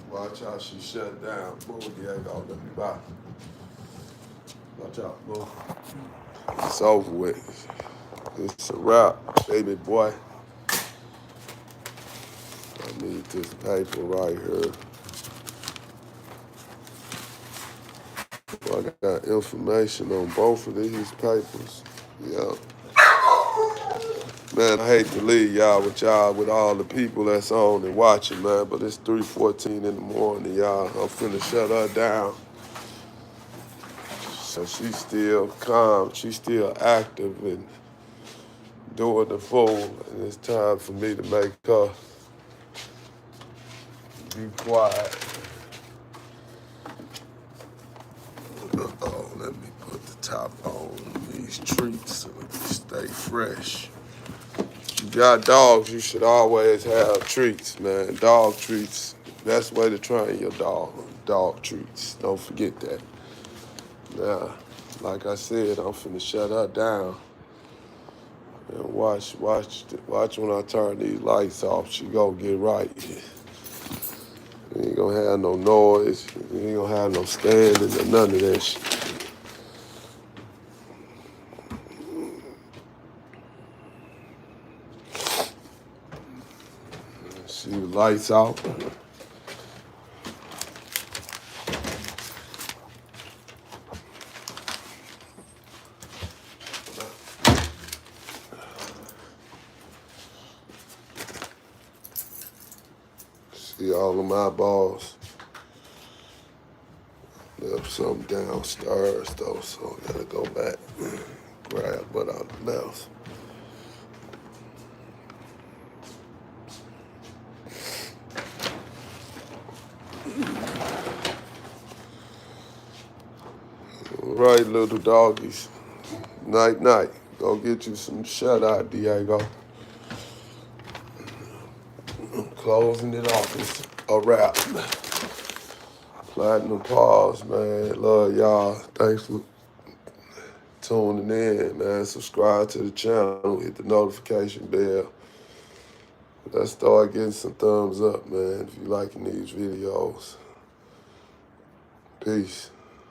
S1: Watch how she shut down. Move, Diego, let me by. Watch out, move. It's over with. It's a wrap, baby boy. I need this paper right here. I got information on both of these papers. Yeah. Man, I hate to leave y'all with all the people that's on and watching, man, but it's 3:14 in the morning, y'all. I'm finna shut her down. So she's still calm, she's still active and doing the fool, and it's time for me to make her be quiet. Oh, let me put the top on these treats so they stay fresh. If you got dogs, you should always have treats, man. Dog treats, best way to train your dog treats. Don't forget that. Now, like I said, I'm finna shut her down. And watch when I turn these lights off, she gonna get right. You ain't gonna have no noise, you ain't gonna have no standing or none of that shit. See the lights out. See all of my balls. Left some downstairs though, so I gotta go back and grab what out the mouth. All right, little doggies. Night, night. Go get you some shut-eye, Diego. I'm closing it off. It's a wrap. Platinum Paws, man. Love y'all. Thanks for tuning in, man. Subscribe to the channel. Hit the notification bell. Let's start getting some thumbs up, man, if you liking these videos. Peace.